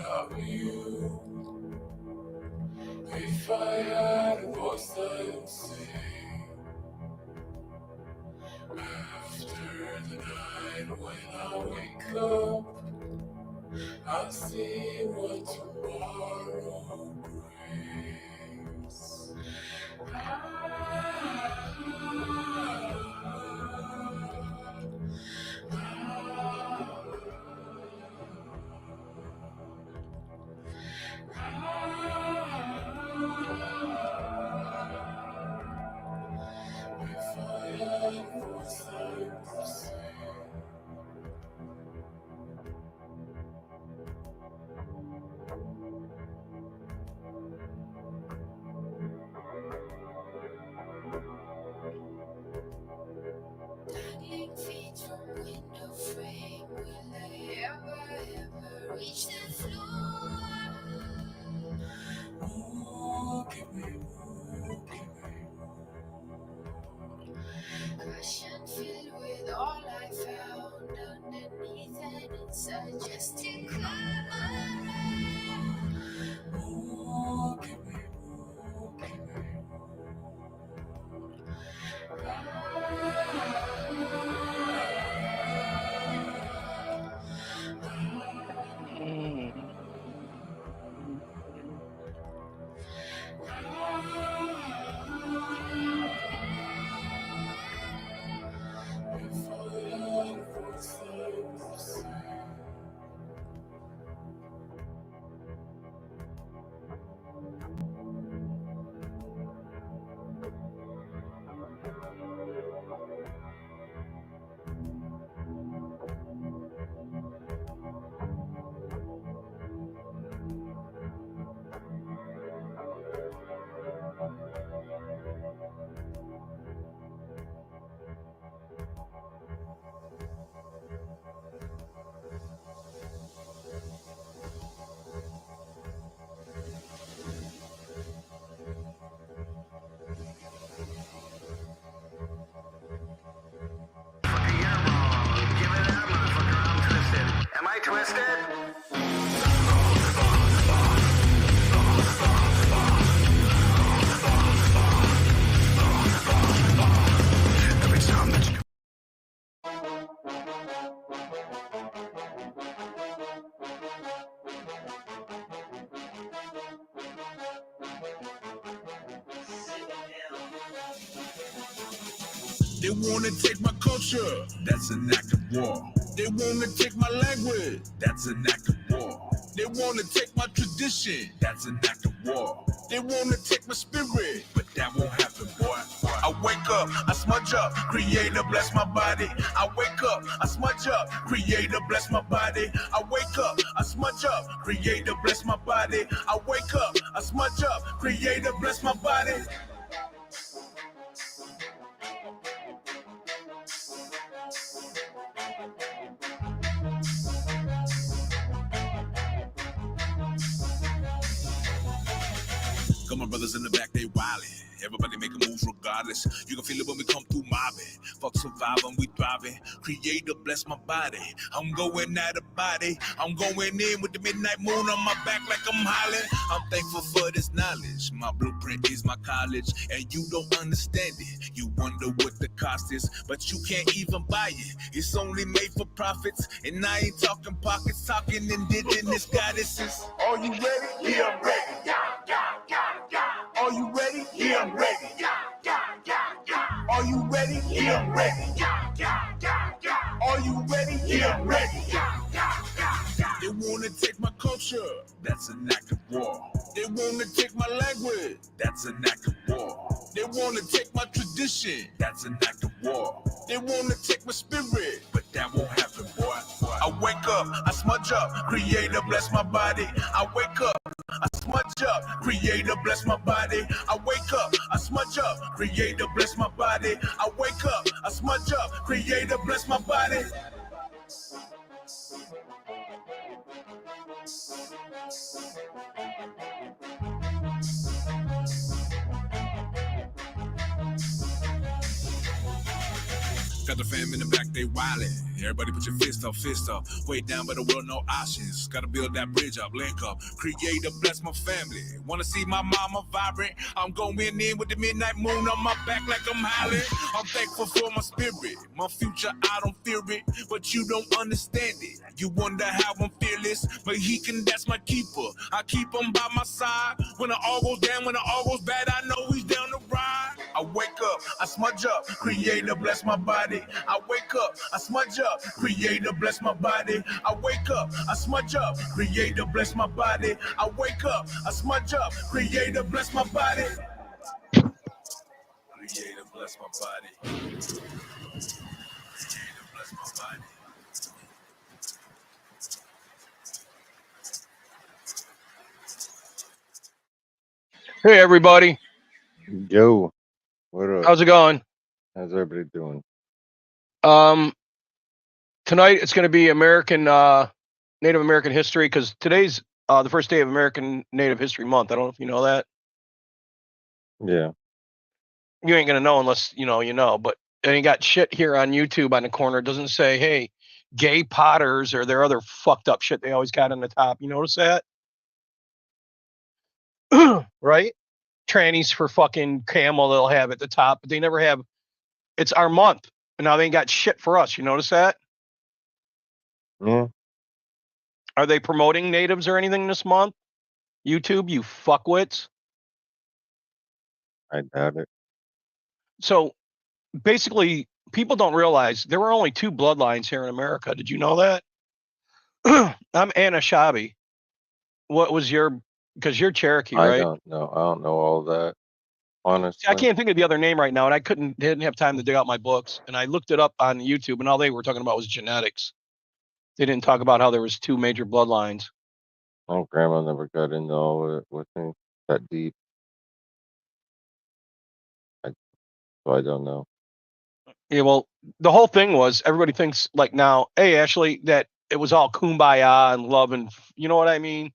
love you. If I had a voice that would sing after the night when I wake up, I'll see what tomorrow brings. If I had a voice I would sing. Dangling feet from window frame, will I ever reach the floor? Oh, give me more, give me Cushion filled with all I found underneath and inside, just to cover more, give me more, give me If I had a voice I would sing. Am I twisted? Every time that you They wanna take my culture, that's an act of war. They wanna take my language, that's an act of war. They wanna take my tradition, that's an act of war. They wanna take my spirit, but that won't happen, boy. I wake up, I smudge up, Creator bless my body. I wake up, I smudge up, Creator bless my body. I wake up, I smudge up, Creator bless my body. I wake up, I smudge up, Creator bless my body. Got my brothers in the back, they wildin'. Everybody making moves regardless. You can feel it when we come through mobbing. Fuck surviving, we thriving. Creator bless my body. I'm going out of body. I'm going in with the midnight moon on my back like I'm hollering. I'm thankful for this knowledge. My blueprint is my college, and you don't understand it. You wonder what the cost is, but you can't even buy it. It's only made for profits, and I ain't talking pockets, talking indigenous goddesses. Are you ready? Yeah, I'm ready. Are you ready? Yeah, I'm ready. Are you ready? Yeah, I'm ready. Are you ready? Yeah, I'm ready. They wanna take my culture, that's an act of war. They wanna take my language, that's an act of war. They wanna take my tradition, that's an act of war. They wanna take my spirit, but that won't happen, boy. I wake up, I smudge up, Creator bless my body. I wake up, I smudge up, Creator bless my body. I wake up, I smudge up, Creator bless my body. I wake up, I smudge up, Creator bless my body. Got the fam in the back, they wildin'. Everybody put your fist up. Way down, but the world no options. Gotta build that bridge up, link up. Create a bless my family. Wanna see my mama vibrant? I'm going in with the midnight moon on my back like I'm howling. I'm thankful for my spirit. My future, I don't fear it. But you don't understand it. You wonder how I'm fearless. But he can, that's my keeper. I keep him by my side. When it all goes down, when it all goes bad, I know he's down the ride. I wake up, I smudge up, creator bless my body. I wake up, I smudge up, creator bless my body. I wake up, I smudge up, creator bless my body. I wake up, I smudge up, creator bless my body. Creator bless my body. Creator bless my body. Hey everybody, Yo, what up? how's it going? How's everybody doing? Tonight it's going to be Native American history because today's the first day of American Native History Month. I don't know if you know that. Yeah, You ain't gonna know unless you know. But and you got shit here on YouTube on the corner. It doesn't say, "Hey, gay potters" or their other fucked up shit they always got on the top. You notice that, right? Trannies for fucking camel they'll have at the top, but they never have. It's our month, and now they ain't got shit for us. You notice that? yeah, Are they promoting natives or anything this month? YouTube, you fuckwits. I doubt it. So basically, people don't realize there were only two bloodlines here in America. Did you know that? I'm Anishinaabe. What was your? Because you're Cherokee, I right? don't know. I don't know all that, See, I honestly. can't think of the other name right now, and I didn't have time to dig out my books, and I looked it up on YouTube, and all they were talking about was genetics. They didn't talk about how there was two major bloodlines. My grandma never got into all of it with me that deep, so I don't know. Yeah, well, the whole thing was everybody thinks like now, hey, Ashley, that it was all kumbaya and love and you know what I mean?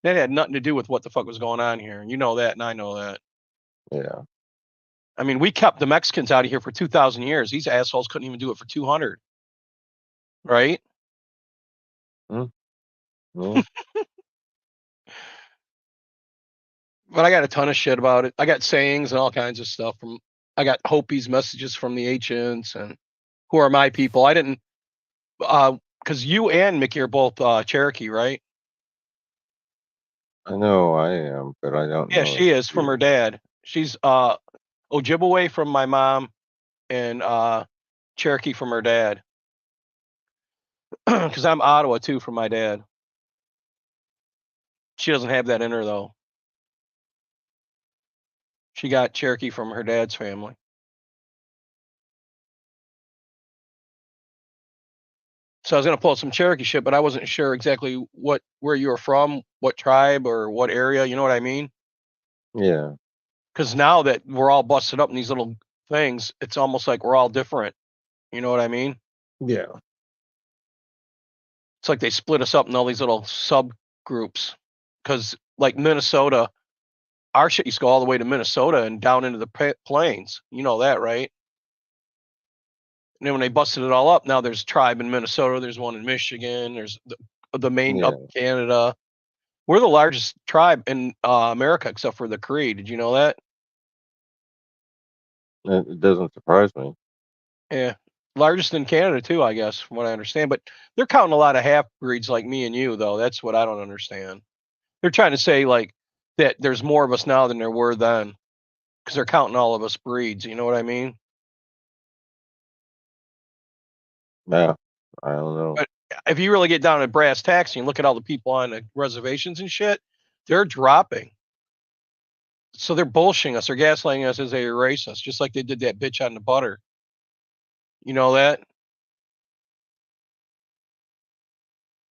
That had nothing to do with what the fuck was going on here. You know that, and I know that. Yeah, I mean, we kept the Mexicans out of here for 2,000 years. These assholes couldn't even do it for 200, right? yeah, But I got a ton of shit about it. I got sayings and all kinds of stuff from. I got Hopi's messages from the ancients and who are my people. I didn't, because you and Mickey are both Cherokee, right? I know I am, but I don't Yeah, know she if is from you. her dad. She's Ojibwe from my mom and Cherokee from her dad. Because I'm Ottawa too from my dad. She doesn't have that in her though. She got Cherokee from her dad's family. So I was gonna pull some Cherokee shit, but I wasn't sure exactly where you were from, what tribe or what area. You know what I mean? Yeah, Because now that we're all busted up in these little things, it's almost like we're all different. You know what I mean? yeah, It's like they split us up in all these little subgroups. Because like Minnesota, our shit used to go all the way to Minnesota and down into the plains. You know that, right? And then when they busted it all up, now there's tribe in Minnesota. There's one in Michigan. There's the main yeah. up in Canada. We're the largest tribe in America, except for the Cree. Did you know that? It doesn't surprise me. Yeah, largest in Canada too, I guess, from what I understand. But they're counting a lot of half breeds like me and you, though. That's what I don't understand. They're trying to say like that there's more of us now than there were then, because they're counting all of us breeds. You know what I mean? Yeah, I don't know. But if you really get down to brass tacks and you look at all the people on the reservations and shit, they're dropping. So they're bullshitting us. They're gaslighting us as they erase us, just like they did that bitch on the butter. You know that?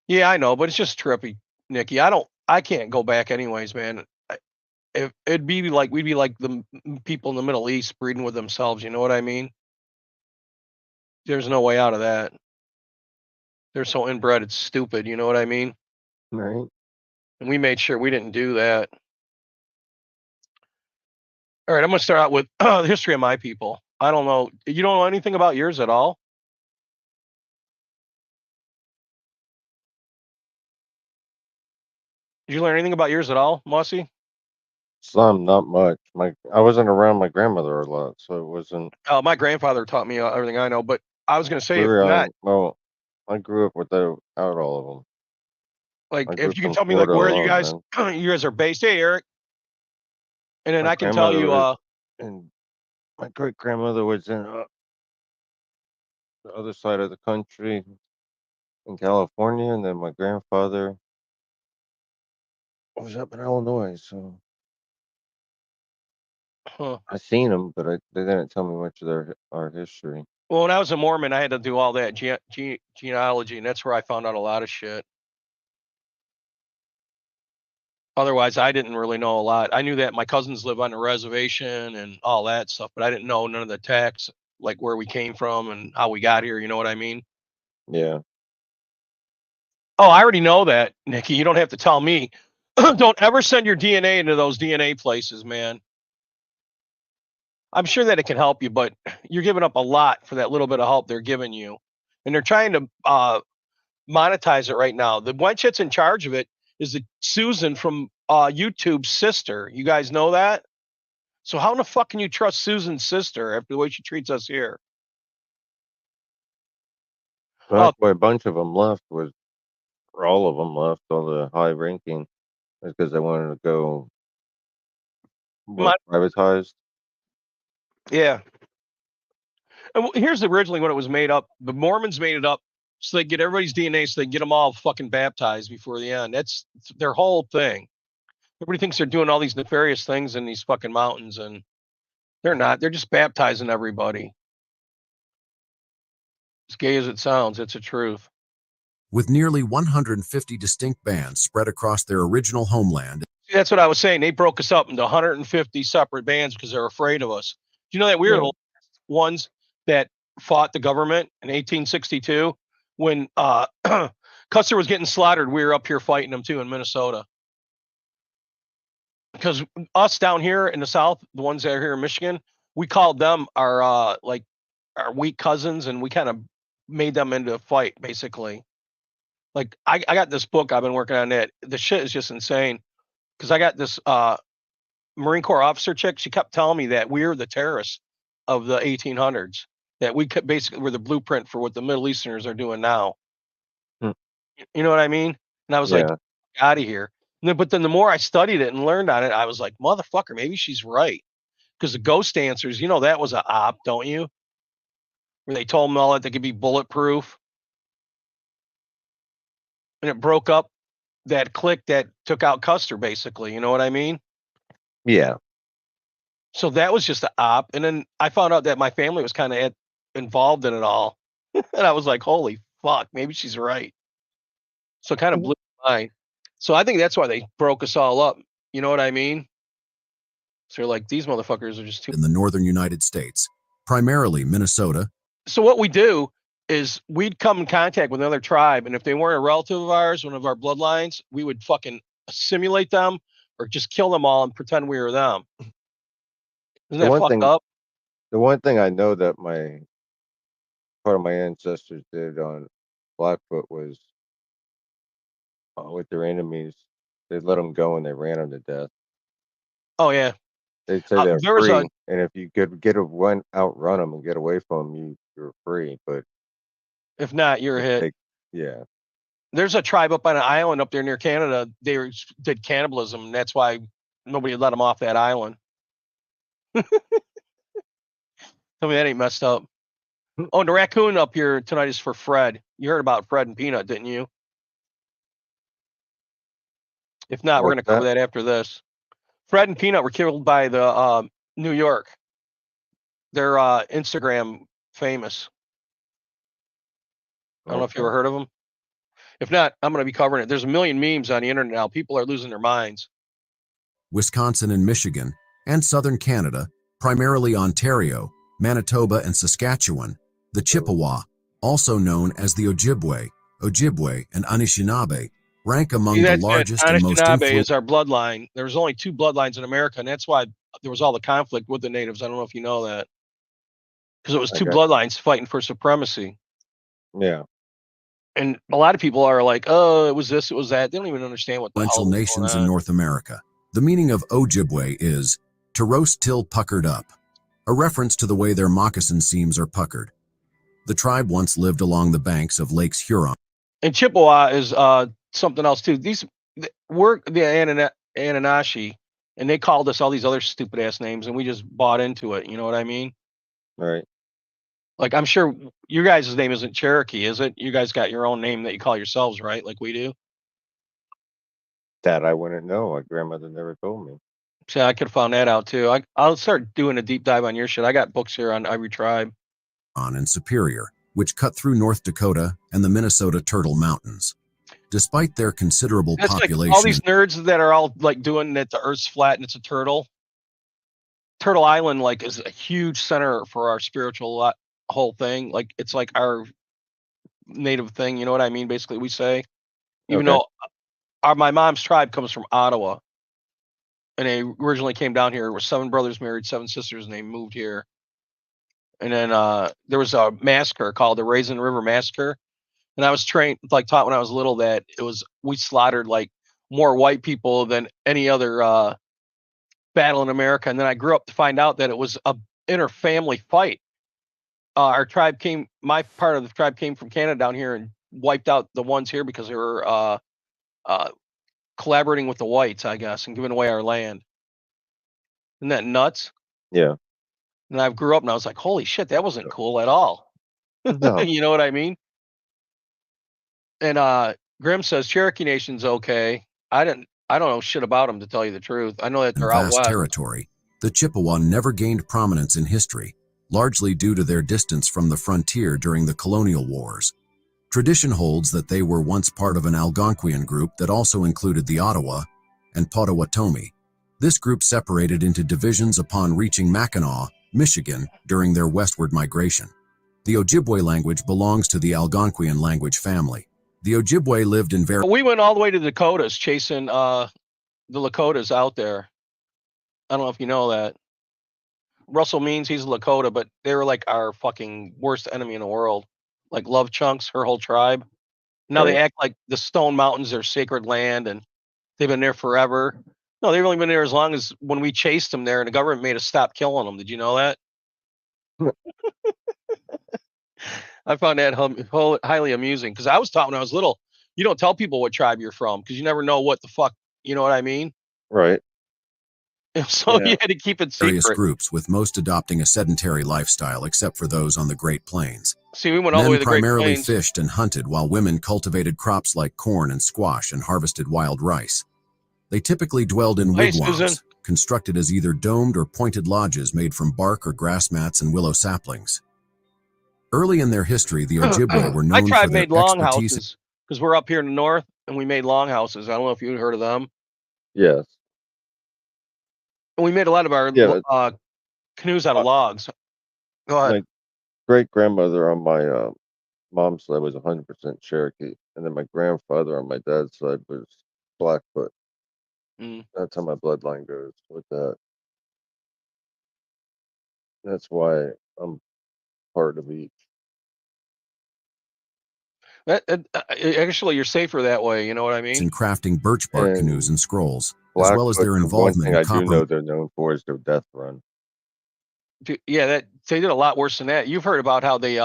Yeah, I know, but it's just trippy, Nikki. I can't go back anyways, man. If it'd be like we'd be like the people in the Middle East breeding with themselves. You know what I mean? There's no way out of that. They're so inbred, it's stupid. You know what I mean? Right? And we made sure we didn't do that. All right, I'm gonna start out with the history of my people. I don't know. You don't know anything about yours at all? Did you learn anything about yours at all, Mossy? Some, not much. I wasn't around my grandmother a lot, so it wasn't. My grandfather taught me everything I know, but I was going to say, We if were not, well, I grew up without all of them. like, I grew if up you can from tell me, like, Florida where alone, man. you guys are based. Hey, Eric. And then My I can tell grandmother you, was, and my great grandmother was in the other side of the country in California, and then my grandfather was up in Illinois. So huh. I seen them, but they didn't tell me much of our history. Well, when I was a Mormon, I had to do all that genealogy, and that's where I found out a lot of shit. Otherwise, I didn't really know a lot. I knew that my cousins live on a reservation and all that stuff, but I didn't know none of the tax, like where we came from and how we got here. You know what I mean? Yeah, Oh, I already know that, Nikki. You don't have to tell me. Don't ever send your DNA into those DNA places, man. I'm sure that it can help you, but you're giving up a lot for that little bit of help they're giving you. And they're trying to monetize it right now. The one that's in charge of it is the Susan from YouTube's sister. You guys know that? So how in the fuck can you trust Susan's sister after the way she treats us here? well, Oh, that's why a bunch of them left. Or all of them left. All the high ranking, because they wanted to go privatized. yeah. And here's originally when it was made up. The Mormons made it up so they get everybody's DNA, so they get them all fucking baptized before the end. That's their whole thing. Everybody thinks they're doing all these nefarious things in these fucking mountains, and they're not. They're just baptizing everybody. As gay as it sounds, it's the truth. With nearly 150 distinct bands spread across their original homeland. See, that's what I was saying. They broke us up into 150 separate bands because they're afraid of us. Do you know that we were Yeah, the ones that fought the government in 1862 when Custer was getting slaughtered? We were up here fighting them too in Minnesota. Because us down here in the South, the ones that are here in Michigan, we called them our like our weak cousins, and we kind of made them into a fight, basically. Like I got this book I've been working on it. The shit is just insane. Because I got this Marine Corps officer chick. She kept telling me that we're the terrorists of the 1800s. That we could basically we're the blueprint for what the Middle Easterners are doing now. Hmm. You know what I mean? And I was like, yeah, out of here. But then the more I studied it and learned on it, I was like, motherfucker, maybe she's right. Because the ghost dancers, you know, that was a op, don't you? Where they told them all that they could be bulletproof, and it broke up that clique that took out Custer, basically. You know what I mean? yeah. So that was just a op. And then I found out that my family was kind of involved in it all. And I was like, holy fuck, maybe she's right. So it kind of blew my mind. So I think that's why they broke us all up. You know what I mean? So they're like, these motherfuckers are just too. In the northern United States, primarily Minnesota. So what we do is we'd come in contact with another tribe. And if they weren't a relative of ours, one of our bloodlines, we would fucking assimilate them or just kill them all and pretend we were them. Isn't The that one fucked thing, up? the one thing I know that my part of my ancestors did on Blackfoot was with their enemies. They let them go and they ran them to death. Oh, yeah. They'd say they're There was free, a, and if you could outrun them and get away from them, you're free. But if not, you're a if hit. they, yeah, There's a tribe up on an island up there near Canada. Did cannibalism. And that's why nobody let them off that island. Tell me that ain't messed up. Oh, and the raccoon up here tonight is for Fred. You heard about Fred and Peanut, didn't you? If not, we're what's going to cover that? that after this. Fred and Peanut were killed by the New York. They're Instagram famous. I don't know if you Okay, ever heard of them. If not, I'm going to be covering it. There's a million memes on the internet now. People are losing their minds. Wisconsin and Michigan, and southern Canada, primarily Ontario, Manitoba, and Saskatchewan, the Chippewa, also known as the Ojibwe, and Anishinaabe, rank See, among the that's it. largest and most Anishinaabe influential. is our bloodline. There's only two bloodlines in America, and that's why there was all the conflict with the natives. I don't know if you know that. Because it was I two got bloodlines fighting for supremacy. yeah. And a lot of people are like, oh, it was this, it was that. They don't even understand what the hell influential was nations going in on. North America. The meaning of Ojibwe is to roast till puckered up, a reference to the way their moccasin seams are puckered. The tribe once lived along the banks of Lakes Huron. And Chippewa is something else too. We're the Anunnaki, and they called us all these other stupid ass names, and we just bought into it. You know what I mean? Right. Like, I'm sure your guys' name isn't Cherokee, is it? You guys got your own name that you call yourselves, right? Like we do. That I wouldn't know. My grandmother never told me. See, I could have found that out too. I'll start doing a deep dive on your shit. I got books here on every tribe. And Superior, which cut through North Dakota and the Minnesota Turtle Mountains. Despite their considerable That's like all population, these nerds that are all like doing that the Earth's flat and it's a turtle. Turtle Island like is a huge center for our spiritual whole thing. Like it's like our native thing. You know what I mean? Basically, we say, even Okay. though my mom's tribe comes from Ottawa, and they originally came down here. Were 7 brothers married 7 sisters, and they moved here. And then there was a massacre called the Raisin River Massacre. And I was taught when I was little that we slaughtered like more white people than any other battle in America. And then I grew up to find out that it was a inter-family fight. My part of the tribe came from Canada down here and wiped out the ones here because they were collaborating with the whites, I guess, and giving away our land. Isn't that nuts? Yeah. And I grew up and I was like, holy shit, that wasn't cool at all. No. You know what I mean? And Grim says Cherokee Nation's okay. I don't know shit about them, to tell you the truth. I know that they're out vast west. territory, the Chippewa never gained prominence in history, largely due to their distance from the frontier during the colonial wars. Tradition holds that they were once part of an Algonquian group that also included the Ottawa and Potawatomi. This group separated into divisions upon reaching Mackinac, Michigan, during their westward migration. The Ojibwe language belongs to the Algonquian language family. The Ojibwe lived in various... We went all the way to the Dakotas chasing the Lakotas out there. I don't know if you know that. Russell Means, he's a Lakota, but they were like our fucking worst enemy in the world. Like Love Chunks, her whole tribe. Now they Right. act like the Stone Mountains are sacred land and they've been there forever. No, they've only been there as long as when we chased them there and the government made us stop killing them. Did you know that? I found that highly amusing because I was taught when I was little, you don't tell people what tribe you're from because you never know what the fuck, you know what I mean? Right. So Yeah. you had to keep it various secret. groups, with most adopting a sedentary lifestyle except for those on the Great Plains. See, we went all the way Men to the Great primarily Plains. fished and hunted while women cultivated crops like corn and squash and harvested wild rice. They typically dwelled in Hey, wigwams, Susan. constructed as either domed or pointed lodges made from bark or grass mats and willow saplings. Early in their history, the Ojibwe were My known tribe for their made long expertise houses because we're up here in the north and we made long houses. I don't know if you heard of them. Yes. And we made a lot of our Yeah. canoes out of logs. Go ahead. My great grandmother on my mom's side was 100% Cherokee, and then my grandfather on my dad's side was Blackfoot. Mm. That's how my bloodline goes with that. That's why I'm part of each. Actually, you're safer that way. You know what I mean? in crafting birch bark And canoes and scrolls, as Blackfoot, well as their the one involvement thing in I do know copper. they're known for is their death run. Yeah, they did a lot worse than that. You've heard about how they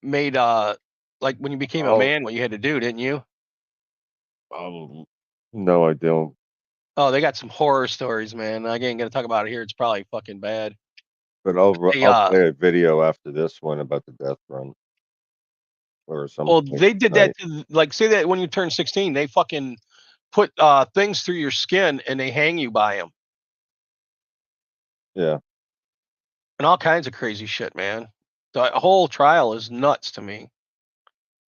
made like when you became a Oh, man, what you had to do, didn't you? no, I don't. Oh, they got some horror stories, man. I ain't gonna talk about it here. It's probably fucking bad. But I'll They play a video after this one about the death run or well, something they did tonight. that to, like, say that when you turn 16, they fucking put things through your skin and they hang you by them Yeah. and all kinds of crazy shit, man. The whole trial is nuts to me.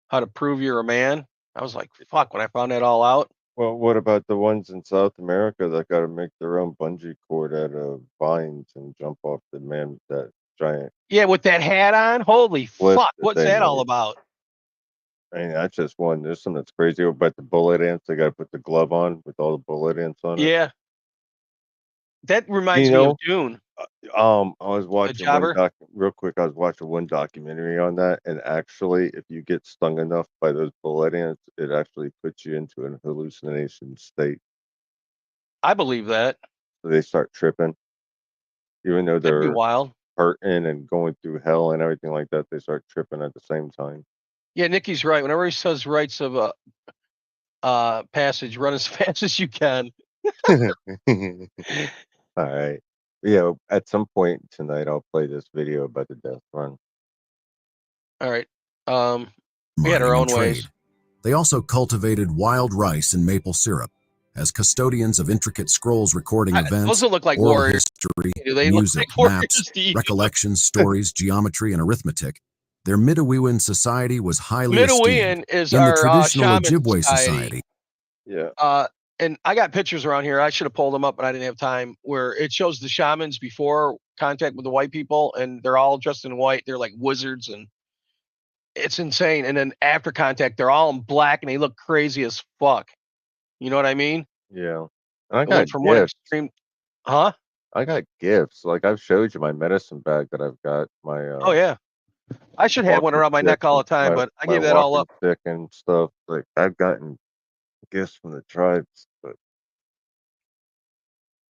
How to prove you're a man. I was like, fuck, when I found that all out. Well, what about the ones in South America that got to make their own bungee cord out of vines and jump off the man with that giant Yeah, with that hat on. Holy flip fuck, that what's they that all made? about? I mean, that's just one. There's something that's crazy about the bullet ants. They got to put the glove on with all the bullet ants on it. Yeah, that reminds You me of know, Dune. I was watching jobber? real quick. I was watching one documentary on that, and actually, if you get stung enough by those bullet ants, it actually puts you into an hallucination state. I believe that. So they start tripping, even though That'd be they're wild. hurting and going through hell and everything like that. They start tripping at the same time. Yeah, Nikki's right. Whenever he says rites of passage, run as fast as you can. All right. Yeah, at some point tonight, I'll play this video about the death run. All right. We had our mining own and trade. ways. They also cultivated wild rice and maple syrup as custodians of intricate scrolls recording Those events, don't look like oral warriors. history, Do they look music, like warriors maps, to you? recollections, stories, geometry, and arithmetic. Their Midewiwin society was highly esteemed. Midewiwin is In the our traditional shaman Ojibwe society. Yeah. And I got pictures around here. I should have pulled them up, but I didn't have time. Where it shows the shamans before contact with the white people, and they're all dressed in white. They're like wizards, and it's insane. And then after contact, they're all in black, and they look crazy as fuck. You know what I mean? Yeah. And I It went got from one gifts. extreme, huh? I got gifts. Like I've showed you my medicine bag that I've got. My Oh yeah, I should have one walking around my stick neck all and the time, my but I my gave that all walking up. stick and stuff. Like I've gotten gifts from the tribes, but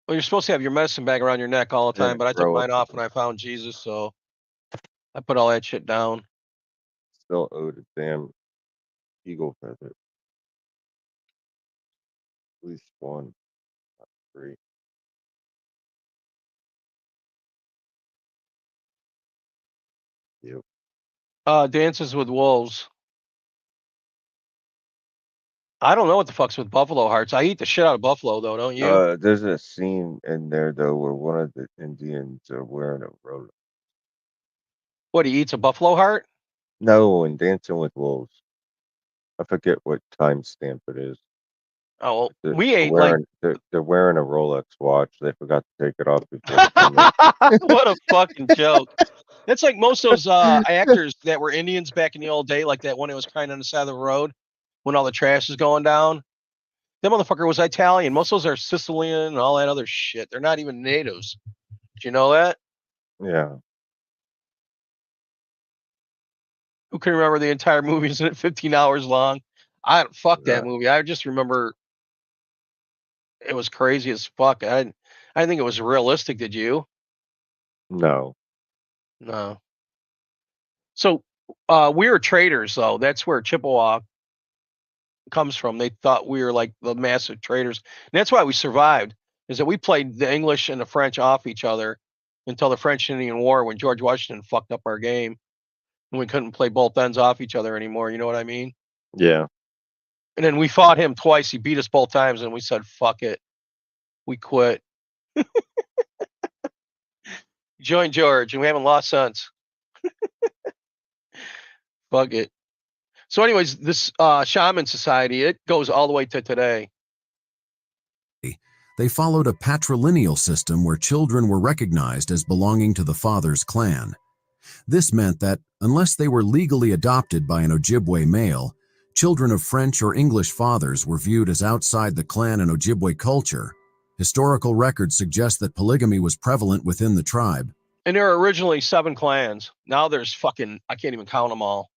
Well, you're supposed to have your medicine bag around your neck all the I time, didn't but I took grow up mine with off when them. I found Jesus, so I put all that shit down. Still owed a damn eagle feather. At least one, not three. Yep. Dances with Wolves. I don't know what the fuck's with buffalo hearts. I eat the shit out of buffalo though, don't you? There's a scene in there though where one of the Indians are wearing a Rolex. What, he eats a buffalo heart? No, in Dancing with Wolves. I forget what timestamp it is. Oh, well, They're, we they're ate like wearing they're wearing a Rolex watch. They forgot to take it off before the film. what a fucking joke. That's like most of those actors that were Indians back in the old day, like that one that was crying on the side of the road when all the trash is going down. That motherfucker was Italian. Most of those are Sicilian and all that other shit. They're not even natives. Did you know that? Yeah. Who can remember the entire movie? Isn't it 15 hours long? Fuck Yeah. that movie. I just remember it was crazy as fuck. I didn't think it was realistic. Did you? No. No. So we were traders though. That's where Chippewa comes from. They thought we were like the massive traders. And that's why we survived, is that we played the English and the French off each other until the French Indian War when George Washington fucked up our game and we couldn't play both ends off each other anymore. You know what I mean? Yeah. And then we fought him twice. He beat us both times and we said, fuck it. We quit. Joined George and we haven't lost since. Fuck it. So anyways, this shaman society, it goes all the way to today. They followed a patrilineal system where children were recognized as belonging to the father's clan. This meant that, unless they were legally adopted by an Ojibwe male, children of French or English fathers were viewed as outside the clan and Ojibwe culture. Historical records suggest that polygamy was prevalent within the tribe. And there were originally 7 clans. Now there's fucking, I can't even count them all.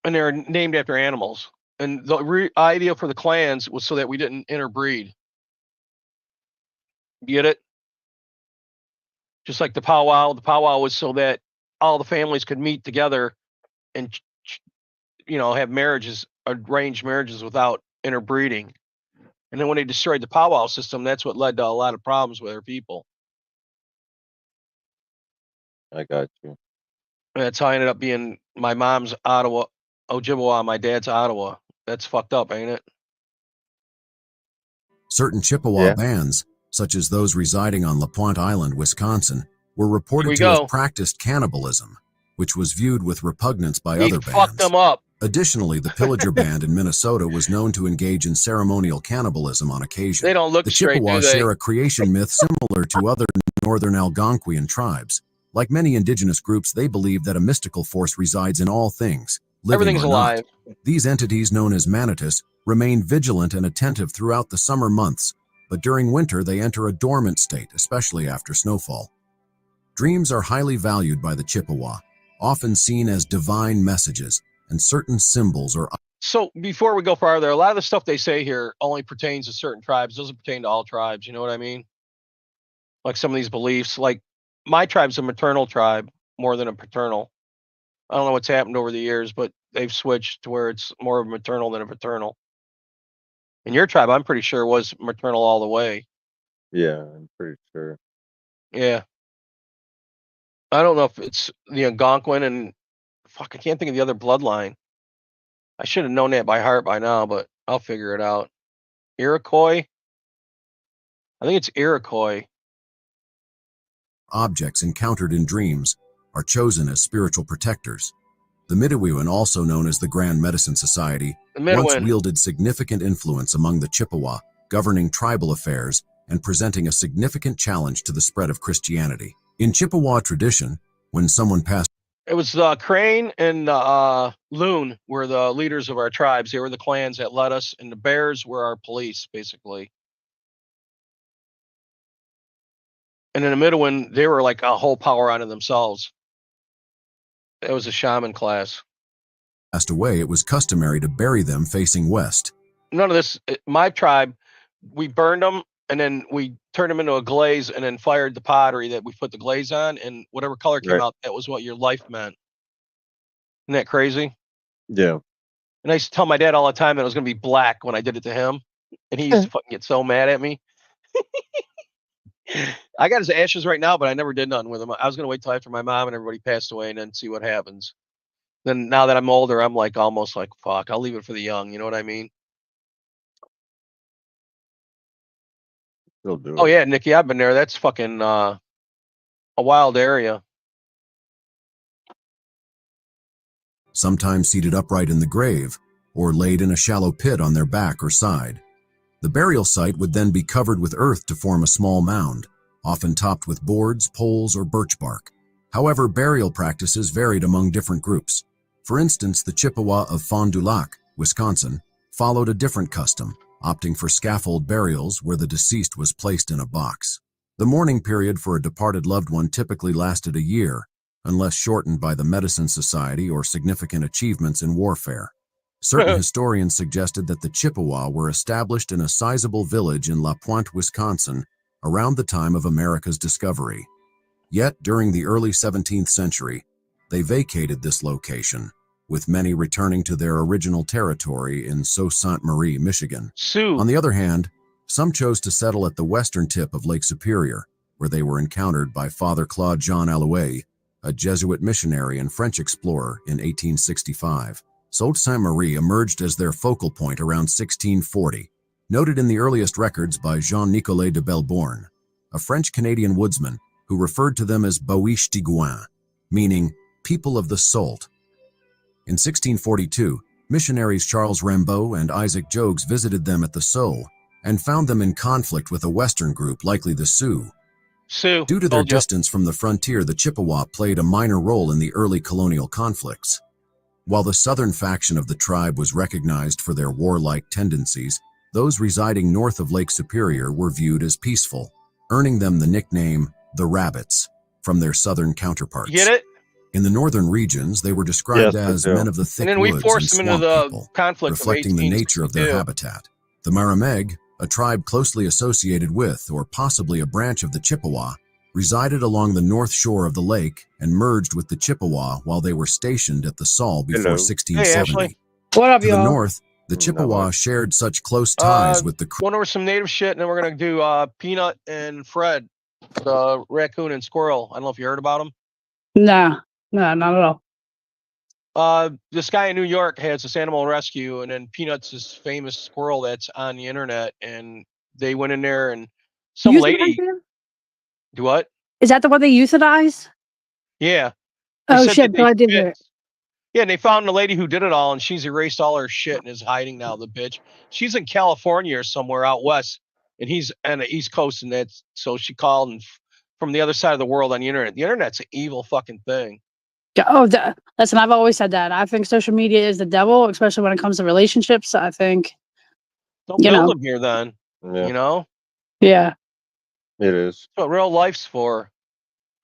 And they're named after animals. And the idea for the clans was so that we didn't interbreed. Get it? Just like the powwow. The powwow was so that all the families could meet together and, have marriages, arranged marriages without interbreeding. And then when they destroyed the powwow system, that's what led to a lot of problems with our people. I got you. And that's how I ended up being my mom's Ottawa, Ojibwa, my dad's Ottawa. That's fucked up, ain't it? Certain Chippewa bands, such as those residing on LaPointe Island, Wisconsin, were reported to have practiced cannibalism, which was viewed with repugnance by other bands. Fucked them up. Additionally, the Pillager Band in Minnesota was known to engage in ceremonial cannibalism on occasion. They don't look straight, The Chippewa do they? share a creation myth similar to other northern Algonquian tribes. Like many indigenous groups, they believe that a mystical force resides in all things, living Everything's or not. alive. These entities, known as Manitus, remain vigilant and attentive throughout the summer months, but during winter they enter a dormant state, especially after snowfall. Dreams are highly valued by the Chippewa, often seen as divine messages, and certain symbols or So before we go farther, a lot of the stuff they say here only pertains to certain tribes. Doesn't pertain to all tribes. You know what I mean? Like some of these beliefs, like my tribe's a maternal tribe more than a paternal. I don't know what's happened over the years, but they've switched to where it's more of a maternal than a paternal. And your tribe, I'm pretty sure, was maternal all the way. Yeah, I'm pretty sure. Yeah. I don't know if it's the Algonquin and fuck, I can't think of the other bloodline. I should have known that by heart by now, but I'll figure it out. Iroquois? I think it's Iroquois. objects encountered in dreams are chosen as spiritual protectors. The Midewiwin, also known as the Grand Medicine Society, The once Midwin. wielded significant influence among the Chippewa, governing tribal affairs and presenting a significant challenge to the spread of Christianity. In Chippewa tradition, when someone passed It was Crane and Loon were the leaders of our tribes. They were the clans that led us, and the Bears were our police, basically. And in the Midwin, they were like a whole power unto themselves. It was a shaman class. away, it was customary to bury them facing west. None of this. My tribe, we burned them, and then we turned them into a glaze, and then fired the pottery that we put the glaze on, and whatever color came Right. out, that was what your life meant. Isn't that crazy? Yeah. And I used to tell my dad all the time that it was going to be black when I did it to him, and he used to fucking get so mad at me. I got his ashes right now, but I never did nothing with him. I was going to wait till after my mom and everybody passed away and then see what happens. Then now that I'm older, I'm like almost like, fuck, I'll leave it for the young. You know what I mean? Still do Oh it. yeah, Nikki, I've been there. That's fucking a wild area. Sometimes seated upright in the grave, or laid in a shallow pit on their back or side. The burial site would then be covered with earth to form a small mound, often topped with boards, poles, or birch bark. However, burial practices varied among different groups. For instance, the Chippewa of Fond du Lac, Wisconsin, followed a different custom, opting for scaffold burials where the deceased was placed in a box. The mourning period for a departed loved one typically lasted a year, unless shortened by the Medicine Society or significant achievements in warfare. Certain historians suggested that the Chippewa were established in a sizable village in La Pointe, Wisconsin, around the time of America's discovery. Yet, during the early 17th century, they vacated this location, with many returning to their original territory in Sault Ste. Marie, Michigan. Sioux. On the other hand, some chose to settle at the western tip of Lake Superior, where they were encountered by Father Claude Jean Allouet, a Jesuit missionary and French explorer, in 1865. Sault Ste. Marie emerged as their focal point around 1640, noted in the earliest records by Jean-Nicolas de Belborne, a French-Canadian woodsman who referred to them as Boiche de Gouin, meaning people of the Sault. In 1642, missionaries Charles Rambaud and Isaac Jogues visited them at the Sault and found them in conflict with a western group, likely the Sioux. Sioux. Due to their Told ya. distance from the frontier, the Chippewa played a minor role in the early colonial conflicts. While the southern faction of the tribe was recognized for their warlike tendencies, those residing north of Lake Superior were viewed as peaceful, earning them the nickname the Rabbits from their southern counterparts. You get it? In the northern regions, they were described Yes, I as do. men of the thick And then we woods and forced them into swamp the people, conflict reflecting of the nature of their 1862. habitat. The Marameg, a tribe closely associated with, or possibly a branch of the Chippewa, resided along the north shore of the lake and merged with the Chippewa while they were stationed at the Sault before Hello. 1670. Hey, Ashley. What up, To the y'all? north, the Not Chippewa much. shared such close ties with the Going over some native shit, and then we're gonna do Peanut and Fred, the raccoon and squirrel. I don't know if you heard about them. Nah, not at all. This guy in New York has this animal rescue, and then Peanut's this famous squirrel that's on the internet, and they went in there and some Euthanize lady. him? Do what? Is that the one they euthanize? Yeah. They Oh said shit! that No, they I did hear it. fit. Yeah, and they found the lady who did it all, and she's erased all her shit and is hiding now. The bitch. She's in California or somewhere out west, and he's on the East Coast, and that's so she called and from the other side of the world on the internet. The internet's an evil fucking thing. Yeah, oh, listen, I've always said that. I think social media is the devil, especially when it comes to relationships. I think Don't You build know. them here, then. Yeah. You know. Yeah. It is. That's what real life's for.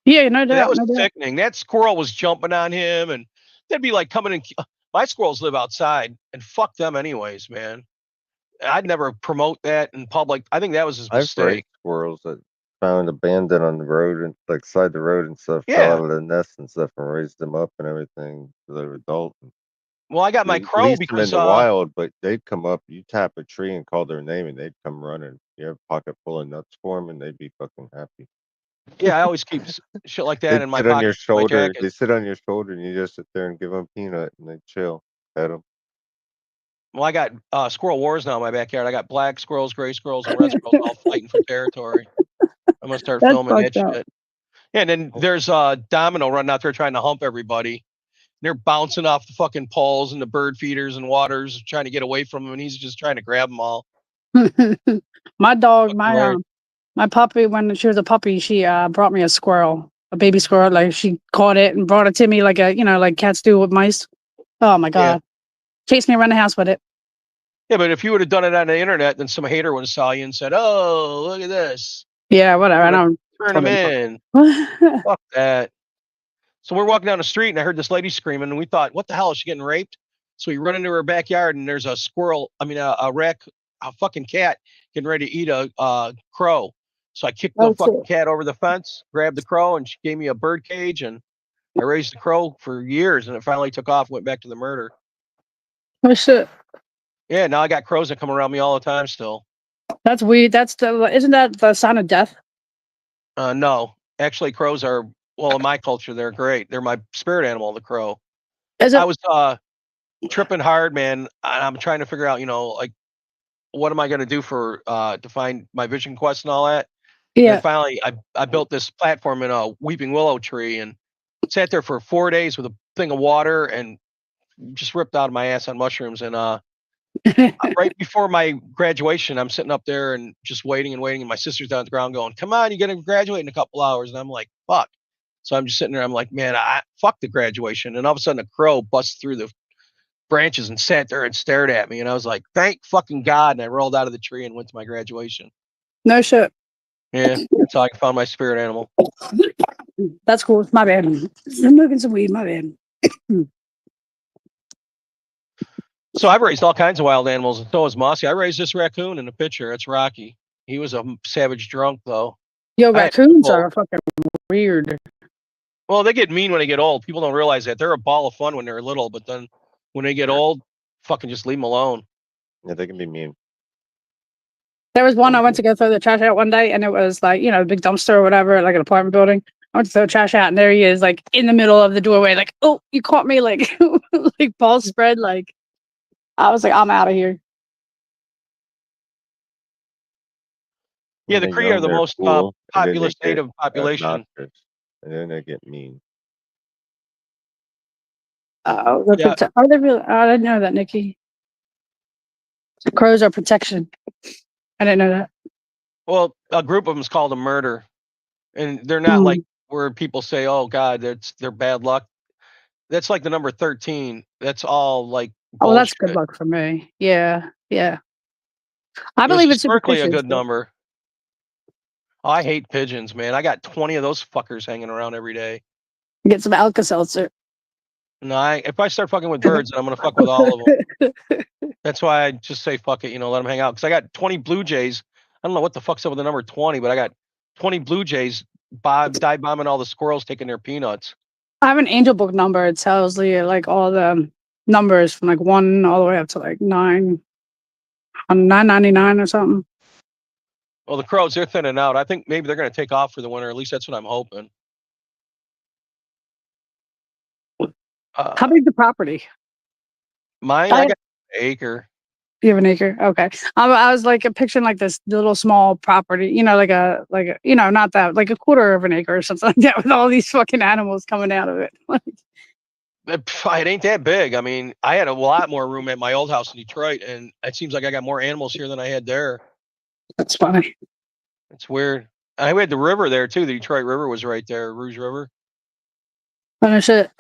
Yeah, no That doubt, was no doubt. sickening. That squirrel was jumping on him, and they'd be like coming in. My squirrels live outside, and fuck them anyways, man. I'd never promote that in public. I think that was his I've raised mistake. squirrels that found abandoned on the road and like side the road and stuff, fell Yeah. out of the nest and stuff, and raised them up and everything till they were adult. Well, I got my We crow leased them in because the wild, but they'd come up. You tap a tree and call their name, and they'd come running. You have a pocket full of nuts for them, and they'd be fucking happy. yeah, I always keep shit like that They'd in my sit on pocket, your in my shoulder. jacket. They sit on your shoulder, and you just sit there and give them peanut, and they chill, pet them. Well, I got squirrel wars now in my backyard. I got black squirrels, gray squirrels, and red squirrels all fighting for territory. I'm gonna start That's filming that fucked up. shit. Yeah, and then there's Domino running out there trying to hump everybody. They're bouncing off the fucking poles and the bird feeders and waters, trying to get away from him, and he's just trying to grab them all. My dog, Fucking hilarious. my puppy, when she was a puppy, she brought me a squirrel, a baby squirrel. Like she caught it and brought it to me like like cats do with mice. Oh my Yeah. god. Chased me around the house with it. Yeah, but if you would have done it on the internet, then some hater would have saw you and said, "Oh, look at this, Yeah, whatever. I don't turn him in." Fuck that. So we're walking down the street and I heard this lady screaming and we thought, what the hell, is she getting raped? So we run into her backyard and there's a fucking cat getting ready to eat a crow. So I kicked the Oh fucking shit. cat over the fence, grabbed the crow, and she gave me a bird cage, and I raised the crow for years, and it finally took off, went back to the murder. Oh shit. Yeah, now I got crows that come around me all the time still. That's weird. Isn't that the sign of death? No, actually, crows are, well, in my culture, they're great. They're my spirit animal, the crow. Is I it? was tripping hard, man. And I'm trying to figure out, like, what am I going to do for to find my vision quest and all that. And then Yeah. finally, I built this platform in a weeping willow tree and sat there for 4 days with a thing of water and just ripped out of my ass on mushrooms. And right before my graduation, I'm sitting up there and just waiting and waiting. And my sister's down at the ground going, "Come on, you're going to graduate in a couple hours." And I'm like, "Fuck." So I'm just sitting there. I'm like, "Man, fuck the graduation." And all of a sudden, a crow busts through the branches and sat there and stared at me. And I was like, "Thank fucking God." And I rolled out of the tree and went to my graduation. No shit. Yeah, that's how I found my spirit animal. That's cool. My bad. I'm smoking some weed. My bad. So I've raised all kinds of wild animals, and so has Mossy. I raised this raccoon in the picture. It's Rocky. He was a savage drunk, though. Yo, I had raccoons people- are fucking weird. Well, they get mean when they get old. People don't realize that. They're a ball of fun when they're little, but then when they get old, fucking just leave them alone. Yeah, they can be mean. There was one I went to go throw the trash out one day, and it was like, a big dumpster or whatever, like an apartment building. I went to throw trash out, and there he is, like in the middle of the doorway, like, "Oh, you caught me!" Like, like balls spread. Like, I was like, "I'm out of here." Yeah, When the they're Cree are young, the they're most cool, and then they populous get native population. obnoxious, and then they get mean. Oh, Yeah. are they really? Oh, I didn't know that, Nikki. Crows are protection. I didn't know that. Well, a group of them is called a murder, and they're not like where people say, "Oh God, they're bad luck." That's like the number 13. That's all like Oh, that's good bullshit. luck for me. Yeah, yeah. I It was believe it's historically a superstitious. good number. Oh, I hate pigeons, man. I got 20 of those fuckers hanging around every day. Get some Alka-Seltzer. No, if I start fucking with birds, then I'm gonna fuck with all of them. That's why I just say fuck it, let them hang out. Because I got 20 blue jays. I don't know what the fuck's up with the number 20, but I got 20 blue jays dive bombing all the squirrels taking their peanuts. I have an angel book number. It tells you like all the numbers from like 1 all the way up to like 9 on 999 or something. Well, the crows, they're thinning out. I think maybe they're gonna take off for the winter. At least that's what I'm hoping. How big the property? Mine, I got an acre. You have an acre? Okay. I was like picturing like this little small property, like a not that, like a quarter of an acre or something like that, with all these fucking animals coming out of it. It ain't that big. I mean, I had a lot more room at my old house in Detroit, and it seems like I got more animals here than I had there. That's funny. It's weird. I had the river there too. The Detroit River was right there, Rouge River. Oh shit.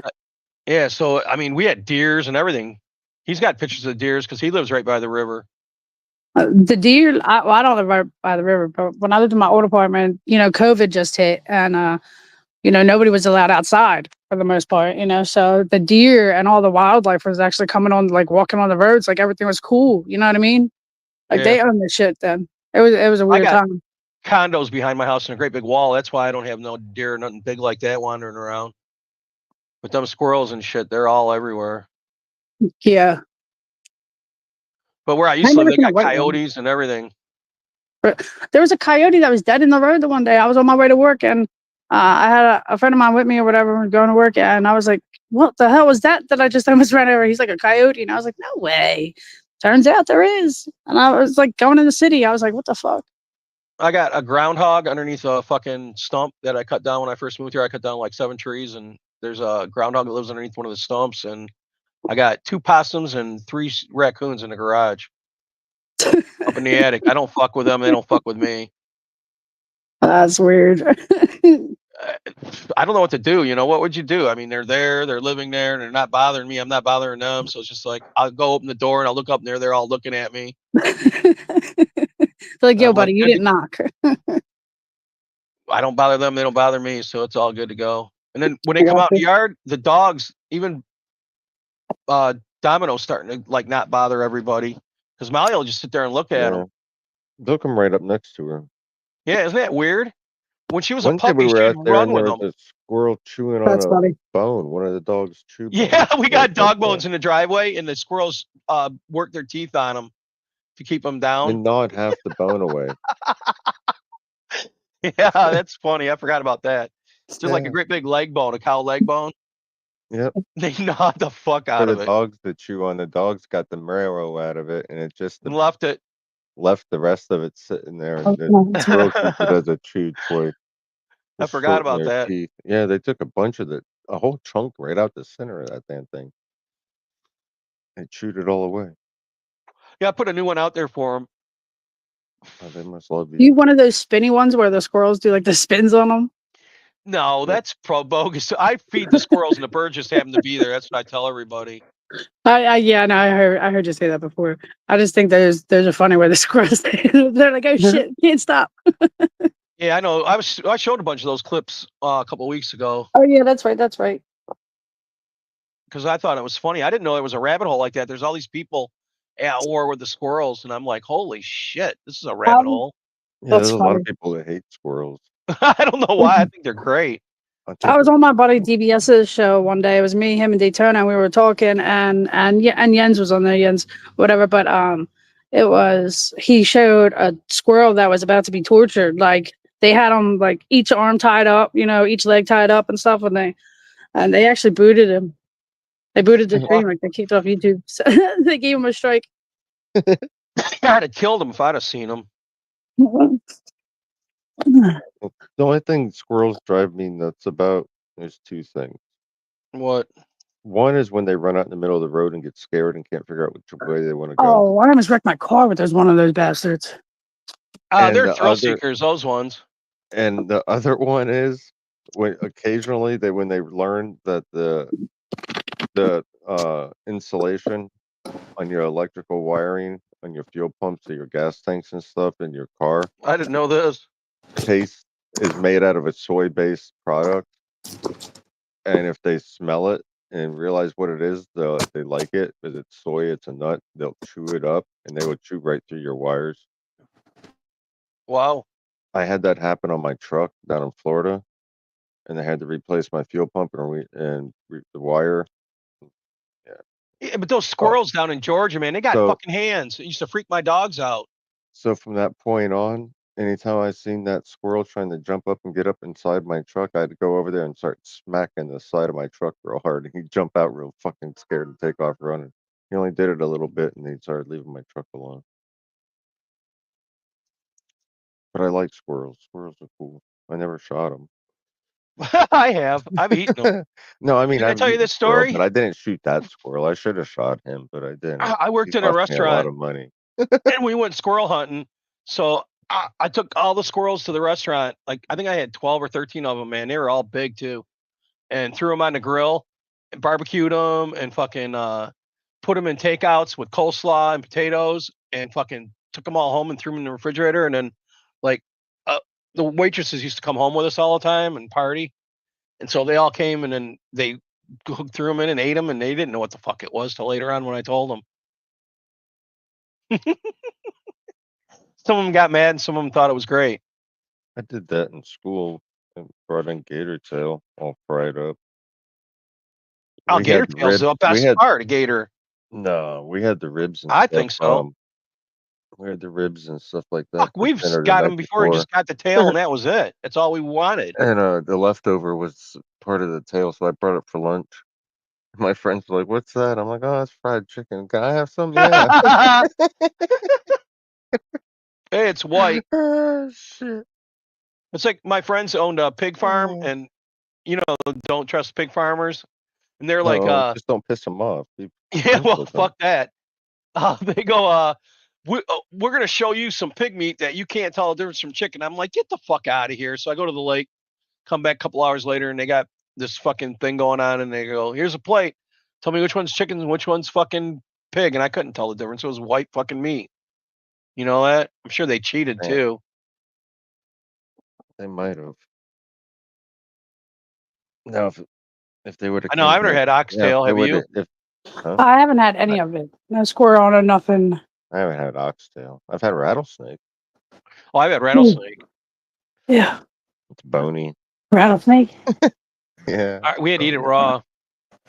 Yeah, so I mean, we had deers and everything. He's got pictures of deers because he lives right by the river. The deer, well, I don't live right by the river, but when I lived in my old apartment, COVID just hit, and nobody was allowed outside for the most part, so the deer and all the wildlife was actually coming on, like walking on the roads, like everything was cool. You know what I mean? Like Yeah. they owned the shit then. It was a I weird got time. condos behind my house and a great big wall. That's why I don't have no deer or nothing big like that wandering around. But them squirrels and shit, they're all everywhere. Yeah, But where I I used to live, never they seen a got white one. coyotes and everything. But there was a coyote that was dead in the road the one day. I was on my way to work, and I had a friend of mine with me or whatever. We were going to work, and I was like, "What the hell was that? That I just almost ran over?" He's like, "A coyote," and I was like, "No way." Turns out there is, and I was like going in the city. I was like, "What the fuck?" I got a groundhog underneath a fucking stump that I cut down when I first moved here. I cut down like 7 trees, and there's a groundhog that lives underneath one of the stumps. And I got 2 possums and 3 raccoons in the garage up in the attic. I don't fuck with them. They don't fuck with me. That's weird. Uh, I don't know what to do. What would you do? I mean, they're there, they're living there, and they're not bothering me. I'm not bothering them. So it's just like I'll go open the door and I'll look up and they're all looking at me. Like, yo, I'm like, buddy, you good. didn't knock. I don't bother them. They don't bother me. So it's all good to go. And then when they I come got out in the you. yard, the dogs, even Domino's starting to like not bother everybody because Molly will just sit there and look at Yeah, them. they'll come right up next to her. Yeah, isn't that weird? When she was a One day we puppy, were she'd out there run and there with was them. a squirrel chewing on That's a funny. bone. One of the dogs chewed bone. Yeah, we got dog Like bones in the driveway, and the squirrels work their teeth on them to keep them down. and gnawed half the bone away. Yeah, that's funny. I forgot about that. Just like a Yeah. great big leg bone, a cow leg bone. Yep. They gnawed the fuck For out the of it dogs that chew on the dogs got the marrow out of it, and it just and left it. left the rest of it sitting there. And Oh, the no. squirrels use it I as a chew toy to forgot shorten about their that. teeth. Yeah, they took a whole chunk right out the center of that damn thing. They chewed it all away. Yeah, I put a new one out there for them. Oh, they must love You you. one of those spinny ones where the squirrels do like the spins on them? No, Yep. that's pro bogus. I feed the squirrels and the birds just happen to be there. That's what I tell everybody. Yeah, no, I heard you say that before. I just think those are funny where the squirrels they're like, oh shit, can't stop. Yeah, I know. I showed a bunch of those clips a couple weeks ago Oh yeah, that's right, that's right. because I thought it was funny. I didn't know there was a rabbit hole like that. There's all these people at war with the squirrels, and I'm like, holy shit, this is a rabbit Um, hole. Yeah, there's that's a lot of funny. people that hate squirrels. I don't know why. I think they're great. I I think was they're on my buddy DBS's show one day. It was me, him, and Daytona, and we were talking, and yeah, and Jens was on there, Jens, whatever. But it was he showed a squirrel that was about to be tortured. Like they had him like each arm tied up, each leg tied up and stuff, and they actually booted him. They booted the stream, like they kicked off YouTube. So they gave him a strike. I'd have killed him if I'd have seen him. the only thing squirrels drive me nuts about is two things. What? One is when they run out in the middle of the road and get scared and can't figure out which way they want to go. Oh, I almost wrecked my car with those one of those bastards. And They're the thrill other seekers, those ones. and the other one is when occasionally when they learn that the insulation on your electrical wiring on your fuel pumps or your gas tanks and stuff in your car I didn't know this. is made out of a soy-based product, and if they smell it and realize what it is, they like it because it's soy, it's a nut. They'll chew it up and they will chew right through your wires. Wow. I had that happen on my truck down in Florida, and I had to replace my fuel pump and the wire. Yeah, but those Oh, squirrels down in Georgia, man, they got so fucking hands. It used to freak my dogs out. so from that point on, anytime I seen that squirrel trying to jump up and get up inside my truck, I had to go over there and start smacking the side of my truck real hard, and he'd jump out real fucking scared and take off running. He only did it a little bit, and he started leaving my truck alone. But I like squirrels. Squirrels are cool. I never shot them. I have. I've eaten them. No, I mean, Did I I've tell you eaten this squirrels, but story? I didn't shoot that squirrel. I should have shot him, but I didn't. I He worked in a cost me a lot restaurant of money. and we went squirrel hunting. So I took all the squirrels to the restaurant. Like I think I had 12 or 13 of them, man. They were all big too. And threw them on the grill and barbecued them and fucking put them in takeouts with coleslaw and potatoes and fucking took them all home and threw them in the refrigerator. And then, like, the waitresses used to come home with us all the time and party. And so they all came and then they threw them in and ate them, and they didn't know what the fuck it was till later on when I told them. Some of them got mad and some of them thought it was great. I did that in school and brought in gator tail all fried up. Oh, We gator had tail's the rib. We best had part of gator. no. We had the ribs and I stuff. think so. We had the ribs and stuff like that Fuck, for we've dinner the got night them before and before. just got the tail, and that was it. That's all we wanted. And the leftover was part of the tail, so I brought it for lunch. My friends were like, "What's that?" I'm like, "Oh, it's fried chicken. Can I have some?" Yeah. Hey, it's white. Ah, shit. It's like my friends owned a pig farm, Oh. and don't trust pig farmers, and they're like, No, just don't piss them off. Be yeah, friends well, with them. fuck that. They go, we're gonna show you some pig meat that you can't tell the difference from chicken. I'm like, get the fuck out of here. So I go to the lake, come back a couple hours later, and they got this fucking thing going on, and they go, here's a plate. Tell me which one's chicken and which one's fucking pig, and I couldn't tell the difference. It was white fucking meat. You know that? I'm sure they cheated Man, too. they might have. No, if they would have I know came I've never back, had yeah, if oxtail. they Have would you? have, if huh? I haven't had I, any of it. No squirrel, no nothing. I haven't had oxtail. I've had rattlesnake. oh, I've had Ooh, rattlesnake. yeah, It's bony. rattlesnake. Yeah, it's We had to eat it bony. raw.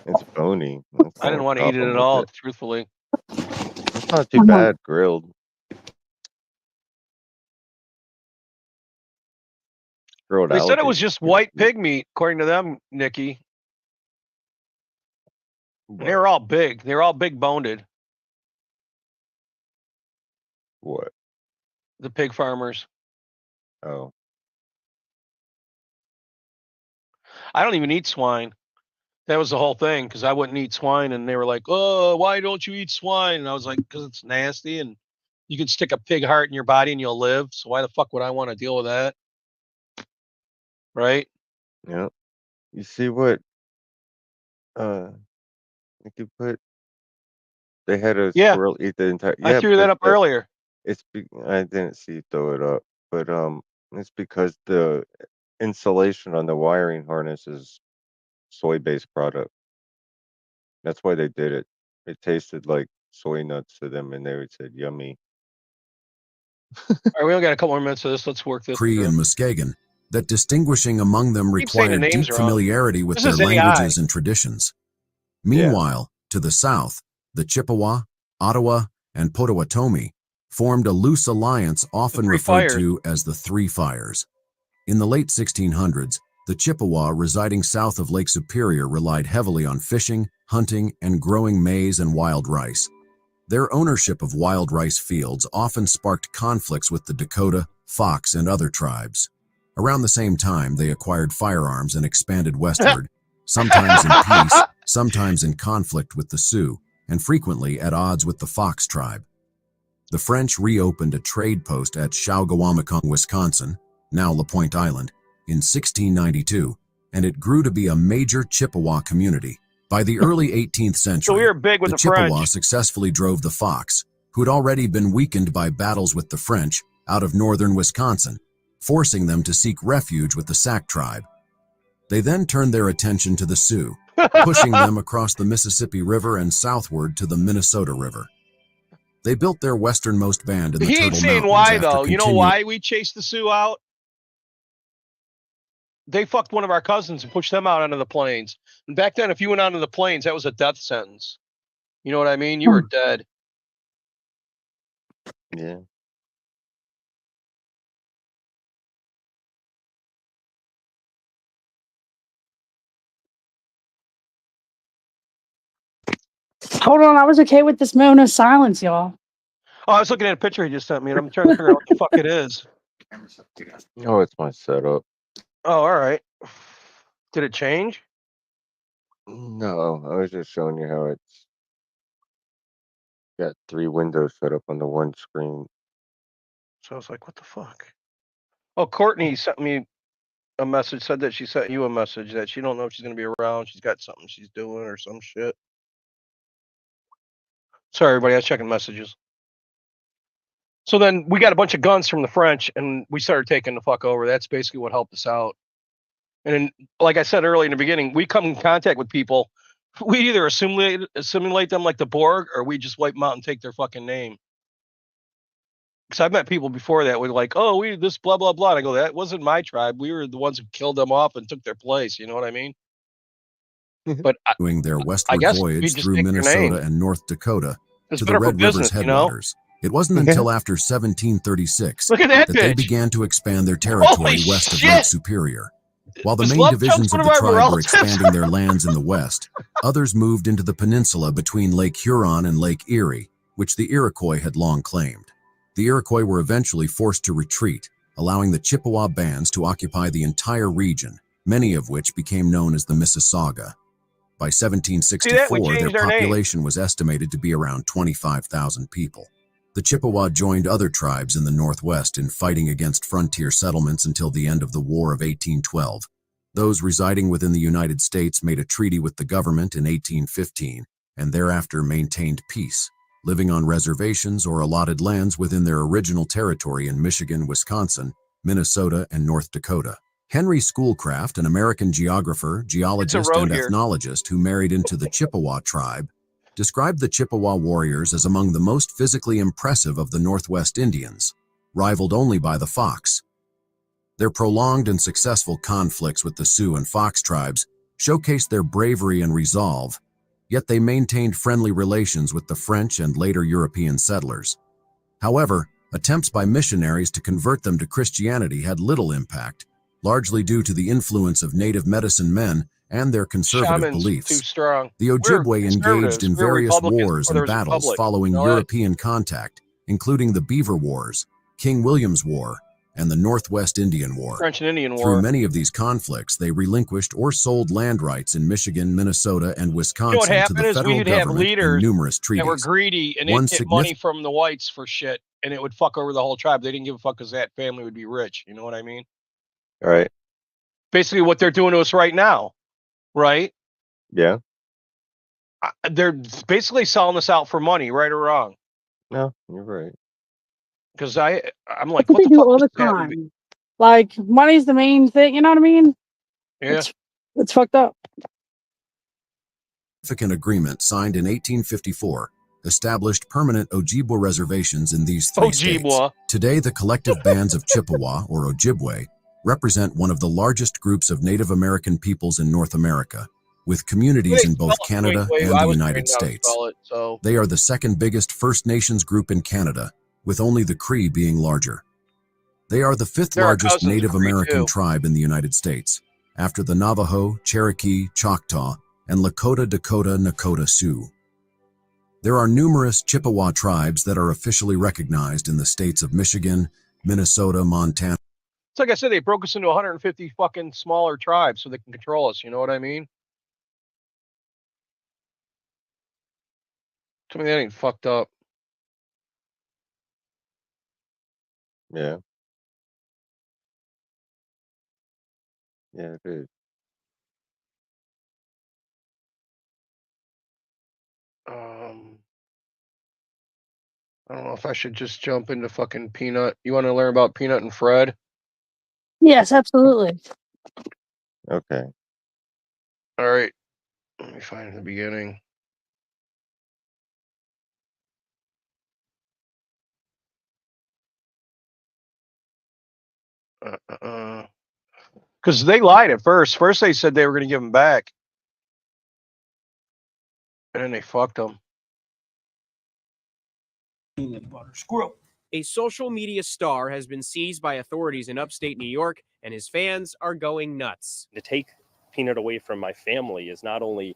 It's bony. That's the I didn't only want to eat it problem at with all, it. truthfully. It's not too I'm on- bad grilled. Grilled They said it was alligator. just white pig meat, according to them, Nikki. And they What? were all big. They were all big boned, What? the pig farmers. Oh, I don't even eat swine. That was the whole thing, because I wouldn't eat swine. And they were like, oh, why don't you eat swine? And I was like, because it's nasty. And you can stick a pig heart in your body and you'll live. So why the fuck would I want to deal with that? Right? yeah. You see what? Uh, you could put. They had a Yeah. squirrel eat the entire. I Yeah, threw that but up earlier. I didn't see you throw it up, but it's because the insulation on the wiring harness is soy-based product. That's why they did it. It tasted like soy nuts to them, and they said, "Yummy." All right, we only got a couple more minutes of this. Let's work this Cree through. and Muskegon, that distinguishing among them Keep saying the required names deep wrong. familiarity with This their is AI. languages and traditions. Meanwhile, to the south, the Chippewa, Ottawa, and Potawatomi formed a loose alliance often Three referred fires. to as the Three Fires. In the late 1600s, the Chippewa residing south of Lake Superior relied heavily on fishing, hunting, and growing maize and wild rice. Their ownership of wild rice fields often sparked conflicts with the Dakota, Fox, and other tribes. Around the same time, they acquired firearms and expanded westward, sometimes in peace, sometimes in conflict with the Sioux, and frequently at odds with the Fox tribe. The French reopened a trade post at Shawgawamacong, Wisconsin, now LaPointe Island, in 1692, and it grew to be a major Chippewa community. By the early 18th So we century, were big with the the Chippewa French. successfully drove the Fox, who had already been weakened by battles with the French, out of northern Wisconsin, forcing them to seek refuge with the Sac tribe. They then turned their attention to the Sioux, pushing them across the Mississippi River and southward to the Minnesota River. They built their westernmost band in the He ain't Turtle saying Mountains why, after though. You know continuing. why we chased the Sioux out? They fucked one of our cousins and pushed them out onto the plains. And back then, if you went onto the plains, that was a death sentence. You know what I mean? You were dead. Yeah. Hold on, I was okay with this moment of silence, y'all. Oh, I was looking at a picture he just sent me, and I'm trying to figure out what the fuck it is. Oh, it's my setup. Oh, all right. Did it change? No, I was just showing you how it's got 3 windows set up on the one screen. So I was like, what the fuck? Oh, Courtney sent me a message, said that she sent you a message that she don't know if she's going to be around. She's got something she's doing or some shit. Sorry, everybody. I was checking messages. So then we got a bunch of guns from the French, and we started taking the fuck over. That's basically what helped us out. And then, like I said earlier in the beginning, we come in contact with people. We either assimilate them like the Borg, or we just wipe them out and take their fucking name. Because I've met people before that were like, "Oh, we this blah blah blah." And I go, "That wasn't my tribe. We were the ones who killed them off and took their place." You know what I mean? But Doing their I westward guess we voyage just through take their Minnesota name. and North Dakota It's to the better for Red River's business, you know. headwaters. It wasn't until after 1736 Look at that that they bitch. began to expand their territory Holy west of shit! Lake Superior. While the This main love chunk's divisions one of of the our tribe were relatives. expanding their lands in the west, others moved into the peninsula between Lake Huron and Lake Erie, which the Iroquois had long claimed. The Iroquois were eventually forced to retreat, allowing the Chippewa bands to occupy the entire region, many of which became known as the Mississauga. By See that? We 1764, their changed our name. population was estimated to be around 25,000 people. The Chippewa joined other tribes in the Northwest in fighting against frontier settlements until the end of the War of 1812. Those residing within the United States made a treaty with the government in 1815 and thereafter maintained peace, living on reservations or allotted lands within their original territory in Michigan, Wisconsin, Minnesota, and North Dakota. Henry Schoolcraft, an American geographer, geologist, road and here. ethnologist who married into the Chippewa tribe, described the Chippewa warriors as among the most physically impressive of the Northwest Indians, rivaled only by the Fox. Their prolonged and successful conflicts with the Sioux and Fox tribes showcased their bravery and resolve, yet they maintained friendly relations with the French and later European settlers. However, attempts by missionaries to convert them to Christianity had little impact, largely due to the influence of native medicine men and their conservative Shaman's too beliefs. strong. The Ojibwe engaged in We're various Republicans wars before there and was a battles republic. following You know that? European contact, including the Beaver Wars, King William's War, and the Northwest Indian War. French and Indian Through War. many of these conflicts, they relinquished or sold land rights in Michigan, Minnesota, and You know what Wisconsin to happened the is federal we'd have government in leaders numerous that were treaties. greedy, and One they'd get money from the whites for shit, and it would fuck over the whole tribe. They didn't give a fuck because that family would be rich. You know what I mean? All right. Basically, what they're doing to us right now, right? Yeah. They're basically selling us out for money, right or wrong. No, you're right. Because I'm like, That's what what they the do fuck all does the that mean? time. Like, money's the main thing, you know what I mean? Yeah. It's fucked up. Significant agreement signed in 1854 established permanent Ojibwe reservations in these three states. Ojibwa. Today, the collective bands of Chippewa, or Ojibwe, represent one of the largest groups of Native American peoples in North America, with communities in both Canada and the United States. So They are the second biggest First Nations group in Canada, with only the Cree being larger. They are the fifth They're our largest cousins, Native Cree, American too. tribe in the United States, after the Navajo, Cherokee, Choctaw, and Lakota, Dakota, Nakota Sioux. There are numerous Chippewa tribes that are officially recognized in the states of Michigan, Minnesota, Montana. it's like I said, they broke us into 150 fucking smaller tribes so they can control us. You know what I mean? To me, that ain't fucked up. Yeah. Yeah, it is. I don't know if I should just jump into fucking Peanut. You want to learn about Peanut and Fred? Yes, absolutely. Okay. All right. Let me find the beginning. Because they lied at first. First, they said they were going to give him back. And then they fucked him. Squirrel. A social media star has been seized by authorities in upstate New York, and his fans are going nuts. To take Peanut away from my family is not only,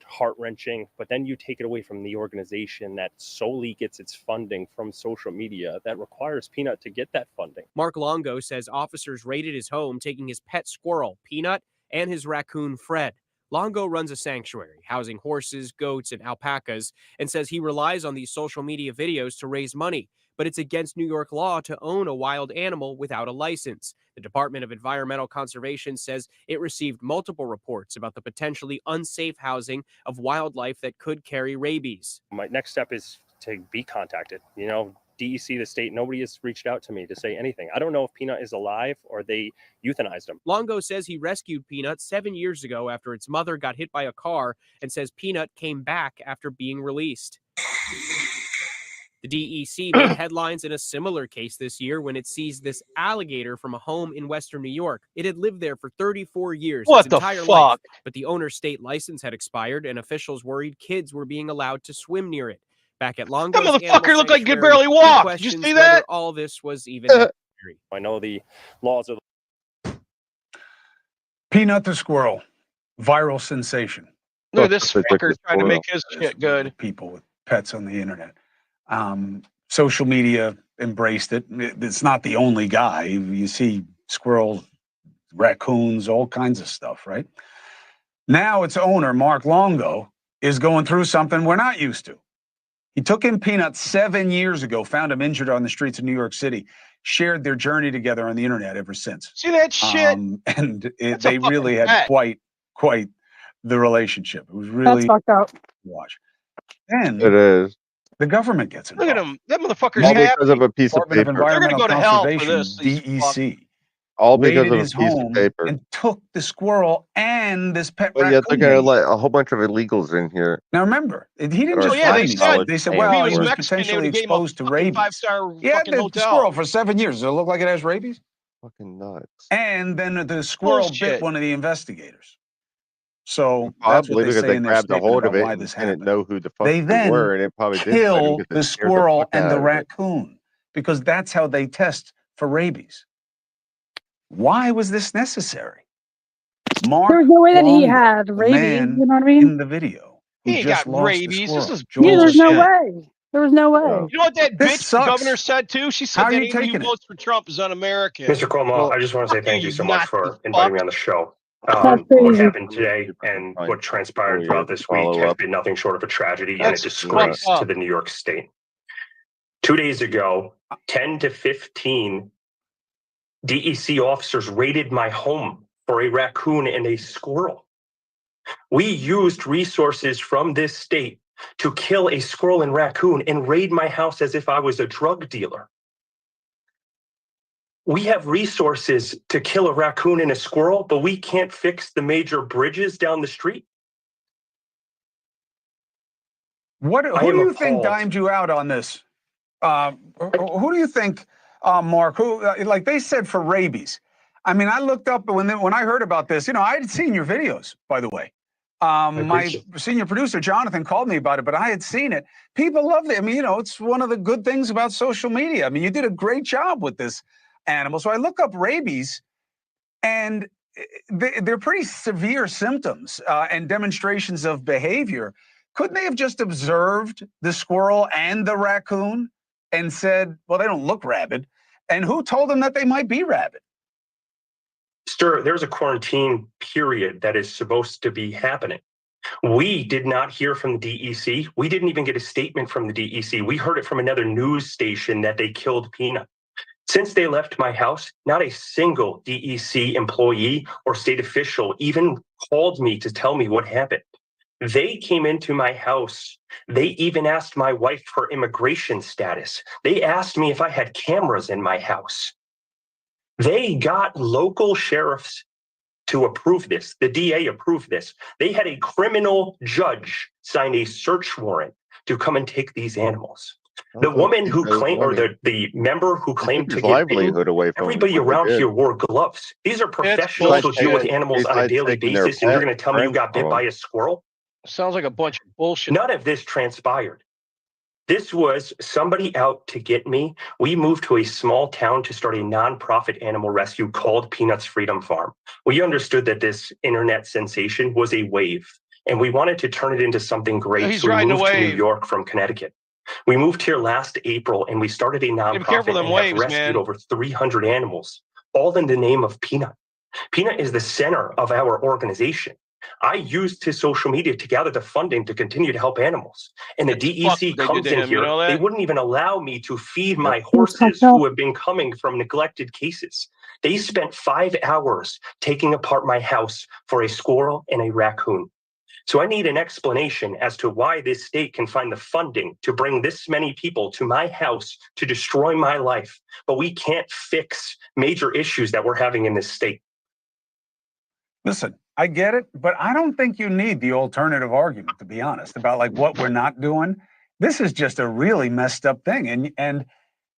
heart-wrenching, but then you take it away from the organization that solely gets its funding from social media that requires Peanut to get that funding. Mark Longo says officers raided his home, taking his pet squirrel, Peanut, and his raccoon, Fred. Longo runs a sanctuary housing horses, goats, and alpacas, and says he relies on these social media videos to raise money. But it's against New York law to own a wild animal without a license. The Department of Environmental Conservation says it received multiple reports about the potentially unsafe housing of wildlife that could carry rabies. My next step is to be contacted, DEC, the state, nobody has reached out to me to say anything. I don't know if Peanut is alive or they euthanized him. Longo says he rescued Peanut 7 years ago after its mother got hit by a car and says Peanut came back after being released. The DEC made headlines in a similar case this year when it seized this alligator from a home in Western New York. It had lived there for 34 years, What its the entire fuck? life, but the owner's state license had expired and officials worried kids were being allowed to swim near it. Back at Longo's That motherfucker looked like he could sanctuary, barely he walk. Did you questions see whether that? all this was even necessary. I know the laws of Peanut the squirrel, viral sensation. Look at this That's fucker ridiculous. trying to make his There's shit good. People with pets on the internet. Social media embraced it. It's not the only guy. You see squirrels, raccoons, all kinds of stuff, right? Now its owner, Mark Longo, is going through something we're not used to. He took in Peanut 7 years ago, found him injured on the streets of New York City, shared their journey together on the internet ever since. See that shit? And That's a they really fucking had pet. quite the relationship. It was That's really fucked up. watch. Then It is. the government gets Look involved. at him. That motherfucker's All happy. because of a piece of Department of paper. They're gonna Environmental go to hell for Conservation, this, these DEC, All because raided of a his piece of home paper. and took the squirrel and this pet But yet they're raccoon. gonna let a whole bunch of illegals in here. Now remember, he didn't Or just yeah, they find these. said- They said, If well, he he was was Mexican, they potentially would've gave him a exposed to fucking rabies. 5-star Yeah, fucking the hotel. squirrel for 7 years. Does it look like it has rabies? Fucking nuts. And then the squirrel bit Bullshit. one of the investigators. So that's Probably what they because say they in their grabbed a statement hold about of it why and this didn't happened. know who the fuck They they then were, and it probably did bite him kill because it the scared squirrel fuck and out the of it. raccoon because that's how they test for rabies. Why was this necessary? Mark There was no way that he Longo, had the rabies. man You know what I mean? in the video who He ain't just got lost the rabies. This squirrel. is George Yeah, there's no bullshit. way. There was no way. No. You know what that This bitch, the sucks. governor, said too? She said How are that you anyone who taking it? votes for Trump is un-American. Mr. Cuomo, Well, I just want to say fuck thank you, you so you much Nazi for fuck. inviting me on the show. That's What crazy. happened today and what transpired throughout this week has been nothing short of a tragedy and a That's disgrace fucked to up. the New York State. 2 days ago, 10 to 15 DEC officers raided my home for a raccoon and a squirrel. We used resources from this state to kill a squirrel and raccoon and raid my house as if I was a drug dealer. We have resources to kill a raccoon and a squirrel, but we can't fix the major bridges down the street. Who am do you think appalled. dimed you out on this? Who do you think, Mark? Who like they said for rabies? I mean, I looked up when I heard about this. You know, I had seen your videos, by the way. My appreciate senior producer Jonathan called me about it, but I had seen it. People loved it. I mean, you know, it's one of the good things about social media. I mean, you did a great job with this animal. So I look up rabies, and they're pretty severe symptoms and demonstrations of behavior. Couldn't they have just observed the squirrel and the raccoon and said, well, they don't look rabid? And who told them that they might be rabid? Sir, there's a quarantine period that is supposed to be happening. We did not hear from the DEC. We didn't even get a statement from the DEC. We heard it from another news station that they killed Peanut. Since they left my house, not a single DEC employee or state official even called me to tell me what happened. They came into my house. They even asked my wife for immigration status. They asked me if I had cameras in my house. They got local sheriffs to approve this. The DA approved this. They had a criminal judge sign a search warrant to come and take these animals. The woman who claimed, or the member who claimed to his get livelihood bitten, away from everybody what they around did. here wore gloves. These are professionals who deal with bullshit. animals on a Besides daily taking their basis, and you're pet going to tell me you friend got bit from by them. a squirrel? Sounds like a bunch of bullshit. None of this transpired. This was somebody out to get me. We moved to a small town to start a nonprofit animal rescue called Peanuts Freedom Farm. We understood that this internet sensation was a wave, and we wanted to turn it into something great. He's So we riding a moved to New wave. York from Connecticut. We moved here last April, and we started a Be careful nonprofit them and have waves, rescued man. over 300 animals, all in the name of Peanut. Peanut is the center of our organization. I used his social media to gather the funding to continue to help animals. And the That's fucked DEC what they did comes to in him, you here, know they that? wouldn't even allow me to feed my fucked horses up. who have been coming from neglected cases. They spent 5 hours taking apart my house for a squirrel and a raccoon. So I need an explanation as to why this state can find the funding to bring this many people to my house to destroy my life, but we can't fix major issues that we're having in this state. Listen, I get it, but I don't think you need the alternative argument, to be honest, about like what we're not doing. This is just a really messed up thing. And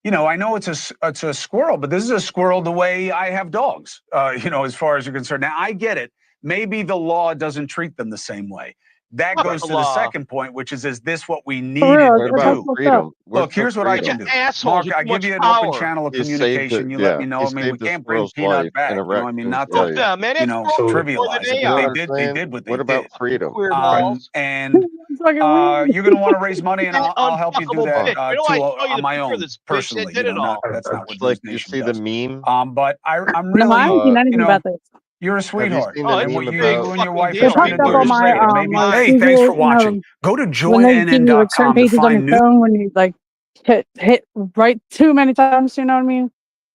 you know, I know it's a squirrel, but this is a squirrel the way I have dogs, you know, as far as you're concerned. Now, I get it. Maybe the law doesn't treat them the same way. That Fuck goes the to the law. second point, which is this what we For needed real, What to about do? fucked up. freedom? Where's Look, here's the what I Bunch can of do. assholes Mark, with I too give much you an open power. channel of He saved communication. it. You let Yeah, me know. he I mean, we saved a can't bring squirrel's Peanut life back. and a You know, I mean, raccoon's. not Yeah, to, Fuck yeah. them, man. you It's know, squirrels So before the trivialize it, day You but know off. what I'm they saying? did what they What about did. freedom? Weird Right. balls. And It's fucking weird. you're going to want to raise money, and That I'll help you do unfuckable that bitch. Wait till too I show you on the my picture of own this bitch that personally. did You it know, all. that's not It's what like News you Nation see the does. meme. But I'm No, I really, haven't seen you anything know, about this. you're a Have you sweetheart, seen Oh, the it's and a meme what big you about and your fucking wife They are deal. trying popped to People up do are on is my great. I losing their mean, my hey, minds. thanks for Google, you watching. know, Go to when they give you like certain pages on your joinnn.com. phone when you like hit right too many times, you know what I mean?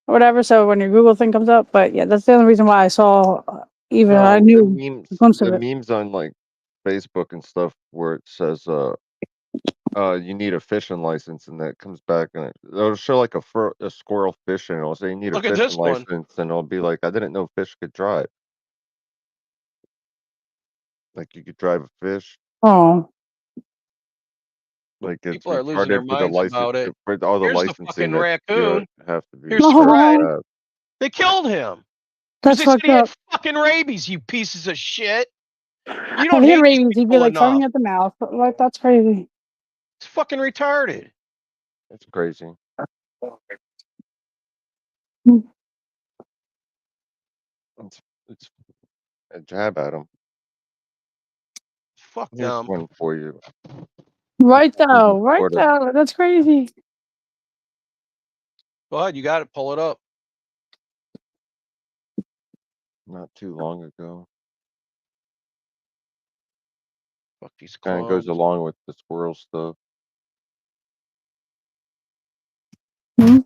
Or whatever. So when your Google thing comes up, but yeah, that's the only reason why I saw even I No, knew a glimpse of the it. memes on like Facebook and stuff where it says you need a fishing license, and that comes back and it'll show like a squirrel fishing, and it'll say you need a Look at fishing this one. license, and it'll be like, I didn't know fish could drive. Like you could drive a fish. Oh, Like it's People are losing their retarded for the minds license about it. for all the Here's the licensing fucking that you raccoon. have to be Here's required Fred. to have. They killed him because that's they said fucked he had up. fucking rabies, you pieces of shit. You If don't he had hate these rabies, he'd be people like foaming enough. at the mouth. But, like that's crazy. It's fucking retarded. It's crazy. Hmm. It's a jab at them. Fuck Here's them. one for you. Right This is in though, right Florida though. That's crazy. Go ahead, you got it. Pull it up. not too long ago. Fuck these Kind of goes clowns. along with the squirrel stuff. Hmm?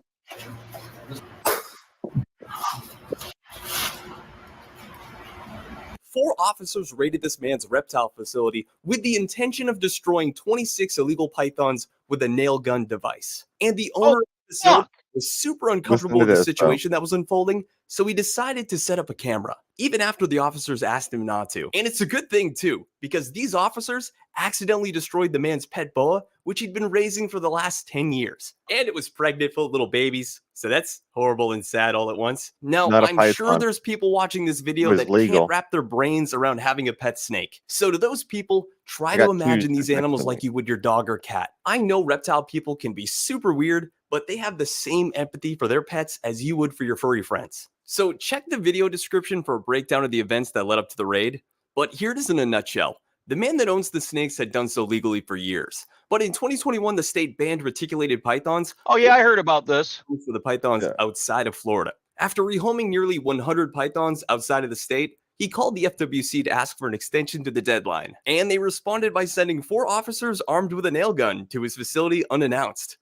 4 officers raided this man's reptile facility with the intention of destroying 26 illegal pythons with a nail gun device. And the owner of the facility Fuck. was super Listen uncomfortable to with the this, though. situation that was unfolding, so he decided to set up a camera, even after the officers asked him not to. And it's a good thing, too, because these officers accidentally destroyed the man's pet boa, which he'd been raising for the last 10 years. And it was pregnant full of little babies, so that's horrible and sad all at once. Now, Not a I'm sure python. there's people watching this It video was that legal. can't wrap their brains around having a pet snake. So to those people, try I to got two imagine these next animals to me. like you would your dog or cat. I know reptile people can be super weird, but they have the same empathy for their pets as you would for your furry friends. So check the video description for a breakdown of the events that led up to the raid. But here it is in a nutshell. The man that owns the snakes had done so legally for years. But in 2021, the state banned reticulated pythons. Oh yeah, I heard about this. For the pythons Yeah. outside of Florida. After rehoming nearly 100 pythons outside of the state, he called the FWC to ask for an extension to the deadline. And they responded by sending 4 officers armed with a nail gun to his facility unannounced.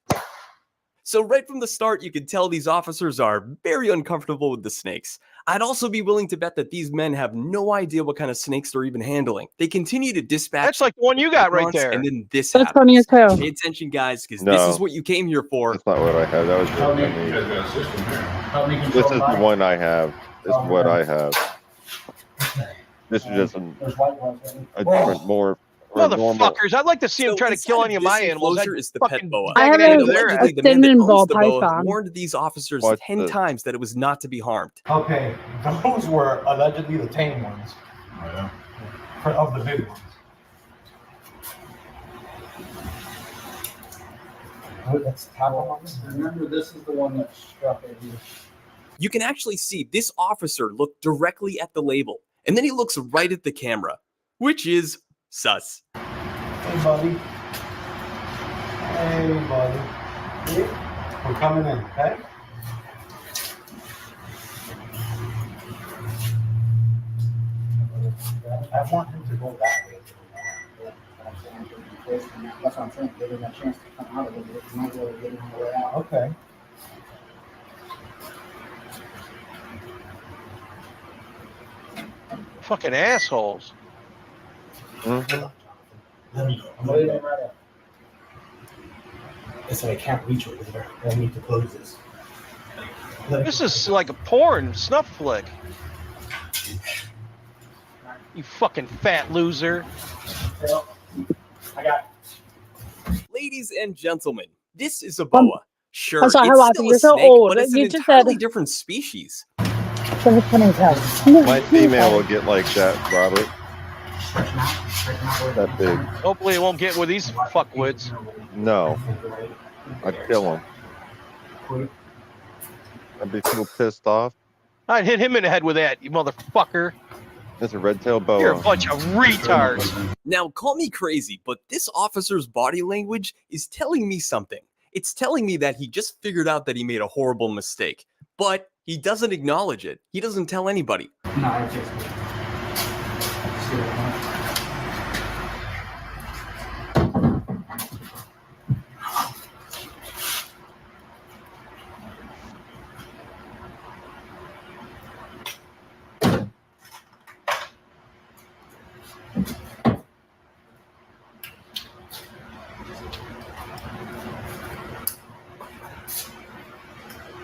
So right from the start, you can tell these officers are very uncomfortable with the snakes. I'd also be willing to bet that these men have no idea what kind of snakes they're even handling. They continue to dispatch. That's like the one you got right pythons, there. and then this That's happens. funny as hell. Pay attention, guys, because this is No, what you came here for. that's not what I have. That was Help me. Vietnamese. You guys got a system here. Help me This control is the mine. one I have. This is Oh, what okay. I have. This is just There's white ones. a different, more or normal. Motherfuckers, I'd like to see them So try to inside kill of any of this my animals. I'd enclosure is the pet fucking boa. I dag have it into And their allegedly, ass. the man that cinnamon owns ball the boa python. warned these officers What's 10 this? times that it was not to be harmed. Okay, those were allegedly the tame ones. Oh, yeah. Of the big ones. Let's tap on this. Remember, this is the one that struck at you. You can actually see this officer look directly at the label, and then he looks right at the camera, which is sus. Hey, buddy. Hey, buddy. Hey, we're coming in, okay? I want him to go that way. That's what I'm saying. Give him a chance to come out of it. He might be able to get him on the way out. Okay. Fucking assholes. Mhm. Let me go. I'm gonna go. It's like I can't reach it. I need to close this. This is like a porn snuff flick. You fucking fat loser. I got. Ladies and gentlemen, this is a boa. Sure, I'm sorry, it's Watson, still a you're so snake, old. but it's an You just said- entirely different species. My female will get like that, Robert. That big. Hopefully it won't get with these fuckwits. No. I'd kill him. I'd be so pissed off. I'd hit him in the head with that, you motherfucker. That's a red-tailed boa. You're a bunch of retards. Now, call me crazy, but this officer's body language is telling me something. It's telling me that he just figured out that he made a horrible mistake, but he doesn't acknowledge it. He doesn't tell anybody. No, I just.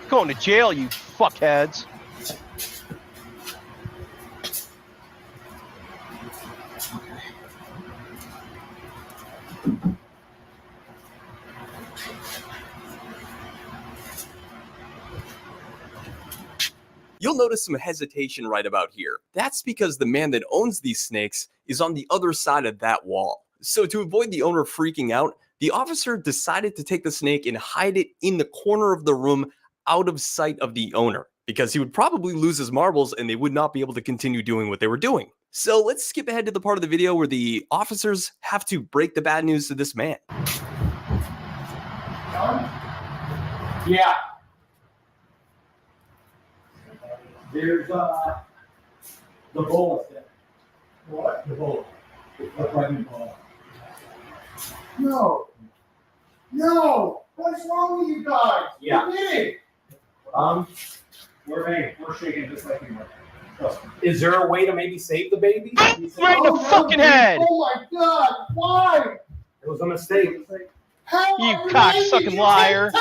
Going to jail, you fuckheads. You'll notice some hesitation right about here. That's because the man that owns these snakes is on the other side of that wall. So to avoid the owner freaking out, the officer decided to take the snake and hide it in the corner of the room out of sight of the owner, because he would probably lose his marbles and they would not be able to continue doing what they were doing. So let's skip ahead to the part of the video where the officers have to break the bad news to this man. Yeah. There's the bowl. What? The bowl. The pregnant bowl. No. No. What's wrong with you guys? Yeah. You did it. We're shaking just like we were. Is there a way to maybe save the baby? Right in the fucking head. Oh my God! Why? It was a mistake. How You cocksucking liar.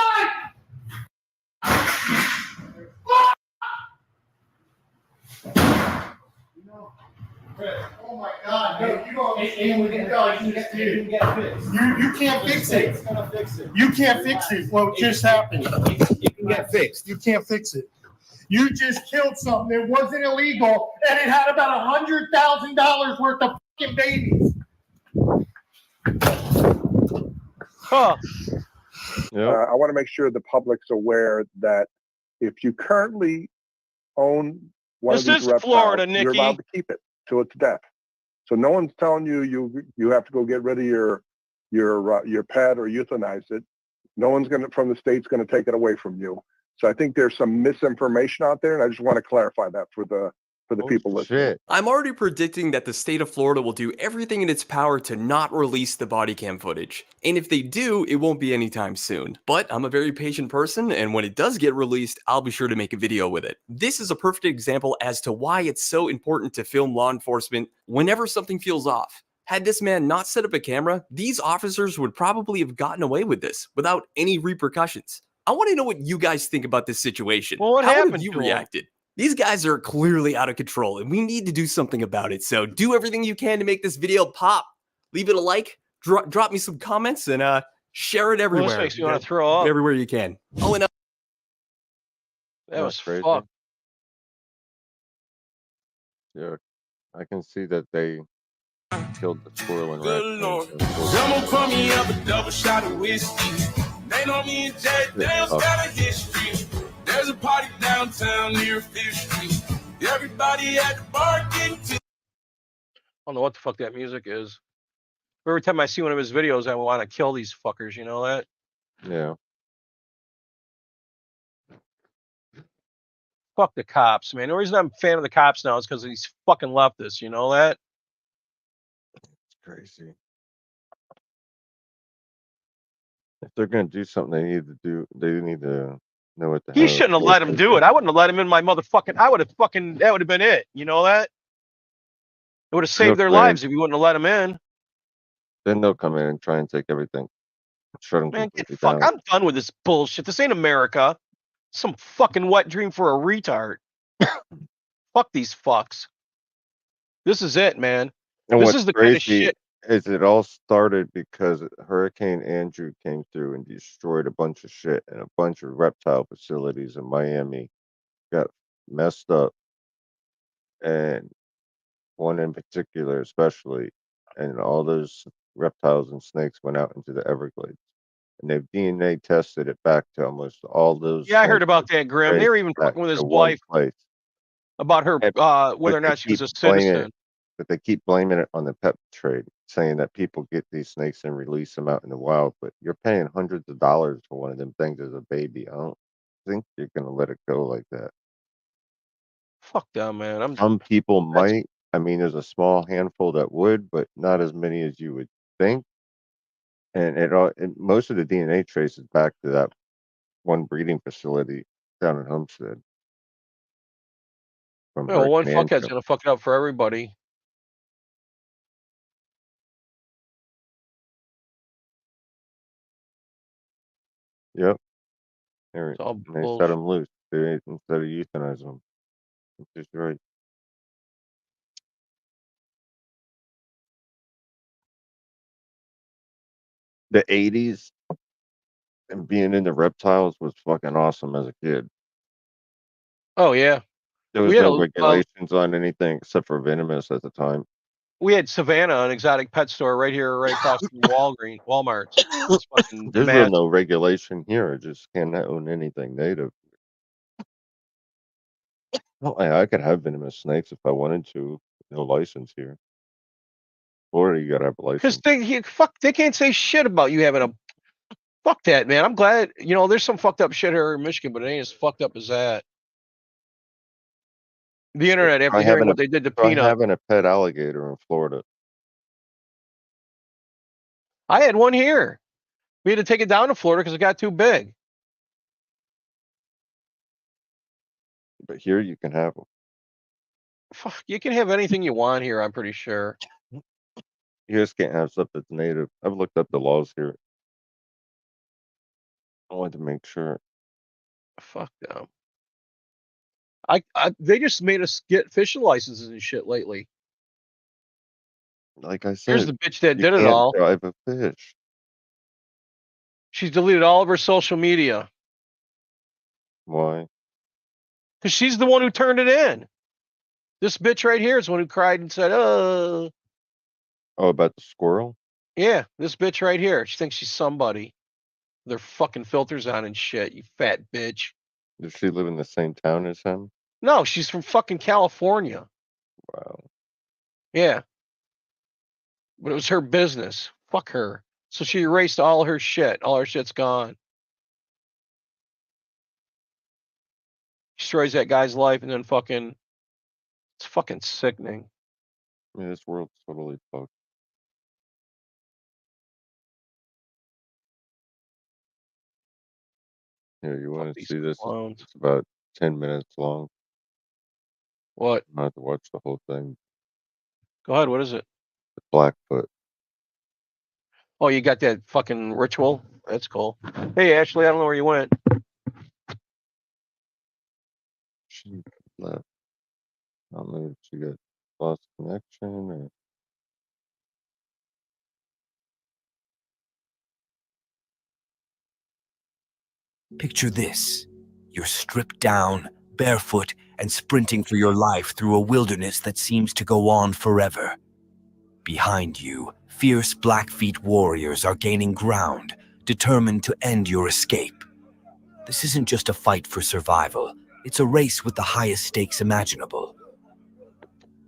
Oh my God! No, you don't understand what you guys just did. You can't fix it. You can't fix it. What just happened? It can get fixed. You can't fix it. You just killed something that wasn't illegal, and it had about $100,000 worth of fucking babies. Huh. Yep. I want to make sure the public's aware that if you currently own one This of these is reptiles, Florida, you're Nikki. allowed to keep it till it's death. So no one's telling you have to go get rid of your pet or euthanize it. No one's from the state's gonna take it away from you. So I think there's some misinformation out there, and I just want to clarify that for the people listening. Shit. I'm already predicting that the state of Florida will do everything in its power to not release the body cam footage. And if they do, it won't be anytime soon. But I'm a very patient person, and when it does get released, I'll be sure to make a video with it. This is a perfect example as to why it's so important to film law enforcement whenever something feels off. Had this man not set up a camera, these officers would probably have gotten away with this without any repercussions. I want to know what you guys think about this situation. Well, what How would happened have you to him? reacted? These guys are clearly out of control, and we need to do something about it. So do everything you can to make this video pop. Leave it a like, drop me some comments, and share it everywhere. Well, this makes me want to throw up. Everywhere you can. Oh, and That was crazy. fucked. Yeah. I can see that they killed the squirrel and Good Lord. raccoon. Someone pour me up a double shot of whiskey. They know me and Jay Dale's got a history. There's a party downtown near Fifth Street. Everybody at the bar getting I don't know what the fuck that music is. Every time I see one of his videos, I want to kill these fuckers. You know that? Yeah. Fuck the cops, man. The reason I'm a fan of the cops now is because of these fucking leftists. You know that? It's crazy. If they're gonna do something, they need to know what the hell. He shouldn't have let him do it. I wouldn't have let him in my motherfucking. I would have fucking. That would have been it. You know that? It would have saved their lives if you wouldn't have let them in. Then they'll come in and try and take everything. Shut them Man, get completely fuck. down. I'm done with this bullshit. This ain't America. Some fucking wet dream for a retard. Fuck these fucks. This is it, man. And This what's is the kind of crazy shit. is it all started because Hurricane Andrew came through and destroyed a bunch of shit, and a bunch of reptile facilities in Miami got messed up, and one in particular especially, and all those reptiles and snakes went out into the Everglades, and they've DNA tested it back to almost all those Yeah, I heard snakes about that, Grim. They traced were even back fucking with his to one wife place. about her, And whether or but they not she was keep a blaming citizen. it, but they keep blaming it on the pet trade, saying that people get these snakes and release them out in the wild, but you're paying hundreds of dollars for one of them things as a baby. I don't think you're gonna let it go like that. Fuck them, man. Some people That's might. I mean, there's a small handful that would, but not as many as you would think. And most of the DNA traces back to that one breeding facility down in Homestead from well, one Hurricane fuckhead's Andrew. gonna fuck it up for everybody. Yep. It's all And they set bullshit. them loose instead of euthanizing them. Which is right. The 80s and being into reptiles was fucking awesome as a kid. Oh yeah, There we was had no a regulations on anything except for venomous at the time. we had Savannah, an exotic pet store right here, right across from Walmart's. It's fucking There's really massive. no regulation here. I just can't own anything native. Well, I could have venomous snakes if I wanted to. No license here. Florida, you gotta have a Because license. they can't say shit about you having a. Fuck that, man. I'm glad. There's some fucked up shit here in Michigan, but it ain't as fucked up as that. The internet, after hearing what they did to Try Peanut, having a pet alligator in Florida. I had one here. We had to take it down to Florida because it got too big. But here you can have them. Fuck, you can have anything you want here. I'm pretty sure. You just can't have stuff that's native. I've looked up the laws here. I wanted to make sure. Fuck them. They just made us get fishing licenses and shit lately. Like I Here's said, the bitch that you did it can't all. drive a fish. She's deleted all of her social media Why? because she's the one who turned it in. This bitch right here is the one who cried and said, Oh, about the squirrel? yeah, this bitch right here. She thinks she's somebody. Their fucking filters on and shit, you fat bitch. Does she live in the same town as him? No, she's from fucking California. Wow. Yeah. But it was her business. Fuck her. So she erased all her shit. All her shit's gone. Destroys that guy's life and then it's fucking sickening. I mean, this world's totally fucked. Here, you want to these see this? clowns. It's about 10 minutes long. What? I have to watch the whole thing. Go ahead. What is it? The Blackfoot. Oh, you got that fucking ritual? That's cool. Hey, Ashley, I don't know where you went. She left. I don't know if she got lost connection or. Picture this. You're stripped down, barefoot, and sprinting for your life through a wilderness that seems to go on forever. Behind you, fierce Blackfeet warriors are gaining ground, determined to end your escape. This isn't just a fight for survival. It's a race with the highest stakes imaginable.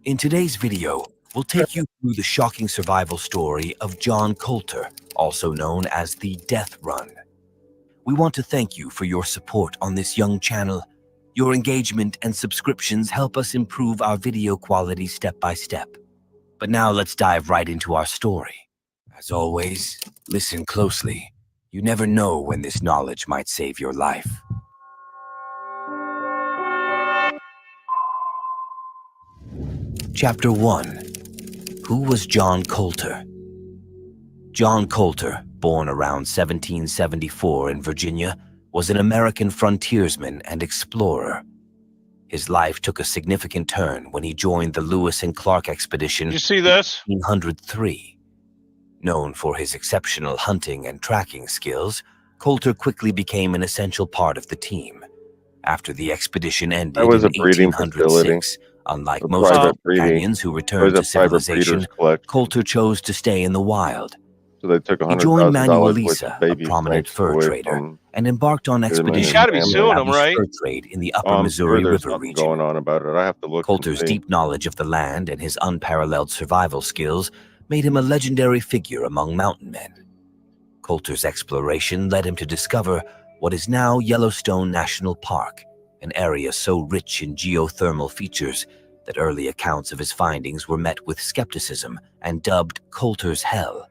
In today's video, we'll take you through the shocking survival story of John Coulter, also known as the Death Run. We want to thank you for your support on this young channel. Your engagement and subscriptions help us improve our video quality step by step. But now let's dive right into our story. As always, listen closely. You never know when this knowledge might save your life. Chapter 1. Who was John Coulter? John Coulter, born around 1774 in Virginia, was an American frontiersman and explorer. His life took a significant turn when he joined the Lewis and Clark expedition Did you see this? in 1803. Known for his exceptional hunting and tracking skills, Coulter quickly became an essential part of the team. After the expedition ended That was in a breeding facility. 1806, unlike A most of private his breeding. companions who It returned was to a private civilization, breeder's collection. Coulter chose to stay in the wild. So they took He joined $100,000 Manuel worth Lisa, of a baby prominent snakes fur away trader, from and embarked on him and his expeditions gotta be to family. suing him, establish right? fur trade in the upper I'm Missouri sure there's River something region. going on about it. I have to look and Coulter's see. deep knowledge of the land and his unparalleled survival skills made him a legendary figure among mountain men. Coulter's exploration led him to discover what is now Yellowstone National Park, an area so rich in geothermal features that early accounts of his findings were met with skepticism and dubbed Coulter's Hell.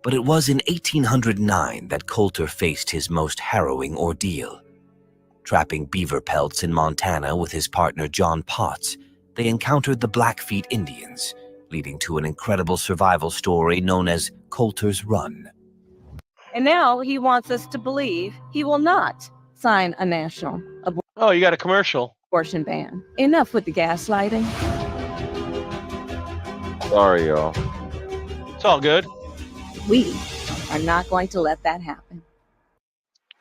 But it was in 1809 that Coulter faced his most harrowing ordeal. Trapping beaver pelts in Montana with his partner John Potts, they encountered the Blackfeet Indians, leading to an incredible survival story known as Coulter's Run. And now he wants us to believe he will not sign a national Oh, you got a commercial. abortion ban. Enough with the gaslighting. Sorry, y'all. It's all good. We are not going to let that happen.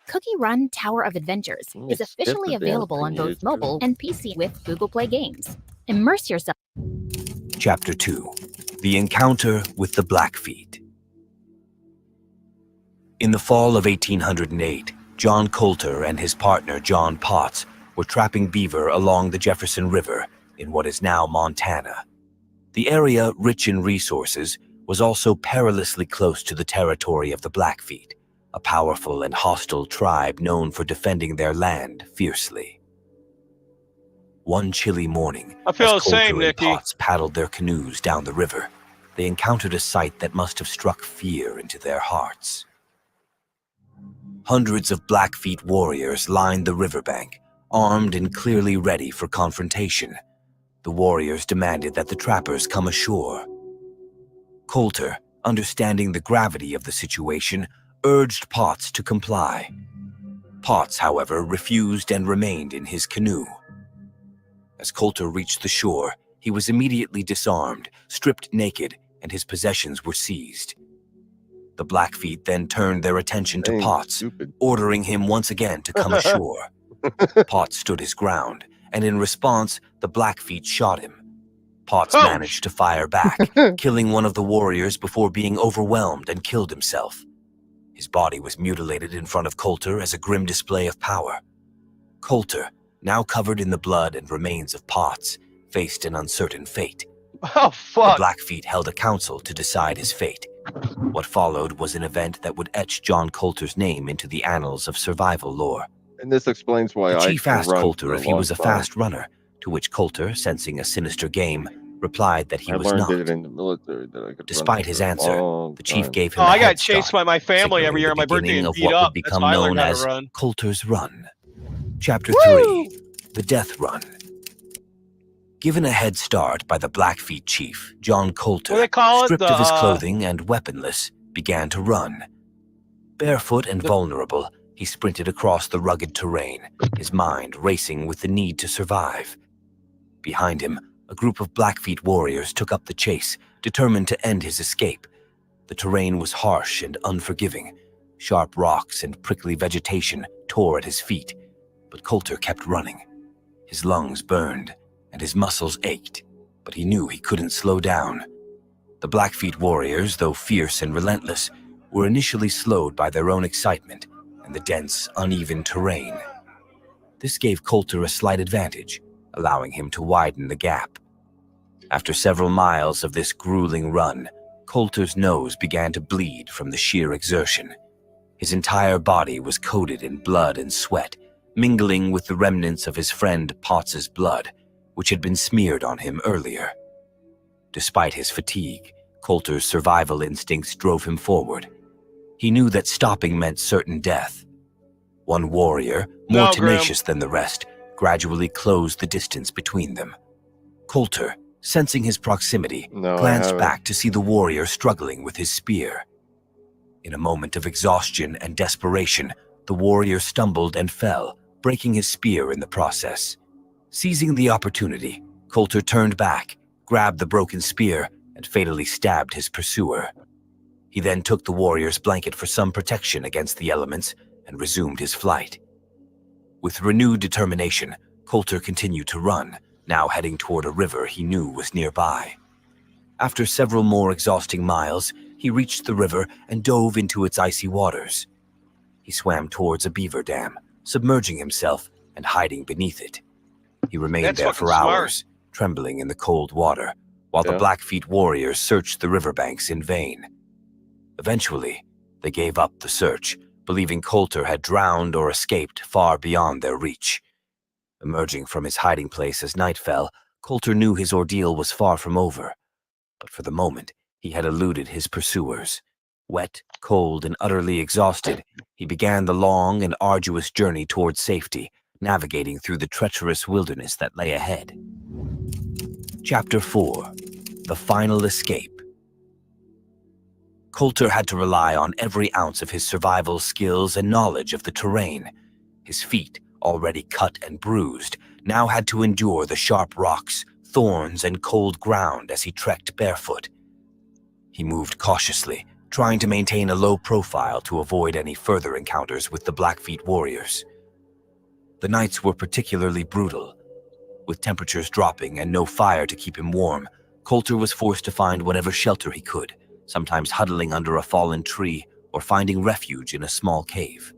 Cookie Run Tower of Adventures is It's skip officially the damn available on thing, both YouTube. mobile and PC with Google Play Games. Immerse yourself. Chapter 2: The Encounter with the Blackfeet. In the fall of 1808, John Coulter and his partner John Potts were trapping beaver along the Jefferson River in what is now Montana. The area, rich in resources, was also perilously close to the territory of the Blackfeet, a powerful and hostile tribe known for defending their land fiercely. One chilly morning, I feel the as Coulter same, and Nicky. Potts paddled their canoes down the river, they encountered a sight that must have struck fear into their hearts. Hundreds of Blackfeet warriors lined the riverbank, armed and clearly ready for confrontation. The warriors demanded that the trappers come ashore. Coulter, understanding the gravity of the situation, urged Potts to comply. Potts, however, refused and remained in his canoe. As Coulter reached the shore, he was immediately disarmed, stripped naked, and his possessions were seized. The Blackfeet then turned their attention to Dang, Potts, stupid. ordering him once again to come ashore. Potts stood his ground, and in response, the Blackfeet shot him. Potts Oh. managed to fire back, killing one of the warriors before being overwhelmed and killed himself. His body was mutilated in front of Coulter as a grim display of power. Coulter, now covered in the blood and remains of Potts, faced an uncertain fate. Oh, The fuck. Blackfeet held a council to decide his fate. What followed was an event that would etch John Coulter's name into the annals of survival lore. And this explains why The I chief can asked run Coulter for if he long was a time. fast runner, to which Coulter, sensing a sinister game, replied that he I was learned not. it in the military that I could Despite run his for a answer, long the chief time. gave him Oh, a I got head chased start, by my family every signaling year the on my birthday beginning and of beat what up. would That's become how I learned known how to as run. Coulter's Run. Chapter Woo! 3: The Death Run. Given a head start by the Blackfeet chief, John Coulter, What do they call it? stripped The of his clothing and weaponless, began to run. Barefoot and vulnerable, he sprinted across the rugged terrain, his mind racing with the need to survive. Behind him, a group of Blackfeet warriors took up the chase, determined to end his escape. The terrain was harsh and unforgiving. Sharp rocks and prickly vegetation tore at his feet, but Coulter kept running. His lungs burned, and his muscles ached, but he knew he couldn't slow down. The Blackfeet warriors, though fierce and relentless, were initially slowed by their own excitement and the dense, uneven terrain. This gave Coulter a slight advantage, allowing him to widen the gap. After several miles of this grueling run, Coulter's nose began to bleed from the sheer exertion. His entire body was coated in blood and sweat, mingling with the remnants of his friend Potts's blood, which had been smeared on him earlier. Despite his fatigue, Coulter's survival instincts drove him forward. He knew that stopping meant certain death. One warrior, more No, Grim. tenacious than the rest, gradually closed the distance between them. Coulter, Sensing his proximity, No, I glanced haven't. back to see the warrior struggling with his spear. In a moment of exhaustion and desperation, the warrior stumbled and fell, breaking his spear in the process. Seizing the opportunity, Coulter turned back, grabbed the broken spear, and fatally stabbed his pursuer. He then took the warrior's blanket for some protection against the elements and resumed his flight. With renewed determination, Coulter continued to run, now heading toward a river he knew was nearby. After several more exhausting miles, he reached the river and dove into its icy waters. He swam towards a beaver dam, submerging himself and hiding beneath it. He remained That's there fucking for smart. hours, trembling in the cold water, while the Yeah. Blackfeet warriors searched the riverbanks in vain. Eventually, they gave up the search, believing Coulter had drowned or escaped far beyond their reach. Emerging from his hiding place as night fell, Coulter knew his ordeal was far from over. But for the moment, he had eluded his pursuers. Wet, cold, and utterly exhausted, he began the long and arduous journey towards safety, navigating through the treacherous wilderness that lay ahead. Chapter 4: The Final Escape. Coulter had to rely on every ounce of his survival skills and knowledge of the terrain. His feet, already cut and bruised, now had to endure the sharp rocks, thorns, and cold ground as he trekked barefoot. He moved cautiously, trying to maintain a low profile to avoid any further encounters with the Blackfeet warriors. The nights were particularly brutal. With temperatures dropping and no fire to keep him warm, Coulter was forced to find whatever shelter he could, sometimes huddling under a fallen tree or finding refuge in a small cave.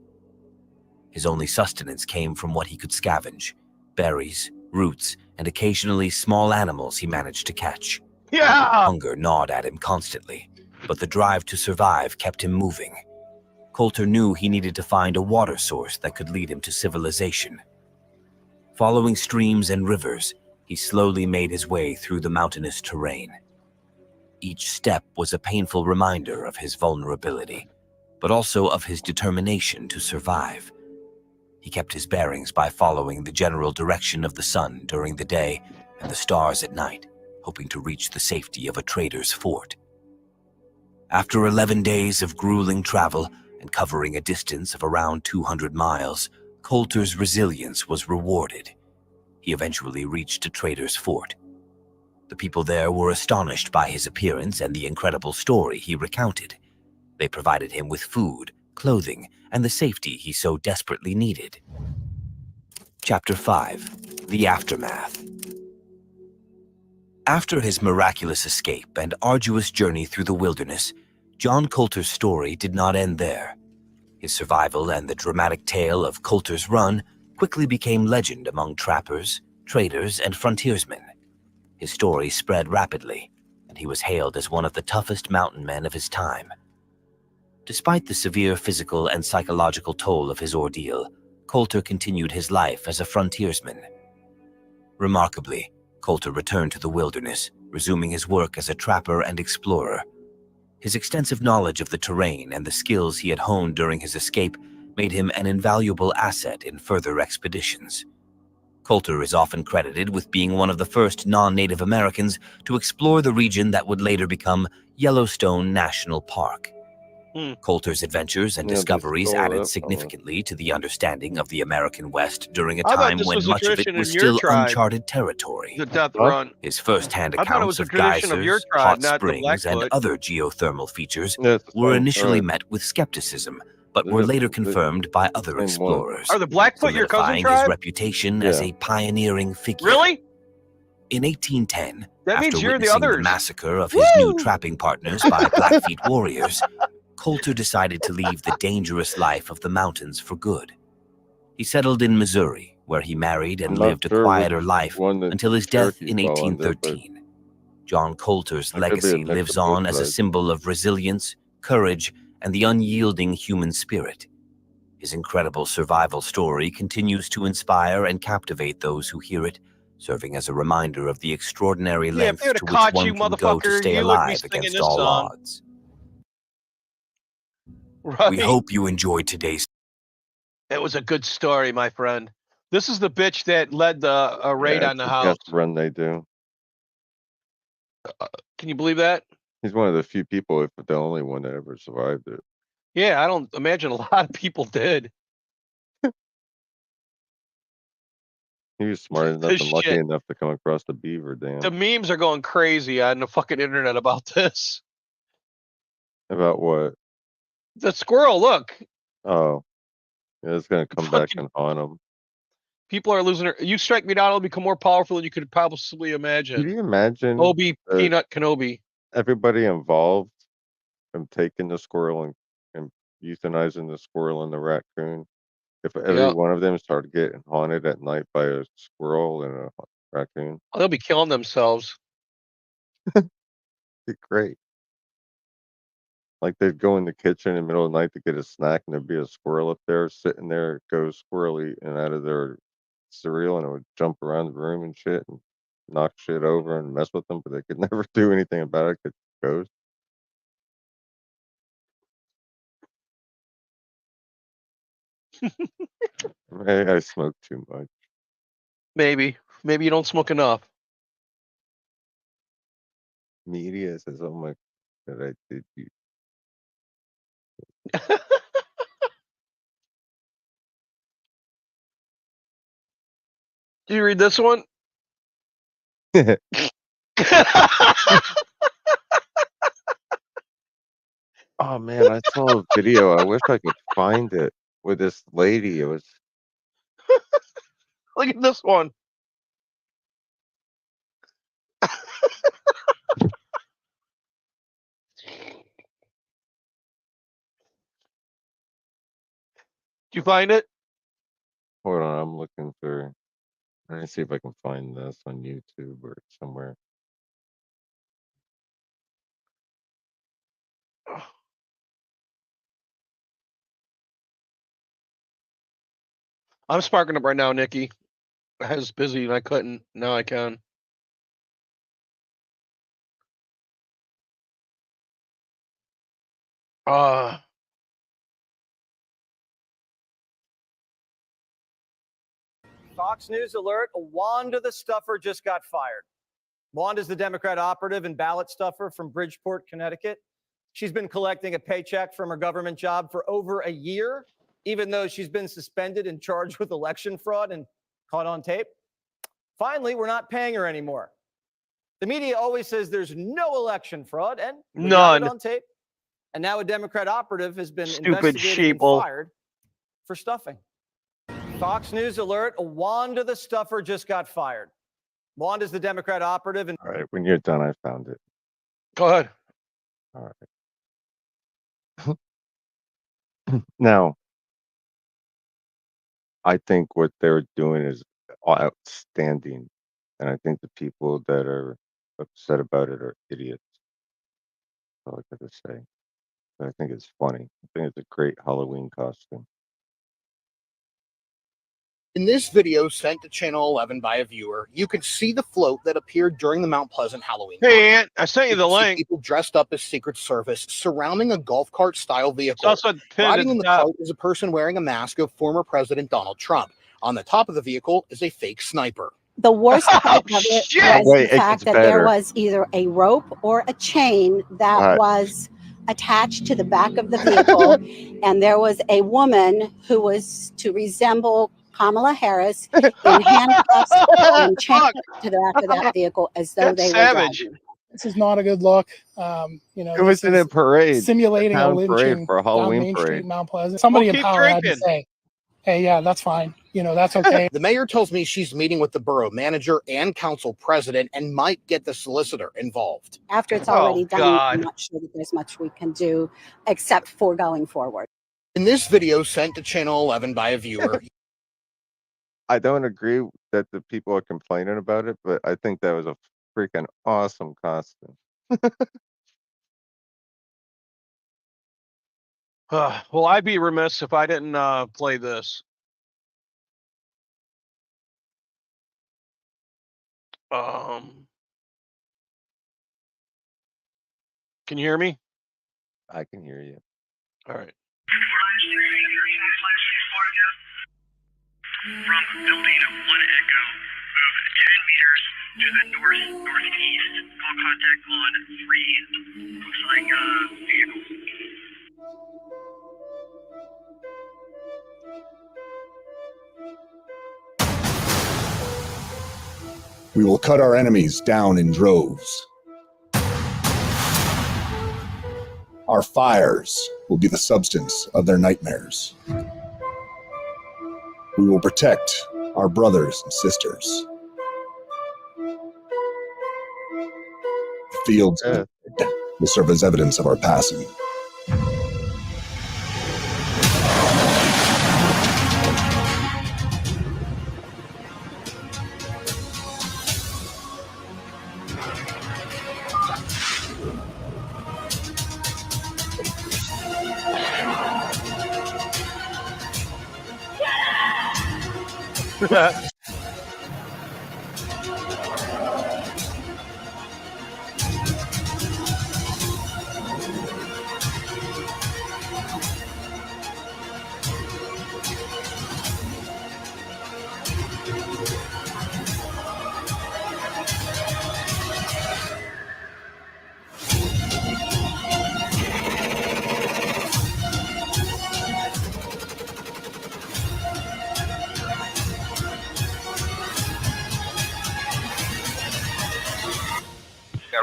His only sustenance came from what he could scavenge: berries, roots, and occasionally small animals he managed to catch. Yeah! Hunger gnawed at him constantly, but the drive to survive kept him moving. Coulter knew he needed to find a water source that could lead him to civilization. Following streams and rivers, he slowly made his way through the mountainous terrain. Each step was a painful reminder of his vulnerability, but also of his determination to survive. He kept his bearings by following the general direction of the sun during the day and the stars at night, hoping to reach the safety of a trader's fort. After 11 days of grueling travel and covering a distance of around 200 miles, Coulter's resilience was rewarded. He eventually reached a trader's fort. The people there were astonished by his appearance and the incredible story he recounted. They provided him with food, clothing, and the safety he so desperately needed. Chapter 5: The Aftermath. After his miraculous escape and arduous journey through the wilderness, John Coulter's story did not end there. His survival and the dramatic tale of Coulter's Run quickly became legend among trappers, traders, and frontiersmen. His story spread rapidly, and he was hailed as one of the toughest mountain men of his time. Despite the severe physical and psychological toll of his ordeal, Coulter continued his life as a frontiersman. Remarkably, Coulter returned to the wilderness, resuming his work as a trapper and explorer. His extensive knowledge of the terrain and the skills he had honed during his escape made him an invaluable asset in further expeditions. Coulter is often credited with being one of the first non-Native Americans to explore the region that would later become Yellowstone National Park. Coulter's adventures and Yeah, they discoveries stole added that significantly to the understanding of the American West during a I thought time this when was a much of it tradition was in your still tribe. uncharted territory. The death Huh? run. His first-hand I thought it was accounts a of tradition of your geysers, tribe, hot not the springs, and Blackfoot. other geothermal features Yeah, it's the were same initially tribe. met with skepticism, but They're were just later the confirmed by other same one. explorers, Are the Blackfoot your cousin solidifying his tribe? reputation as Yeah. a pioneering figure. Really? In 1810, That after means you're the witnessing the others. massacre of his new trapping partners by Blackfeet warriors, Coulter decided to leave the dangerous life of the mountains for good. He settled in Missouri, where he married and I'm not lived a sure quieter which life one that until his death Cherokee in fell under, but 1813. John Coulter's I could be a legacy mix lives of both on as a sides. symbol of resilience, courage, and the unyielding human spirit. His incredible survival story continues to inspire and captivate those who hear it, serving as a reminder of the extraordinary Yeah, if lengths they would to have which caught one you, can go to motherfucker, stay you would be alive singing against this all song. odds. Right. We hope you enjoyed today's. It was a good story, my friend. This is the bitch that led the raid Yeah, on the it's a house. death run they do. Can you believe that? He's one of the few people, if the only one, that ever survived it. Yeah, I don't imagine a lot of people did. He was smart enough This and lucky shit. enough to come across the beaver The dam. memes are going crazy on the fucking internet about this. About what? The squirrel, look. Oh, yeah, it's gonna come back and haunt him. People are losing their. You strike me down, it'll become more powerful than you could possibly Could imagine. you imagine Obi Peanut Kenobi. everybody involved from taking the squirrel and euthanizing the squirrel and the raccoon? If every one of them started getting haunted at night by a squirrel and a raccoon, Oh, they'll be killing themselves. it'd be great. Like they'd go in the kitchen in the middle of the night to get a snack, and there'd be a squirrel up there sitting there, go squirrely and out of their cereal, and it would jump around the room and shit and knock shit over and mess with them, but they could never do anything about it because it goes. Maybe I smoke too much. Maybe you don't smoke enough. Media says, "Oh my god, I did you." Do you read this one? Oh man, I saw a video. I wish I could find it with this lady. It was Look at this one. Did you find it? Hold on, I'm looking for. Let me see if I can find this on YouTube or somewhere. I'm sparking up right now, Nikki. I was busy and I couldn't. Now I can. Fox News alert, Wanda the Stuffer just got fired. Wanda's the Democrat operative and ballot stuffer from Bridgeport, Connecticut. She's been collecting a paycheck from her government job for over a year, even though she's been suspended and charged with election fraud and caught on tape. Finally, we're not paying her anymore. The media always says there's no election fraud, and we got it on tape. And now a Democrat operative has been investigated and fired for stuffing. Fox News alert, Wanda the Stuffer just got fired. Wanda's the Democrat operative. And All right, when you're done, I found it. Go ahead. All right. Now, I think what they're doing is outstanding, and I think the people that are upset about it are idiots. That's all I got to say. But I think it's funny. I think it's a great Halloween costume. In this video sent to Channel 11 by a viewer, you can see the float that appeared during the Mount Pleasant Halloween. Hey, Aunt, I sent you the can see link. people dressed up as Secret Service surrounding a golf cart style vehicle. also pinned Riding at in the the top. cart is a person wearing a mask of former President Donald Trump. On the top of the vehicle is a fake sniper. The worst part of it was the fact that there was either a rope or a chain that was attached to the back of the vehicle, and there was a woman who was to resemble Kamala Harris in handcuffs and chained up to the back of that vehicle as though they were driving. This is not a good look. It was in a parade, simulating a town lynching parade for a down Halloween Main Street, parade. Mount Pleasant. Somebody in keep power had to drinking. say, "Hey, yeah, that's fine. That's okay." The mayor tells me she's meeting with the borough manager and council president and might get the solicitor involved. After it's already done, I'm not sure that there's much we can do except for going forward. In this video sent to Channel 11 by a viewer, I don't agree that the people are complaining about it, but I think that was a freaking awesome costume. Well, I'd be remiss if I didn't play this. Can you hear me? I can hear you. All right. From Delta 1 Echo, move 10 meters. northeast. Call contact on 3. Looks like vehicles. We will cut our enemies down in droves. Our fires will be the substance of their nightmares. We will protect our brothers and sisters. The fields will serve as evidence of our passing.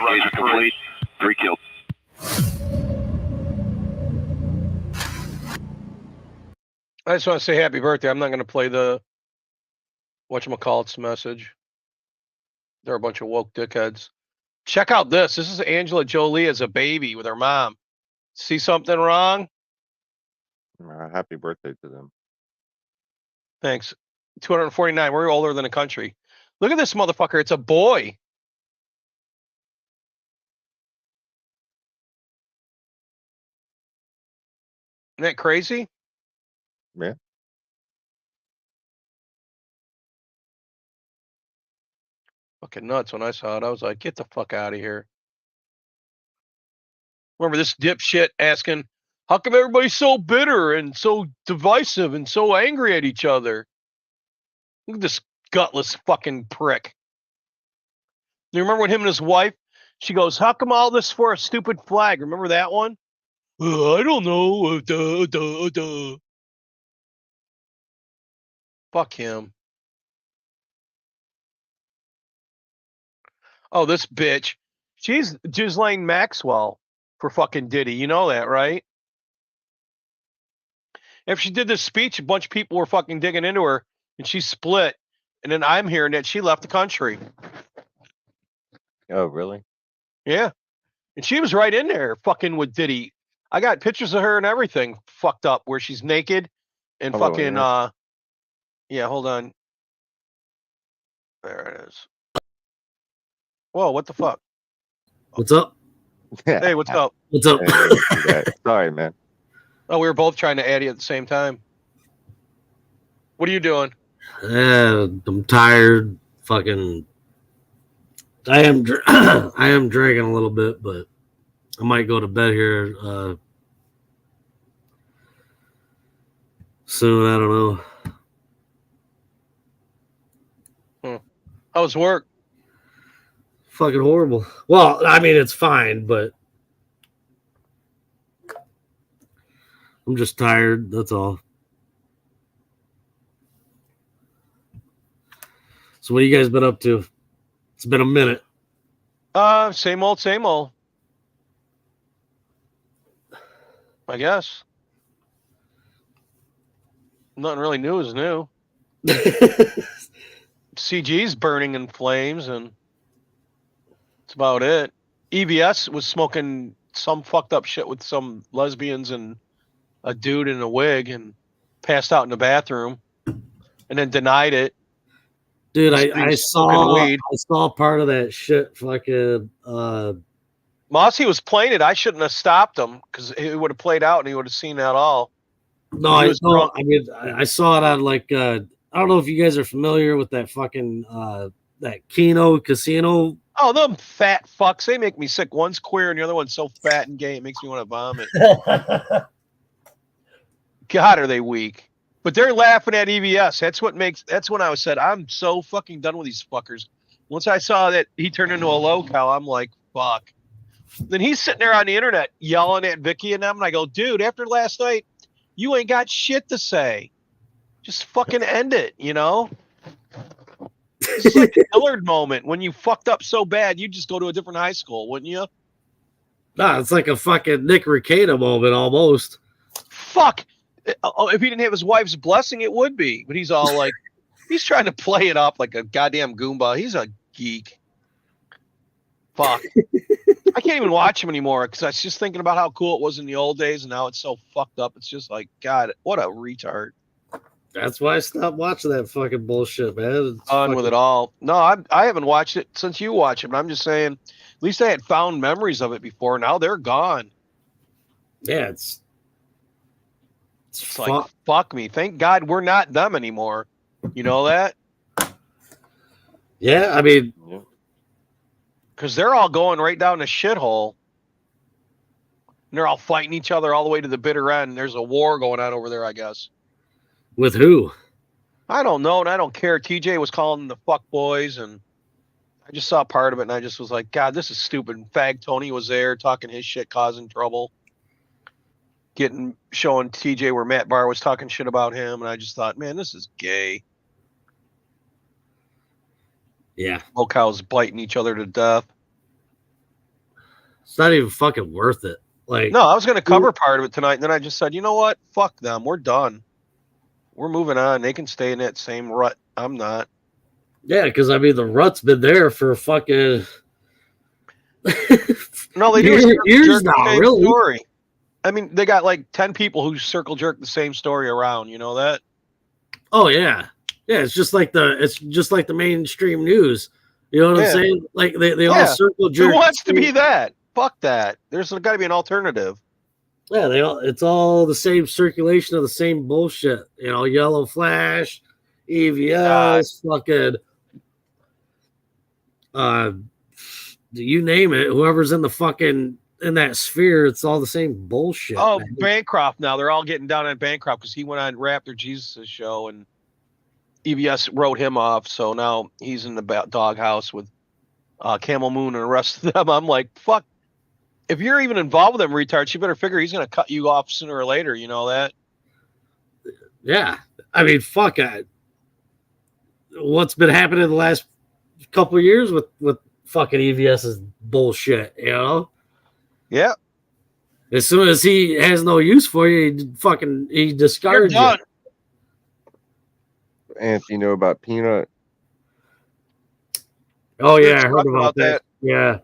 Roger, complete. 3 killed. I just want to say happy birthday. I'm not going to play the whatchamacallit's message. They're a bunch of woke dickheads. Check out this. This is Angela Jolie as a baby with her mom. See something wrong? Happy birthday to them. Thanks. 249. We're older than the country. Look at this motherfucker. It's a boy. Isn't that crazy? Yeah. Fucking nuts. When I saw it, I was like, get the fuck out of here. Remember this dipshit asking, how come everybody's so bitter and so divisive and so angry at each other? Look at this gutless fucking prick. You remember when him and his wife, she goes, how come all this for a stupid flag? Remember that one? I don't know. Fuck him. Oh, this bitch. She's Ghislaine Maxwell for fucking Diddy. You know that, right? If she did this speech, a bunch of people were fucking digging into her, and she split. And then I'm hearing that she left the country. Oh, really? Yeah. And she was right in there fucking with Diddy. I got pictures of her and everything fucked up where she's naked and Hello, fucking, yeah. yeah, hold on. There it is. Whoa, what the fuck? What's up? Hey, what's up? What's up? Sorry, man. Oh, we were both trying to add you at the same time. What are you doing? I'm tired. Fucking. I am drinking a little bit, but I might go to bed here soon. I don't know. How's work? Fucking horrible. Well, I mean, it's fine, but I'm just tired. That's all. So what have you guys been up to? It's been a minute. Same old, same old. I guess. Nothing really new is new. CG's burning in flames, and that's about it. EBS was smoking some fucked up shit with some lesbians and a dude in a wig and passed out in the bathroom and then denied it. Dude, I saw part of that shit. Fucking Mossy was playing it. I shouldn't have stopped him because it would have played out and he would have seen that all. No, I saw it on like I don't know if you guys are familiar with that fucking that Keno casino. Oh, them fat fucks. They make me sick. One's queer and the other one's so fat and gay it makes me want to vomit. God, are they weak. But they're laughing at EBS. That's when I said, I'm so fucking done with these fuckers. Once I saw that he turned into a local, I'm like, fuck. Then he's sitting there on the internet yelling at Vicky and them, and I go, dude, after last night, you ain't got shit to say. Just fucking end it, you know? It's like the Dillard moment. When you fucked up so bad, you just go to a different high school, wouldn't you? Nah, it's like a fucking Nick Rekieta moment almost. Fuck. If he didn't have his wife's blessing, it would be. But he's all like, he's trying to play it up like a goddamn Goomba. He's a geek. Fuck. I can't even watch him anymore because I was just thinking about how cool it was in the old days, and now it's so fucked up. It's just like, God, what a retard. That's why I stopped watching that fucking bullshit, man. It's On with it all. No, I haven't watched it since you watched it, but I'm just saying, at least I had found memories of it before. Now they're gone. Yeah, it's like, fuck me. Thank God we're not them anymore. You know that? Yeah, I mean, because they're all going right down the shithole. And they're all fighting each other all the way to the bitter end. There's a war going on over there, I guess. With who? I don't know, and I don't care. TJ was calling them the fuck boys, and I just saw part of it, and I just was like, God, this is stupid. And Fag Tony was there talking his shit, causing trouble. Showing TJ where Matt Barr was talking shit about him, and I just thought, man, this is gay. Yeah. Locals biting each other to death. It's not even fucking worth it. Like, no, I was going to cover part of it tonight, and then I just said, you know what? Fuck them. We're done. We're moving on. They can stay in that same rut. I'm not. Yeah, because I mean, the rut's been there for fucking no, they do years now, really. Story. I mean, they got like 10 people who circle jerk the same story around. You know that? Oh yeah, yeah. It's just like the mainstream news. You know what I'm saying? Like they all circle jerk. Who wants to be that? Fuck that. There's got to be an alternative. Yeah, it's all the same circulation of the same bullshit. You know, Yellow Flash, EVS, fucking you name it. Whoever's in that sphere, it's all the same bullshit. Oh, man. Bancroft now. They're all getting down on Bancroft because he went on Raptor Jesus' show and EVS wrote him off. So now he's in the doghouse with Camel Moon and the rest of them. I'm like, fuck. If you're even involved with them retards, you better figure he's going to cut you off sooner or later. You know that? Yeah. I mean, fuck. What's been happening the last couple of years with fucking EVS's bullshit, you know? Yeah. As soon as he has no use for you, he discards you. Anthony, you know about Peanut? Oh, yeah, I heard about that. Yeah.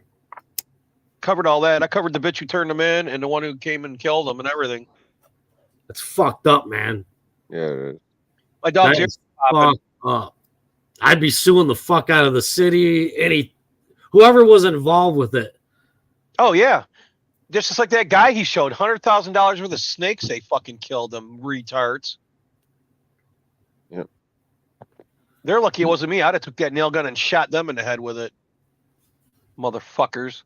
Covered all that. I covered the bitch who turned him in and the one who came and killed him and everything. It's fucked up, man. Yeah, it is. My dog's fucked up. I'd be suing the fuck out of the city, whoever was involved with it. Oh, yeah. Just like that guy he showed, $100,000 worth of snakes, they fucking killed them, retards. Yep. They're lucky it wasn't me. I'd have took that nail gun and shot them in the head with it. Motherfuckers.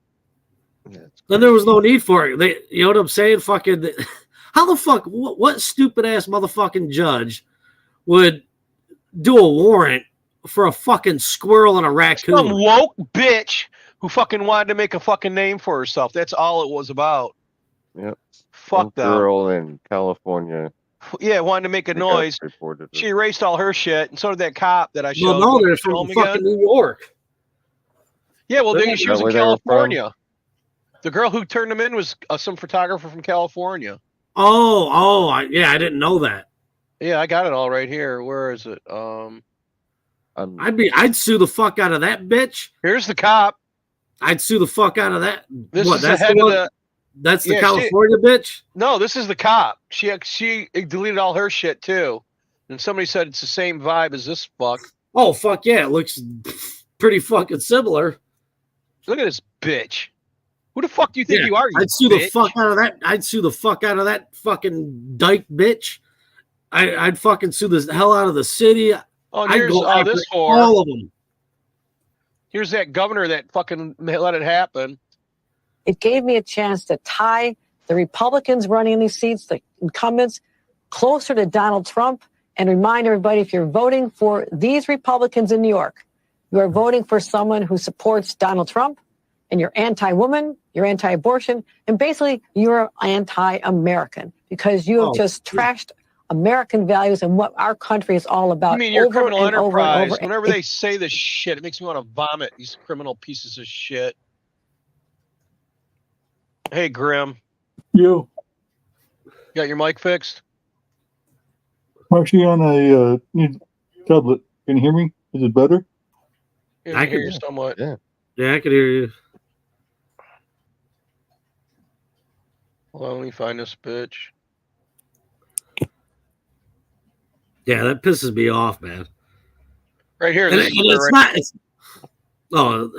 Then there was no need for it. You know what I'm saying? Fucking, how the fuck, what stupid ass motherfucking judge would do a warrant for a fucking squirrel and a raccoon? Some woke bitch who fucking wanted to make a fucking name for herself. That's all it was about. Yep. Fuck them. Girl in California. Yeah, wanted to make a noise. She erased all her shit, and so did that cop that I showed. Well, no, they're from fucking New York. Yeah, well, she was in California. The girl who turned him in was some photographer from California. Yeah, I didn't know that. Yeah, I got it all right here. Where is it? I'd sue the fuck out of that bitch. Here's the cop. I'd sue the fuck out of that. This is the head of the. That's the California bitch? No, this is the cop. She deleted all her shit too. And somebody said it's the same vibe as this fuck. Oh, fuck yeah. It looks pretty fucking similar. Look at this bitch. Who the fuck do you think you are, you I'd sue bitch? the fuck out of that. I'd sue the fuck out of that fucking dyke bitch. I'd fucking sue the hell out of the city. Oh, I'd here's go after this all of them. Here's that governor that fucking let it happen. It gave me a chance to tie the Republicans running in these seats, the incumbents, closer to Donald Trump and remind everybody, if you're voting for these Republicans in New York, You are voting for someone who supports Donald Trump, and you're anti-woman, you're anti-abortion, and basically you're anti-American because you have just trashed American values and what our country is all about. I mean, your over criminal and over and enterprise. over. Whenever they say this shit, it makes me want to vomit. These criminal pieces of shit. Hey, Grim. You Got your mic fixed? I'm actually on a new tablet. Can you hear me? Is it better? Yeah, I can hear you somewhat. Yeah. Yeah, I can hear you. Hold on, let me find this bitch. Yeah, that pisses me off, man. Right here. And This it's not.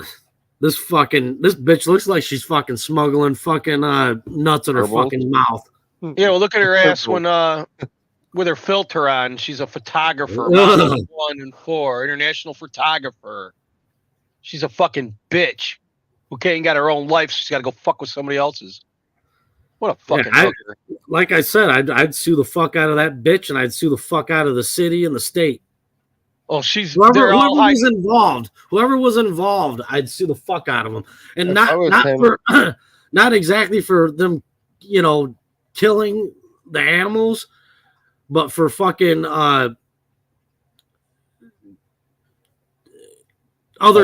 This bitch looks like she's fucking smuggling fucking nuts in her fucking mouth. Yeah, well, look at her ass when with her filter on. She's a photographer, model 1 and 4, international photographer. She's a fucking bitch who ain't got her own life. She's got to go fuck with somebody else's. What a fucking hooker. Like I said, I'd sue the fuck out of that bitch, and I'd sue the fuck out of the city and the state. Oh, she's whoever was involved, I'd sue the fuck out of them, and not exactly for them, killing the animals, but for fucking other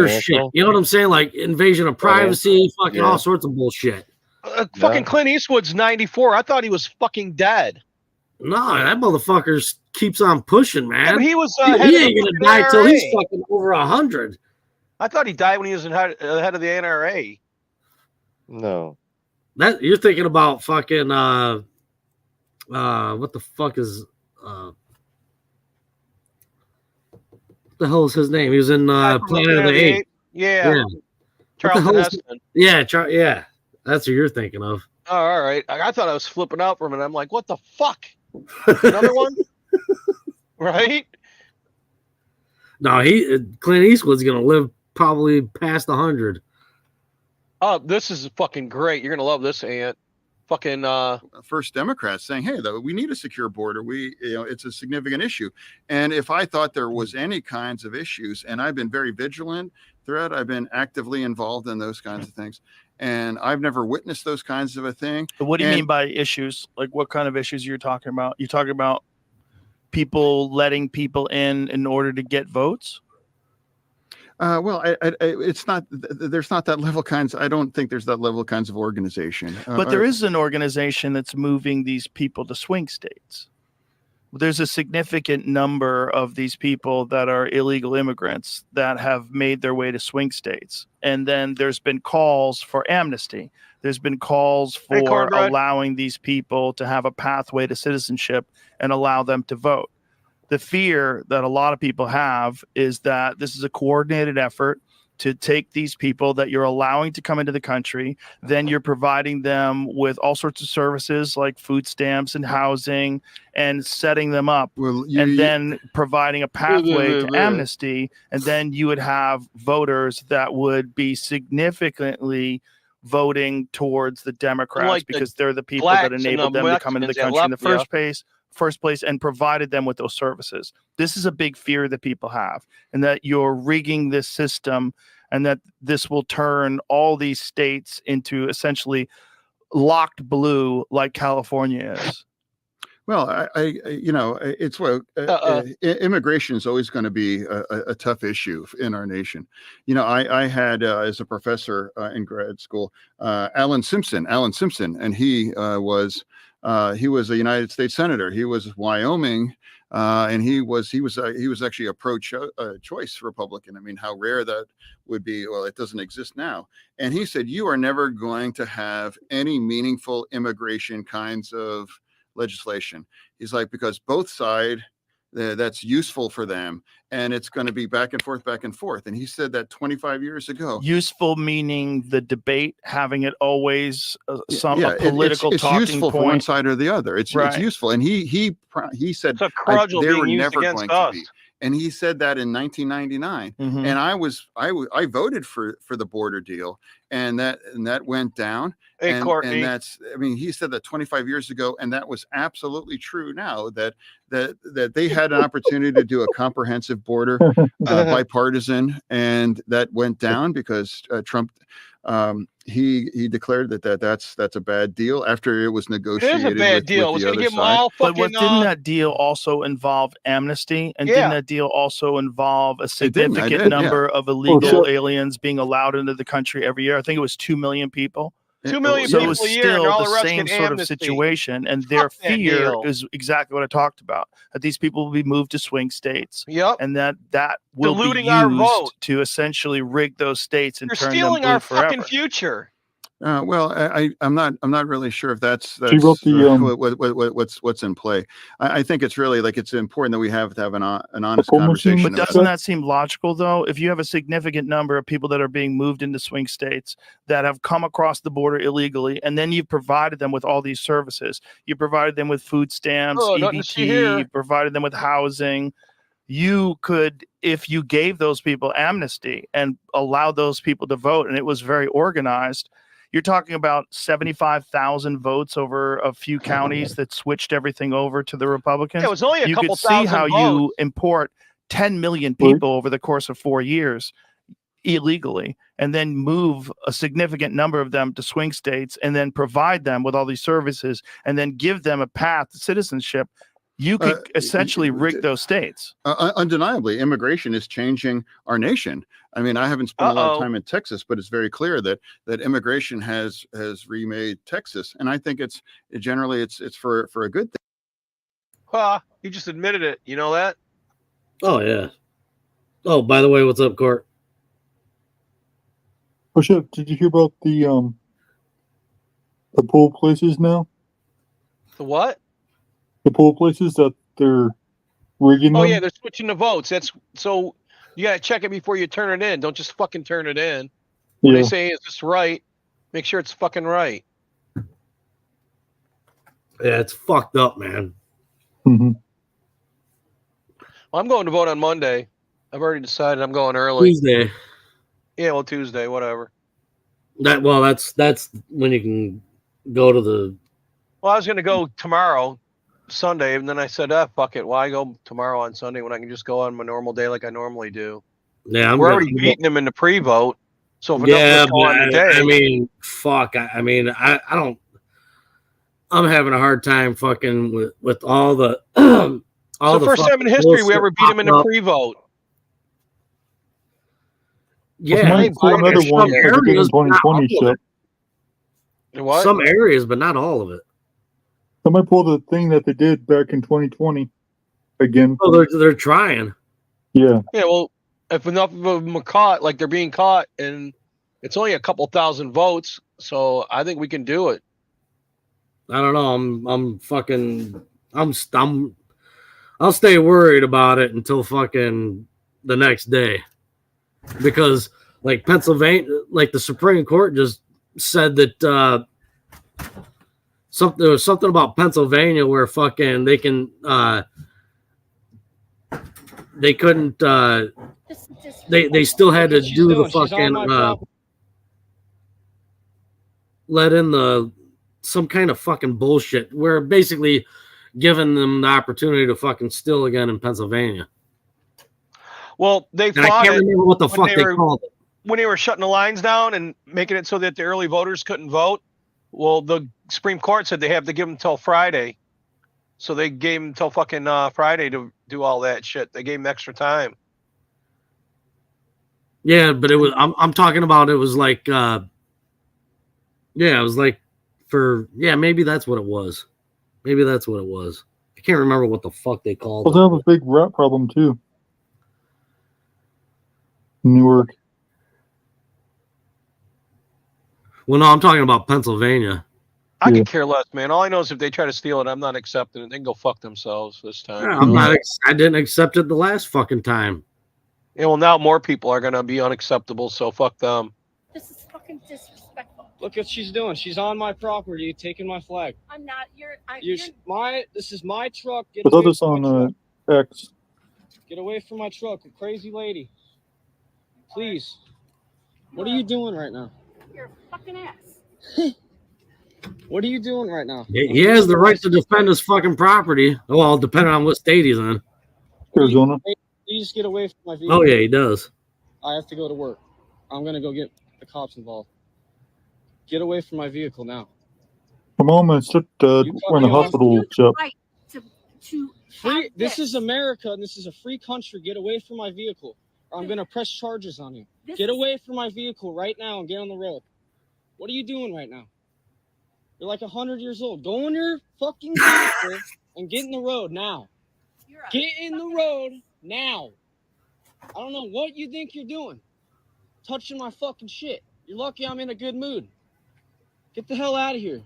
shit. You know what I'm saying? Like invasion of privacy, fucking all sorts of bullshit. Fucking Clint Eastwood's 94. I thought he was fucking dead. No, that motherfucker keeps on pushing, man. Yeah, but he was. He ain't gonna die till he's fucking over 100. I thought he died when he was head of the NRA. No, that you're thinking about fucking what the fuck is what the hell is his name? He was in Planet of the Apes. Yeah. Charlton Heston. Yeah. That's what you're thinking of. Oh, all right. I thought I was flipping out for him, and I'm like, what the fuck? Another one? Right? No, Clint Eastwood's gonna live probably past 100. Oh, this is fucking great. You're gonna love this, Ant. Fucking First Democrats saying, hey, though, we need a secure border. It's a significant issue. And if I thought there was any kinds of issues, and I've been very vigilant throughout, I've been actively involved in those kinds of things. And I've never witnessed those kinds of a thing. What do you mean by issues? Like what kind of issues you're talking about? You talking about people letting people in order to get votes? Well, it's not. There's not that level kinds. I don't think there's that level kinds of organization. But there is an organization that's moving these people to swing states. There's a significant number of these people that are illegal immigrants that have made their way to swing states. And then there's been calls for amnesty. There's been calls for allowing these people to have a pathway to citizenship and allow them to vote. The fear that a lot of people have is that this is a coordinated effort to take these people that you're allowing to come into the country, then you're providing them with all sorts of services like food stamps and housing and setting them up, and then providing a pathway to amnesty, and then you would have voters that would be significantly voting towards the Democrats because they're the people that enabled them to come into the country in the first place and provided them with those services. This is a big fear that people have, and that you're rigging this system and that this will turn all these states into essentially locked blue like California is. Well, it's immigration is always going to be a tough issue in our nation. I had as a professor in grad school, Alan Simpson, and he was a United States senator. He was Wyoming, and he was actually a pro-choice Republican. I mean, how rare that would be. Well, it doesn't exist now. And he said, you are never going to have any meaningful immigration kinds of legislation. He's like, because both sides, that's useful for them, and it's going to be back and forth. And he said that 25 years ago. Useful meaning the debate, having it always a political it's talking useful point. for one side or the other. It's useful, and he said it's a crudge they were being used never against going us. to be. and he said that in 1999. Mhm. And I voted for the border deal, and that went down. Hey, Courtney. And that's, I mean, he said that 25 years ago, and that was absolutely true now, that they had an opportunity to do a comprehensive border, bipartisan, and that went down because Trump, he declared that's a bad deal after it was It is negotiated a bad with deal. It the was going to other give them side. all But fucking. what didn't that deal also involve amnesty? And didn't Yeah. that deal also involve a It didn't. I significant did, number yeah. of illegal shit. aliens being allowed into the country every year? I think it was 2 million people. 2 million So it people was a year, and still all the the rest same get sort of amnesty. situation, and their Fuck that fear deal. is exactly what I talked about: that these people will be moved to swing states, Yep. and that will be Diluting our vote. used to essentially rig those states and You're turn them stealing blue our fucking forever. future. Well, I'm not really sure if that's She wrote the what's in play. I think it's really like it's important that we have to have an honest poll machine conversation. But about doesn't it. that seem logical, though? If you have a significant number of people that are being moved into swing states that have come across the border illegally, and then you've provided them with all these services, you provided them with food stamps, Oh, nothing to see here. EBT, you provided them with housing. You could, if you gave those people amnesty and allowed those people to vote, and it was very organized, you're talking about 75,000 votes over a few counties that switched everything over to the Republicans. Yeah, it was only a You couple could see how thousand you votes. import 10 million people over the course of 4 years illegally, and then move a significant number of them to swing states, and then provide them with all these services, and then give them a path to citizenship. You could essentially rig those states. Undeniably, immigration is changing our nation. I mean, I haven't spent a lot of time in Texas, but it's very clear that immigration has remade Texas, and I think it's generally for a good thing. Well, he just admitted it. You know that? Oh yeah. Oh, by the way, what's up, Court? Oh shit! Did you hear about the poll places now? The what? The poll places that they're rigging Oh them? yeah, they're switching the votes. That's so you gotta check it before you turn it in. Don't just fucking turn it in. When Yeah. they say is this right, make sure it's fucking right. Yeah, it's fucked up, man. Mm-hmm. Well, I'm going to vote on Monday. I've already decided I'm going early. Tuesday. Yeah, well, Tuesday, whatever. That's when you can go to the. Well, I was gonna go tomorrow, Sunday, and then I said, fuck it. Why go tomorrow on Sunday when I can just go on my normal day like I normally do? Yeah, we're already beating them in the pre-vote. So if enough Yeah, of us go on but today, I mean, fuck. I mean, I don't. I'm having a hard time fucking with all the. all so the first time in fucking history we bullshit ever beat them in the popping up. pre-vote. Yeah, might pull another one some for the areas, but not all 2020 of shit. it. What? Some areas, but not all of it. I might pull the thing that they did back in 2020 again. Oh, they're trying. Yeah. Yeah, well, if enough of them are caught, like they're being caught, and it's only a couple thousand votes, so I think we can do it. I don't know. I'll stay worried about it until fucking the next day, because like Pennsylvania, like the Supreme Court just said that there was something about Pennsylvania where fucking they couldn't they still had to do the fucking let in some kind of fucking bullshit where basically giving them the opportunity to fucking steal again in Pennsylvania. Well, they And I fought can't it remember what the when fuck they called it. when they were shutting the lines down and making it so that the early voters couldn't vote. Well, the Supreme Court said they have to give them until Friday, so they gave them until fucking Friday to do all that shit. They gave them extra time. Yeah, but it was I'm talking about it was like it was like maybe that's what it was. Maybe that's what it was. I can't remember what the fuck they called Well, it. they have a big rat problem too. In Newark. Well, no, I'm talking about Pennsylvania. I could care less, man. All I know is if they try to steal it, I'm not accepting it. They can go fuck themselves this time. Yeah, I didn't accept it the last fucking time. Yeah, well, now more people are gonna be unacceptable, so fuck them. This is fucking disrespectful. Look what she's doing. She's on my property, taking my flag. I'm not. This is my truck. Get I saw away this from my on truck. X. Get away from my truck, a crazy lady. Please. What are you doing right now? You're a fucking ass. What are you doing right now? He has the right to defend his fucking property. Well, depending on what state he's in. Arizona. Please get away from my vehicle. Oh, yeah, he does. I have to go to work. I'm going to go get the cops involved. Get away from my vehicle now. My mom and we're in the hospital. Chip. Right to free. This is America, and this is a free country. Get away from my vehicle, or I'm going to press charges on you. Get away from my vehicle right now and get on the road. What are you doing right now? You're like 100 years old. Go in your fucking vehicle and get in the road now. Get in the road now. I don't know what you think you're doing. Touching my fucking shit. You're lucky I'm in a good mood. Get the hell out of here.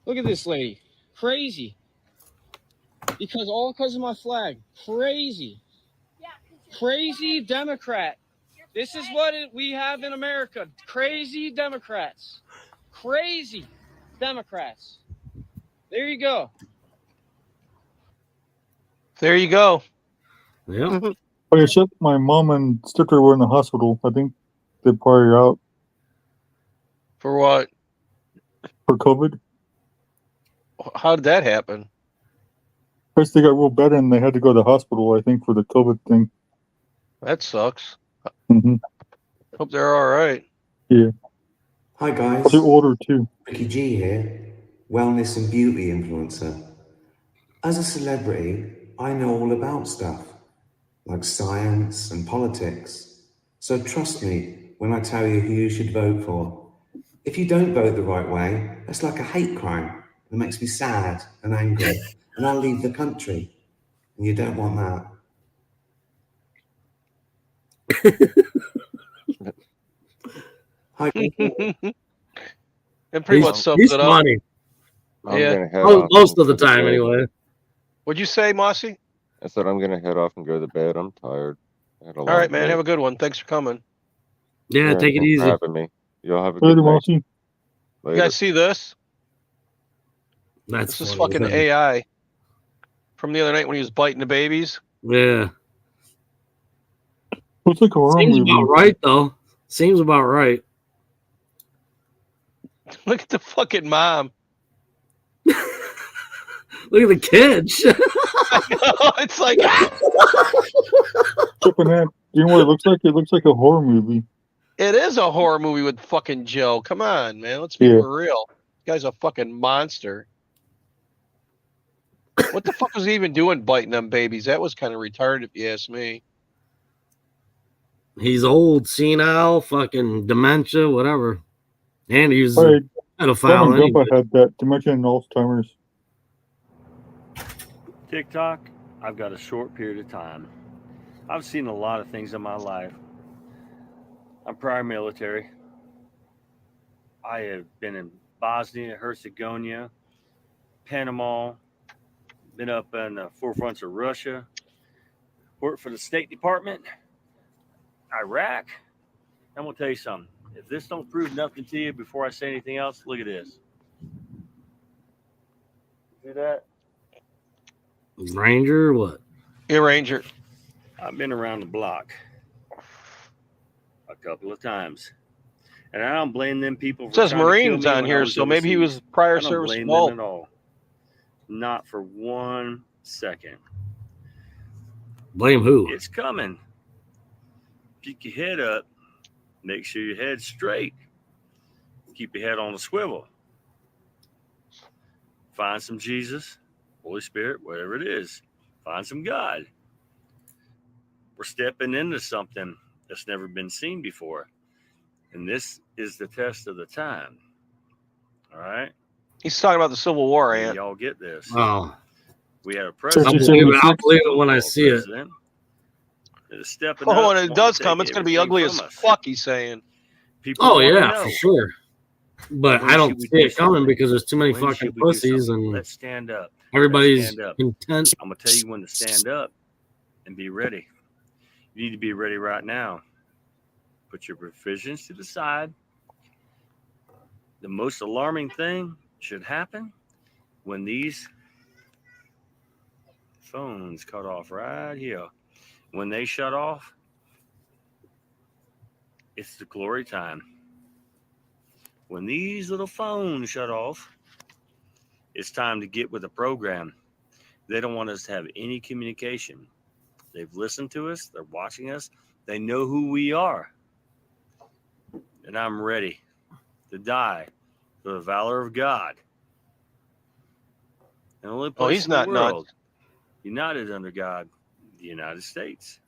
Look at this lady. Crazy. Because of my flag. Crazy. Crazy Democrat. This is what we have in America. Crazy Democrats. Crazy Democrats. There you go. There you go. Yeah. Oh, yeah, Chip, my mom and sister were in the hospital. I think they probably are out. For what? For COVID. How did that happen? First, they got real bad and they had to go to the hospital, I think, for the COVID thing. That sucks. Mm-hmm. Hope they're all right. Yeah. Hi guys. They're older too. Ricky G here, wellness and beauty influencer. As a celebrity, I know all about stuff, like science and politics. So trust me when I tell you who you should vote for. If you don't vote the right way, that's like a hate crime. It makes me sad and angry, and I'll leave the country. And you don't want that. Hi. It pretty much sums it up. Funny. I'm Most of the time, anyway. What'd you say, Mossy? I said I'm gonna head off and go to bed. I'm tired. All right, man. Have a good one. Thanks for coming. Yeah, take it easy. For having me. Y'all have a Later, good night. Mossy. You guys see this? That's this is funny, fucking isn't it? AI from the other night when he was biting the babies. Yeah. Looks like a horror Seems movie. about right, though. Seems about right. Look at the fucking mom. Look at the kids. I know, it's like Tripping out. You know what it looks like? It looks like a horror movie. it is a horror movie with fucking Joe. Come on, man. Let's be for real. This guy's a fucking monster. What the fuck was he even doing biting them babies? That was kind of retarded if you ask me. He's old, senile, fucking dementia, whatever. And he's Right. a pedophile. Grandpa Anyway. had that dementia and Alzheimer's. TikTok, I've got a short period of time. I've seen a lot of things in my life. I'm prior military. I have been in Bosnia, Herzegovina, Panama, been up in the forefronts of Russia, worked for the State Department, Iraq. I'm going to tell you something. If this don't prove nothing to you before I say anything else, look at this. See that? Ranger, what? Yeah, Ranger. I've been around the block a couple of times. And I don't blame them people for It says trying to kill Marines me on when I here, was so maybe he was overseas. prior I don't service blame involved. them at all. Not for 1 second. Blame who? It's coming. Keep your head up. Make sure your head's straight. Keep your head on a swivel. Find some Jesus, Holy Spirit, whatever it is. Find some God. We're stepping into something that's never been seen before. And this is the test of the time. All right? He's talking about the Civil War, Ant. Y'all get this. Oh. We had a I'll president. believe it when I see it. That is stepping Oh, up, when it wanting does to come, take it's going to be everything ugly from as us. fuck, he's saying. People Oh, wanna yeah, know, for sure. But when I don't should we see do it coming something? because there's too many When fucking should we do pussies something? and Let's stand up. everybody's Let's stand up. intent. I'm going to tell you when to stand up and be ready. You need to be ready right now. Put your provisions to the side. The most alarming thing should happen when these Phones cut off right here. When they shut off, it's the glory time. When these little phones shut off, it's time to get with the program. They don't want us to have any communication. They've listened to us. They're watching us. They know who we are. And I'm ready to die for the valor of God. The only place he's in the not nuts. world united under God, the United States.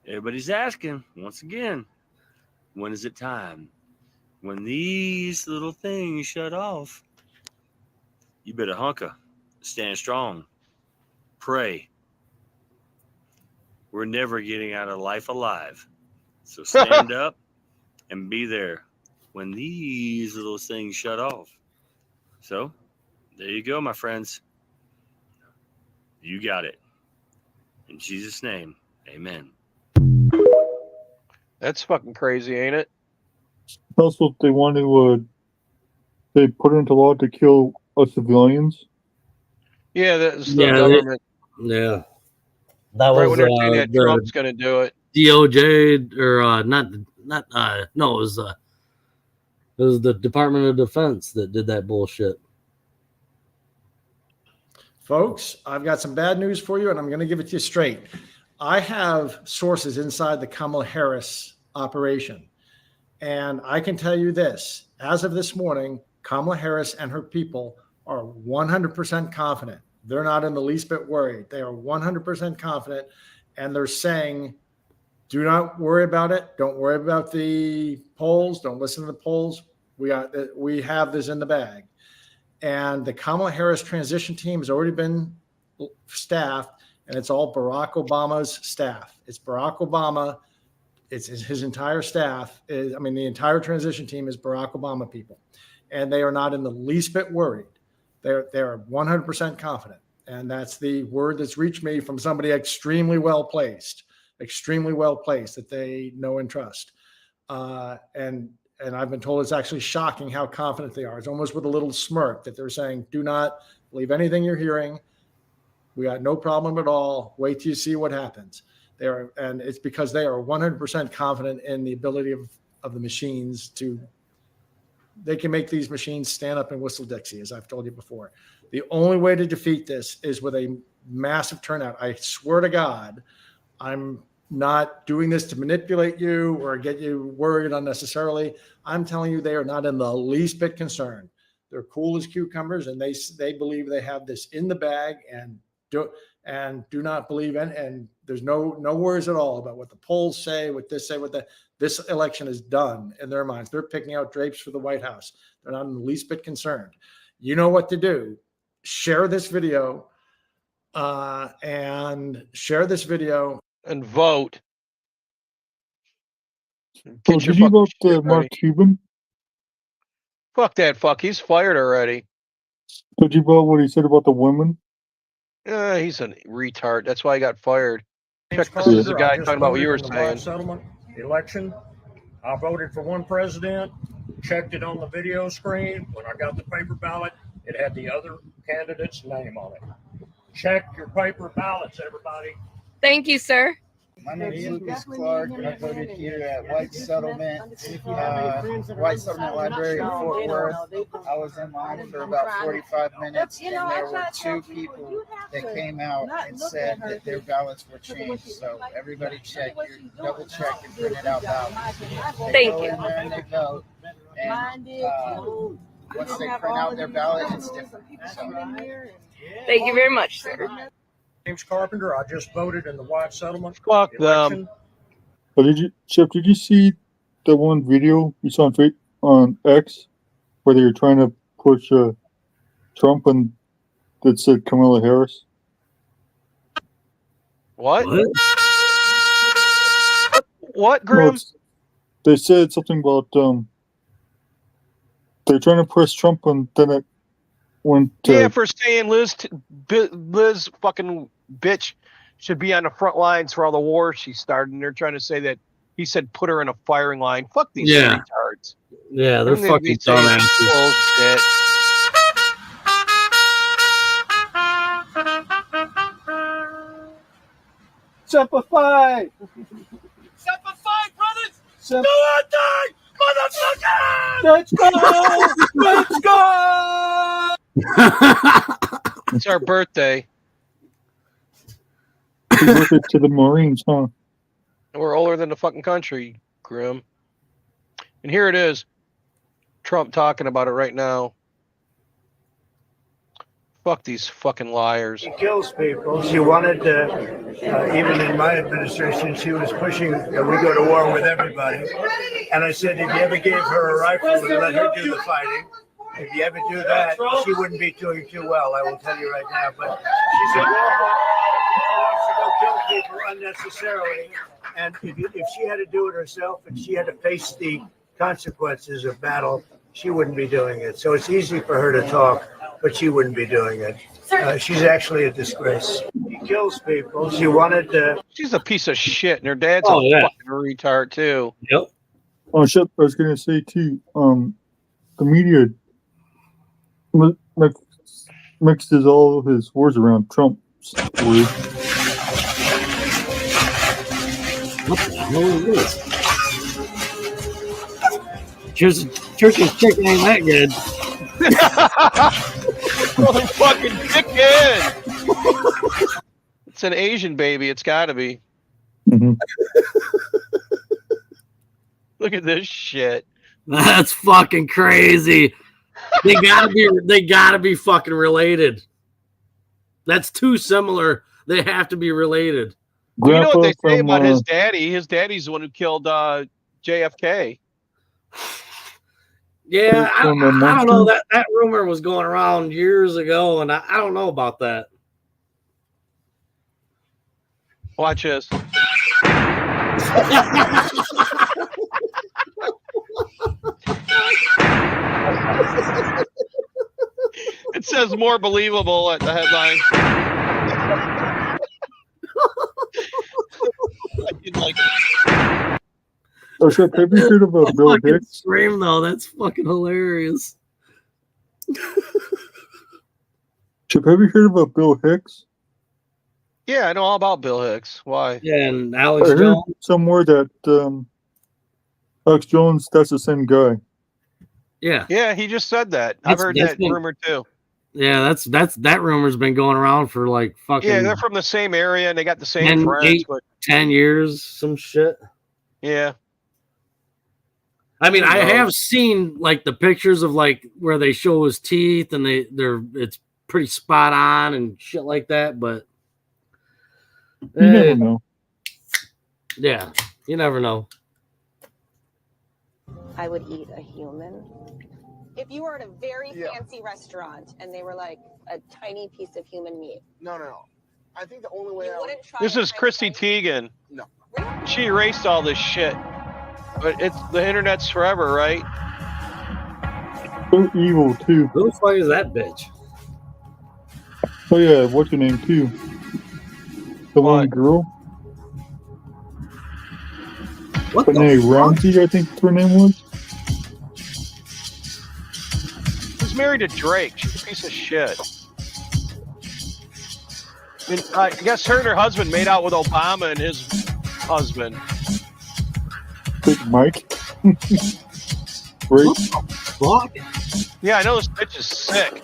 Everybody's asking, once again, when is it time? When these little things shut off, you better hunker, stand strong, pray. We're never getting out of life alive. So stand up and be there when these little things shut off. So there you go, my friends. You got it. In Jesus' name, amen. That's fucking crazy, ain't it? That's what they want to. They put into law to kill us civilians. Yeah, that's the government. Yeah, that Right was when they're saying that the Trump's going to do it. DOJ or not no, it was the Department of Defense that did that bullshit. Folks, I've got some bad news for you, and I'm going to give it to you straight. I have sources inside the Kamala Harris operation, and I can tell you this. As of this morning, Kamala Harris and her people are 100% confident. They're not in the least bit worried. They are 100% confident, and they're saying, do not worry about it. Don't worry about the polls. Don't listen to the polls. We have this in the bag. And the Kamala Harris transition team has already been staffed, and it's all Barack Obama's staff. It's Barack Obama. It's his entire staff. The entire transition team is Barack Obama people. And they are not in the least bit worried. They're 100% confident. And that's the word that's reached me from somebody extremely well placed that they know and trust. And I've been told it's actually shocking how confident they are. It's almost with a little smirk that they're saying, do not believe anything you're hearing. We got no problem at all. Wait till you see what happens. And it's because they are 100% confident in the ability of the machines they can make these machines stand up and whistle Dixie, as I've told you before. The only way to defeat this is with a massive turnout. I swear to God, I'm not doing this to manipulate you or get you worried unnecessarily. I'm telling you, they are not in the least bit concerned. They're cool as cucumbers, and they believe they have this in the bag and do not believe in. And there's no worries at all about what the polls say, what this say, this election is done in their minds. They're picking out drapes for the White House. They're not in the least bit concerned. You know what to do. Share this video and vote. So did you vote Mark Cuban? Fuck that fuck. He's fired already. Did you vote what he said about the women? He's a retard. That's why he got fired. James Check, this is the Carpenter, guy I just talking about what you were voted in the black saying. settlement election. I voted for one president, checked it on the video screen. When I got the paper ballot, it had the other candidate's name on it. Check your paper ballots, everybody. Thank you, sir. My name is Lucas Clark, and I voted here at White Settlement Library in Fort Worth. I was in line for about 45 minutes, and there were two people that came out and said that their ballots were changed. So everybody double check your printed out ballots. They go in there and they vote, and once they print out their ballot, it's different. So, thank you very much, sir. James Carpenter, I just voted in the white settlement Fuck election. But did you see the one video you saw on X where they were trying to push Trump and that said Kamala Harris? What? What, Grim? They said something about they're trying to press Trump, and then it went. For saying Liz fucking bitch should be on the front lines for all the wars she started, and they're trying to say that he said put her in a firing line. Fuck these retards. Yeah, they're fucking dumbasses. Bullshit. Semper Fi! Semper Fi, brothers! Semper Motherfucker! Let's go! Let's go! It's our birthday. Happy birthday to the Marines, huh? We're older than the fucking country, Grim. And here it is. Trump talking about it right now. Fuck these fucking liars. She kills people. She wanted to, even in my administration, she was pushing that we go to war with everybody. And I said, if you ever gave her a rifle and let her do the fighting, if you ever do that, she wouldn't be doing too well, I will tell you right now. But she's a war wants to go kill people unnecessarily. And if she had to do it herself and she had to face the consequences of battle, she wouldn't be doing it. So it's easy for her to talk, but she wouldn't be doing it. She's actually a disgrace. She kills people. She wanted to. She's a piece of shit, and her dad's Oh, a yeah. fucking retard too. Yep. Oh shit! I was gonna say too. The media mixes all of his words around Trump's word. What the hell is this? Church's chicken ain't that good. Fucking chicken. It's an Asian baby. It's got to be. Mm-hmm. Look at this shit. That's fucking crazy. They gotta be fucking related. That's too similar. They have to be related. Well, you know what they say about his daddy? His daddy's the one who killed JFK. Yeah, I don't know. That rumor was going around years ago, and I don't know about that. Watch this. It says more believable at the headline. Oh shit! Have you heard about Bill Hicks? Scream though, that's fucking hilarious. Chip, have you heard about Bill Hicks? Yeah, I know all about Bill Hicks. Why? Yeah, and Alex I heard Jones. somewhere that Alex Jones, that's the same guy. Yeah. Yeah, he just said that. I've heard that rumor too. Yeah, that rumor's been going around for like fucking. Yeah, they're from the same area and they got the same friends. 10 years, some shit. Yeah. I mean, I have seen like the pictures of like where they show his teeth and it's pretty spot on and shit like that, but You never know. Yeah, you never know. I would eat a human. If you were at a very fancy restaurant and they were like a tiny piece of human meat. No. I think the only way You wouldn't try This to is Chrissy Teigen. No. She erased all this shit. But it's the internet's forever, right? So evil too. Who the fuck is that bitch? Oh yeah, what's her name too? The one girl. What Renee Ramsey, I think her name was. Who's married to Drake? She's a piece of shit. I mean, I guess her and her husband made out with Obama and his husband. Big Mike. Right. Fuck. Yeah, I know this bitch is sick.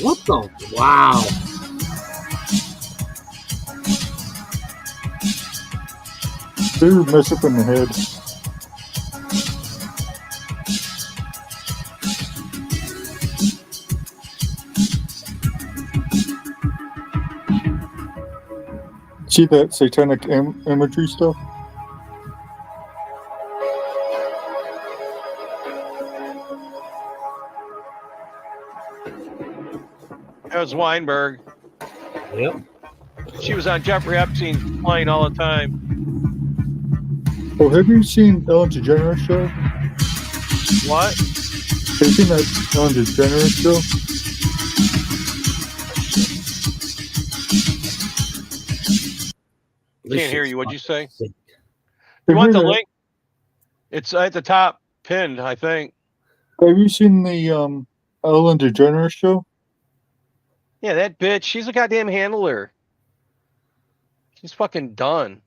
What the? Wow. They were messed up in the head. See that satanic imagery stuff? That was Weinberg. Yep. She was on Jeffrey Epstein's plane all the time. Oh, have you seen Ellen DeGeneres show? What? Have you seen that Ellen DeGeneres show? Can't hear you. What'd you say? You want the link? It's at the top pinned, I think. Have you seen the Ellen DeGeneres show? Yeah, that bitch. She's a goddamn handler. She's fucking done.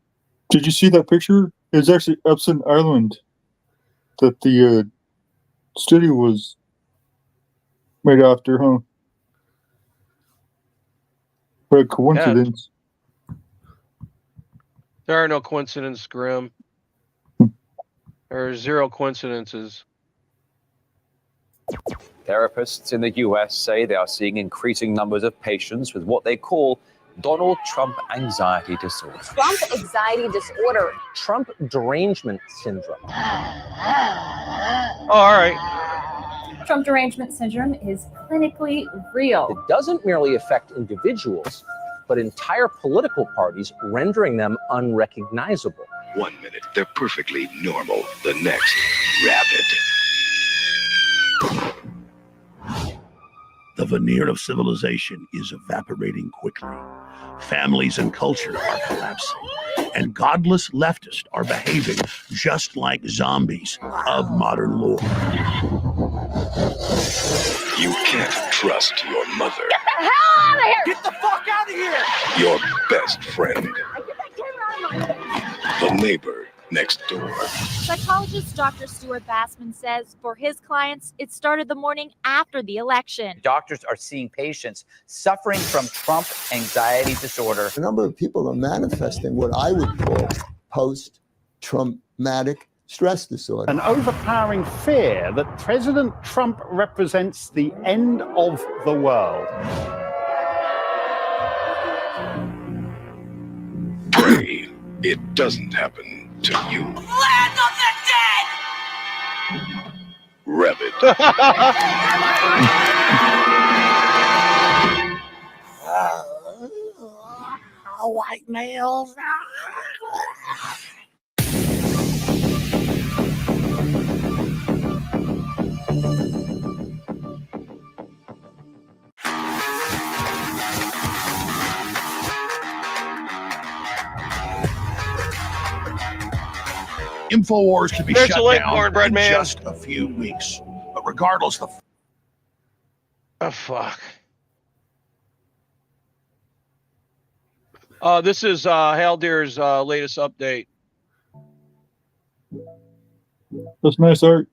Did you see that picture? It's actually Epsom Island that the studio was made after, huh? What a coincidence. There are no coincidences, Grim. There are zero coincidences. Therapists in the US say they are seeing increasing numbers of patients with what they call Donald Trump anxiety disorder. Trump anxiety disorder, Trump derangement syndrome. Oh, all right. Trump derangement syndrome is clinically real. It doesn't merely affect individuals, but entire political parties, rendering them unrecognizable. 1 minute, they're perfectly normal. The next, rabid. The veneer of civilization is evaporating quickly. Families and culture are collapsing. And godless leftists are behaving just like zombies of modern lore. You can't trust your mother. Get the hell out of here! Get the fuck out of here! Your best friend. The neighbor next door. Psychologist Dr. Stuart Bassman says for his clients, it started the morning after the election. Doctors are seeing patients suffering from Trump anxiety disorder. A number of people are manifesting what I would call post-traumatic stress disorder. An overpowering fear that President Trump represents the end of the world. Pray it doesn't happen to you. Land of the dead! Rabbit. White males. InfoWars could be There's shut a link, down Cornbread in Man. just a few weeks. But regardless, the Oh, fuck. This is Haldir's latest update. That's nice art.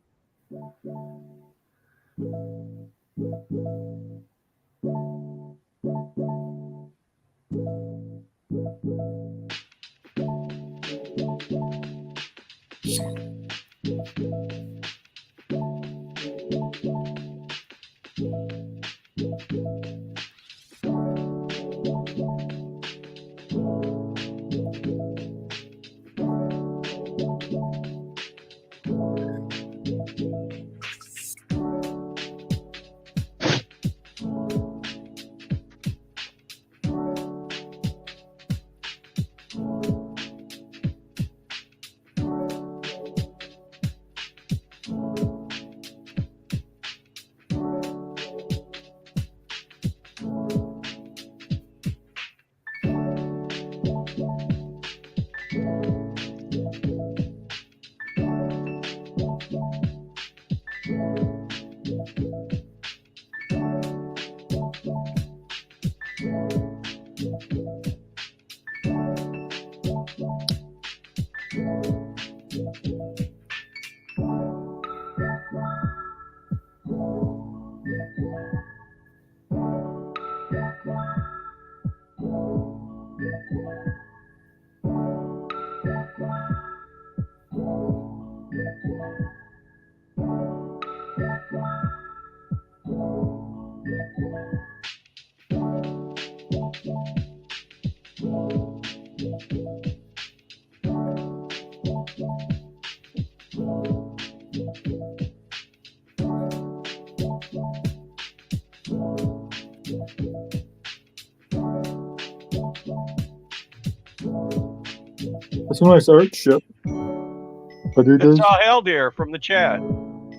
That's a nice art ship. But it It's is. Haldir from the chat.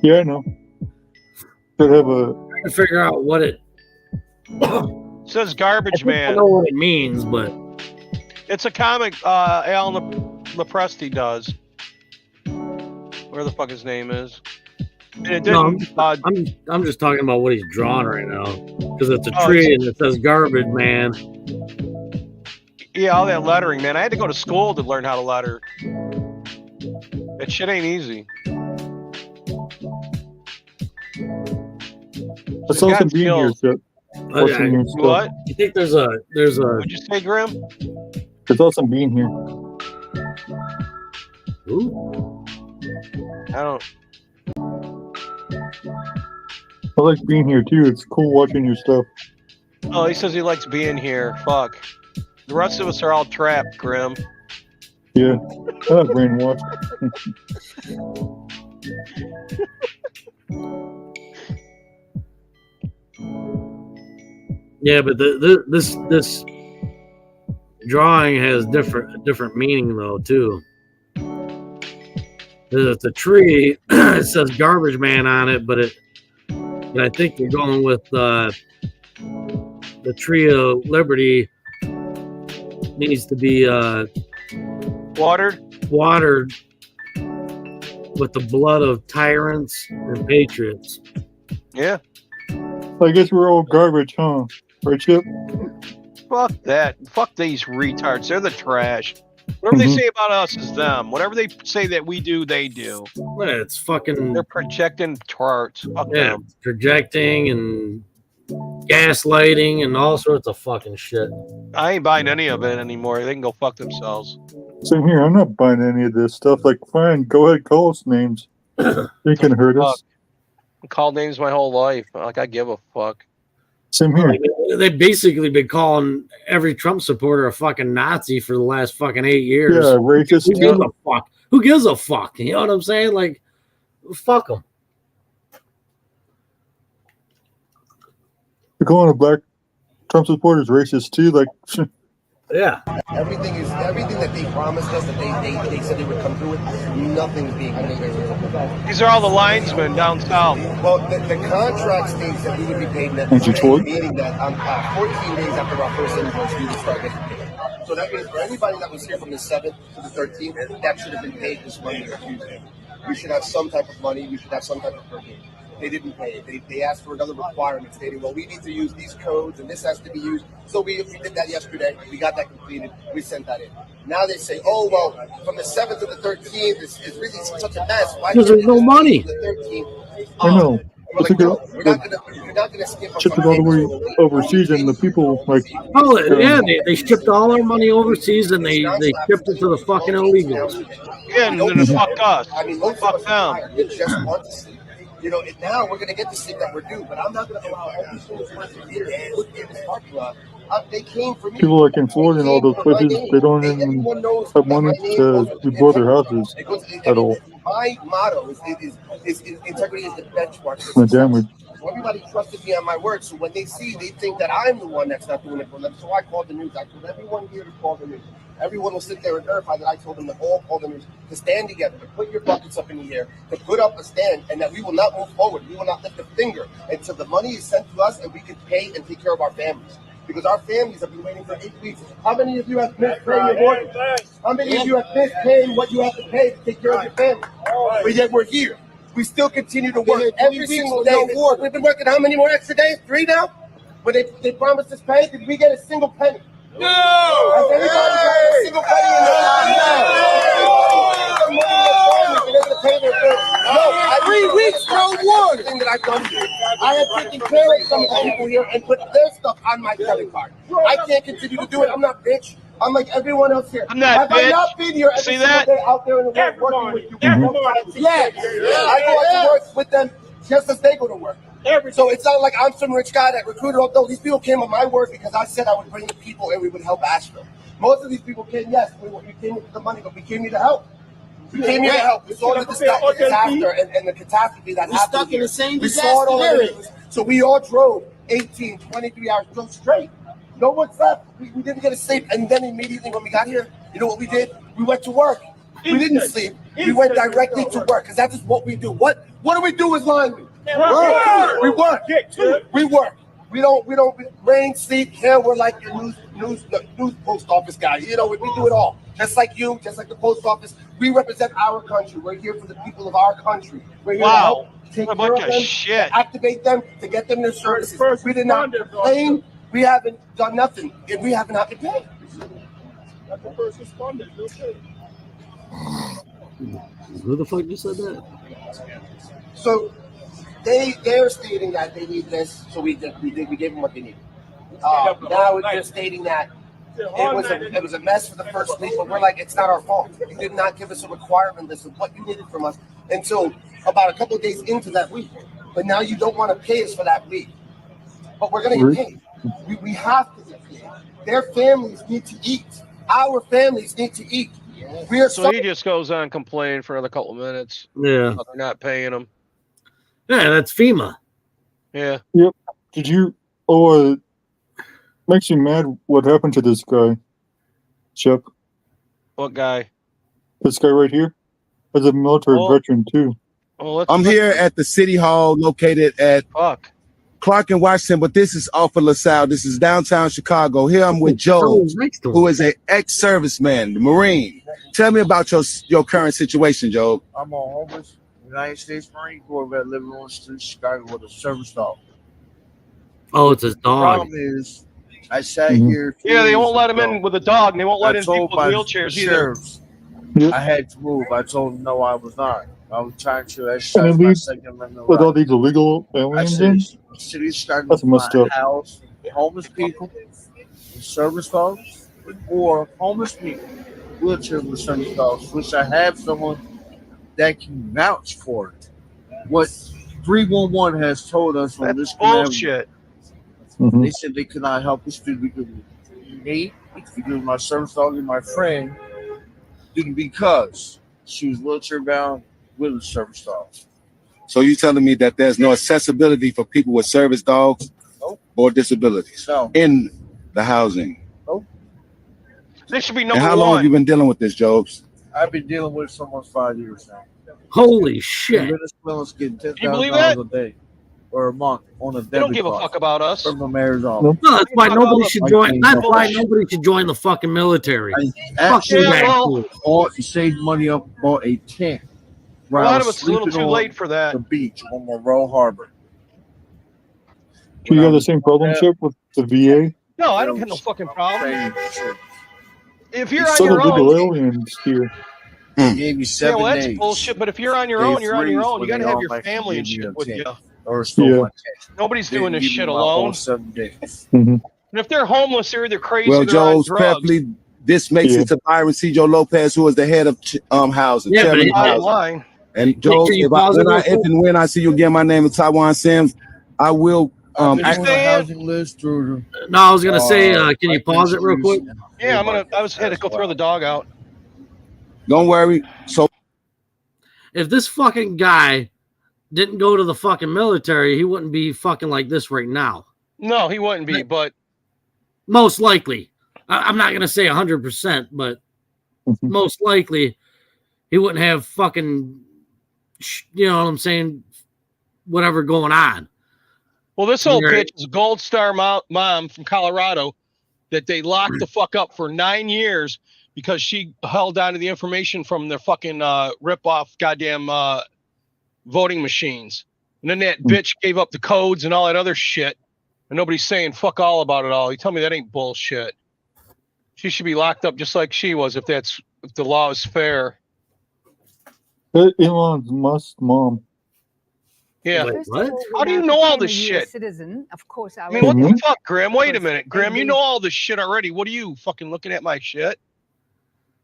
Yeah, I know. Should have a. I can figure out what it. It says Garbage I Man. know what it means, but It's a comic Al Lepresti does. Where the fuck his name is. And it No, didn't. I'm just talking about what he's drawing right now because it's a Oh, tree and it says garbage man. Yeah, all that lettering, man. I had to go to school to learn how to letter. That shit ain't easy. That's awesome being here, Chip. Watching your stuff. What? You think there's a What'd you say, Grim? It's awesome being here. Ooh. I don't. I like being here too. It's cool watching your stuff. Oh, he says he likes being here. Fuck. The rest of us are all trapped, Grim. Yeah, I got brainwashed. Yeah, but this drawing has different meaning though too. It's a tree. It says garbage man on it, but I think they're going with the tree of liberty needs to be watered with the blood of tyrants and patriots. Yeah. I guess we're all garbage, huh? Right, Chip? Fuck that. Fuck these retards. They're the trash. Whatever they say about us is them. Whatever they say that we do, they do. Yeah, it's fucking. They're projecting charts. Fuck them. Projecting and gaslighting and all sorts of fucking shit. I ain't buying any of it anymore. They can go fuck themselves. Same here. I'm not buying any of this stuff. Like, fine, go ahead, call us names. They can hurt us. I called names my whole life. Like, I give a fuck. Same here. They've basically been calling every Trump supporter a fucking Nazi for the last fucking 8 years. Yeah, racist. Who gives a fuck? Who gives a fuck? You know what I'm saying? Like, fuck them. They're calling a black Trump supporters racist too. Like, yeah. Everything that they promised us that they said they would come through with, nothing's being done. These are all the linesmen down south. Well, the contract states that we would be paid in that meaning that 14 days after our first invoice, we would start getting paid. So that means for anybody that was here from the 7th to the 13th, that should have been paid this Monday or Tuesday. We should have some type of money. We should have some type of per diem. They didn't pay. They asked for another requirement stating, well, we need to use these codes and this has to be used. So we did that yesterday. We got that completed. We sent that in. Now they say, oh, well, from the 7th to the 13th is really such a mess. Why because there's no money. The 13th? I know. We're like, no, you're not gonna skip shipped it all the way overseas, and the people like. Oh yeah, they shipped all our money overseas, and they shipped it to the fucking illegals. Yeah, and then fuck us. I mean, fuck them. They just want to sleep. You know, and now we're gonna get the sleep that we're due, but I'm not gonna allow every single person here to look in this parking lot. They came for me. People like in Florida and all those places, they don't even have money to rebuild their houses at all. My motto is integrity is the benchmark. The damage. So everybody trusted me on my word. So when they think that I'm the one that's not doing it for them. So I called the news. I told everyone here to call the news. Everyone will sit there and verify that I told them to all call the news, to stand together, to put your buckets up in the air, to put up a stand, and that we will not move forward. We will not lift a finger until the money is sent to us and we can pay and take care of our families. Because our families have been waiting for 8 weeks. How many of you have missed paying your mortgage? How many of you have missed paying what you have to pay to take care of your family? But yet we're here. We still continue to work every single day. We've been working how many more extra days? 3 now? When they promised us pay, did we get a single penny? No! Has anybody got a single penny in No, 3 weeks, no one. Thing that I've done here. I have taken care of some of the people here and put their stuff on my credit card. I can't continue to do it. I'm not bitch. I'm like everyone else here. I'm not Have bitch. I not been here every single day out there in the world working with you? Yes. I go out to work with them just as they go to work. So it's not like I'm some rich guy that recruited all those. These people came on my word because I said I would bring the people and we would help Asheville. Most of these people came, yes, we came with the money, but we came here to help. We came here to help. We saw the disaster and the catastrophe that happened. We stuck in the same disaster. We saw it all in the news. So we all drove 18, 23 hours, drove straight. No one slept. We didn't get to sleep. And then immediately when we got here, you know what we did? We went to work. We didn't sleep. We went directly to work because that's just what we do. What do we do as linemen? We work. We work. We don't rain, sleep, care. We're like your news post office guys. You know, we do it all. Just like you, just like the post office, we represent our country. We're here for the people of our country. We're here to help take care of them, to activate them, to get them their services. We did not complain. We haven't done nothing. If we haven't had to pay. That's the first responders. Okay. Who the fuck just said that? So they're stating that they need this, so we gave them what they need. Now they're stating that it was a mess for the first week, but we're like, it's not our fault. You did not give us a requirement list of what you needed from us until about a couple of days into that week. But now you don't want to pay us for that week. But we're going to get paid. We have to get paid. Their families need to eat. Our families need to eat. So he just goes on complaining for another couple of minutes. Yeah. They're not paying him. Yeah, that's FEMA. Yeah. Yep. Did you? Makes you mad what happened to this guy, Chip. What guy? This guy right here. As a military veteran too. I'm here at the city hall located at Clark and Washington, but this is off of LaSalle. This is downtown Chicago. Here I'm with Joe, who is an ex-serviceman, Marine. Tell me about your current situation, Joe. I'm on homeless, United States Marine Corps vet living on the street of Chicago with a service dog. Oh, it's his The dog. problem is, I sat here. Yeah, they won't let him in with a dog, and they won't let in people with wheelchairs either. I had to move. I told them no, I was not. I was trying to And it exercise my leaves Second Amendment with right. all these illegal aliens in. The city's starting That's to messed find up. house homeless people with service dogs, or homeless people wheelchairs with service dogs, which I have someone that can vouch for it. What 311 has told us on this bullshit. They said they could not help us due because my service dog and my friend didn't, because she was wheelchair bound with a service dog. So you telling me that there's no accessibility for people with service dogs or disabilities in the housing? Nope. This should be And number how long one. have you been dealing with this, Jobs? I've been dealing with it for almost 5 years now. Holy shit. Venezuela's getting you believe $10,000 a day or a month on a debit They don't give a card fuck about us. from the mayor's office. No, that's why nobody should join. That's why nobody should join the fucking military. Actually, Fucking bought and saved money up, bought a tent. A lot of it's a little too late for that. The beach on Monroe Harbor. Do you have the same problem, Chip, with the VA? No, I don't have no fucking problem. If you're on Some your illegal own, aliens here. Gave me yeah, 7 well, that's days. bullshit. But if you're on your They own, you're on your freeze own. You when got to they have all your like to family and give me shit a with tent. you. Or stole Yeah. my tent. Nobody's They doing this give me shit my alone. whole 7 days. And if they're homeless, they're either crazy Well, or they're on Joe's drugs. prayerfully, this makes it to Byron Cedro Lopez, who is the head of housing, Yeah, but chairman of bottom housing. line. And Joe, Can you pause it real quick? when I see you again, my name is Taiwan Sims. I will I've been on the Understand? housing list through No, I was gonna say, can you life pause it real quick? insurance. Yeah, I was had to go throw the dog out. Don't worry. So If this fucking guy didn't go to the fucking military, he wouldn't be fucking like this right now. No, he wouldn't be. But Most likely. I'm not gonna say 100%, but most likely he wouldn't have fucking, you know what I'm saying, whatever going on. well, this old Right. bitch is a Gold Star mom from Colorado that they locked the fuck up for 9 years because she held on to the information from their fucking rip-off goddamn voting machines. And then that bitch gave up the codes and all that other shit. And nobody's saying fuck all about it all. You tell me that ain't bullshit. She should be locked up just like she was if the law is fair. Elon Musk's mom. Yeah. Wait, what? How do you know all this shit? Citizen, of course, I I mean, what Mhm. the fuck, Graham? Wait a minute. Graham, you know all this shit already. What are you fucking looking at my shit?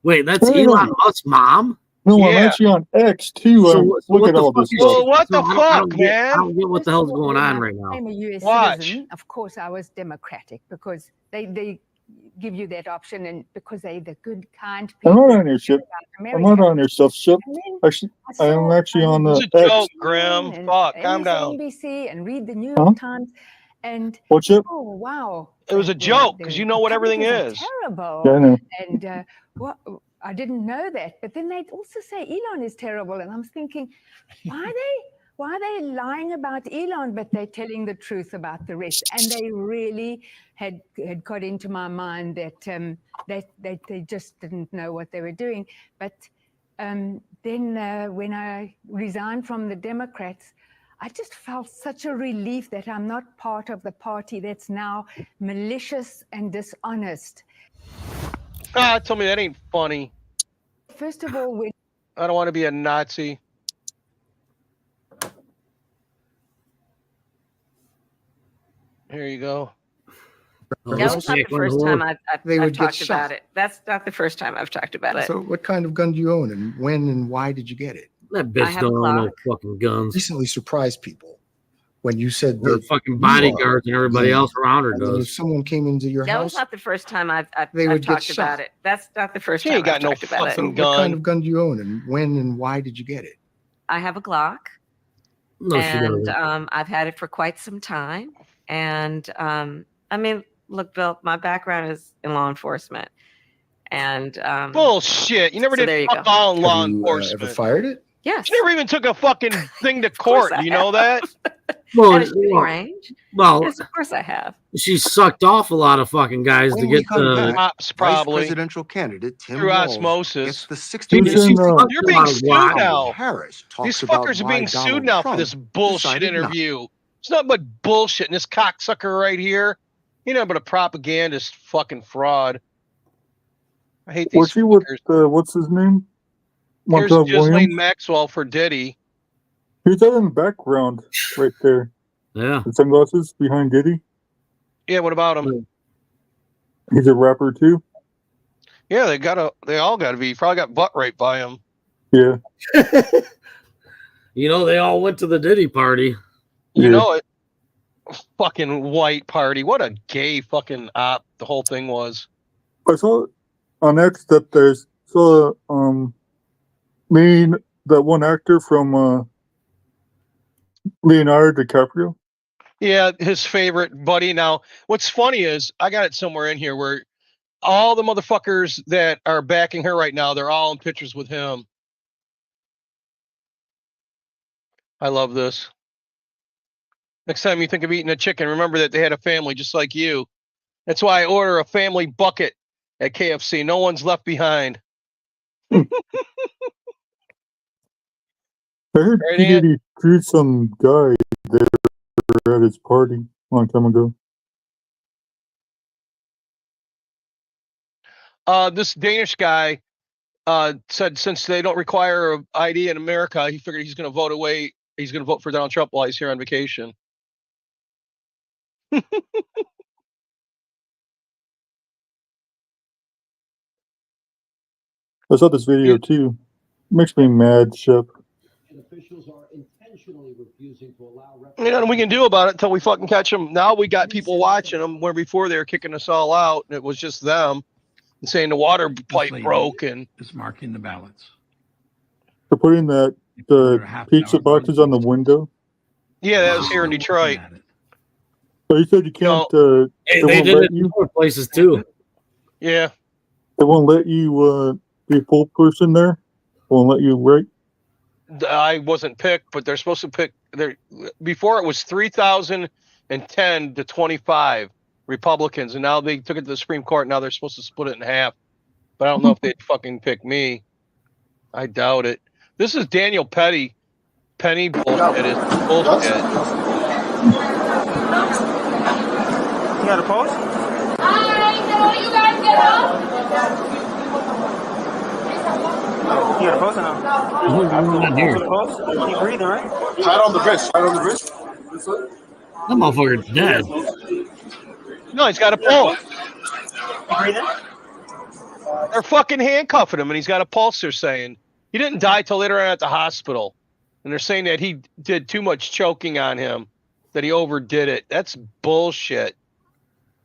Wait, that's Yeah. Elon Musk's mom? No, I'm Yeah. actually on X too. So Look what at the all fuck this is stuff. Well, what the I don't fuck, get- man? I don't get what the hell's going on right now. I'm a US Watch. citizen. Of course, I was democratic because they give you that option, and because they're the good, kind I'm people. not on your ship. I'm not on your stuff, Chip. Actually, I am actually on the It's a X. joke, Graham. And Fuck, calm down. MSNBC and read the New Huh? York Times, and What, Chip? oh wow, It was a joke because you know what everything Republicans is. are terrible. Yeah, I know. And what I didn't know that, but then they'd also say Elon is terrible, and I'm thinking, why are they why are they lying about Elon, but they're telling the truth about the rest? And they really had got into my mind that they just didn't know what they were doing. But then when I resigned from the Democrats, I just felt such a relief that I'm not part of the party that's now malicious and dishonest. Tell me that ain't funny. First of all, I don't want to be a Nazi. Here you go. That was not the first time I've talked about it. That's not the first time I've talked about it. So what kind of gun do you own, and when and why did you get it? That bitch don't own no fucking guns. Recently surprised people when you said Her that fucking bodyguards and everybody else around her and then does. if someone came into your That house, was not the first time I've They would get talked shot. about it. That's not the first She time ain't got I've no talked about so it. what kind of gun do you own, and when and why did you get it? I have a Glock. No, she and doesn't. I've had it for quite some time. And I mean, look, Bill, my background is in law enforcement. And Bullshit. You never so there did you fuck go. all in law Have you enforcement. ever fired it? Yes. You never even took a fucking thing to court. I You know that? Well, At a shooting range. well, Yes, of course I have. she sucked off a lot of fucking guys to When we get come the. back, Cops Vice probably presidential candidate Tim through Walz osmosis. gets the Dude, 60 she fucked You're a being lot of sued guys. now. Harris talks These about fuckers are why being Donald sued now Trump for this bullshit decided not. interview. It's not but bullshit. And this cocksucker right here, you know, but a propagandist fucking fraud. I hate these Was she with fuckers. what's his name? Here's Montel Ghislaine Williams. Maxwell for Diddy. He's out in the background right there. Yeah. The sunglasses behind Diddy. Yeah, what about him? He's a rapper too. Yeah, they all gotta be. Probably got butt raped by him. Yeah. You know, they all went to the Diddy party. You know it. Fucking white party. What a gay fucking op the whole thing was. I saw on X that there's that one actor from Leonardo DiCaprio. Yeah, his favorite buddy. Now, what's funny is I got it somewhere in here where all the motherfuckers that are backing her right now, they're all in pictures with him. I love this. Next time you think of eating a chicken, remember that they had a family just like you. That's why I order a family bucket at KFC. No one's left behind. I heard Right, P. Ant? Diddy screwed some guy there at his party a long time ago. This Danish guy said since they don't require an ID in America, he figured he's going to vote away. He's going to vote for Donald Trump while he's here on vacation. I saw this video too. Makes me mad, Shep. You know, we can do about it until we fucking catch them. Now we got people watching them where before they were kicking us all out, and it was just them and saying the water pipe broke and is marking the ballots. They're putting the pizza boxes on the window. yeah, that was here in Detroit. So you said you can't. Hey, they did it in other places too. Yeah. They won't let you be a full person there. Won't let you write. I wasn't picked, but they're supposed to pick. Before it was 3,010 to 25 Republicans, and now they took it to the Supreme Court. Now they're supposed to split it in half. But I don't know if they'd fucking pick me. I doubt it. This is Daniel Penny bullshit. It's bullshit. You got a post? You guys get up. You got a post or no? Not here. Post? Keep breathing, right? Right on the wrist. Right on the wrist. That motherfucker's dead. No, he's got a pulse. Breathing? They're fucking handcuffing him, and he's got a pulse. They're saying he didn't die till later on at the hospital, and they're saying that he did too much choking on him, that he overdid it. That's bullshit.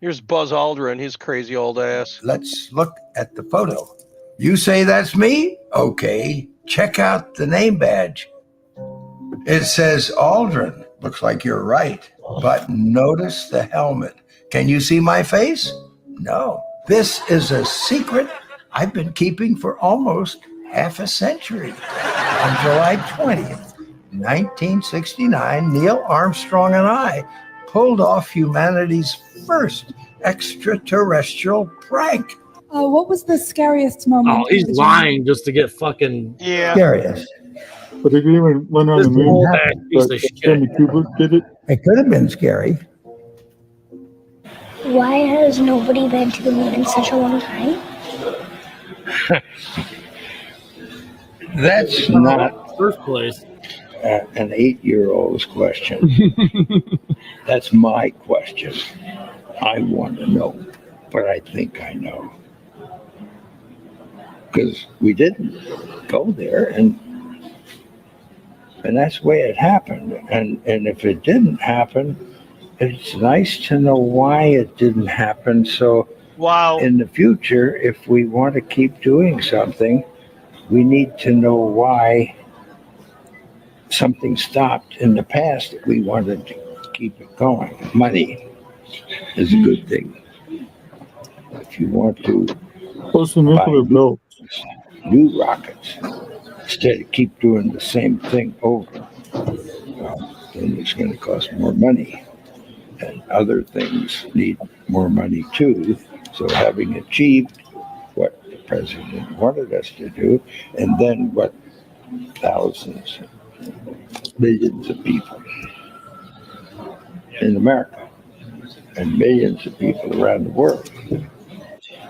Here's Buzz Aldrin, his crazy old ass. Let's look at the photo. You say that's me? Okay, check out the name badge. It says Aldrin. Looks like you're right. But notice the helmet. Can you see my face? No. This is a secret I've been keeping for almost half a century. On July 20th, 1969, Neil Armstrong and I pulled off humanity's first extraterrestrial prank. What was the scariest moment? Oh, he's lying just to get fucking Scariest. But they didn't even land on the This moon. old ass piece But of shit. Stanley Kubrick did it. It could have been scary. Why has nobody been to the moon in such a long time? That's not first place. An 8-year-old's question. That's my question. I want to know, but I think I know. Because we didn't go there, and that's the way it happened. And if it didn't happen, it's nice to know why it didn't happen. So in the future, if we want to keep doing something, we need to know why something stopped in the past that we wanted to keep it going. Money is a good thing. If you want to buy new rockets instead of keep doing the same thing over, well, then it's going to cost more money. And other things need more money too. So having achieved what the president wanted us to do, and then what thousands, millions of people in America and millions of people around the world.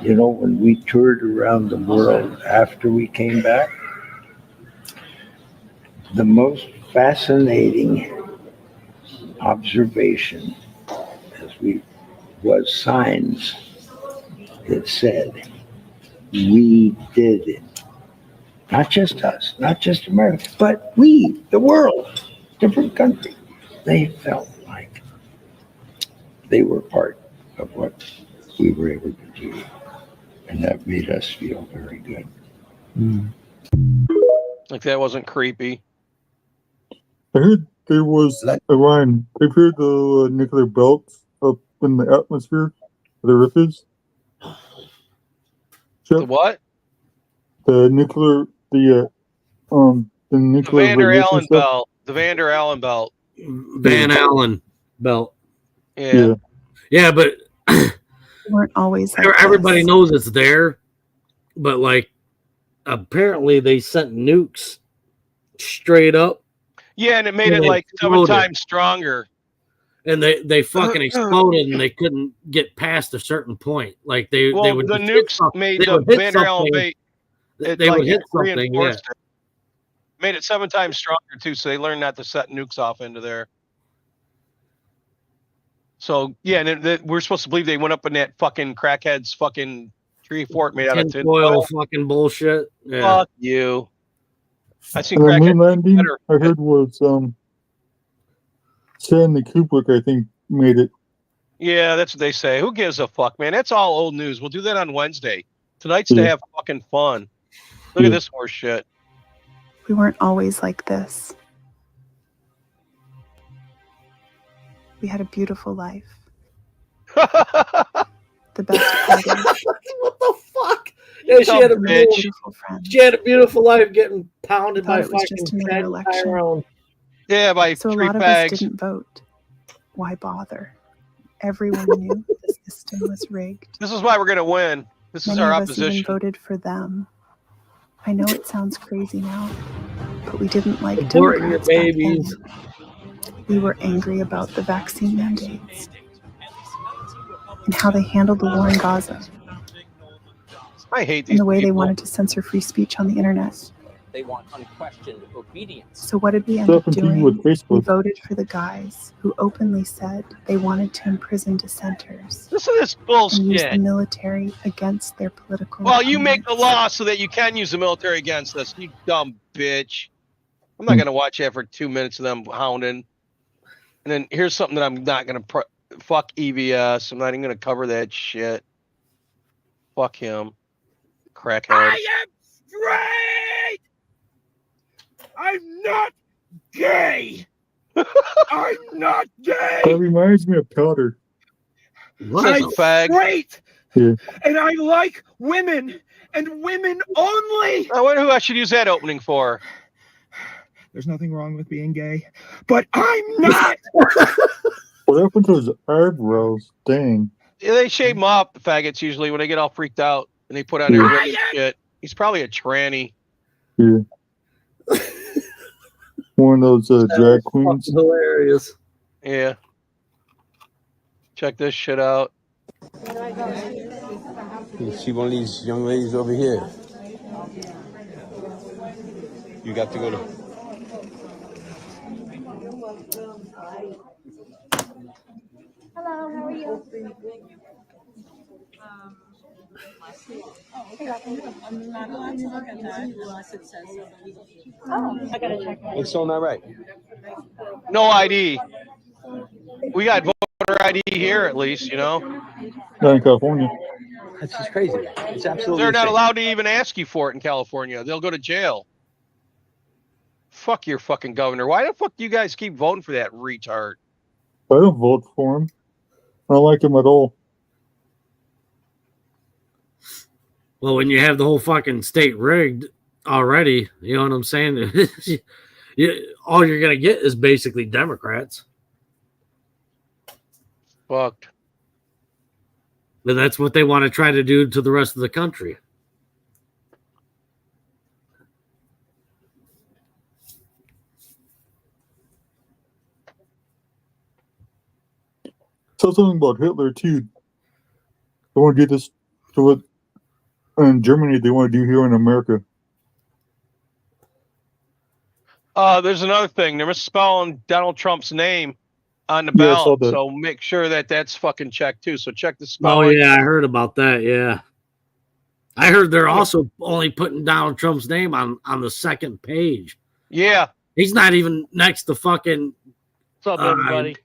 You know, when we toured around the world after we came back, the most fascinating observation was signs that said, we did it. Not just us, not just America, but we, the world, different countries. They felt like they were part of what we were able to do. And that made us feel very good. Like that wasn't creepy. I heard there was Ryan. They've heard the nuclear belts up in the atmosphere where the Earth is. The what? The nuclear, the nuclear Van der radiation Allen stuff. belt. The Van der Allen belt. Van Allen belt. Yeah. Yeah, but weren't always like everybody this. knows it's there, but like apparently they sent nukes straight up. Yeah, and it made And it they like 7 exploded. times stronger. And they fucking exploded and they couldn't get past a certain point. Like they would the just hit nukes made they the would hit Van der Allen something. bait. They would hit something, yeah. reinforced it. Made it 7 times stronger too, so they learned not to set nukes off into there. So yeah, and we're supposed to believe they went up in that fucking crackhead's fucking tree fort made out of Tinfoil fucking bullshit. Yeah. Fuck you. I seen And the moon crackheads landing, better. I heard was Stanley Kubrick, I think, made it. Yeah, that's what they say. Who gives a fuck, man? That's all old news. We'll do that on Wednesday. Tonight's to have fucking fun. Look at this horse shit. We weren't always like this. We had a beautiful life. The best party. What the fuck? Yeah, she had a beautiful friend. She had a beautiful life getting pounded by Thought it was fucking just another 10 election. Tyrone. Yeah, by So a tree lot of fags. us didn't vote. Why bother? Everyone knew the system was rigged. This is why we're gonna win. This is Many our of us even opposition. voted for them. I know it sounds crazy now, but we didn't like Aborting your Democrats back babies. then. We were angry about the vaccine mandates and how they handled the war in Gaza I hate these and the way they people. wanted to censor free speech on the internet. They want unquestioned obedience. So what did we end up Happened to you doing? with We Facebook. voted for the guys who openly said they wanted to imprison dissenters Listen to this and use the bullshit. military against their political Well, you make the opponents. law so that you can use the military against us, you dumb bitch. I'm not gonna watch that for 2 minutes of them hounding. And then here's something that I'm not gonna fuck EVS. I'm not even gonna cover that shit. Fuck him, crackhead. am straight. I'm not gay. I'm not gay. That reminds me of Powder. What? I'm straight, Yeah. and I like women and women only. I wonder who I should use that opening for. There's nothing wrong with being gay, but I'm not. What happened to his eyebrows? Dang. Yeah, they shave him up, the faggots, usually, when they get all freaked out and they put on Yeah. their women's shit. He's probably a tranny. Yeah. One of those drag queens. Hilarious. Yeah. Check this shit out. You see one of these young ladies over here. You got to go to. Hello, how are you? I'm not allowed to look at that unless it says so. I gotta check it. It's still not right. No ID. We got voter ID here, at least, you know? Not in California. That's just crazy. It's absolutely They're not insane. allowed to even ask you for it in California. They'll go to jail. Fuck your fucking governor. Why the fuck do you guys keep voting for that retard? I don't vote for him. I don't like him at all. Well, when you have the whole fucking state rigged already, you know what I'm saying? All you're going to get is basically Democrats. Fucked. And that's what they want to try to do to the rest of the country. So something about Hitler too. They want to do this to what in Germany they want to do here in America. There's another thing. They're misspelling Donald Trump's name on the Yeah, I saw ballot, that. so make sure that that's fucking checked too. So check the Oh, spelling. yeah, I heard about that, yeah. I heard they're also only putting Donald Trump's name on the second page. Yeah. He's not even next to fucking... What's up, everybody?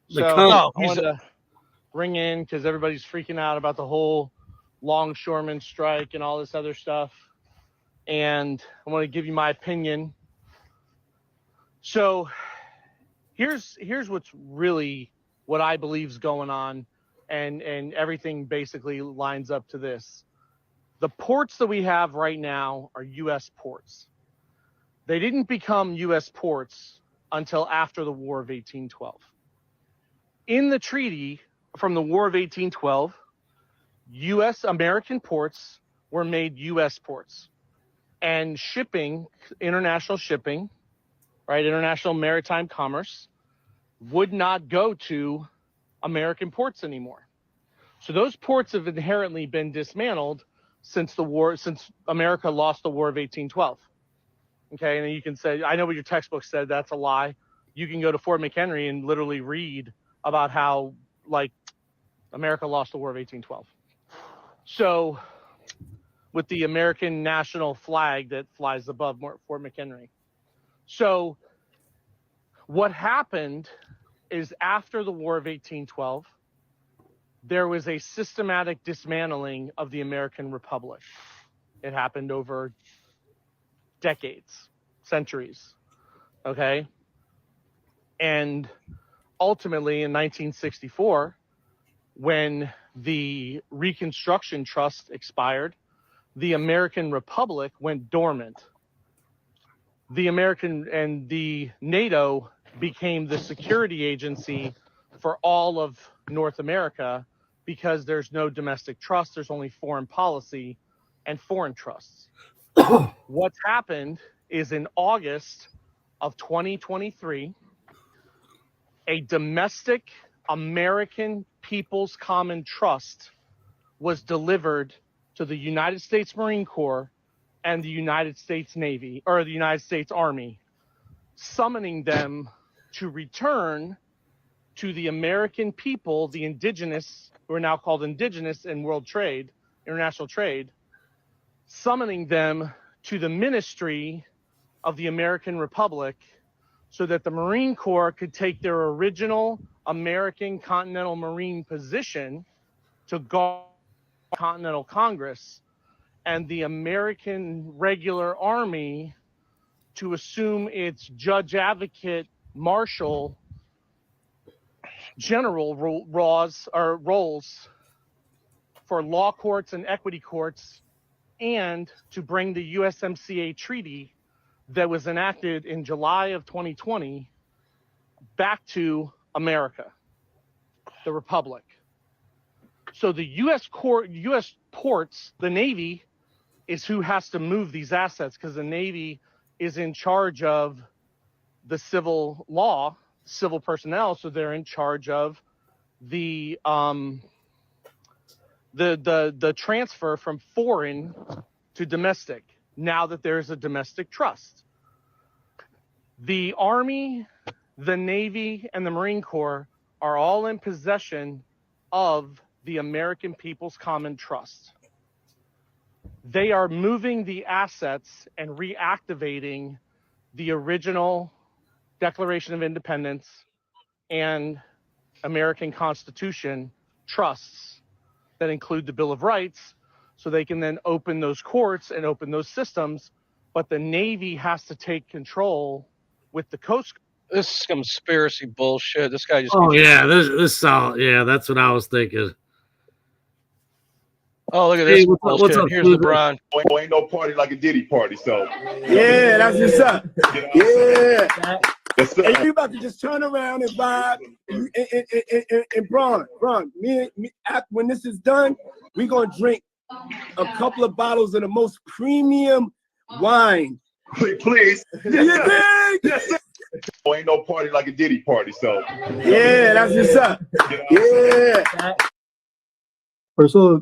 the So cunt. I wanted to ring in because everybody's freaking out about the whole longshoreman strike and all this other stuff. And I want to give you my opinion. So here's what's really what I believe is going on, and everything basically lines up to this. The ports that we have right now are U.S. ports. They didn't become U.S. ports until after the War of 1812. In the treaty from the War of 1812, U.S. American ports were made U.S. ports. And shipping, international shipping, right, international maritime commerce, would not go to American ports anymore. So those ports have inherently been dismantled since America lost the War of 1812. Okay, and you can say, I know what your textbook said, that's a lie. You can go to Fort McHenry and literally read about how, like, America lost the War of 1812. So, with the American national flag that flies above Fort McHenry. So, what happened is after the War of 1812, there was a systematic dismantling of the American Republic. It happened over decades, centuries, okay? And ultimately in 1964, when the Reconstruction Trust expired, the American Republic went dormant. The American and the NATO became the security agency for all of North America because there's no domestic trust, there's only foreign policy and foreign trusts. What's happened is in August of 2023, a domestic American People's Common Trust was delivered to the United States Marine Corps and the United States Navy, or the United States Army, summoning them to return to the American people, the indigenous, who are now called indigenous in world trade, international trade, summoning them to the ministry of the American Republic so that the Marine Corps could take their original American Continental Marine position to guard Continental Congress, and the American regular army to assume its judge advocate marshal general roles for law courts and equity courts, and to bring the USMCA treaty that was enacted in July of 2020 back to America, the Republic. So the U.S. ports, the Navy is who has to move these assets because the Navy is in charge of the civil law, civil personnel. So they're in charge of the transfer from foreign to domestic. Now that there's a domestic trust, the Army, the Navy, and the Marine Corps are all in possession of the American People's Common Trust. They are moving the assets and reactivating the original Declaration of Independence and American Constitution trusts that include the Bill of Rights, so they can then open those courts and open those systems. But the Navy has to take control with the Coast Guard. This is conspiracy bullshit. This guy just. Oh yeah, this all. Yeah, that's what I was thinking. Oh, look at this bullshit. What's up, Here's LeBron. Ain't no party like a Diddy party, so. Yeah, that's what's up. Yeah. Yes, And you about to just turn around and vibe. And Bron, me, when this is done, we gonna drink a couple of bottles of the most premium wine. Please. Yes, Ain't no party like a Diddy party, so. Yeah, that's what's up. Yeah. I saw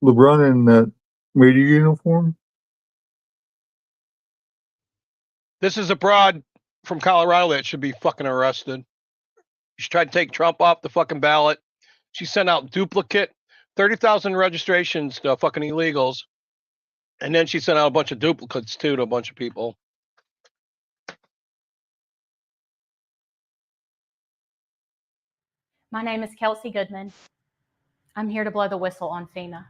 LeBron in that radio uniform. This is a broad from Colorado that should be fucking arrested. She tried to take Trump off the fucking ballot. She sent out duplicate 30,000 registrations to fucking illegals. And then she sent out a bunch of duplicates too to a bunch of people. My name is Kelsey Goodman. I'm here to blow the whistle on FEMA.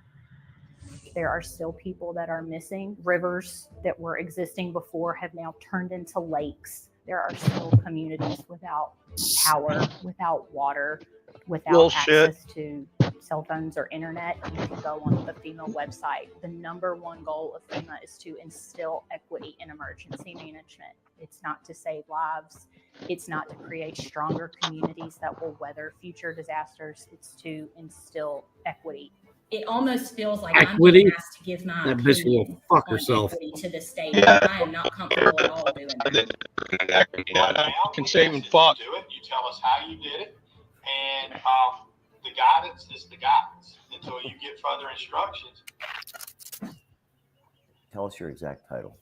There are still people that are missing. Rivers that were existing before have now turned into lakes. There are still communities without power, without water, without access to cell phones or internet. You can go on the FEMA website. The #1 goal of FEMA is to instill equity in emergency management. It's not to save lives. It's not to create stronger communities that will weather future disasters. It's to instill equity. It almost feels like Equity? I'm being asked to give my That bitch will opinion fuck on herself. equity to the state. I am not comfortable at all doing that. Can save and fuck. Do it. You tell us how you did it, and the guidance is the guidance until you get further instructions. Tell us your exact title.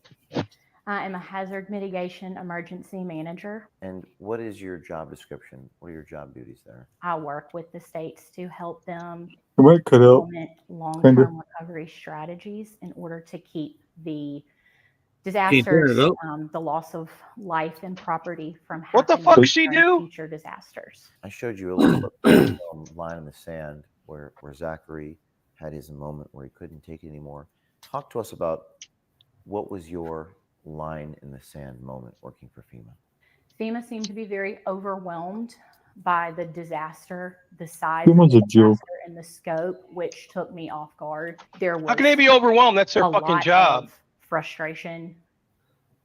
I am a hazard mitigation emergency manager. And what is your job description? What are your job duties there? I work with the states to help them It might cut out. implement long-term recovery strategies in order to keep the disasters, the loss of life and property from happening. What the fuck she during do? Future disasters. I showed you a little line in the sand where Zachary had his moment where he couldn't take it anymore. Talk to us about what was your line in the sand moment working for FEMA. FEMA seemed to be very overwhelmed by the disaster, the size FEMA's of a the joke. disaster and the scope, which took me off guard. There was How can they be overwhelmed? That's their a fucking lot job. of frustration,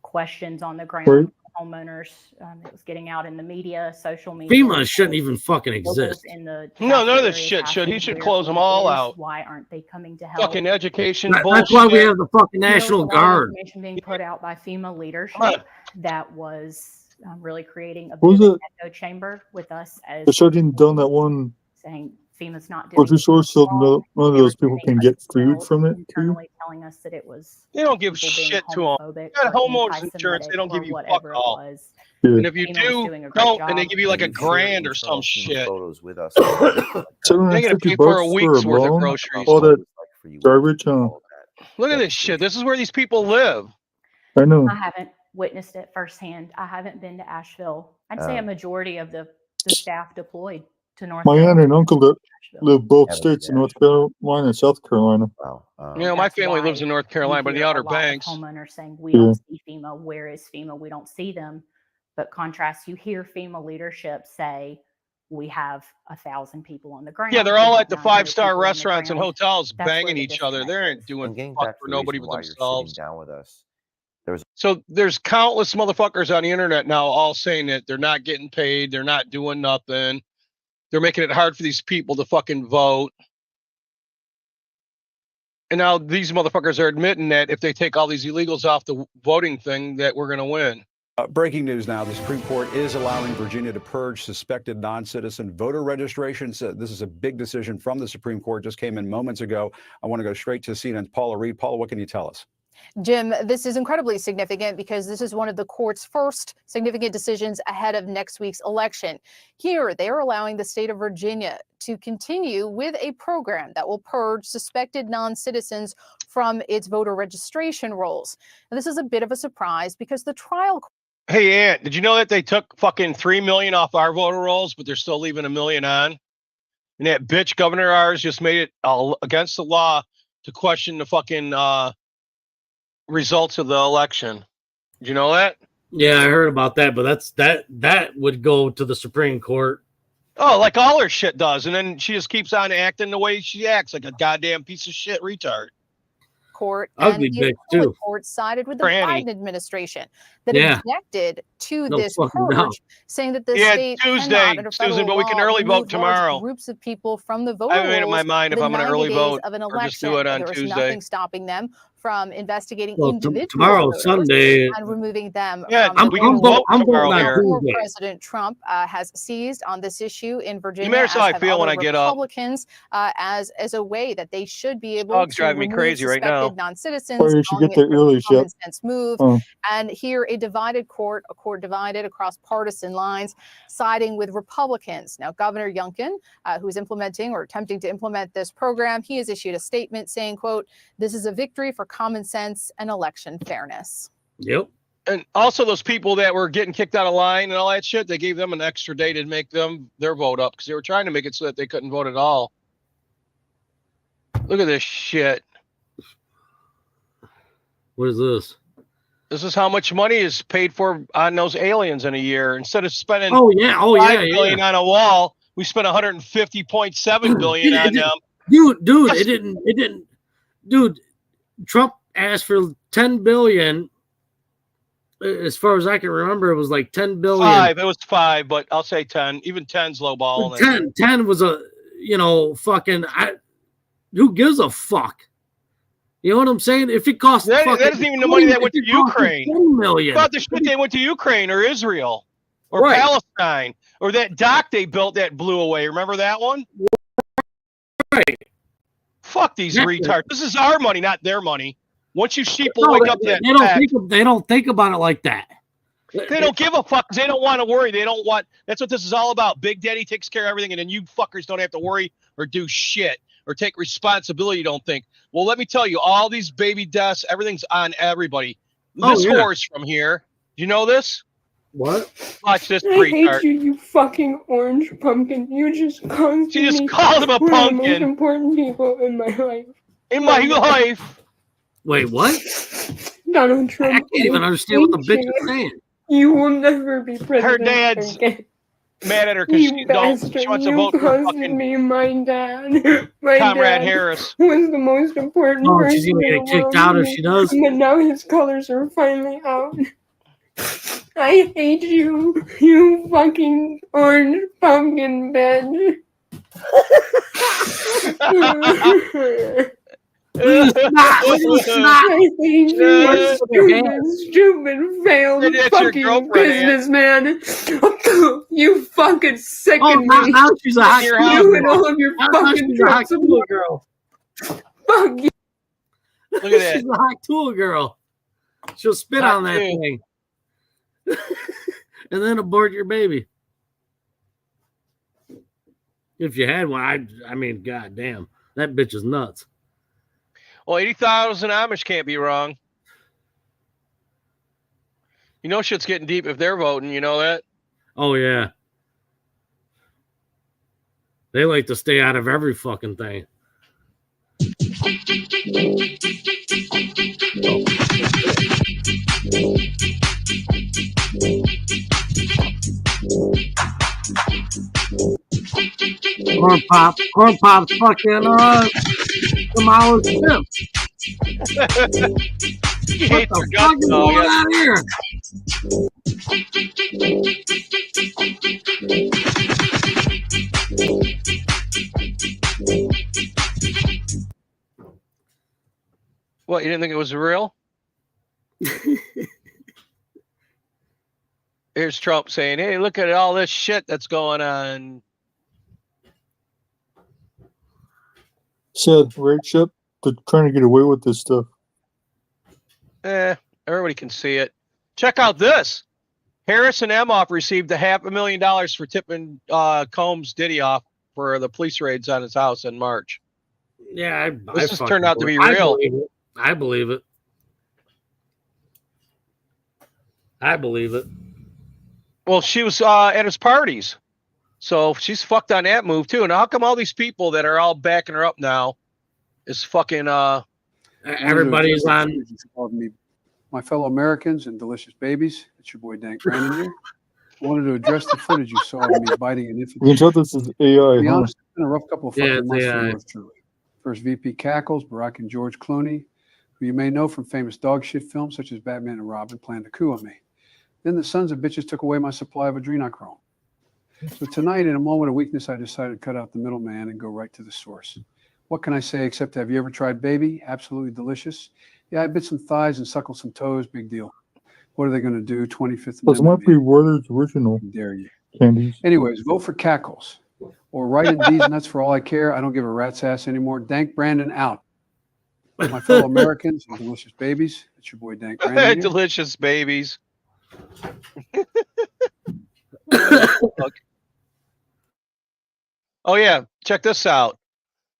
questions on the ground, Right. homeowners. It was getting out in the media, social media. FEMA shouldn't even fucking Locals exist. in the No, none of this disaster shit areas should. He asking should where close them FEMA all is, out. Why aren't they coming to help? Fucking education That's bullshit. why we have the fucking There was National a lot of Guard. information being put out by FEMA leadership that was really creating a What was bit of an it? echo chamber with us as They're shutting down that one saying FEMA's not doing grocery store so wrong. none of those people can get food from it too. Internally telling us that it was They don't give people being shit to them. homophobic You got or homeowners insurance, they don't anti-Semitic give or you fuck whatever it all. was. Yeah. And if you FEMA was do, doing a great don't, and they job. give you like a You shared grand or some some shit. photos with us. They're gonna $750 pay for a for week's a worth of bomb. groceries. All that garbage. Look at this shit. This is where these people live. I know. I haven't witnessed it firsthand. I haven't been to Asheville. I'd say a majority of the staff deployed to North My Carolina. aunt and uncle live both Haven't states been in North Carolina and South Carolina. Wow. You know, my That's family lives why in North Carolina, but in the hear a Outer lot of Banks. homeowners saying we Yeah. don't see FEMA. Where is FEMA? We don't see them. But contrast, you hear FEMA leadership say we have 1,000 people on the ground. Yeah, they're we all have at the 900 five-star people on the restaurants and ground. hotels That's where banging the each other. disconnect They ain't is. doing And getting fuck back for to the nobody reason but why you're themselves. sitting down with us, So there's countless motherfuckers on the internet now all saying that they're not getting paid, they're not doing nothing, they're making it hard for these people to fucking vote. And now these motherfuckers are admitting that if they take all these illegals off the voting thing, that we're going to win. Breaking news now. The Supreme Court is allowing Virginia to purge suspected non-citizen voter registrations. This is a big decision from the Supreme Court. Just came in moments ago. I want to go straight to CNN's Paula Reed. Paula, what can you tell us? Jim, this is incredibly significant because this is one of the court's first significant decisions ahead of next week's election. Here, they are allowing the state of Virginia to continue with a program that will purge suspected non-citizens from its voter registration rolls. Now, this is a bit of a surprise because the trial. Hey, Aunt, did you know that they took fucking 3 million off our voter rolls, but they're still leaving 1 million on? And that bitch governor ours just made it against the law to question the fucking results of the election. Did you know that? Yeah, I heard about that, but that would go to the Supreme Court. Oh, like all her shit does. And then she just keeps on acting the way she acts, like a goddamn piece of shit retard. Court Ugly and the bitch, appellate too. court sided with the Franny. Biden administration that Yeah. objected to No this fucking purge, doubt. saying that the Yeah, state Tuesday, cannot, under Susan, federal but we can law, early vote remove large tomorrow. groups of people from the voter I haven't made up rolls my mind if within I'm going to 90 early days vote of an or just election. do it on There is Tuesday. nothing stopping them from investigating Well, individual tomorrow, voters Sunday. and removing them Yeah, from we the can rolls. vote I'm tomorrow voting on Now, here. former Tuesday. President Trump has seized on this issue in Virginia, matter as how I have feel when other I get up. Republicans, as a way that they should be able Dog's to driving me remove crazy right now. suspected non-citizens, Or you should calling get there it a early, common Shep. sense move. Oh. And here, a court divided across partisan lines, siding with Republicans. Now, Governor Youngkin, who's implementing or attempting to implement this program, he has issued a statement saying, quote, "This is a victory for common sense and election fairness." Yep. And also those people that were getting kicked out of line and all that shit, they gave them an extra day to make them their vote up because they were trying to make it so that they couldn't vote at all. Look at this shit. What is this? This is how much money is paid for on those aliens in a year. Instead of spending Oh, yeah. Oh, yeah. $5 billion on a wall, we spent $150.7 billion on them. Dude, it didn't. Dude, Trump asked for 10 billion. As far as I can remember, it was like 10 billion. 5. It was 5, but I'll say 10. Even 10's low ball. 10 was a, fucking, who gives a fuck? You know what I'm saying? If it costs that fucking isn't even the money that went to if it costs Ukraine. 10 million. About the shit they went to Ukraine or Israel or Right. Palestine or that dock they built that blew away. Remember that one? Right. Fuck these Exactly. retards. This is our money, not their money. Once you sheeple No, wake up to that fact, they don't think about it like that. they don't give a fuck. They don't want to worry. They don't want. That's what this is all about. Big Daddy takes care of everything, and then you fuckers don't have to worry or do shit or take responsibility. You don't think. Well, let me tell you, all these baby deaths, everything's on everybody. Oh, This yeah. whore's from here. You know this? What? Watch this I hate retard. you, you fucking orange pumpkin. You just caused She just me called him a one of the most pumpkin. important people in my life. In my life. Wait, what? Donald Trump. I can't even understand what the bitch is saying. You will never be president. Her dad's again. mad at her because You she bastard. wants to You vote for caused fucking me my dad. My Comrade dad Harris. was the most important Oh, person she's gonna in get the kicked world out to if me. she does? But now his colors are finally out. I hate you, you fucking orange pumpkin bitch. I hate you, stupid, failed That's your fucking girlfriend, businessman. You fucking sicken Oh, me. now she's a hot You tool and girl. all of your Now fucking she's a hot Trump tool support. girl. Fuck you. Look at that. She's a hot tool girl. She'll spit Hot on that tool. thing. And then abort your baby. If you had one, I mean, goddamn, that bitch is nuts. Well, 80,000 Amish can't be wrong. You know shit's getting deep if they're voting. You know that? Oh yeah, they like to stay out of every fucking thing. Corn pop's fucking Kamala's too. He hates her guts, though. Yeah. What, you didn't think it was real? Here's Trump saying, hey, look at all this shit that's going on. Said, right, Shep? They're trying to get away with this stuff. Everybody can see it. Check out this. Harrison Emhoff received $500,000 for tipping Combs Diddy off for the police raids on his house in March. Yeah, this has turned out to be I real. I believe it. I believe it. Well, she was at his parties. So she's fucked on that move too. And how come all these people that are all backing her up now is fucking everybody's on me, my fellow Americans and delicious babies. It's your boy Dank Brandon here. I wanted to address the footage you saw of me biting an infant. You can tell this is AI. To be Huh? honest, it's been a rough couple of fucking months for AI. yours truly. First VP Cackles, Barack and George Clooney, who you may know from famous dog shit films such as Batman and Robin, planned a coup on me. Then the sons of bitches took away my supply of adrenochrome. So tonight, in a moment of weakness, I decided to cut out the middleman and go right to the source. What can I say except have you ever tried baby? Absolutely delicious. Yeah, I bit some thighs and suckled some toes. Big deal. What are they going to do? 25th Those Amendment. might be Werther's original Dare you. candies. Anyways, vote for Cackles. Or write in these nuts for all I care. I don't give a rat's ass anymore. Dank Brandon out. My fellow Americans and delicious babies. It's your boy Dank Brandon here. delicious babies. Oh yeah, check this out.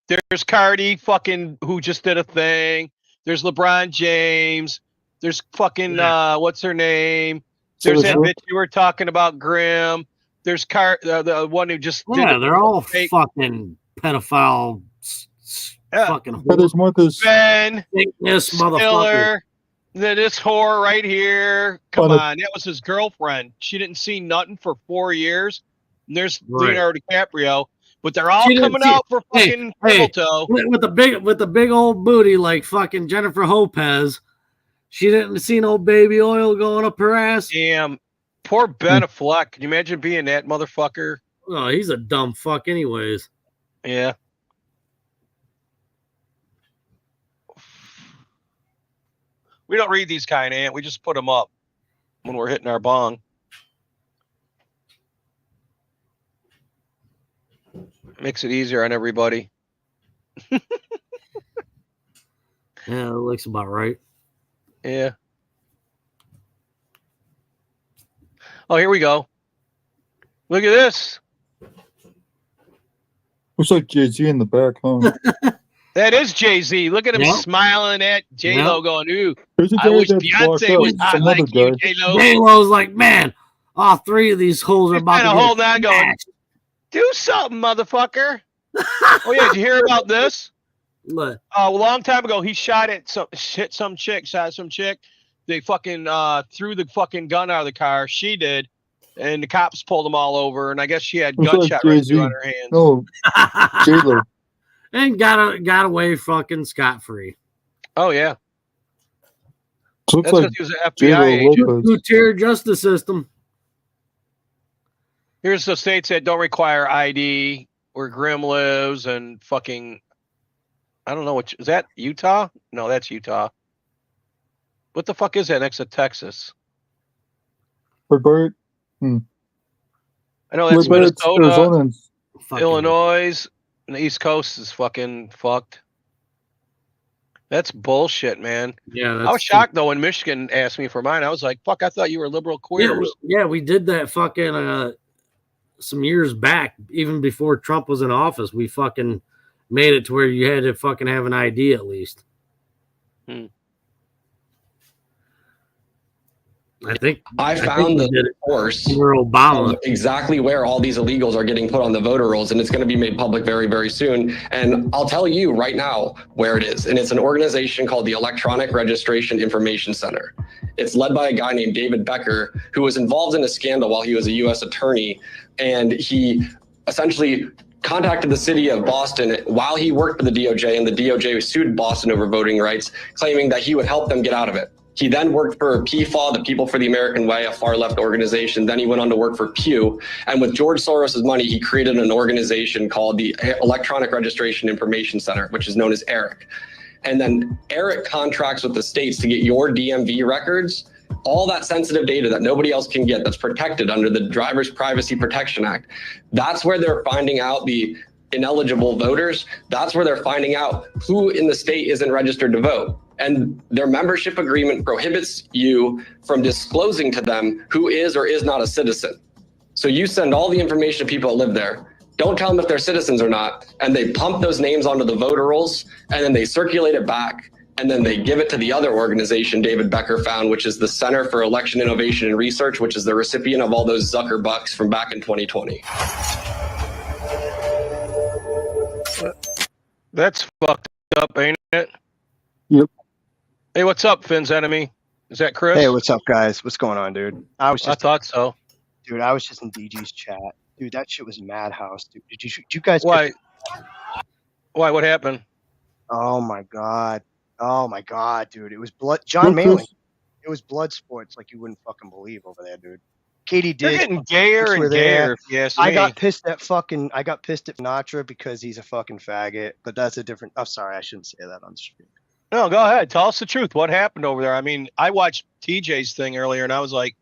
There's Cardi fucking who just did a thing. There's LeBron James. There's fucking what's her name? There's that bitch you were talking about, Grimm. There's the one who just did they're all fucking pedophile. Fucking There's more this Ben this motherfucker. Stiller. This whore right here. Come Oh, on, that was his girlfriend. She didn't see nothing for 4 years. And there's Leonardo DiCaprio, but they're all coming out for fucking Hamilton. With the big old booty like fucking Jennifer Lopez. She didn't see no baby oil going up her ass. Damn, poor Ben Affleck. Can you imagine being that motherfucker? Oh, he's a dumb fuck, anyways. Yeah. We don't read these kind, Ant. We just put them up when we're hitting our bong. Makes it easier on everybody. Yeah, that looks about right. Yeah. Oh, here we go. Look at this. Looks like Jay-Z in the back, huh? That is Jay-Z. Look at him smiling at J-Lo going, ooh, There's a I guy wish that walked Beyonce up, was hot some like other you, guy. J-Lo. J-Lo's like, man, all three of these hoes are He's about kind to of get holding on going, smashed. do something, motherfucker. Oh, yeah, did you hear about this? What? A long time ago, he hit some chick. They fucking threw the fucking gun out of the car. She did. And the cops pulled them all over. And I guess she had Looks like gunshot residue Jay-Z. on her hands. No, J-Lo. And got away fucking scot-free. Oh, yeah. Looks That's like because he was an FBI agent. Two-tier justice system. Here's the states that don't require ID where Grimm lives and fucking, I don't know which, is that Utah? No, that's Utah. What the fuck is that next to Texas? Bert. I know that's Where it's Minnesota, Arizona and Illinois, and the East Coast is fucking fucked. That's bullshit, man. Yeah, I was shocked though when Michigan asked me for mine. I was like, "Fuck, I thought you were liberal queers." Yeah, we did that fucking some years back, even before Trump was in office. We fucking made it to where you had to fucking have an ID at least. I found the source Obama. exactly where all these illegals are getting put on the voter rolls, and it's going to be made public very, very soon. And I'll tell you right now where it is. And it's an organization called the Electronic Registration Information Center. It's led by a guy named David Becker, who was involved in a scandal while he was a U.S. attorney. And he essentially contacted the city of Boston while he worked for the DOJ, and the DOJ sued Boston over voting rights, claiming that he would help them get out of it. He then worked for PFAW, the People for the American Way, a far-left organization. Then he went on to work for Pew. And with George Soros' money, he created an organization called the Electronic Registration Information Center, which is known as ERIC. And then ERIC contracts with the states to get your DMV records, all that sensitive data that nobody else can get, that's protected under the Driver's Privacy Protection Act. That's where they're finding out the ineligible voters. That's where they're finding out who in the state isn't registered to vote. And their membership agreement prohibits you from disclosing to them who is or is not a citizen. So you send all the information to people that live there. Don't tell them if they're citizens or not. And they pump those names onto the voter rolls, and then they circulate it back. And then they give it to the other organization David Becker found, which is the Center for Election Innovation and Research, which is the recipient of all those Zucker bucks from back in 2020. That's fucked up, ain't it? Yep. Hey, what's up, Finn's enemy? Is that Chris? Hey, what's up, guys? What's going on, dude? I thought so. Dude, I was just in DG's chat. Dude, that shit was madhouse, dude. Did you guys? Why? Why? What happened? Oh my god, dude! It was blood. John Malin. It was blood sports like you wouldn't fucking believe over there, dude. Katie did. They're getting gayer and gayer. Yes, I got pissed at Sinatra because he's a fucking faggot. But that's a different. I'm sorry, I shouldn't say that on the stream. No, go ahead. Tell us the truth. What happened over there? I mean, I watched TJ's thing earlier, and I was like,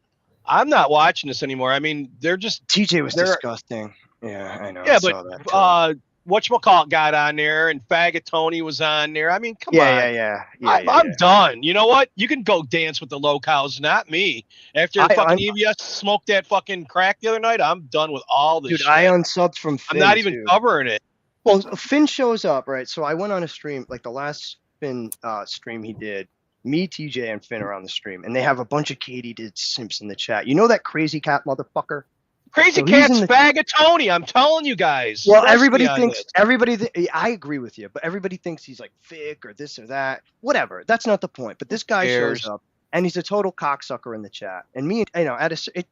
I'm not watching this anymore. I mean, they're just TJ was disgusting. Yeah, I know. Yeah, I saw that, whatchamacallit got on there, and Faggot Tony was on there. I mean, come on. Yeah. I'm done. You know what? You can go dance with the locals, not me. After fucking EBS smoked that fucking crack the other night, I'm done with all this shit. I unsubbed from Finn. I'm not even covering it. Well, Finn shows up, right? So I went on a stream, like the last Finn stream he did. Me, TJ, and Finn are on the stream, and they have a bunch of Katie did simps in the chat. You know that crazy cat motherfucker? Crazy Cat's Faggot Tony. I'm telling you guys. Well, everybody thinks I agree with you, but everybody thinks he's like fake or this or that. Whatever. That's not the point. But this guy shows up, and he's a total cocksucker in the chat. And me,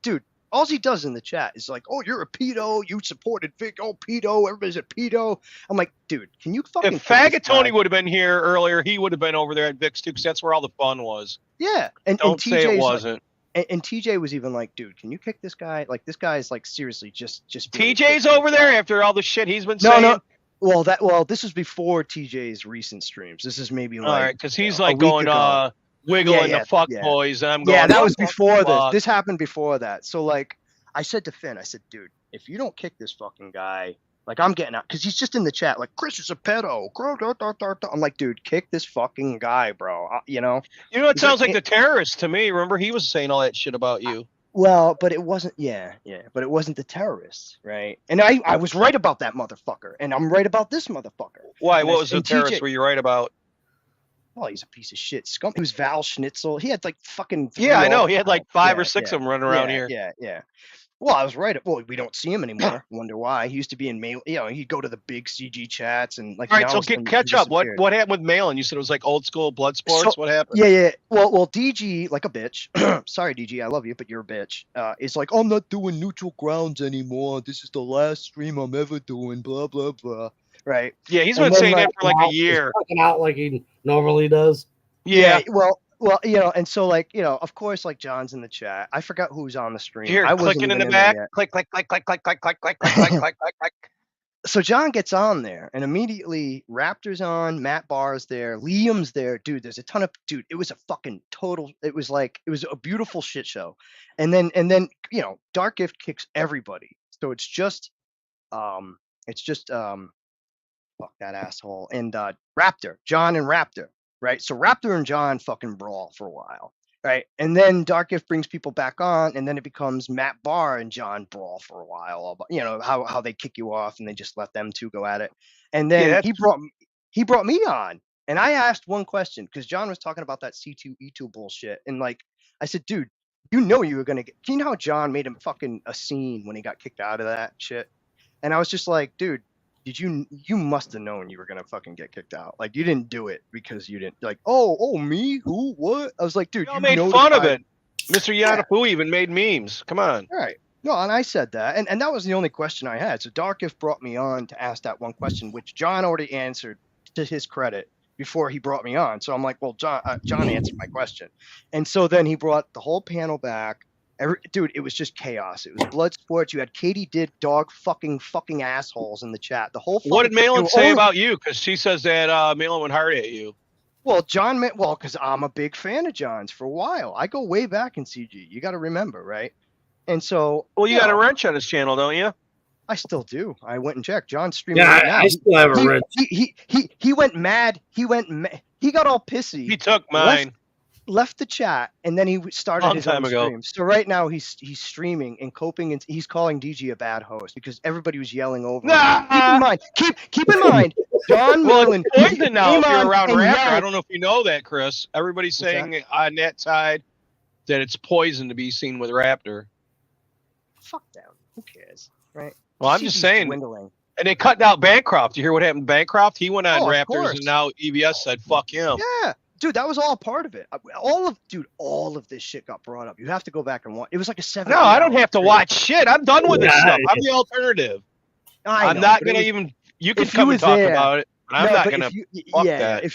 dude, all he does in the chat is like, "Oh, you're a pedo. You supported Vic. Oh, pedo. Everybody's a pedo." I'm like, dude, can you fucking? If Faggot Tony would have been here earlier, he would have been over there at Vic's too, because that's where all the fun was. Yeah, and don't say it wasn't. And TJ was even like, dude, can you kick this guy? Like, this guy's like, seriously, just. TJ's over there after all the shit he's been saying. No. Well, this was before TJ's recent streams. This is maybe like. All right, because he's like going wiggling the fuck boys, and I'm going. Yeah, that was before this. This happened before that. So like, I said to Finn, I said, dude, if you don't kick this fucking guy, like I'm getting out, because he's just in the chat like, Chris is a pedo. I'm like, dude, kick this fucking guy, bro. You know. You know, it sounds like the terrorist to me. Remember, he was saying all that shit about you. Well, but it wasn't. Yeah, but it wasn't the terrorists, right? And I was right about that motherfucker, and I'm right about this motherfucker. Why? What was the terrorist? Were you right about? Oh, he's a piece of shit scum. He was Val Schnitzel. He had like fucking. Yeah, I know. He had like 5 or 6 of them running around here. Yeah. Well, I was right. Well, we don't see him anymore. Wonder why. He used to be in mail. You know, he'd go to the big CG chats and like. All right, so catch up. What happened with Malin? You said it was like old school blood sports. What happened? Yeah. Well, DG, like a bitch. Sorry, DG, I love you, but you're a bitch. It's like, I'm not doing neutral grounds anymore. This is the last stream I'm ever doing. Blah blah blah. Right. Yeah, he's been saying that for like a year. Fucking out like he normally does. Yeah. Well, you know, and so like, you know, of course, like John's in the chat. I forgot who's on the stream. Here, I wasn't clicking in even the back. there Click. So John gets on there, and immediately Raptor's on, Matt Barr's there, Liam's there. Dude, there's a ton of it was a fucking total. It was a beautiful shit show, and then you know, Dark Gift kicks everybody. So it's just fuck that asshole and Raptor, John and Raptor. Right, so Raptor and John fucking brawl for a while, right? And then Dark Gift brings people back on, and then it becomes Matt Barr and John brawl for a while. You know how they kick you off, and they just let them two go at it. And then he brought me on, and I asked one question because John was talking about that C2E2 bullshit, and like I said, dude, you know you were gonna get. You know how John made him fucking a scene when he got kicked out of that shit, and I was just like, dude. You must have known you were gonna fucking get kicked out. Like you didn't do it because you didn't like. Oh me? Who? What? I was like, dude, you made fun of it. Mr. Yanafu even made memes. Come on. All right. No, and I said that, and that was the only question I had. So Darkif brought me on to ask that one question, which John already answered to his credit. before he brought me on. So I'm like, well, John answered my question. And so then he brought the whole panel back. Dude, it was just chaos. It was blood sports. You had Katie did dog fucking assholes in the chat. The whole What did Malin say only, about you? Because she says that Malin went hard at you. Well, John, because I'm a big fan of John's for a while. I go way back in CG. You got to remember, right? And so, well, you got a wrench on his channel, don't you? I still do. I went and checked. John's streaming Yeah, right now. I still have a wrench. He went mad. He got all pissy. He took mine. Left the chat, and then he started his own ago. stream. So right now he's streaming and coping, and he's calling DG a bad host because everybody was yelling over him. Keep in mind, John Malin. Well, it's poison now if you're around Raptor. Yelled. I don't know if you know that, Chris. Everybody's saying on that side that it's poison to be seen with Raptor. Fuck them. Who cares, right? Well, I'm just saying. Dwindling. And they cut out Bancroft. You hear what happened to Bancroft? He went on Raptors, course. and now EBS said, "Fuck him." Yeah. Dude, that was all part of it. All of this shit got brought up. You have to go back and watch. It was like a 7. No, I don't have to watch shit. I'm done with this stuff. I'm the alternative. I'm not gonna even. You can come and talk about it. But I'm not gonna. Fuck that.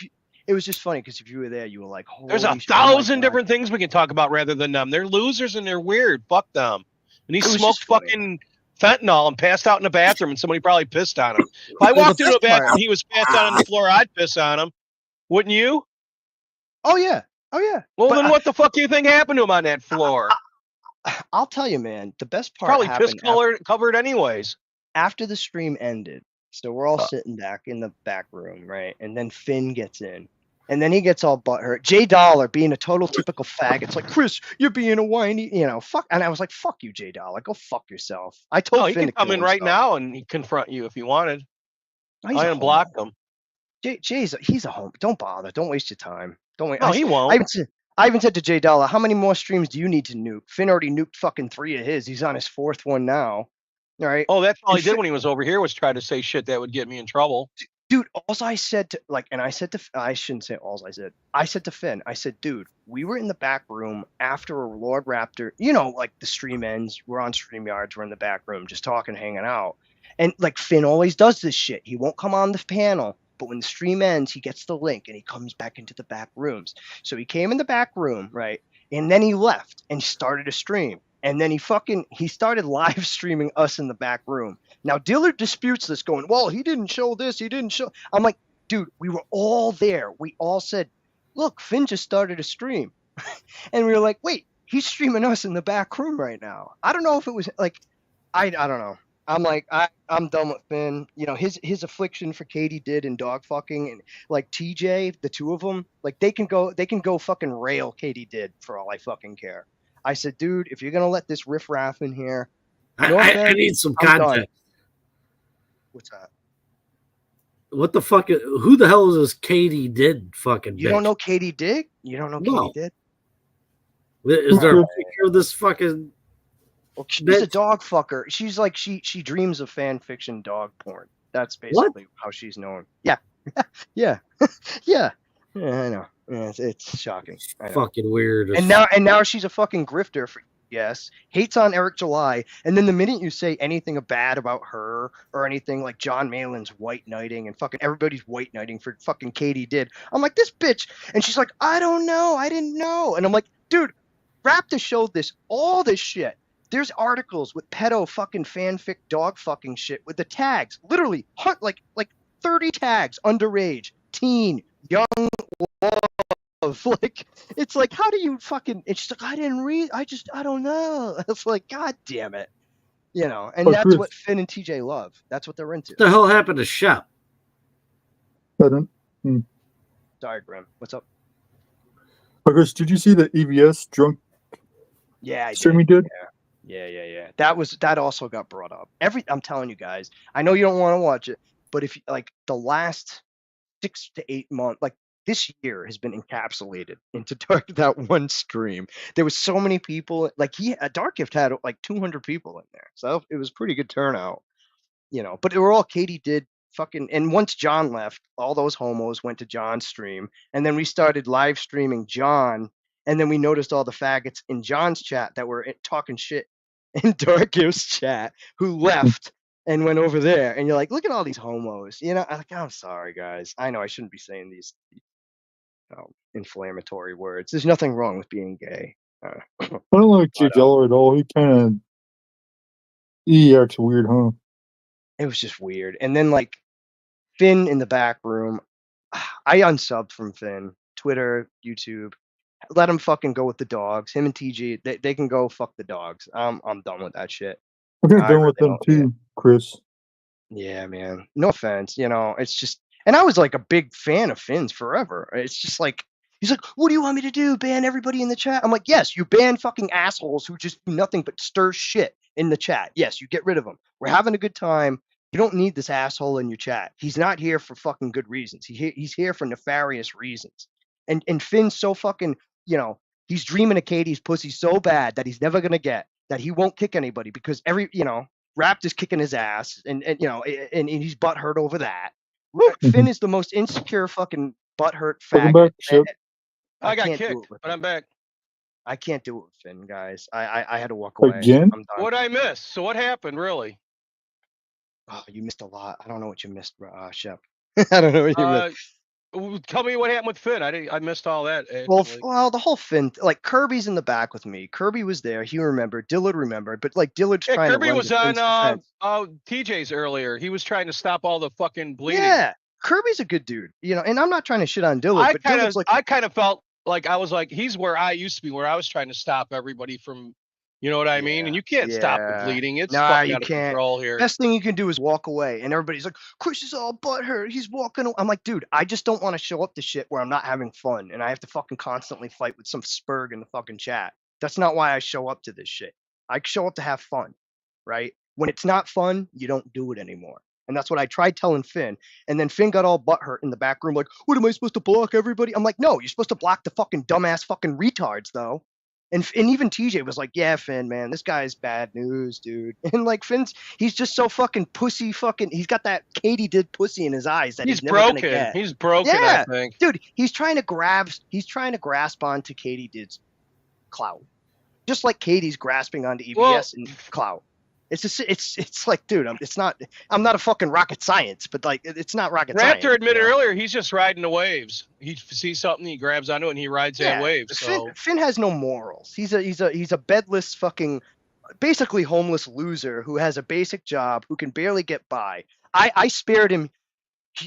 It was just funny because if you were there, you were like, "Holy There's 1,000 different things we can talk about rather than them. They're losers and they're weird. Fuck them. And he smoked fucking fentanyl and passed out in the bathroom, and somebody probably pissed on him. If I walked into a bathroom and he was passed out on the floor, I'd piss on him. Wouldn't you? Oh yeah. Well, then what the fuck do you think happened to him on that floor? I'll tell you, man. The best part probably piss covered anyways. After the stream ended, so we're all sitting back in the back room, right? And then Finn gets in, and then he gets all butthurt. J Dollar being a total typical fag. It's like, Chris, you're being a whiny, fuck. And I was like, fuck you, J Dollar. Go fuck yourself. I told he Finn can come in right now and he confront you if he wanted. I unblocked him. Jay's he's a home. Don't bother. Don't waste your time. Don't wait. No, he won't. I even said to J Dollar, how many more streams do you need to nuke? Finn already nuked fucking 3 of his. He's on his 4th one now. All right. Oh, that's all he did when he was over here was try to say shit that would get me in trouble. Dude, all I said to I shouldn't say all I said. I said to Finn, I said, dude, we were in the back room after a Lord Raptor, like the stream ends, we're on StreamYards, we're in the back room just talking, hanging out. And like Finn always does this shit. He won't come on the panel, but when the stream ends, he gets the link and he comes back into the back rooms. So he came in the back room, right? And then he left and started a stream. And then he started live streaming us in the back room. Now Dillard disputes this, going, well, he didn't show this, he didn't show. I'm like, dude, we were all there. We all said, look, Finn just started a stream. And we were like, wait, he's streaming us in the back room right now. I don't know if it was like, I don't know. I'm like, I'm done with Finn. His affliction for Katie did and dog fucking, and like TJ, the two of them, like they can go fucking rail Katie did for all I fucking care. I said, dude, if you're gonna let this riffraff in here, I need some context. What's that? What the fuck? Who the hell is this Katie did fucking? You don't know Katie Dig? You don't know Katie Did? Is there a picture of this fucking? Well, she's a dog fucker. She's like she dreams of fan fiction dog porn. That's basically how she's known. Yeah, yeah. I know. Yeah, it's shocking. Fucking weird. And now she's a fucking grifter for hates on Eric July, and then the minute you say anything bad about her or anything like John Malin's white knighting and fucking everybody's white knighting for fucking Katie Did, I'm like, this bitch, and she's like, I don't know, I didn't know, and I'm like, dude, Raptor showed all this shit. There's articles with pedo fucking fanfic dog fucking shit with the tags, literally like 30 tags, underage, teen, young, love. Like, it's like, how do you fucking, it's just like, I didn't read, I don't know. It's like, God damn it. And that's Chris, what Finn and TJ love. That's what they're into. What the hell happened to Shep? Sorry, Grim. What's up? Chris, did you see the EVS drunk stream he did? Yeah. That also got brought up. I'm telling you guys, I know you don't want to watch it, but if like the last 6 to 8 months, like this year has been encapsulated into that one stream. There was so many people. Like Dark Gift had like 200 people in there, so it was pretty good turnout. But they were all Katie Did fucking. And once John left, all those homos went to John's stream, and then we started live streaming John, and then we noticed all the faggots in John's chat that were talking shit in Dark Gift's chat who left. and went over there, and you're like, look at all these homos. You know, I'm sorry, guys. I know I shouldn't be saying these inflammatory words. There's nothing wrong with being gay. I don't like Jake Eller at all. He acts weird, huh? It was just weird. And then like Finn in the back room, I unsubbed from Finn. Twitter, YouTube. Let him fucking go with the dogs. Him and TG, they can go fuck the dogs. I'm done with that shit. I got done with them too, Chris. Yeah, man. No offense. You know, it's just, and I was like a big fan of Finn's forever. It's just like, he's like, what do you want me to do? Ban everybody in the chat? I'm like, yes, you ban fucking assholes who just do nothing but stir shit in the chat. Yes, you get rid of them. We're having a good time. You don't need this asshole in your chat. He's not here for fucking good reasons. He's here for nefarious reasons. And Finn's so fucking, you know, he's dreaming of Katie's pussy so bad that he's never gonna get, that he won't kick anybody because Raptor's kicking his ass, and you know, and he's butthurt over that. Finn is the most insecure fucking butthurt faggot. I got can't kicked, do it with but him. I'm back. I can't do it with Finn, guys. I had to walk away. Again? I'm done. What'd I miss? So what happened, really? Oh, you missed a lot. I don't know what you missed, Shep. I don't know what you missed. Tell me what happened with Finn. I missed all that. Well, the whole Finn, like Kirby's in the back with me. Kirby was there. He remembered. Dillard remembered. But like Dillard's trying Kirby to run was to Finn's on defense. TJ's earlier. He was trying to stop all the fucking bleeding. Yeah, Kirby's a good dude. You know, and I'm not trying to shit on Dillard, but Dillard's like, I kind of felt like I was like, he's where I used to be, where I was trying to stop everybody from, you know what I mean? And you can't stop the bleeding. It's fucking out of control here. Best thing you can do is walk away. And everybody's like, Chris is all butthurt. He's walking away. I'm like, dude, I just don't want to show up to shit where I'm not having fun and I have to fucking constantly fight with some spurg in the fucking chat. That's not why I show up to this shit. I show up to have fun, right? When it's not fun, you don't do it anymore. And that's what I tried telling Finn. And then Finn got all butthurt in the back room, like, what, am I supposed to block everybody? I'm like, no, you're supposed to block the fucking dumbass fucking retards, though. And even TJ was like, yeah, Finn, man, this guy's bad news, dude. And like he's just so fucking pussy fucking, he's got that Katie did pussy in his eyes that he's never gonna get. He's broken, yeah, I think. Dude, he's trying to grasp onto Katie did's clout. Just like Katie's grasping onto EBS and clout. It's just, it's like, dude, I'm not a fucking rocket science, but like, it's not rocket science. Raptor admitted earlier he's just riding the waves. He sees something, he grabs onto it, and he rides that wave. So Finn has no morals. He's a bedless fucking, basically homeless loser who has a basic job, who can barely get by. I spared him,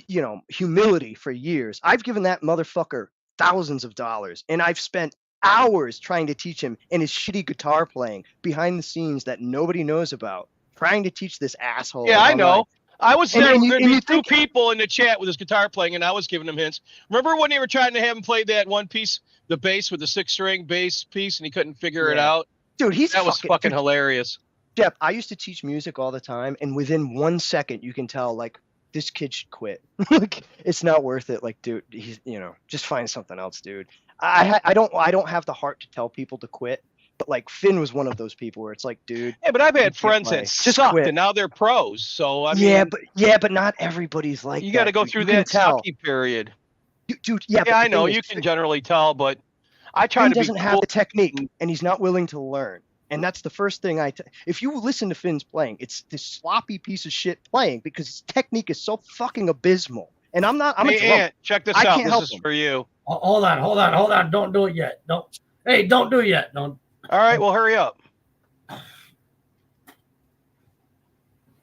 you know, humility for years. I've given that motherfucker thousands of dollars, and I've spent hours trying to teach him and his shitty guitar playing behind the scenes that nobody knows about, trying to teach this asshole. Yeah, I know. I was there. And There'd you be think, two people in the chat with his guitar playing, and I was giving him hints. Remember when they were trying to have him play that one piece, the bass with the 6-string bass piece, and he couldn't figure it out? Dude, that was fucking hilarious. Jeff, I used to teach music all the time, and within 1 second, you can tell, like, this kid should quit. Like, it's not worth it. Like, dude, he's, you know, just find something else, dude. I don't have the heart to tell people to quit, but like Finn was one of those people where it's like, dude. Yeah, but I've had friends that sucked, and now they're pros. So I mean, but not everybody's like. You got to go through that sucky period. Dude, yeah, I know you can generally tell, but I try to be. Finn doesn't have the technique, and he's not willing to learn. And that's the first thing if you listen to Finn's playing, it's this sloppy piece of shit playing because his technique is so fucking abysmal. And I'm a drunk. Ant, check this out. This is for you. Hold on. Don't do it yet. Don't do it yet. Don't. All right, well, hurry up.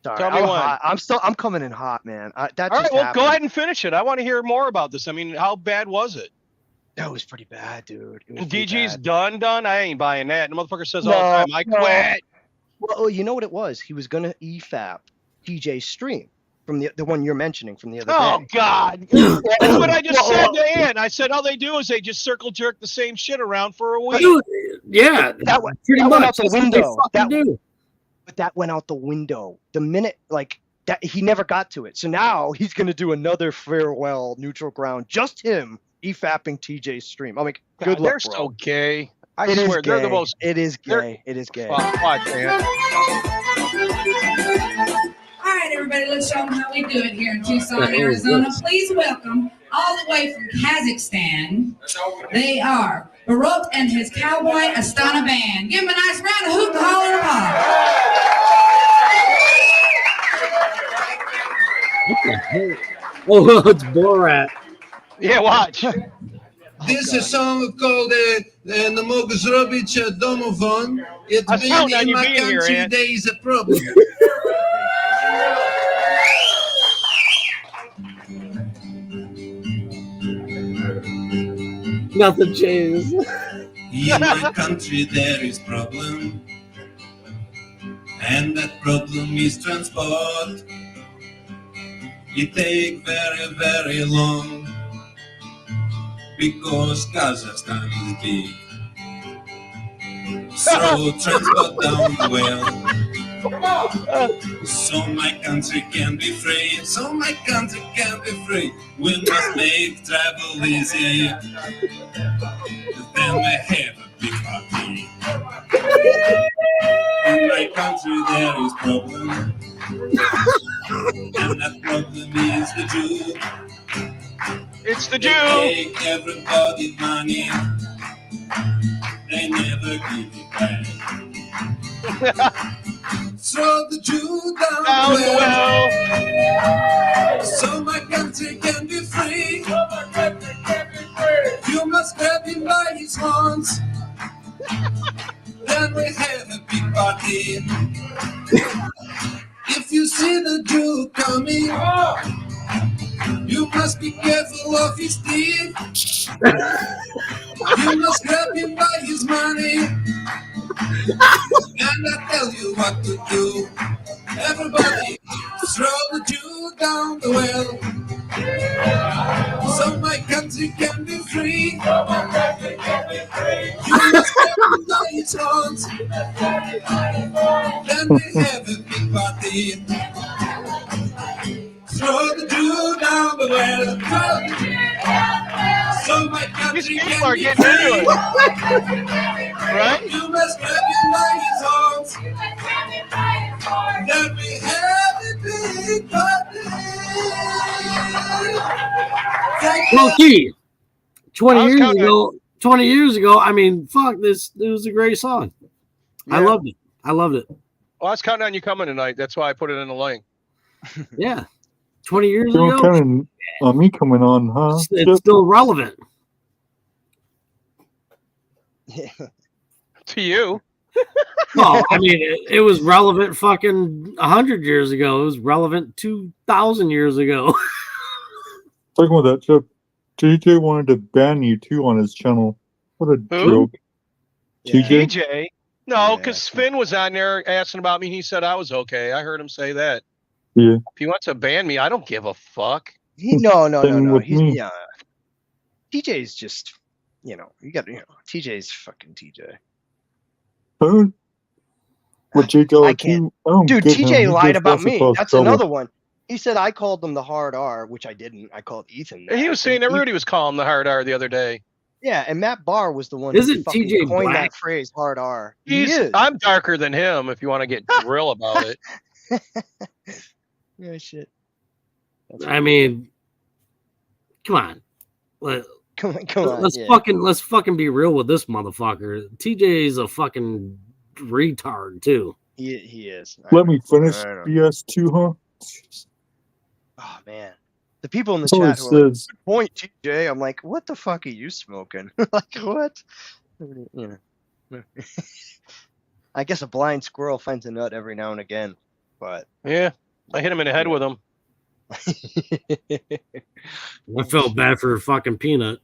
Sorry, Tell me when. I'm coming in hot, man. All right, well, go ahead and finish it. I want to hear more about this. I mean, how bad was it? That was pretty bad, dude. DG's done. I ain't buying that. The motherfucker says all the time, I quit. Well, you know what it was? He was gonna EFAP TJ's stream from the one you're mentioning from the other day. Oh God! That's what I just said to Ann. I said all they do is they just circle jerk the same shit around for a week. Yeah, that went out the window. But that went out the window the minute like that. He never got to it. So now he's gonna do another farewell neutral ground. Just him EFAPing TJ's stream. I'm like, good luck, they're bro. so gay. I swear they're the most. It is gay. It is gay. Watch, man. All right, everybody, let's show them how we do it here in Tucson, Arizona. Please welcome, all the way from Kazakhstan, they are Barok and his Cowboy Astana Band. Give them a nice round of hoop, the holler, and a Oh, it's Borat. Yeah, watch. This is a song called "Не мога zrobić domofon." It's I was been counting on in you my being here, country. Ant. There is a problem. Nothing changed. In my country there is problem, and that problem is transport. It take very, very long because Kazakhstan is big. So transport down the well, so my country can be free. So my country can be free. We must make travel easy. Then we have a big party. In my country there is problem, and that problem is the Jew. It's the They Jew. take everybody money. They never give it back. Throw the Jew down the well, so my country can be free. You must grab him by his horns. Then we have a big party. If you see the Jew coming, you must be careful of his teeth. You must grab him by his money. And I tell you what to do. Everybody, throw the Jew down the well, so my country can be free. You must grab him by his horns. Then we have a big party. Throw the Jew down the well, so my country can be free. Right? You must grab him by his horns. Then we have a big party. Well, Key, 20 years ago, I mean, fuck, this. It was a great song. I Yeah. loved it. I loved it. Well, I was counting on you coming tonight. That's why I put it in the link. Yeah. 20 years You're ago, counting on me coming on, huh? it's still relevant. To you. Well, I mean, it was relevant fucking 100 years ago. It was relevant 2,000 years ago. Talking about that, Jeff, JJ wanted to ban you too on his channel. What a joke. TJ? TJ? No, because Finn was on there asking about me. He said I was okay. I heard him say that. Yeah. If he wants to ban me, I don't give a fuck. No. with He's me. yeah. TJ's just, TJ's fucking TJ. Huh? What JJ? I can't. I don't Dude, get him. He TJ lied just about wants to me. cause That's trouble. another one. He said I called them the hard R, which I didn't. I called Ethan that. He was saying everybody was calling him the hard R the other day. Yeah, and Matt Barr was the one who Isn't fucking TJ coined black? that phrase, hard R. He is. I'm darker than him if you want to get real about it. Yeah, shit. I mean, come on. Come on. Let's fucking be real with this motherfucker. TJ's a fucking retard too. He is. Let me finish I know. BS2, huh? Oh man, the people in the That's all chat he who are like, says. "Good point, TJ." I'm like, what the fuck are you smoking? Like what? You know. I guess a blind squirrel finds a nut every now and again, but Yeah, I hit him in the head with him. I felt bad for fucking Peanut.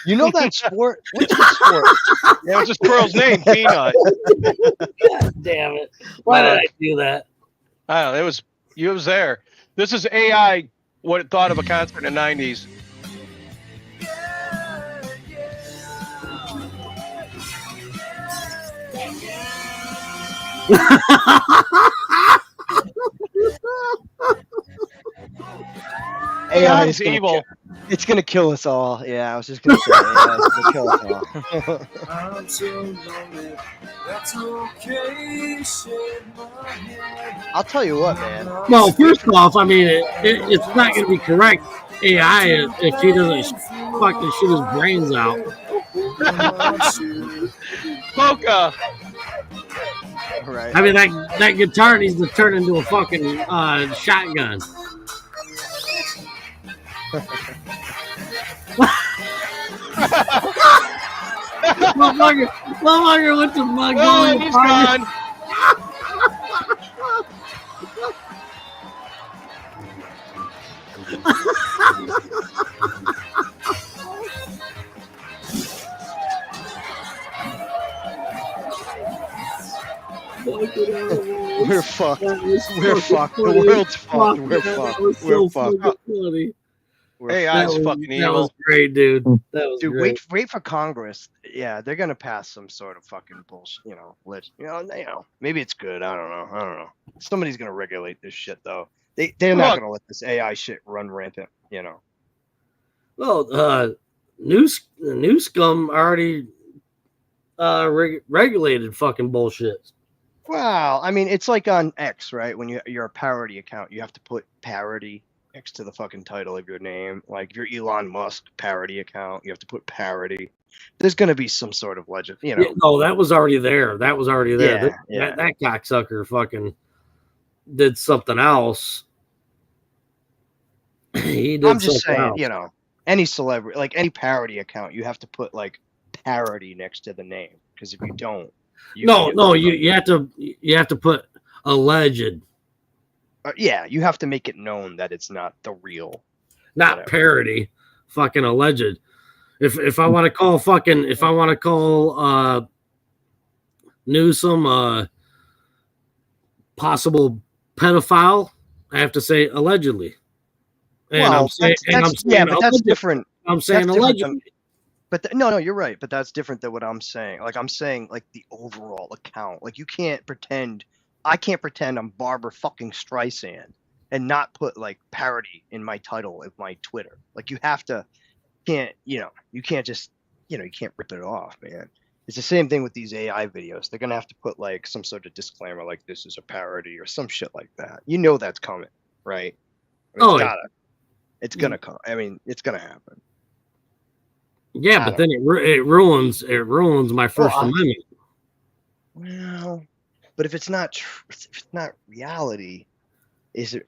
you know that sport? What's the sport? Yeah, it was just Pearl's name, Peanut. God damn it! Why did I do that? I don't know. You was there. This is AI. What it thought of a concert in the '90s. AI is evil. It's gonna kill us all. Yeah, I was just gonna say, yeah, it's gonna kill us all. I'm so lonely. That's okay. Shake my head. I'll tell you what, man. Well, first off, I mean, it's not going to be correct AI if he doesn't fucking shoot his brains out. Polka. Right. I mean, that guitar needs to turn into a fucking shotgun. Motherfucker went to Montgomery. Oh, he's gone. We're fucked. We're fucked. The funny. world's fucked. Fuck, We're man, fucked. that was We're so fucked. fucking funny. AI is fucking That evil. was great, dude. That was Dude, great. wait for Congress. Yeah, they're gonna pass some sort of fucking bullshit. Maybe it's good. I don't know. Somebody's gonna regulate this shit though. They're not Look. gonna let this AI shit run rampant. Well, new scum already regulated fucking bullshit. Well, I mean, it's like on X, right? When you're a parody account, you have to put parody next to the fucking title of your name. Like if you're Elon Musk parody account, you have to put parody. There's gonna be some sort of legend, Yeah, no, that was already there. That was already there. Yeah, That cocksucker fucking did something else. He did. I'm just something saying, else. any celebrity, like any parody account, you have to put like parody next to the name, because if you don't, You have to put alleged, yeah, you have to make it known that it's not the real, not parody. Fucking alleged. If I want to call Newsom possible pedophile, I have to say allegedly. And Well, I'm saying, but that's different. I'm saying That's different allegedly. But no, you're right. But that's different than what I'm saying. Like I'm saying, like the overall account. Like you can't pretend. I can't pretend I'm Barbara fucking Streisand and not put like parody in my title of my Twitter. Like you have to. You can't just. You can't rip it off, man. It's the same thing with these AI videos. They're gonna have to put like some sort of disclaimer, like this is a parody or some shit like that. That's coming, right? It's gonna come. I mean, it's gonna happen. Yeah, but then it ruins my First Amendment. Well, but if it's not if it's not reality, is it?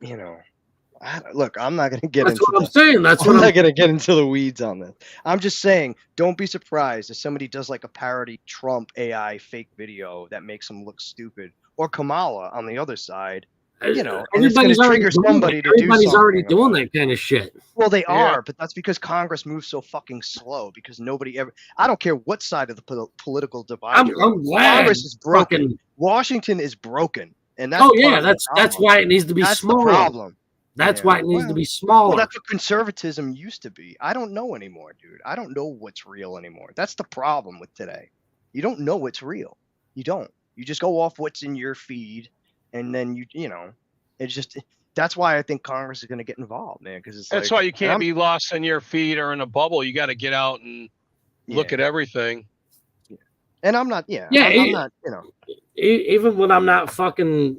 Look, I'm not gonna get into. What I'm saying. I'm not gonna get into the weeds on this. I'm just saying, don't be surprised if somebody does like a parody Trump AI fake video that makes him look stupid, or Kamala on the other side. And it's going to trigger somebody to do something. Everybody's already doing that kind of shit. Well, they are, but that's because Congress moves so fucking slow. Because nobody ever. I don't care what side of the political divide. I'm glad Congress is broken. Washington is broken, and that's that's why it needs to be smaller. The problem. That's why it needs to be smaller. Well, that's what conservatism used to be. I don't know anymore, dude. I don't know what's real anymore. That's the problem with today. You don't know what's real. You don't. You just go off what's in your feed. And then it's just that's why I think Congress is going to get involved, man. Because that's why you can't be lost in your feed or in a bubble. You got to get out and look at everything. Yeah. And I'm not. Yeah. I'm not. Even when I'm not fucking,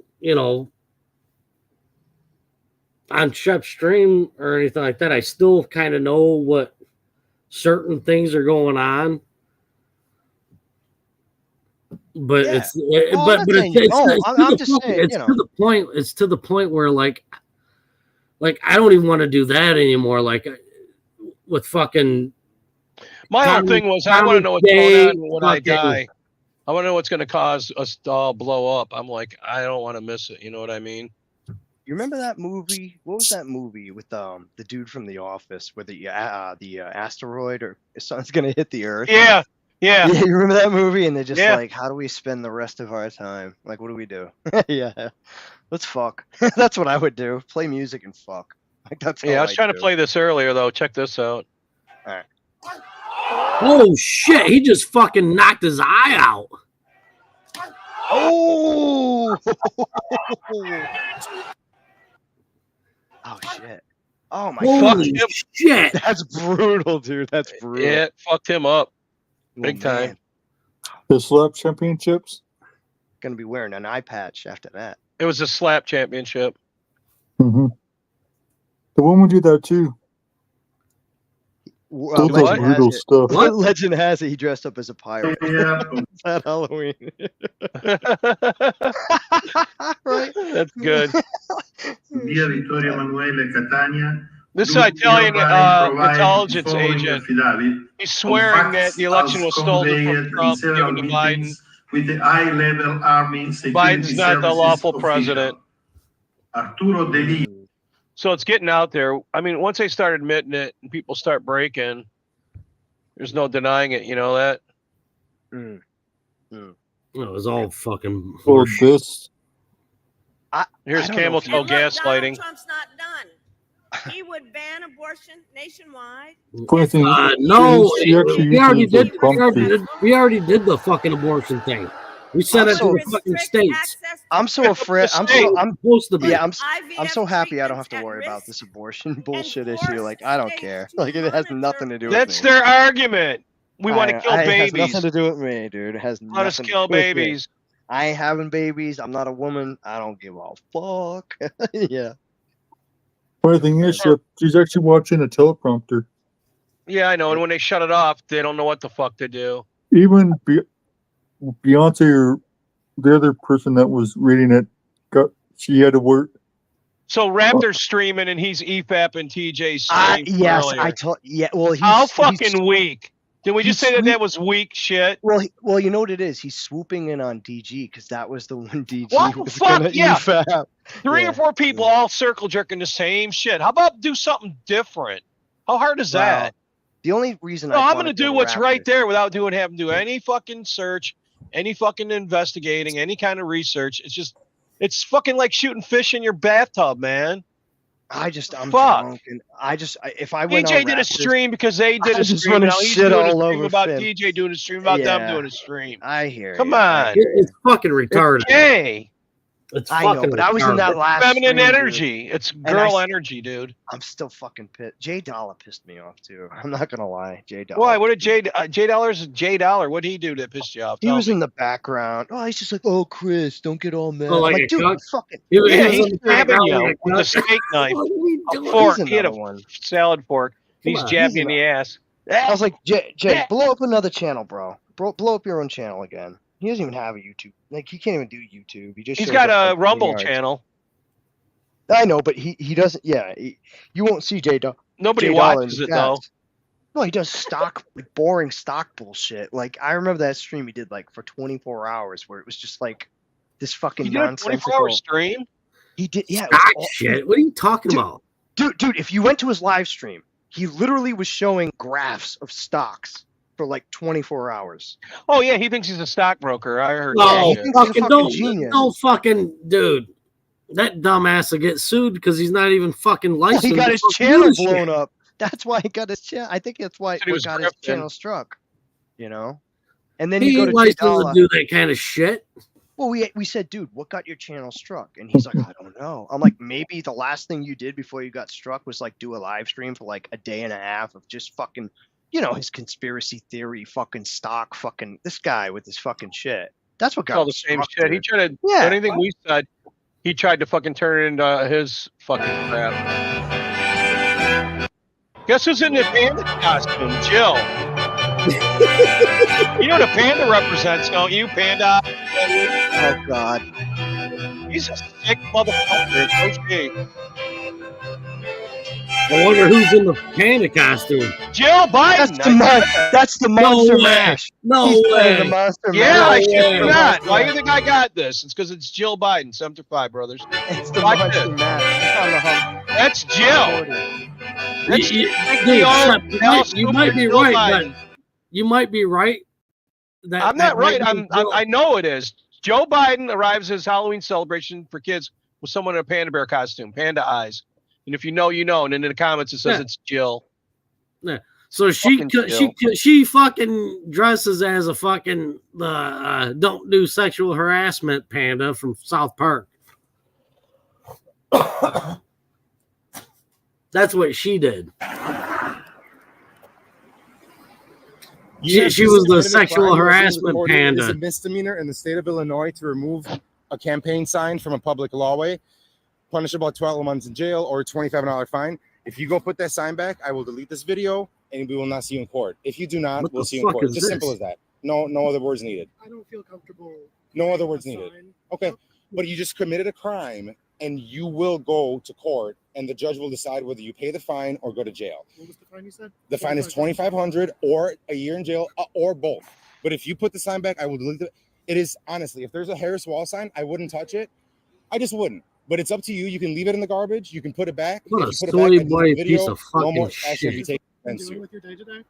on Shep Stream or anything like that, I still kind of know what certain things are going on. But it's to the point where like I don't even want to do that anymore. Like with fucking my whole thing was I want to know what's going on when I die. I want to know what's going to cause us to all blow up. I'm like, I don't want to miss it. You know what I mean? You remember that movie? What was that movie with the dude from The Office where the asteroid or something's going to hit the Earth? Yeah. Yeah, you remember that movie? And they're just like, how do we spend the rest of our time? Like, what do we do? Yeah, let's fuck. That's what I would do. Play music and fuck. Like that's. Yeah, I was trying to play this earlier though. Check this out. All right. Oh shit! He just fucking knocked his eye out. Oh. Oh shit. Oh my god. Shit. That's brutal, dude. That's brutal. Yeah, fucked him up. Big time. The slap championships. Gonna be wearing an eye patch after that. It was a slap championship. Mm-hmm. The woman did that too. Legend has it he dressed up as a pirate. Yeah. At Halloween. Right? That's good. Via Vittorio Emanuele Catania, This Italian intelligence agent, he's swearing that the election was stolen from Trump, given to Biden. With the high-level army Biden's not the lawful president. Arturo Deli. So it's getting out there. I mean, once they start admitting it and people start breaking, there's no denying it. You know that? It was all fucking. Well, this. Here's camel toe gaslighting. Trump's not done. He would ban abortion nationwide. No, we already did. We already did the fucking abortion thing. We sent it to the fucking states. I'm so afraid. I'm supposed to be. Yeah, I'm so happy I don't have to worry about this abortion bullshit issue. Like, I don't care. Like, it has nothing to do with me. That's their argument. We want to kill babies. It has nothing to do with me, dude. It has Let us nothing kill to do with babies. me. I ain't having babies. I'm not a woman. I don't give a fuck. Yeah. Funny thing is, she's actually watching a teleprompter. Yeah, I know. And when they shut it off, they don't know what the fuck to do. Even Beyonce or the other person that was reading it, she had to work. So Raptor's streaming and he's EFAP and TJ streaming. Yes, earlier. I told. Yeah, well, how fucking weak. Can we just say that was weak shit? Well, you know what it is? He's swooping in on DG because that was the one DG What was the fuck? gonna Yeah. EFAP. Three or four people all circle jerking the same shit. How about do something different? How hard is that? The only reason I'm going to do what's right there without having to do any fucking search, any fucking investigating, any kind of research. It's fucking like shooting fish in your bathtub, man. I'm drunk, and if I went DJ on did a Raptors, stream because they did a just stream. wanna Now he's shit doing a all stream over about Finn. DJ doing a stream about them Yeah. doing a stream. I hear Come you. on. It's fucking retarded. Hey. It's I know, fucking but I was in that retarded. last Feminine stream, dude. energy. It's And girl I- energy, dude. I'm still fucking pissed. Jay Dollar pissed me off too. I'm not gonna lie, Jay Dollar. Why? What did Jay Dollar? What did he do that pissed you off? He Tell was me. in the background. Oh, he's just like, oh, Chris, don't get all mad. Oh, like I'm a like, dude, cuck? fucking. He was Yeah, in he's the jabbing background you like a with a cuck. steak knife, What are we a doing? fork. Here's He had a another one. salad fork. Come He's on. jabbing you in the ass. I was like, Jay, blow up another channel, bro. Blow up your own channel again. He doesn't even have a YouTube. Like, he can't even do YouTube. He just He's shows got up, a like, Rumble 20 yards. channel. I know, but he doesn't. Yeah, you won't see Jay Dollar. Nobody Jay Dollar in watches the it though. chats. No, he does stock, like, boring stock bullshit. Like, I remember that stream he did like for 24 hours, where it was just like this fucking He did a nonsensical 24-hour stream. He did, yeah. It was Stock all- shit. What are you talking about? Dude, if you went to his live stream, he literally was showing graphs of stocks for like 24 hours. Oh yeah, he thinks he's a stockbroker. I heard. No, that he shit. thinks he's a fucking fucking don't, genius. don't fucking, dude. That dumbass will get sued because he's not even fucking licensed. He got to his fucking channel do this blown shit. up. That's why he got his channel. I think that's why Said he what was got his grifting. channel struck. You know, and then He you go ain't to Jay licensed to Dollar. do that kind of shit. Well, we said, dude, what got your channel struck? And he's like, I don't know. I'm like, maybe the last thing you did before you got struck was like do a live stream for like a day and a half of just fucking, you know, his conspiracy theory, fucking stock, fucking this guy with his fucking shit. That's what It's got all him the same struck, shit. He dude. tried to Yeah. anything we said. He tried to fucking turn it into his fucking crap. Guess who's in the panda costume? Jill. You know what a panda represents, don't you? Panda. Oh God. He's a sick motherfucker. No shade. I wonder who's in the panda costume. Jill Biden. That's the monster way. mash. No He's playing way. the monster Yeah, mash. I shit you way. not. Why do you think I got this? It's because it's Jill Biden, 7-5, brothers. It's the Like monster this. mash. It's on the hump. That's Jill. That's Dude, the old Shep, you might be Jill right, Biden. but you might be right. That, I'm that not right. might be Jill. I know it is. Joe Biden arrives at his Halloween celebration for kids with someone in a panda bear costume, panda eyes. And if you know, you know. And then in the comments it says Yeah. it's Jill. Yeah. So she Fucking she fucking dresses as a fucking don't do sexual harassment panda from South Park. That's what she did. She was the sexual harassment It's a panda. misdemeanor in the state of Illinois to remove a campaign sign from a public lawway, punishable 12 months in jail or $25 fine. If you go put that sign back, I will delete this video and we will not see you in court. If you do not, What we'll the see you in fuck court. is Just this? simple as that. No other words needed. I don't feel comfortable. No other words needed. Okay, but you just committed a crime and you will go to court, and the judge will decide whether you pay the fine or go to jail. What was the fine you said? The fine is $2,500 or a year in jail or both. But if you put the sign back, I will delete it. It is honestly, if there's a Harris Wall sign, I wouldn't touch it. I just wouldn't. But it's up to you. You can leave it in the garbage. You can put it back. What If a you put it back, soy I delete boy the video. piece of No fucking more action will be shit. taken What are you against doing you. with your day today?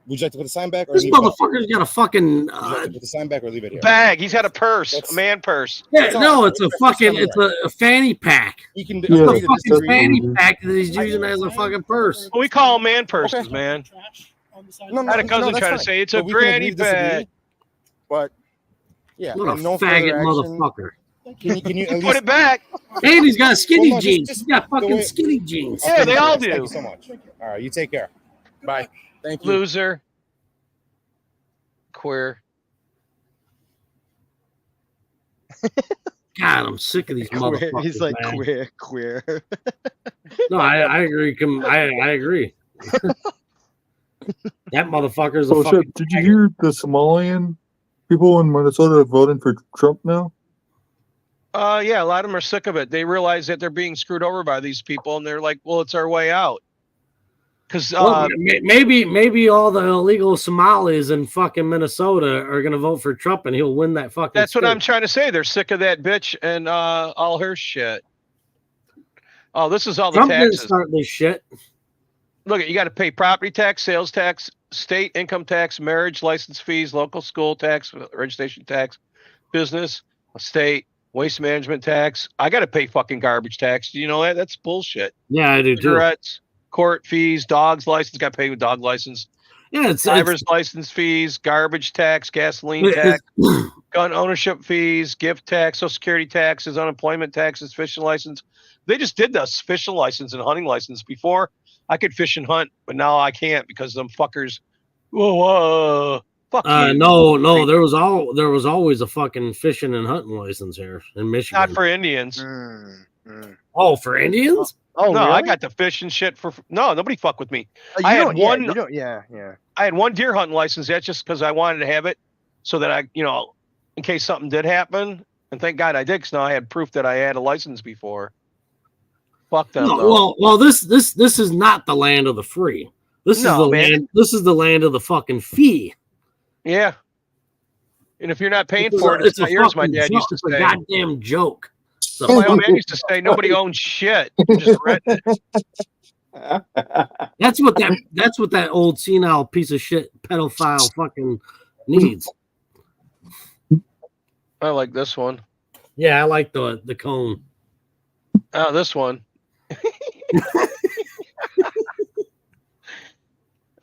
Would you like to put the sign back or This leave it back? motherfucker's got a fucking. Would you like to put the sign back or leave it here? Bag. He's got a purse, a man purse. Yeah, That's all. no, it's a It's just fucking. coming It's a fanny pack. You can It's agree a to fucking disagree. fanny pack that he's using as a fucking purse. We call them man purses, man. No, I had a cousin that's trying to fine. say it's But a we can agree granny to disagree. bag. But yeah, What a and no faggot further action. motherfucker. Can you at Put least it back. And he's got skinny Well, no, jeans. just He's got the fucking way- skinny jeans. Yeah, they all Thank do. you so much. All right, you take care. Bye. Thank you. Loser. Queer. God, I'm sick of these Queer. motherfuckers. He's like man. queer. No, I agree. I agree. That motherfucker's a Oh fucking. shit! Did you hear the Somalian people in Minnesota voting for Trump now? Yeah, a lot of them are sick of it. They realize that they're being screwed over by these people, and they're like, "Well, it's our way out." Because Well, maybe all the illegal Somalis in fucking Minnesota are gonna vote for Trump, and he'll win that fucking. that's what state. I'm trying to say. They're sick of that bitch and all her shit. Oh, this is all the Trump didn't taxes. start this shit. Look, you got to pay property tax, sales tax, state income tax, marriage license fees, local school tax, registration tax, business, state, waste management tax. I got to pay fucking garbage tax. Do you know that? That's bullshit. Yeah, I do too. Cigarettes, court fees, dogs license. Got to pay with dog license. Yeah, it's Driver's license fees, garbage tax, gasoline It's- tax, gun ownership fees, gift tax, social security taxes, unemployment taxes, fishing license. They just did this fishing license and hunting license before. I could fish and hunt, but now I can't because them fuckers. Whoa, fuck you. No, there was always a fucking fishing and hunting license here in Michigan. Not for Indians. Oh, for Indians? Oh, no, really? I got the fish and shit for no. Nobody fuck with me. You I had don't- yeah, one. you don't- yeah, yeah. I had one deer hunting license. That's just because I wanted to have it, so that I, in case something did happen. And thank God I did, because now I had proof that I had a license before. Fuck them. though. Well, this is not the land of the free. This is No, the man. land. This is the land of the fucking fee. Yeah. And if you're not paying It's for a- it, it's it's a not yours. My fucking dad used to joke. It's a say. goddamn joke. So- My old man used to say, nobody owns shit. You just rent it. That's what that old senile piece of shit pedophile fucking needs. I like this one. Yeah, I like the cone. Oh, this one.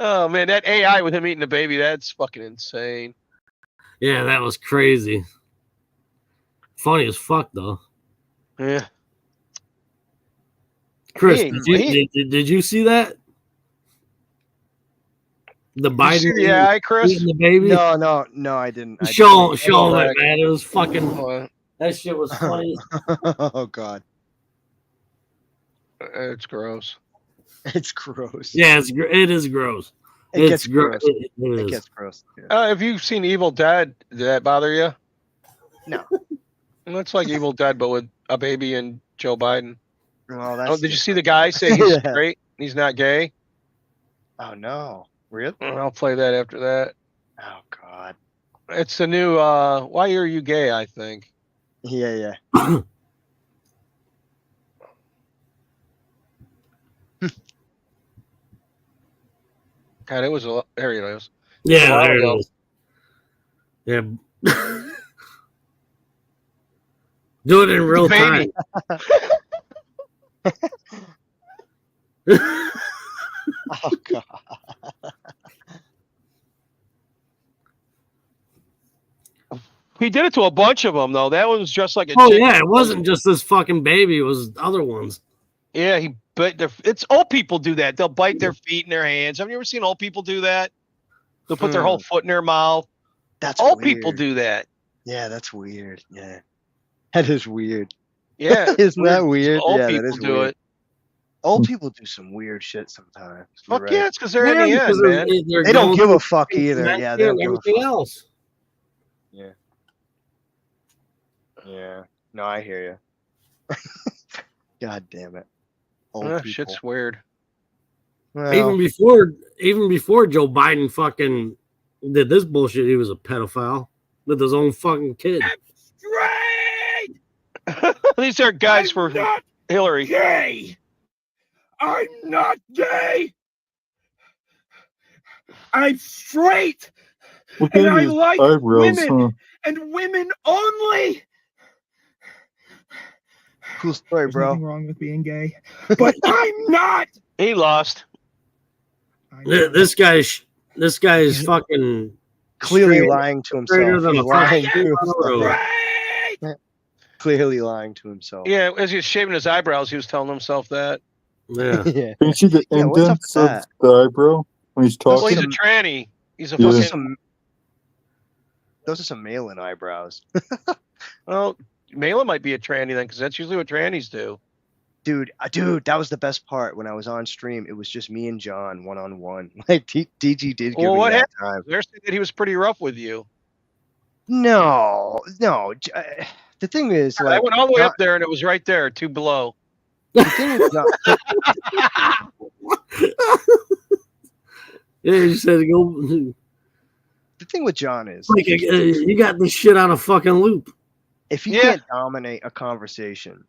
Oh man, that AI with him eating the baby, that's fucking insane. Yeah, that was crazy. Funny as fuck though. Yeah. Chris, Hey, did you see that? The Did you Biden see the AI, Chris? eating the baby? No, I didn't. Show didn't. it, man. It was fucking. That shit was funny. Oh God, It's gross. it's gross. Yeah, it is gross. It It's gets gross. It It is. gets gross. Yeah. Have you seen Evil Dead? Did that bother you? No. That's like Evil Dead, but with a baby and Joe Biden. Well, that's Oh, did you see the guy say he's Yeah. straight? He's not gay. Oh no, really? I'll play that after that. Oh God. It's the new Why Are You Gay, I think. Yeah. God, it was a there it is. Yeah, A while there ago. it is. Yeah. Do it in real time. Baby. Oh God. He did it to a bunch of them, though. That one was just like a Oh chick. yeah, it wasn't just this fucking baby. It was other ones. Yeah, he bit their. It's old people do that. They'll bite their feet and their hands. Have you ever seen old people do that? They'll put their whole foot in their mouth. That's old weird. people do that. Yeah, that's weird. Yeah, that is weird. Yeah, Isn't that weird? Old Yeah, that people is do weird. it. Old people do some weird shit sometimes. You're Fuck yeah, right. it's because they're in the end, man. They don't give a fuck either. Yeah, they don't give a everything fuck. else. Yeah. Yeah. No, I hear you. God damn it. Old people. Shit's weird. Well, Even before Joe Biden fucking did this bullshit, he was a pedophile with his own fucking kid. These are guys for Hillary. Gay. I'm not gay. I'm straight. Look And at I his like eyebrows, women and women only. Cool story, There's bro. nothing wrong with being gay, but I'm not. He lost. This guy's fucking Clearly lying to himself. than He's a lying fucking to photo. himself. Clearly lying to himself. Yeah, as he was shaving his eyebrows, he was telling himself that. Yeah. Yeah. Can you see the Yeah, what's up indents with of that? the eyebrow when he's Well, talking? he's a tranny. He's a Yeah. fucking. Those are some Malin eyebrows. Well, Mela might be a tranny then, because that's usually what trannies do. Dude, that was the best part. When I was on stream, it was just me and John one-on-one. Like, DG did give Well, me what that happened? time. They're saying that he was pretty rough with you. No. The thing is, I like, went all the way John- up there, and it was right there, 2 below. the thing with John, Yeah, you said go. the thing with John is, Like you got this shit on a fucking loop. if he can't dominate a conversation,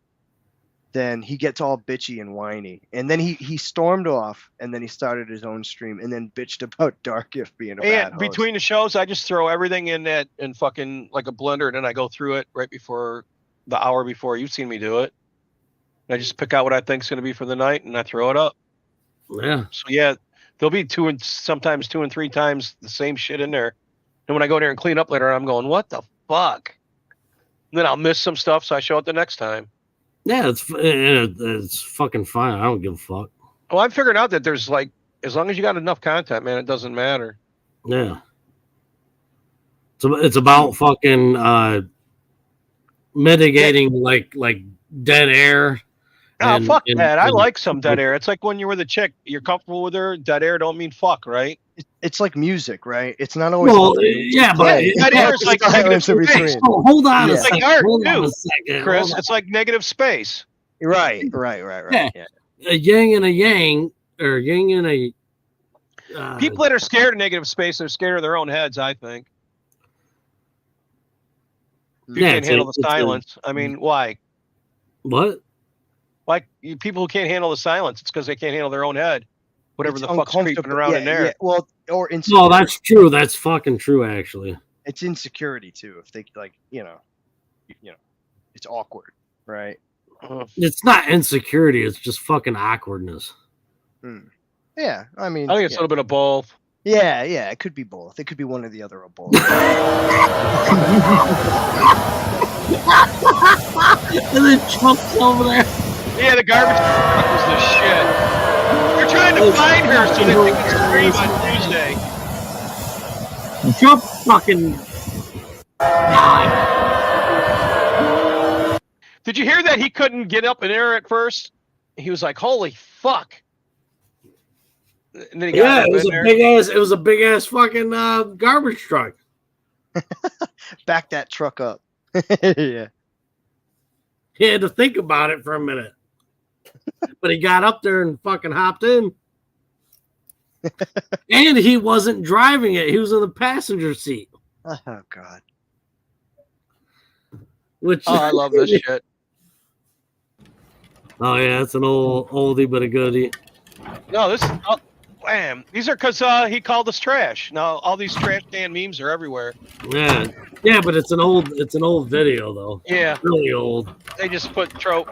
then he gets all bitchy and whiny. And then he stormed off, and then he started his own stream, and then bitched about Darkiff being a bad And host. between the shows, I just throw everything in that and fucking like a blender, and then I go through it right before the hour before. You've seen me do it. And I just pick out what I think is going to be for the night, and I throw it up. Yeah. So yeah, there'll be sometimes 2 and 3 times the same shit in there. And when I go there and clean up later, I'm going, what the fuck? And then I'll miss some stuff, so I show it the next time. Yeah, it's fucking fine. I don't give a fuck. Well, I'm figuring out that there's like, as long as you got enough content, man, it doesn't matter. Yeah. So it's about fucking mitigating like dead air. Oh, fuck that. I like some dead air. It's like when you're with a chick, you're comfortable with her. Dead air don't mean fuck, right? It's like music, right? It's not always. Well, about the music. yeah, but dead air is like negative silence in space. between. Oh, hold on a It's like second. art Hold on too, a second. Chris. Hold on. It's like negative space. Right. Yeah. Yeah. A yang and a yang, or yang and a. People that are scared of negative space, they're scared of their own heads, I think. You Yeah, can't it's handle a- the it's a- silence. I mean, why? What? Like people who can't handle the silence, it's because they can't handle their own head. Whatever It's the fuck's creeping uncomfortable. around Yeah, in there. yeah. Well, or No, insecurity. that's true. That's fucking true, actually. It's insecurity too. If they like, it's awkward, right? It's not insecurity. It's just fucking awkwardness. Yeah, I mean, I think it's a little bit of both. Yeah, it could be both. It could be one or the other or both. And then Trump's over there. Yeah, the garbage truck was the shit. They're trying to find her so that they can stream on Tuesday. Trump fucking. Did you hear that he couldn't get up in there at first? He was like, "Holy fuck!" And then he got Yeah, up it was in a there. big ass. It was a big ass fucking garbage truck. Back that truck up. Yeah. He had to think about it for a minute, but he got up there and fucking hopped in. And he wasn't driving it; he was in the passenger seat. Oh God. Which Oh, I love this shit. Oh yeah, it's an oldie but a goodie. No, this. Wham! These are because he called us trash. Now all these trash can memes are everywhere. Yeah, but it's an old video though. Yeah, Really old. they just put trope.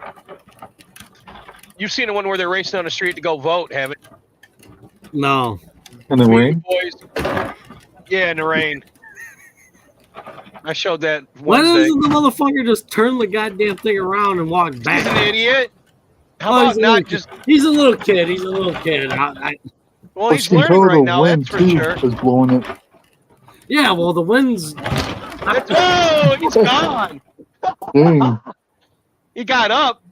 You've seen the one where they're racing down the street to go vote, haven't you? No. In the rain? Boys. Yeah, in the rain. I showed that Why Wednesday. doesn't the motherfucker just turn the goddamn thing around and walk back? He's an idiot. How Oh, about not just? He's a little kid. He's a little kid. Well, he's you can learning tell right the now. wind That's for too sure. is blowing it. Yeah, well, the wind's. Oh, he's gone. Dang. He got up.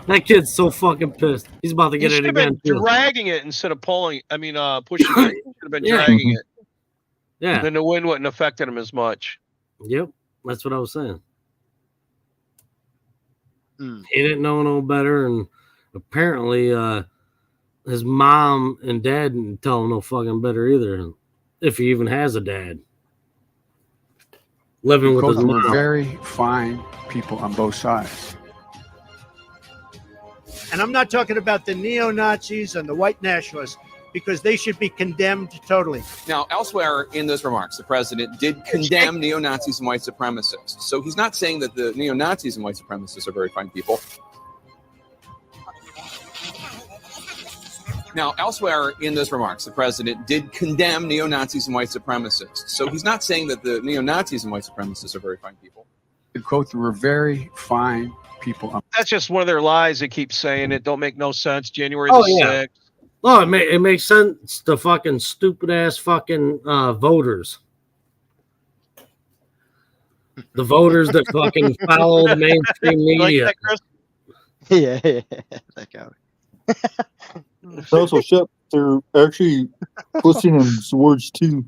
That kid's so fucking pissed. He's about to He get it should have again. been Too. dragging it instead of pulling. I mean, pushing it. He should have been Yeah. dragging it. Yeah. Then the wind wouldn't have affected him as much. Yep. That's what I was saying. He didn't know no better, and apparently his mom and dad didn't tell him no fucking better either, if he even has a dad. Living with Quote, his there were mom. very fine people on both sides. And I'm not talking about the neo-Nazis and the white nationalists, because they should be condemned totally. Now, elsewhere in those remarks, the president did condemn neo-Nazis and white supremacists. So he's not saying that the neo-Nazis and white supremacists are very fine people. Now, elsewhere in those remarks, the president did condemn neo-Nazis and white supremacists. So he's not saying that the neo-Nazis and white supremacists are very fine people. Quote, there were very fine people on That's just one of their lies. They keep saying it. Don't make no sense. January Oh, the yeah. 6th. Oh, it makes sense to fucking stupid ass fucking voters. The voters that fucking follow the mainstream media. Like that, Chris? Yeah, that guy. Also, Shep, they're actually twisting his words too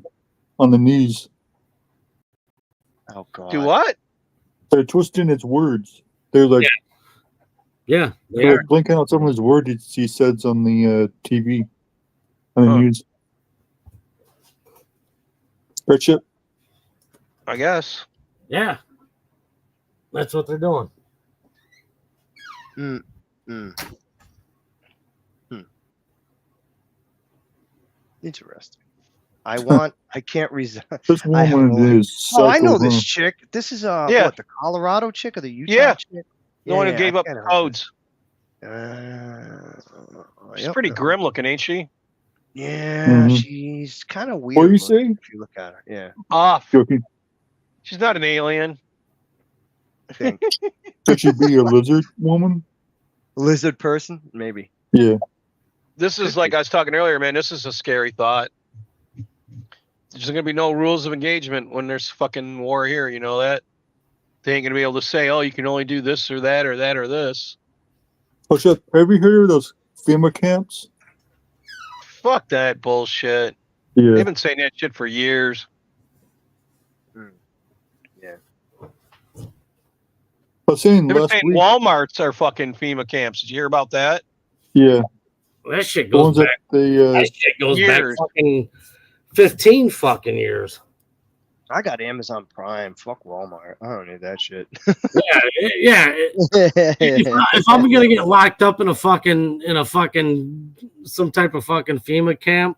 on the knees. Oh God. Do what? They're twisting his words. They're like, yeah, they're blinking out some of his words he says on the TV, on the news. Right, Shep? I guess. Yeah, that's what they're doing. Interesting. I can't resist. This woman is Oh, I know psycho, this huh? chick. This is Yeah. what, the Colorado chick or the Utah Yeah. chick? The one who gave I up kinda the heard codes. She's yep. pretty grim looking, ain't she? Yeah, she's kind of weird. What do you looking say? If you look at her, yeah. Off. Joking. She's not an alien. I think Could she be a lizard woman? lizard person, maybe. Yeah. This is like I was talking earlier, man. This is a scary thought. There's going to be no rules of engagement when there's fucking war here. You know that? They ain't going to be able to say, oh, you can only do this or that or that or this. Oh, Shep, have you heard of those FEMA camps? Fuck that bullshit. Yeah. They've been saying that shit for years. Yeah. I was saying They've been last saying week. Walmarts are fucking FEMA camps. Did you hear about that? Yeah. Well, that shit The goes ones back. that they, That shit goes back years. fucking 15 fucking years. I got Amazon Prime. Fuck Walmart. I don't need that shit. Yeah. If I'm gonna get locked up in a fucking some type of fucking FEMA camp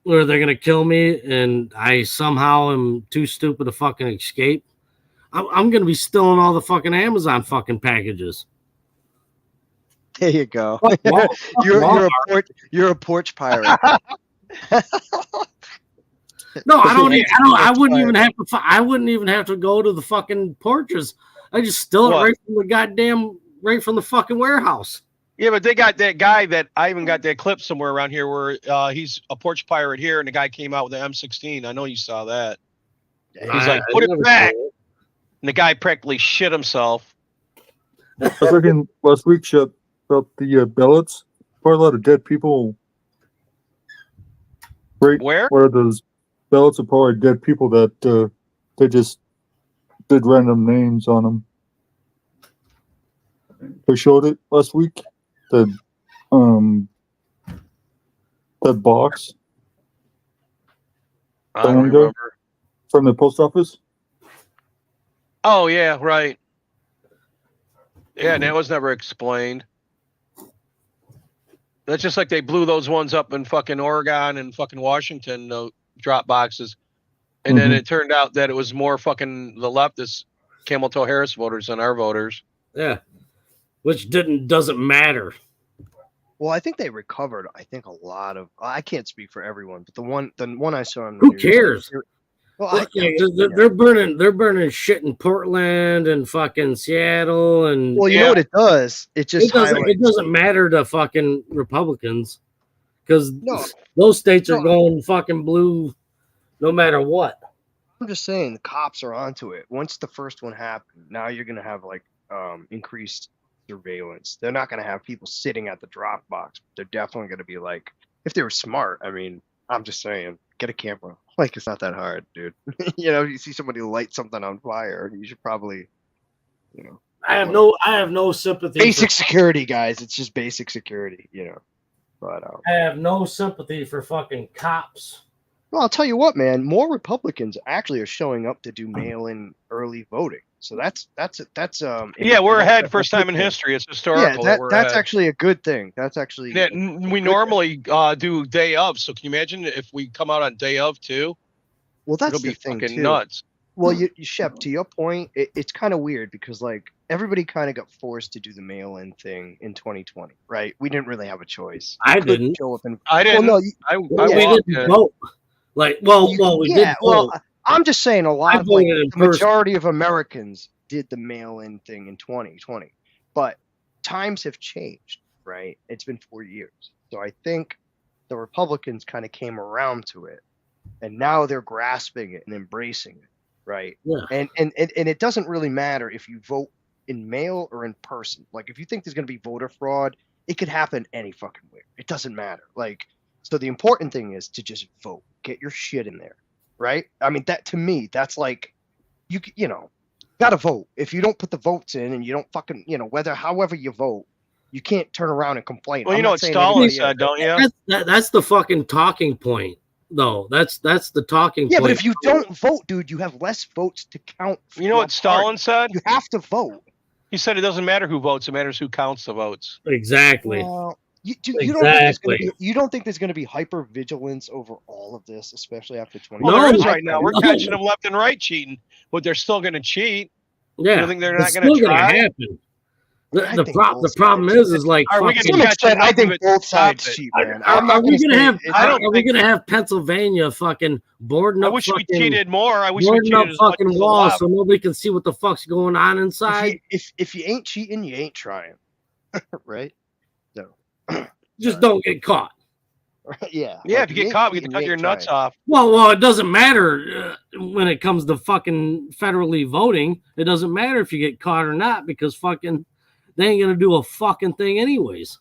where they're gonna kill me and I somehow am too stupid to fucking escape, I'm gonna be stealing all the fucking Amazon fucking packages. There you go. Fuck You're a porch pirate. No, I wouldn't even have to. I wouldn't even have to go to the fucking porches. I just steal it right from the fucking warehouse. Yeah, but they got that guy that I even got that clip somewhere around here where he's a porch pirate here, and the guy came out with an M16. I know you saw that. He's like, put it back. And the guy practically shit himself. I was talking last week, Shep, about the ballots. Quite a lot of dead people. Right? Where? Where those ballots are probably dead people that they just did random names on them. They showed it last week. That box. I don't remember. From the post office. Oh yeah, right. Yeah, and that was never explained. That's just like they blew those ones up in fucking Oregon and fucking Washington, drop boxes. And then it turned out that it was more fucking the leftist Camel Toe Harris voters than our voters. Yeah. Which doesn't matter. Well, I think they recovered. I think a lot of. I can't speak for everyone, but the one I saw on the Who news, cares? Well, They're burning shit in Portland and fucking Seattle and. Well, you know what it does? It just it doesn't matter to fucking Republicans because No. those states are going fucking blue no matter what. I'm just saying the cops are onto it. Once the first one happened, now you're gonna have like increased surveillance. They're not gonna have people sitting at the drop box. They're definitely gonna be like, if they were smart. I mean, I'm just saying, get a camera. Like, it's not that hard, dude. You know, you see somebody light something on fire, you should probably, I have no sympathy. Basic security, guys. It's just basic security, you know. But I have no sympathy for fucking cops. well, I'll tell you what, man. More Republicans actually are showing up to do mail-in early voting. So that's Yeah, we're ahead. that's a First time in good thing. history. It's historical. Yeah, we're that's ahead. actually a good thing. That's actually Yeah, a we good thing. normally do day of. So can you imagine if we come out on day of too? Well, that's It'll the be thing fucking too. nuts. Well, Shep, to your point, it's kind of weird because like everybody kind of got forced to do the mail-in thing in 2020, right? We didn't really have a choice. I We couldn't didn't. show up in. I didn't. Well, no, I We walked didn't in. vote. Like, well, we did well, vote. I'm just saying a lot I of like voted in the person. majority of Americans did the mail-in thing in 2020, but times have changed, right? It's been 4 years, so I think the Republicans kind of came around to it, and now they're grasping it and embracing it, right? Yeah. And it doesn't really matter if you vote in mail or in person. Like, if you think there's going to be voter fraud, it could happen any fucking where. It doesn't matter. Like, so the important thing is to just vote, get your shit in there, right? I mean, that to me, that's like, you know, gotta vote. If you don't put the votes in and you don't fucking, you know, however you vote, you can't turn around and complain. Well, you I'm know not what saying Stalin anybody else. said, don't you? That's the fucking talking point, though. That's the talking Yeah, point. but if you don't vote, dude, you have less votes to count. You know what Stalin said? You have to vote. He said it doesn't matter who votes; it matters who counts the votes. Exactly. Well, you Exactly. don't think there's going to be hyper vigilance over all of this, especially after 20? Well, No, there is I- right now. We're no. catching them left and right cheating, but they're still going to cheat. Yeah, You don't think they're it's not going to still gonna try? happen. I The think the problem is like Are we fucking. going to catch extent, I enough think of it to both stop sides it? cheat, man. Are, I'm not are we gonna gonna say have? it's- I Are, don't are we think- gonna have Pennsylvania fucking boarding I up wish we fucking cheated more. I wish we boarding up cheated as much fucking as the walls left. so nobody can see what the fuck's going on inside? if you ain't cheating, you ain't trying, right? No. Just don't get caught. Yeah. Yeah, like, if you get ain't caught, we cheating, get to you cut ain't your nuts trying. off. Well, it doesn't matter when it comes to fucking federally voting. It doesn't matter if you get caught or not because fucking they ain't gonna do a fucking thing anyways.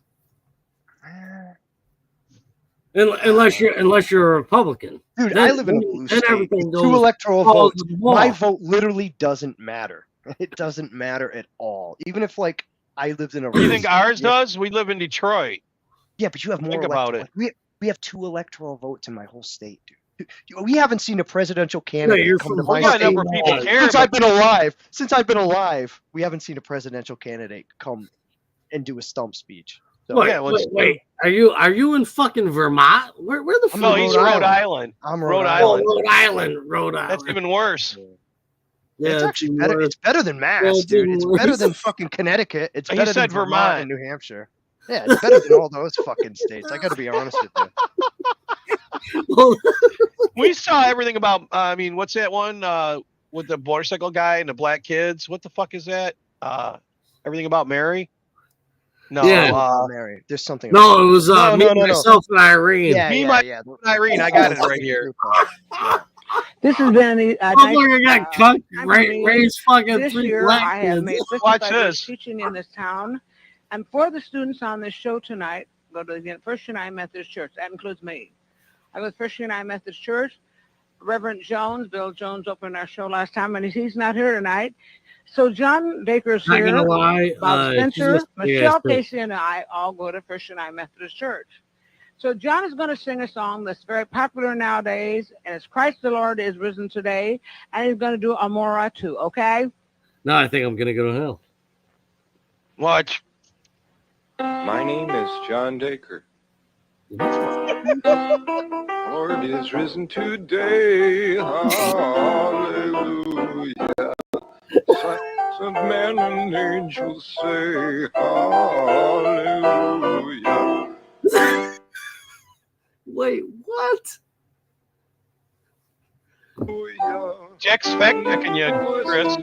Unless you're a Republican. Dude, Then- I live in a then- blue then state. everything With 2 goes electoral falls votes. to the wall. My vote literally doesn't matter. It doesn't matter at all. Even if like I lived in a You think really- ours does? We live in Detroit. Yeah, but you have more Think about electoral. it. We have 2 electoral votes in my whole state, dude. We haven't seen a presidential candidate you're come to from my Yeah, a state. number of people care. Since but- I've been alive, we haven't seen a presidential candidate come and do a stump speech. So, Wait, Yeah, well, it's- wait. Are you in fucking Vermont? Where the fuck? No, he's Rhode Island. I'm Rhode Oh, Island. Rhode Island. That's even worse. Yeah, it's actually better. worse. It's better than Mass, Yeah, it's dude. even It's worse. better than fucking Connecticut. It's You better than said Vermont Vermont. and New Hampshire. Yeah, it's better than all those fucking states. I got to be honest with you. We saw everything about. What's that one with the motorcycle guy and the black kids? What the fuck is that? Everything about Mary? No, Yeah. Mary, there's something. No, it was No, me, no, no, no. myself, and Irene. Yeah, Me, yeah, my yeah. Irene. I got it right here. This has been a Motherfucker got cucked, time for me. raised fucking This 3 year, black I have kids. made Watch 55 years this. teaching in this town. And for the students on this show tonight, go to the First United Methodist Church. That includes me. I go to First United Methodist Church. Reverend Jones, Bill Jones, opened our show last time, and he's not here tonight. So John Baker's Not here. gonna lie, Bob she's Spencer, listening to Michelle us, too. Casey, and I all go to First United Methodist Church. So John is going to sing a song that's very popular nowadays, and it's Christ the Lord is risen today, and he's going to do Amora too, okay? No, I think I'm gonna go to hell. Watch. My name is John Dacre. Lord is risen today. Hallelujah. Sons of men and angels say hallelujah. Wait, what? Jack's fact checking you, Chris. Good,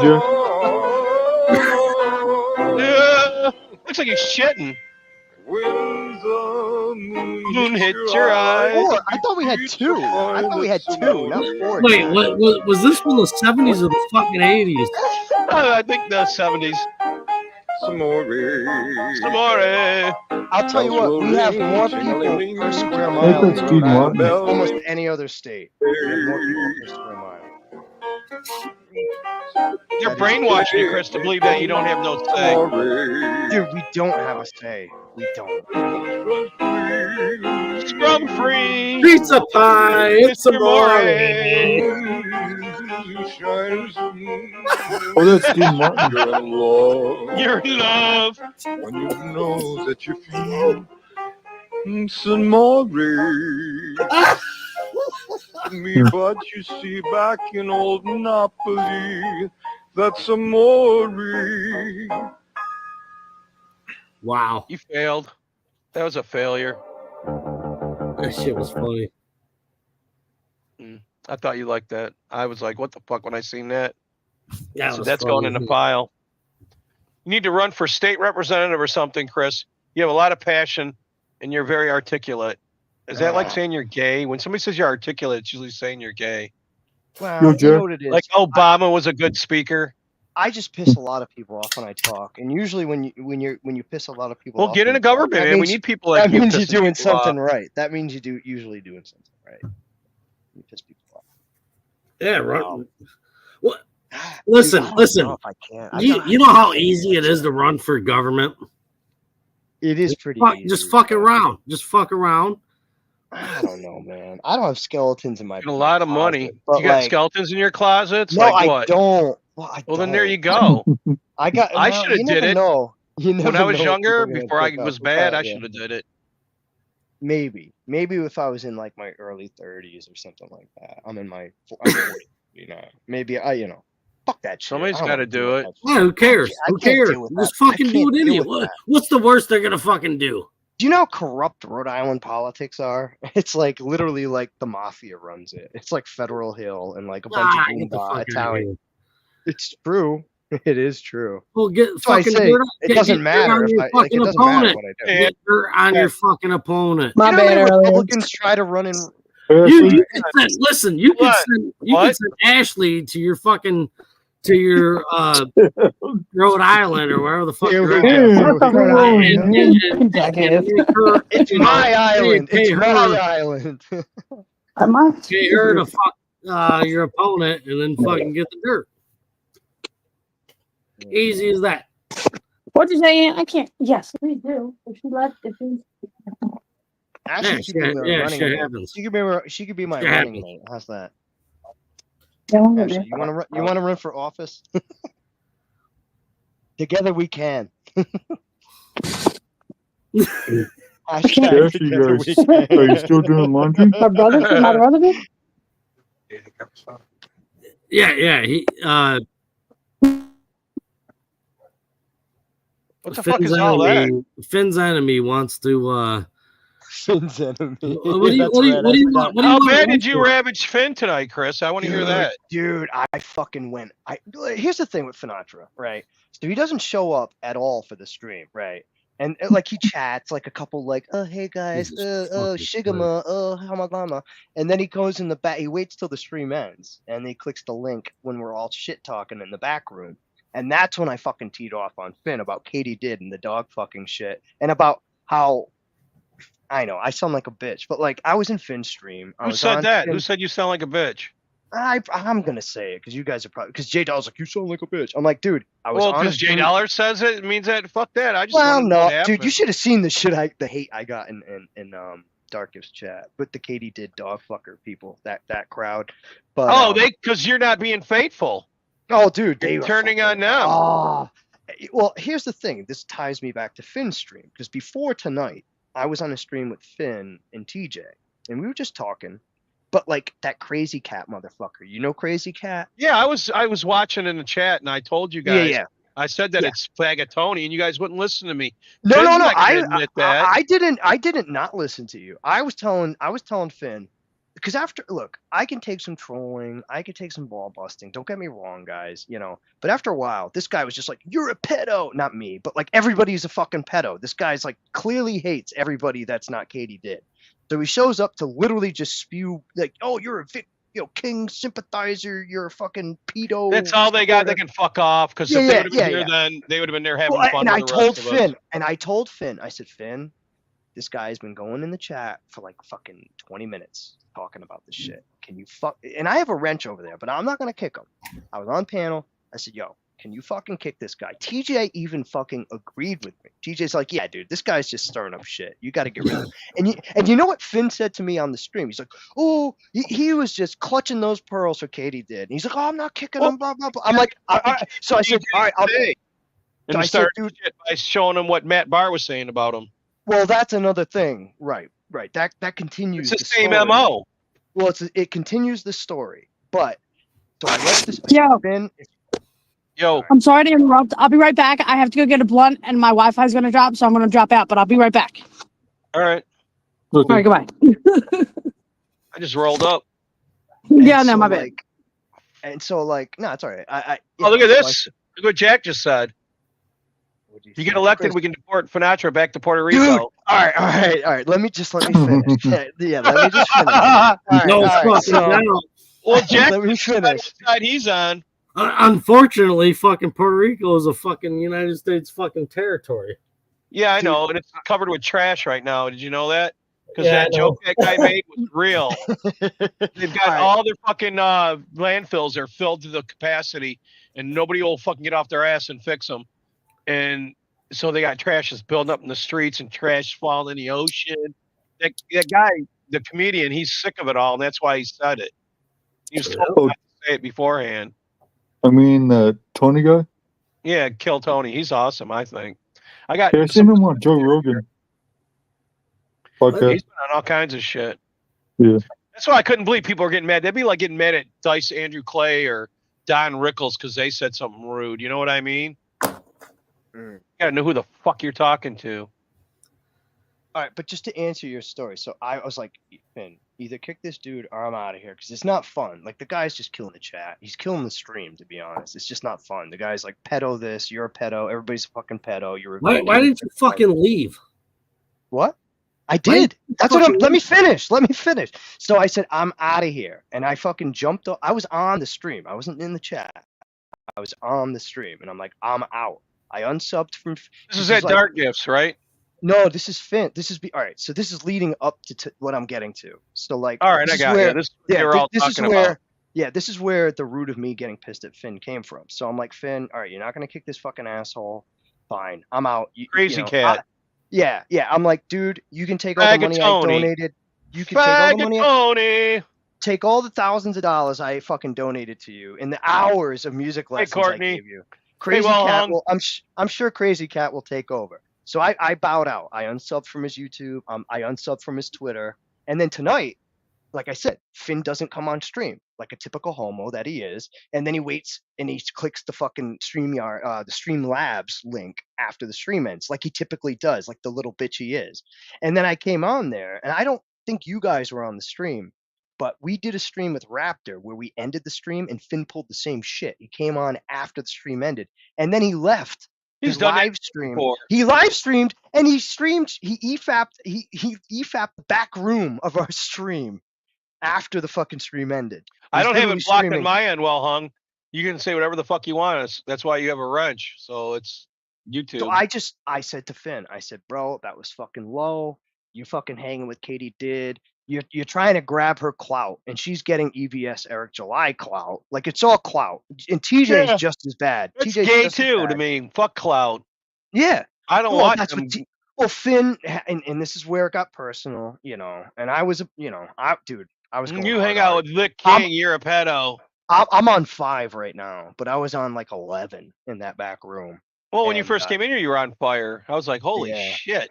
Jack. Yeah, looks like he's shitting. When the Moon hits your eyes. I thought we had 2. I thought we had 2, not 4. Wait, was this from the 70s or the fucking 80s? I think the 70s. Samore. I'll tell you what, we have more people per square I mile think in that's Rhode Gene Island than Martin. almost any other state. We have more people per square mile. You're brainwashing me, Chris, to believe that you don't have no say. Dude, we don't have a say. We don't. Scrum free. Pizza pie. It's Mr. amore. Oh, that's Dean Martin. You're in love. When you know that you feel some more me, but you see back in old Napoli, that's amore. Wow. You failed. That was a failure. That shit was funny. I thought you liked that. I was like, what the fuck when I seen that? That So was that's funny. going in the file. You need to run for state representative or something, Chris. You have a lot of passion and you're very articulate. Is that like saying you're gay? When somebody says you're articulate, it's usually saying you're gay. Well, you know what it is. Like Obama was a good speaker. I just piss a lot of people off when I talk, and usually when you piss a lot of people Well, off, get in when a you talk, government, that man. We means- need people like that you means you're pissing doing people something off. right. That means you usually doing something right. You piss people off. Yeah, right. What? Dude, Listen, I don't listen. know if I can. I You know how easy it is to run for government? It is pretty easy. Just fuck around. Just fuck around. I don't know, man. I don't have skeletons in my. A lot of money. but You got like- skeletons in your closets? No, like I what? don't. Well, then there you go. I got. I well, should have you did never it. know. You never When I was know what younger, people are gonna before I pick up. was bad, I Yeah. should have did it. Maybe if I was in like my early 30s or something like that. I'm 40, Maybe fuck that shit. Somebody's I don't got to wanna do deal with it. that shit. Yeah, who cares? I Who can't cares? deal with Just that. I fucking do can't it deal anyway. with that. What's the worst they're gonna fucking do? Do you know how corrupt Rhode Island politics are? It's like literally like the mafia runs it. It's like Federal Hill and like a bunch of Get the fuck boomba outta Italian. here. It's true. It is true. Well, get That's why I fucking say dirt. it doesn't matter on if your I like. fucking It doesn't matter opponent. what I do. Get dirt on your fucking opponent. You know how many Republicans try to run in? You can send, listen. You can What? send. You can send Ashley to your fucking Rhode Island or wherever the fuck Here you're we at. go. And It's my island. pay It's her- my island. Pay her to fuck your opponent and then fucking get the dirt. Easy as that. What did you say? I can't. Yes, please do. If she left, if she. Ashley could be my running shit mate. happens. She could be my Shit running happens. mate. How's that? Yeah, I'm good. Ashley, you want to run for office? Together we can. Hashtag Ashley, together guys, we can. are you still doing laundry? My brother, my brother. Yeah. He What the fuck is all that? Finn's enemy wants to. Finn's enemy. What do you That's want? right, What do you I want? What do you How want? bad did you ravage Finn tonight, Chris? I want to hear that. Dude, I fucking went. Here's the thing with Finatra, right? So he doesn't show up at all for the stream, right? And like he chats like a couple like, oh hey guys, Shigama, Hamagama, and then he goes in the back. He waits till the stream ends, and he clicks the link when we're all shit talking in the back room, and that's when I fucking teed off on Finn about Katie did and the dog fucking shit, and about how. I know I sound like a bitch, but like I was in Finn's stream. I Who was said on that? Finn- Who said you sound like a bitch? I'm gonna say it because you guys are probably because Jay Doll's like you sound like a bitch. I'm like, dude, I was Well, on because Jay Dollar says it, it means that fuck that. I just Well, wanna know what no, happened. dude, you should have seen the hate I got in Darkest chat with the Katie did dog fucker people that crowd. But because you're not being faithful. oh, dude, they You're were turning on them. Oh, well, here's the thing. This ties me back to Finn's stream because before tonight, I was on a stream with Finn and TJ, and we were just talking. But like that crazy cat motherfucker, you know, crazy cat. Yeah, I was watching in the chat, and I told you guys. Yeah. I said that it's Fagatoni, and you guys wouldn't listen to me. No, Finn's no. not gonna admit that. I didn't not listen to you. I was telling Finn because look, I can take some trolling, I can take some ball busting. Don't get me wrong, guys, But after a while, this guy was just like, "You're a pedo," not me, but like everybody's a fucking pedo. This guy's like clearly hates everybody that's not Katie did. So he shows up to literally just spew like, "Oh, you're a King sympathizer. You're a fucking pedo." That's all they got. They can fuck off because if they would have been here, then they would have been there having fun. And I with the told rest of us. Finn, I said, Finn, this guy's been going in the chat for like fucking 20 minutes talking about this shit. Can you fuck? And I have a wrench over there, but I'm not gonna kick him. I was on panel. I said, yo, can you fucking kick this guy? TJ even fucking agreed with me. TJ's like, yeah, dude, this guy's just stirring up shit. You got to get rid of him. And you know what Finn said to me on the stream? He's like, oh, he was just clutching those pearls for Katie did. And he's like, oh, I'm not kicking him, blah, blah, blah. I'm like, so I said, all right, I'll Hey. And So he I said, started dude, shit by showing him what Matt Barr was saying about him. well, that's another thing. Right. That continues It's the the same story. MO. Well, it continues the story. But so I let this Yo. Finn. Yo. I'm sorry to interrupt. I'll be right back. I have to go get a blunt and my Wi-Fi is going to drop, so I'm going to drop out, but I'll be right back. All right. All right, goodbye. I just rolled up. Yeah, no, my bad. And so, like, no, it's all right. Oh, look at so this. Look what Jack just said. You get elected, we can deport Sinatra back to Puerto Rico. Dude, all right. Let me finish. Yeah, let me just finish. All right, No fucking so, doubt. Well, Jack, let me finish. the side he's on. Unfortunately, fucking Puerto Rico is a fucking United States fucking territory. Yeah, I know, and it's covered with trash right now. Did you know that? Because Yeah, that I know. joke that guy made was real. They've got all their fucking landfills are filled to the capacity, and nobody will fucking get off their ass and fix them. And so they got trash that's building up in the streets and trash falling in the ocean. That guy, the comedian, he's sick of it all, and that's why he said it. He was told not to say it beforehand. I mean, Tony guy? Yeah, kill Tony. He's awesome, I think. I got Yeah, I seen him on Joe Rogan. Podcast. He's been on all kinds of shit. Yeah. That's why I couldn't believe people were getting mad. They'd be like getting mad at Dice Andrew Clay or Don Rickles because they said something rude. You know what I mean? You gotta know who the fuck you're talking to. All right, but just to answer your story, so I was like, Finn, either kick this dude or I'm out of here because it's not fun. Like the guy's just killing the chat. He's killing the stream, to be honest. It's just not fun. The guy's like, pedo this, you're a pedo, everybody's a fucking pedo. You're Why didn't you fucking leave? What? I did. That's what I'm. Let me finish. So I said, I'm out of here. And I fucking jumped up. I was on the stream. I wasn't in the chat. I was on the stream. And I'm like, I'm out. I unsubbed from. This is at Dark Gifts, right? No, this is Finn. All right. So this is leading up to what I'm getting to. So like. All right, I got you. This is what you're all talking about. Yeah, this is where the root of me getting pissed at Finn came from. So I'm like, Finn, all right, you're not going to kick this fucking asshole. Fine. I'm out. Crazy cat. Yeah. I'm like, dude, you can take all the money I donated. You can take all the money. Take all the thousands of dollars I fucking donated to you in the hours of music lessons I gave you. Crazy Cat will, I'm sure Crazy Cat will take over. So I bowed out. I unsubbed from his YouTube. I unsubbed from his Twitter. And then tonight, like I said, Finn doesn't come on stream like a typical homo that he is. And then he waits and he clicks the fucking StreamYard, the Streamlabs link after the stream ends, like he typically does, like the little bitch he is. And then I came on there, and I don't think you guys were on the stream, but we did a stream with Raptor where we ended the stream and Finn pulled the same shit. He came on after the stream ended, and then he left. He's done live stream. He live streamed and he streamed. He EFAP'd the back room of our stream after the fucking stream ended. I don't have it blocked on my end, well hung. You can say whatever the fuck you want. That's why you have a wrench. So it's YouTube. So I said to Finn, I said, bro, that was fucking low. You fucking hanging with Katie did. You're trying to grab her clout, and she's getting EVS Eric July clout. Like it's all clout. And TJ is just as bad. It's TJ's gay too to me. Fuck clout. Yeah. I don't want him. Well, Finn, and this is where it got personal, you know. And I was, you know, I was going You hang out with Vic King, you're a pedo. I'm on 5 right now, but I was on like 11 in that back room. Well, when you first came in here, you were on fire. I was like, holy shit.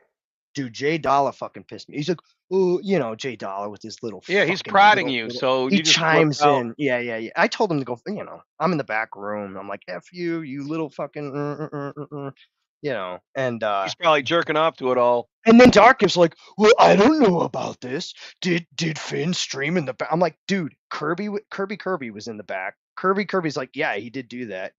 Dude, Jay Dollar fucking pissed me. He's like, oh, you know, Jay Dollar with his little. Yeah, he's prodding you, so he you just chimes in. Yeah. I told him to go. You know, I'm in the back room. I'm like, F you little fucking. You know, and he's probably jerking off to it all. And then Dark is like, well, I don't know about this. Did Finn stream in the back? I'm like, dude, Kirby was in the back. Kirby's like, yeah, he did do that.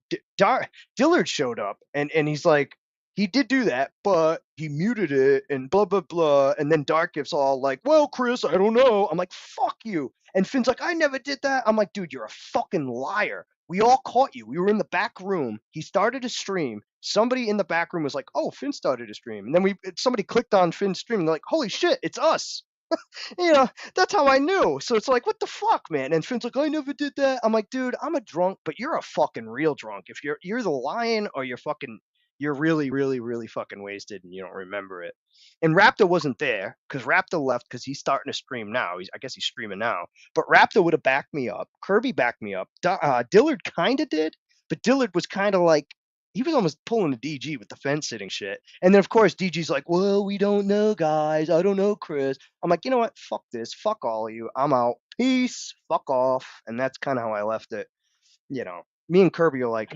Dillard showed up, and he's like, he did do that, but he muted it and blah, blah, blah. And then Dark Gift's all like, well, Chris, I don't know. I'm like, fuck you. And Finn's like, I never did that. I'm like, dude, you're a fucking liar. We all caught you. We were in the back room. He started a stream. Somebody in the back room was like, oh, Finn started a stream. And then somebody clicked on Finn's stream and they're like, holy shit, it's us. You know, that's how I knew. So it's like, what the fuck, man? And Finn's like, I never did that. I'm like, dude, I'm a drunk, but you're a fucking real drunk. If you're the lying or you're really, really, really fucking wasted and you don't remember it. And Raptor wasn't there because Raptor left because he's starting to stream now. I guess he's streaming now. But Raptor would have backed me up. Kirby backed me up. Dillard kind of did, but Dillard was kind of like, he was almost pulling a DG with the fence sitting shit. And then, of course, DG's like, well, we don't know, guys. I don't know, Chris. I'm like, you know what? Fuck this. Fuck all of you. I'm out. Peace. Fuck off. And that's kind of how I left it. You know, me and Kirby are like,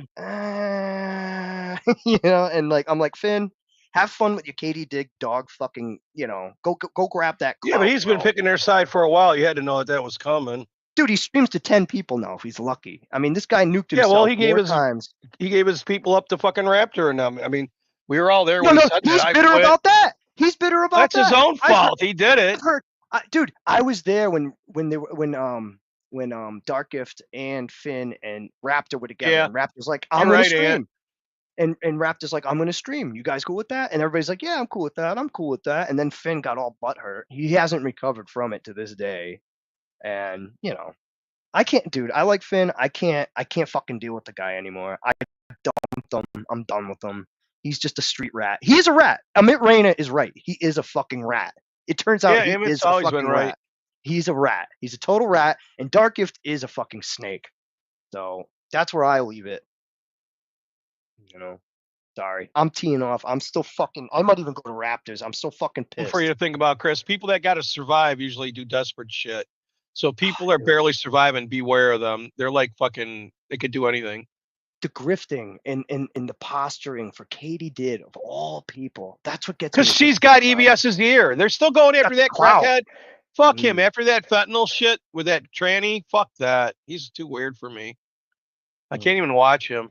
you know, and like, I'm like, Finn, have fun with your Katie Dig dog fucking, you know, go grab that. Yeah, but he's been picking their side for a while. You had to know that was coming. Dude, he streams to 10 people now if he's lucky. I mean, this guy nuked himself well, he gave more times. He gave his people up to fucking Raptor, and I mean, we were all there. No, when no, he said he's that. bitter about that. He's bitter about That's that. his own fault. He did it. I've heard, dude, I was there when Dark Gift and Finn and Raptor were together. Yeah. And Raptor's like, I'm You're gonna right, stream. And Raptor's like, I'm gonna stream. You guys cool with that? And everybody's like, yeah, I'm cool with that. I'm cool with that. And then Finn got all butthurt. He hasn't recovered from it to this day. And you know, I can't, dude. I like Finn. I can't fucking deal with the guy anymore. I dumped him. I'm done with him. He's just a street rat. He is a rat. Amit Reyna is right. He is a fucking rat. It turns out he Amit's is a always fucking been right. rat. He's a rat. He's a total rat. And Dark Gift is a fucking snake. So that's where I leave it. You know, sorry. I'm teeing off. I'm still fucking. I might even go to Raptors. I'm still fucking pissed. For you to think about, Chris, people that got to survive usually do desperate shit. So people are barely surviving. Beware of them. They're like fucking. They could do anything. The grifting and the posturing for Katie did of all people. That's what gets. Because she's got EBS's ear. They're still going after that clout. crackhead. Fuck him. After that fentanyl shit with that tranny, fuck that. He's too weird for me. I can't even watch him.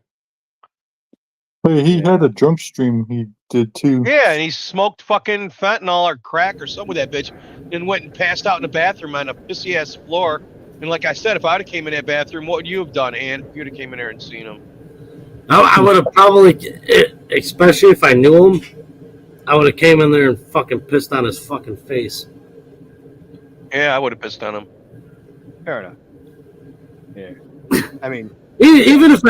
Hey, he had a drunk stream he did too. Yeah, and he smoked fucking fentanyl or crack or something with that bitch and went and passed out in the bathroom on a pissy ass floor. And like I said, if I'd have came in that bathroom, what would you have done, Ann? If you'd have came in there and seen him. I would have probably, especially if I knew him, I would have came in there and fucking pissed on his fucking face. Yeah, I would have pissed on him. Fair enough. Yeah. I mean, even if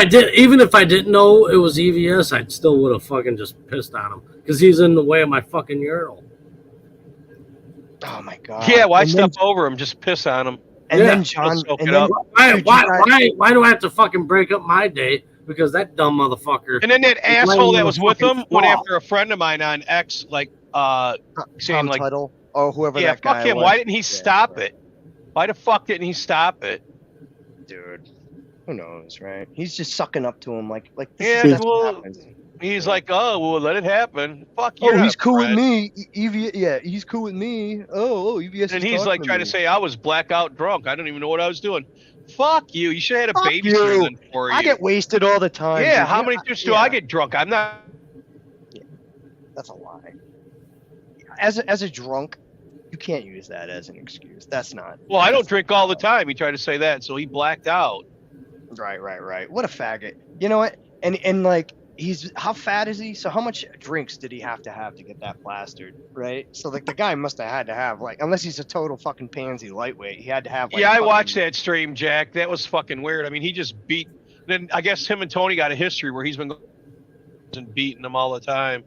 I didn't know it was EVS, I still would have fucking just pissed on him because he's in the way of my fucking urinal. Oh my god. Yeah, why step over him? Just piss on him. And then John, Why do I have to fucking break up my day because that dumb motherfucker? And then that asshole that was with him went fall. after a friend of mine on X, like saying like, Tuttle or whoever yeah, that guy fuck him. was. Why didn't he stop it? Why the fuck didn't he stop it? Dude, who knows, right? He's just sucking up to him like this Yeah, is what well, happens. he's like, oh, well, let it happen. Fuck you. Oh, he's cool with me. Yeah, he's cool with me. EVS. And is he's talking like to trying me. to say I was blackout drunk. I don't even know what I was doing. Fuck you. You should have had a Fuck babysitter you. then for you. I get wasted all the time. Yeah, dude. how You many know, times do I get drunk? I'm not. That's a lie. As a drunk, you can't use that as an excuse. That's not. Well, I don't drink all the time. He tried to say that, so he blacked out. Right. What a faggot. You know what? And like how fat is he? So how much drinks did he have to get that plastered? Right. So like the guy must have had to have like, unless he's a total fucking pansy lightweight, he had to have. Like, Yeah, I fucking- watched that stream, Jack. That was fucking weird. I mean, he just beat. Then I guess him and Tony got a history where he's been and beating them all the time.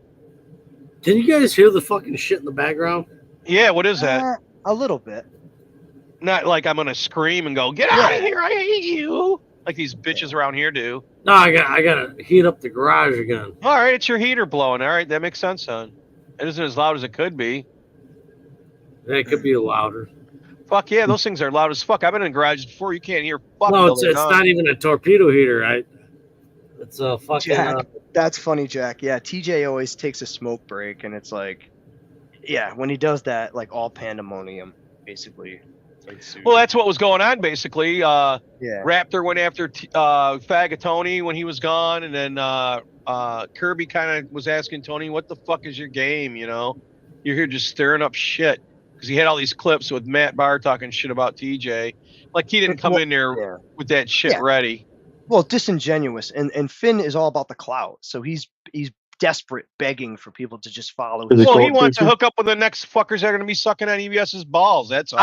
Did you guys hear the fucking shit in the background? Yeah, what is that? A little bit. Not like I'm gonna scream and go, get out of here! I hate you! Like these bitches around here do. No, I gotta heat up the garage again. All right, it's your heater blowing. All right, that makes sense, son. It isn't as loud as it could be. Yeah, it could be louder. Fuck yeah, those things are loud as fuck. I've been in garages before. You can't hear fuck. No, till it's they're done. not even a torpedo heater, right? It's a fucking. Jack, that's funny, Jack. Yeah, TJ always takes a smoke break, and it's like, yeah, when he does that, like all pandemonium basically ensues. Well, that's what was going on basically. Yeah. Raptor went after Faggot Tony when he was gone, and then Kirby kind of was asking Tony, "What the fuck is your game? You know, you're here just stirring up shit." Because he had all these clips with Matt Barr talking shit about TJ. Like he didn't come in there with that shit ready. Well, disingenuous, and Finn is all about the clout, so he's desperate, begging for people to just follow Is his it Well, he called wants to fishing? hook up with the next fuckers that are going to be sucking on EBS's balls. That's all.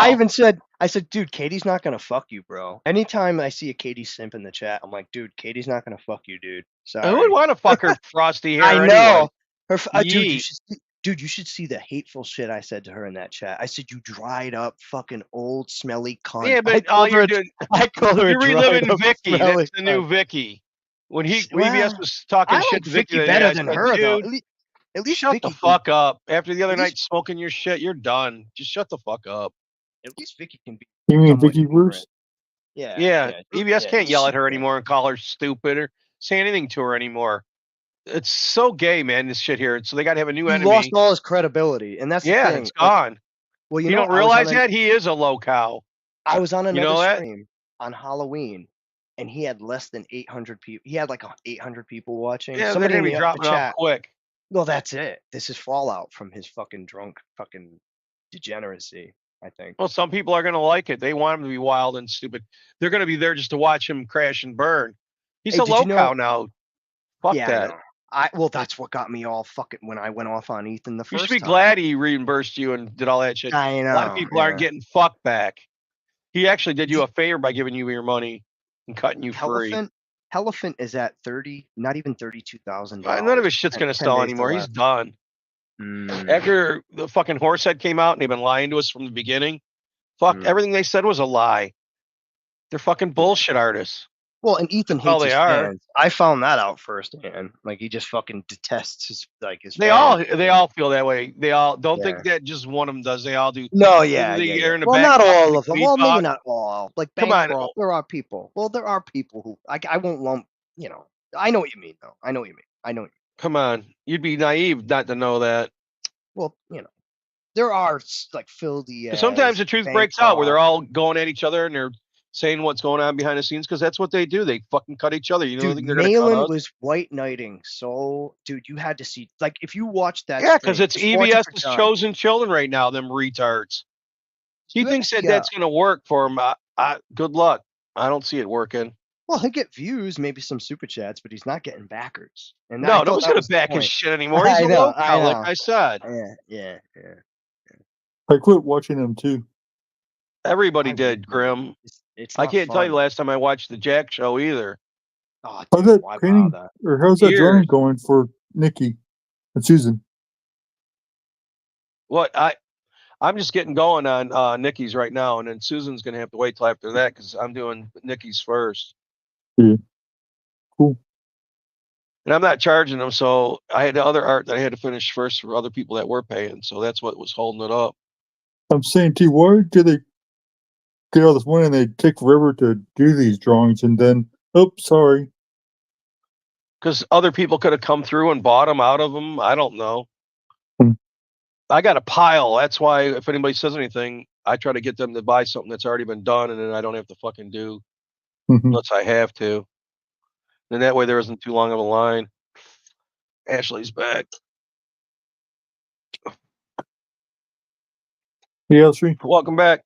I said, dude, Katie's not gonna fuck you, bro. Anytime I see a Katie simp in the chat, I'm like, dude, Katie's not gonna fuck you, dude. Sorry. Who would want to fuck her frosty hair I anyway? know. Dude, Yeet. you should see the hateful shit I said to her in that chat. I said, you dried up, fucking old, smelly cunt. Yeah, I but all called her you're a- doing, I called her a you're dried reliving up, Vicky. smelly That's the new cunt. Vicky. When Well, EBS was talking I shit like to Vicky, Vicky the better other day, than I said, her, though. dude, At least shut Vicky the fuck up. After the other at night least- smoking your shit, you're done. Just shut the fuck up. At least Vicky can be. You mean somewhat Vicky ignorant. Verse? Yeah. EBS yeah, can't yell she- at her anymore and call her stupid or say anything to her anymore. It's so gay, man, this shit here. So they got to have a new He enemy. lost all his credibility, and that's the thing. It's gone. Well, you don't realize that? He is a low cow. I was on You know another that? stream on Halloween, and he had less than 800 people. He had like 800 people watching. Yeah, they're Somebody going to in be the dropping off chat. quick. Well, that's it. This is fallout from his fucking drunk fucking degeneracy, I think. Well, some people are going to like it. They want him to be wild and stupid. They're going to be there just to watch him crash and burn. He's Hey, a did low you know- cow now. Fuck Yeah, I that. know. Well, that's what got me all fucking when I went off on Ethan the You first should be time. glad he reimbursed you and did all that shit. I A lot of know, people aren't yeah. getting fucked back. He actually did you a favor by giving you your money and cutting you free. Elephant is at 30, not even $32,000. None of his shit's going to sell anymore. He's done. After the fucking horse head came out and they've been lying to us from the beginning, everything they said was a lie. They're fucking bullshit artists. Well, and Ethan That's all hates his they are. fans. I found that out firsthand. Like he just fucking detests his They fans. all feel that way. They all don't Yeah. think that just one of them does. They all do. No, yeah, They yeah, are yeah. in the Well, back not all pocket of them. weed Well, maybe pot. not all. Like Come on. Bancroft, there are people. Well, there are people who I won't lump. You know, I know what you mean, though. I know what you mean. I know what you mean. Come on, you'd be naive not to know that. Well, you know, there are like Phil Diaz. Sometimes the truth breaks out where they're all going at each other and they're saying what's going on behind the scenes because that's what they do. They fucking cut each other. You don't Dude, think they're going to cut Malin us? was white knighting. So, dude, you had to see. Like, if you watch that. Yeah, because stream, it's just watch it for EBS's John. chosen children right now. Them retards. He thinks that that's going to work for him. Good luck. I don't see it working. Well, he'll get views, maybe some super chats, but he's not getting backers. And No, nobody's going to back his shit anymore. He's a low cow, like I said. Yeah. I quit watching them too. Everybody did, Grim. It's I not can't tell you fun. the last time I watched the Jack show either. Oh, How's that training, or how's that drawing going for Nikki and Susan? What I'm just getting going on Nikki's right now, and then Susan's going to have to wait till after that because I'm doing Nikki's first. Yeah. Cool. And I'm not charging them, so I had the other art that I had to finish first for other people that were paying, so that's what was holding it up. I'm saying, T, why do they get all this money and they take forever to do these drawings and then, oh, sorry. Because other people could have come through and bought them out of them. I don't know. I got a pile. That's why if anybody says anything, I try to get them to buy something that's already been done, and then I don't have to fucking do unless I have to. And that way there isn't too long of a line. Ashley's back. Yeah, sure. Welcome back.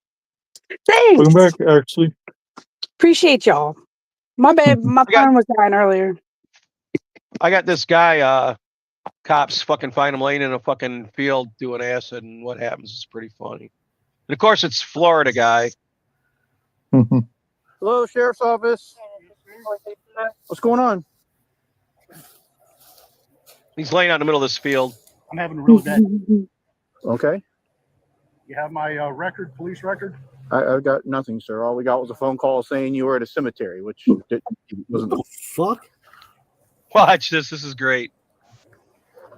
Thanks. Welcome back, actually. Appreciate y'all. My bad. My phone was dying earlier. I got this guy, cops fucking find him laying in a fucking field doing acid, and what happens is pretty funny. And of course, it's Florida guy. Hello, Sheriff's Office. What's going on? He's laying out in the middle of this field. I'm having a really bad. Okay. You have my record, police record? I've got nothing, sir. All we got was a phone call saying you were at a cemetery, which wasn't. Fuck. Watch this. This is great.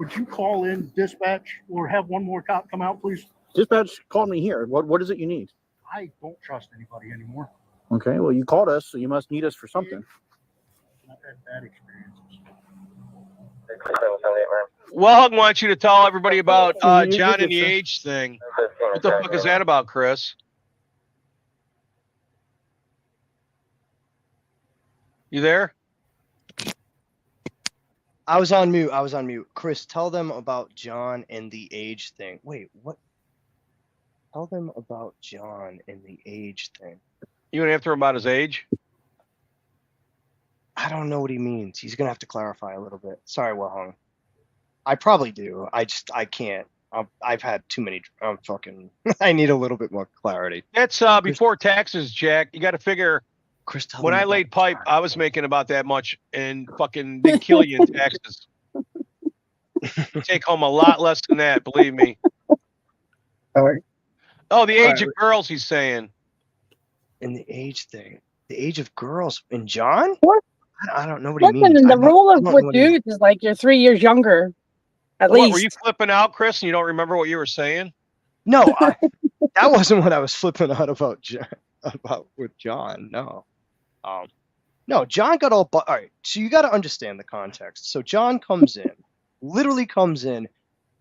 Would you call in dispatch or have one more cop come out, please? Dispatch called me here. What is it you need? I don't trust anybody anymore. Okay, well, you called us, so you must need us for something. I've had bad experiences. Well, I want you to tell everybody about John and the age thing. What the fuck is that about, Chris? You there? I was on mute. Chris, tell them about John and the age thing. Wait, what? Tell them about John and the age thing. You gonna answer him about his age? I don't know what he means. He's gonna have to clarify a little bit. Sorry, Wahong. I probably do. I can't. I've had too many. I need a little bit more clarity. That's before taxes, Jack. You got to figure. Chris, tell When them I about laid pipe, I was making about that much, and fucking they kill you in taxes. You take home a lot less than that, believe me. All right. Oh, the age All of girls, he's saying. In the age thing, the age of girls in John. What? I don't know what he Listen, means. the rule of with dudes is like you're 3 years younger, at What, least. were you flipping out, Chris, and you don't remember what you were saying? No, that wasn't what I was flipping out about with John. No. No, John got all right. So you got to understand the context. So John literally comes in,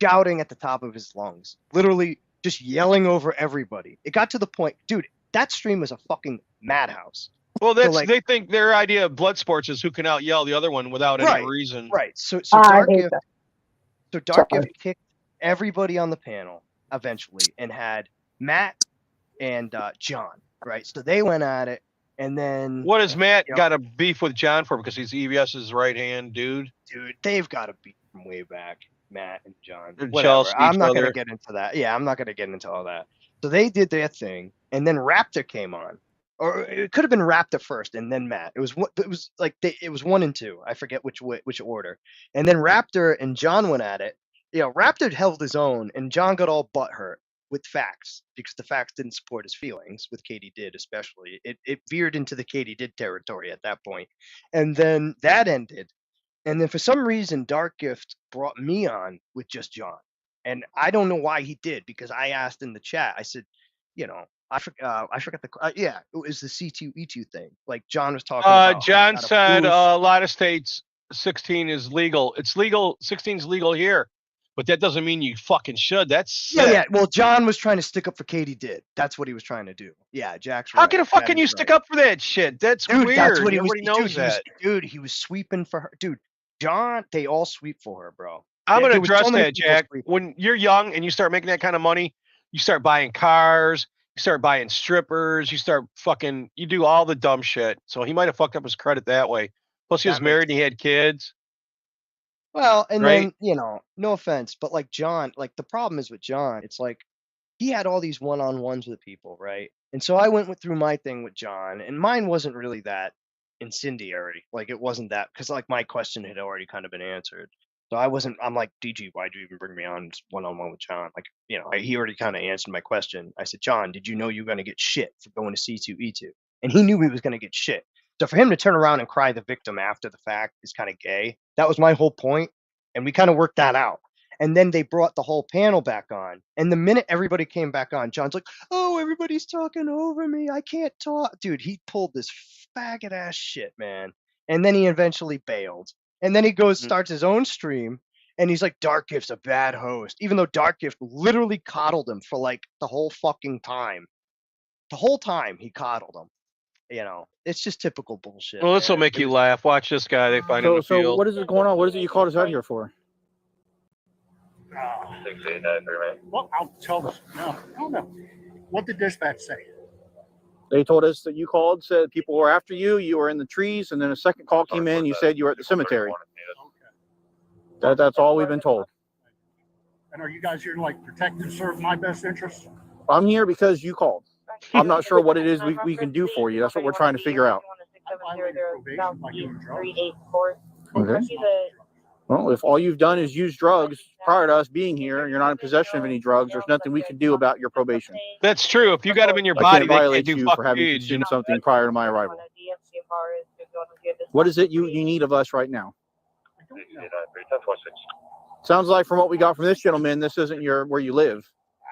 shouting at the top of his lungs, literally just yelling over everybody. It got to the point, dude, that stream was a fucking madhouse. Well, that's like- they think their idea of blood sports is who can out yell the other one without any Right, reason. Right. So I Dark hate Gift, that. so Dark Sorry. Gift kicked everybody on the panel eventually and had Matt and John, right? So they went at it, and then What has Matt got a beef with John for? Because he's EBS's right hand dude. Dude, they've got to beat from way back, Matt and John. They're Whatever. jealous of I'm each not gonna other. get into that. Yeah, I'm not gonna get into all that. So they did their thing, and then Raptor came on, or it could have been Raptor first, and then Matt. It was it was 1 and 2. I forget which order. And then Raptor and John went at it. Raptor held his own, and John got all butthurt with facts because the facts didn't support his feelings. With Katie Did, especially, it veered into the Katie Did territory at that point, and then that ended. And then for some reason, Dark Gift brought me on with just John. And I don't know why he did, because I asked in the chat, I said, I forgot it was the C2E2 thing. Like John was talking about. John said a lot of states 16 is legal. It's legal. 16 is legal here, but that doesn't mean you fucking should. That's sick. Yeah. Well, John was trying to stick up for Katie Did. That's what he was trying to do. Yeah, Jack's How right. can the fuck can you stick up for that shit? That's Dude, weird. that's what he Everybody was. knows that. He was sweeping for her. Dude, John, they all sweep for her, bro. I'm There gonna was address so many that, people Jack. sweeping. When you're young and you start making that kind of money, you start buying cars, you start buying strippers, you do all the dumb shit. So he might have fucked up his credit that way. Plus he was married and he had kids. Well, and Right? then, no offense, but like John, like the problem is with John, it's like he had all these one-on-ones with people, right? And so I went through my thing with John, and mine wasn't really that incendiary. Like it wasn't that, because like my question had already kind of been answered. So I'm like, DG, why'd you even bring me on one-on-one with John? Like, he already kind of answered my question. I said, John, did you know you were going to get shit for going to C2E2? And he knew he was going to get shit. So for him to turn around and cry the victim after the fact is kind of gay. That was my whole point. And we kind of worked that out. And then they brought the whole panel back on. And the minute everybody came back on, John's like, oh, everybody's talking over me. I can't talk. Dude, he pulled this faggot ass shit, man. And then he eventually bailed. And then he starts his own stream. And he's like, Dark Gift's a bad host. Even though Dark Gift literally coddled him for like the whole fucking time. The whole time he coddled him. It's just typical bullshit. Well, this will make you laugh. Watch this guy. They find in the So field. what is it going on? What is it you called us out here for? Well, I'll tell this. No, I don't know. What did dispatch say? They told us that you called, said people were after you. You were in the trees, and then a second call came in. You said you were at the cemetery. That's all we've been told. And are you guys here to like protect and serve my best interests? I'm here because you called. I'm not sure what it is we can do for you. That's what we're trying to figure out. Okay. Well, if all you've done is use drugs prior to us being here, you're not in possession of any drugs, there's nothing we can do about your probation. That's true. If you got them in your I body, can't they can't violate do you fuck for having you. consumed something prior to my arrival. What is it you need of us right now? Sounds like from what we got from this gentleman, this isn't where you live.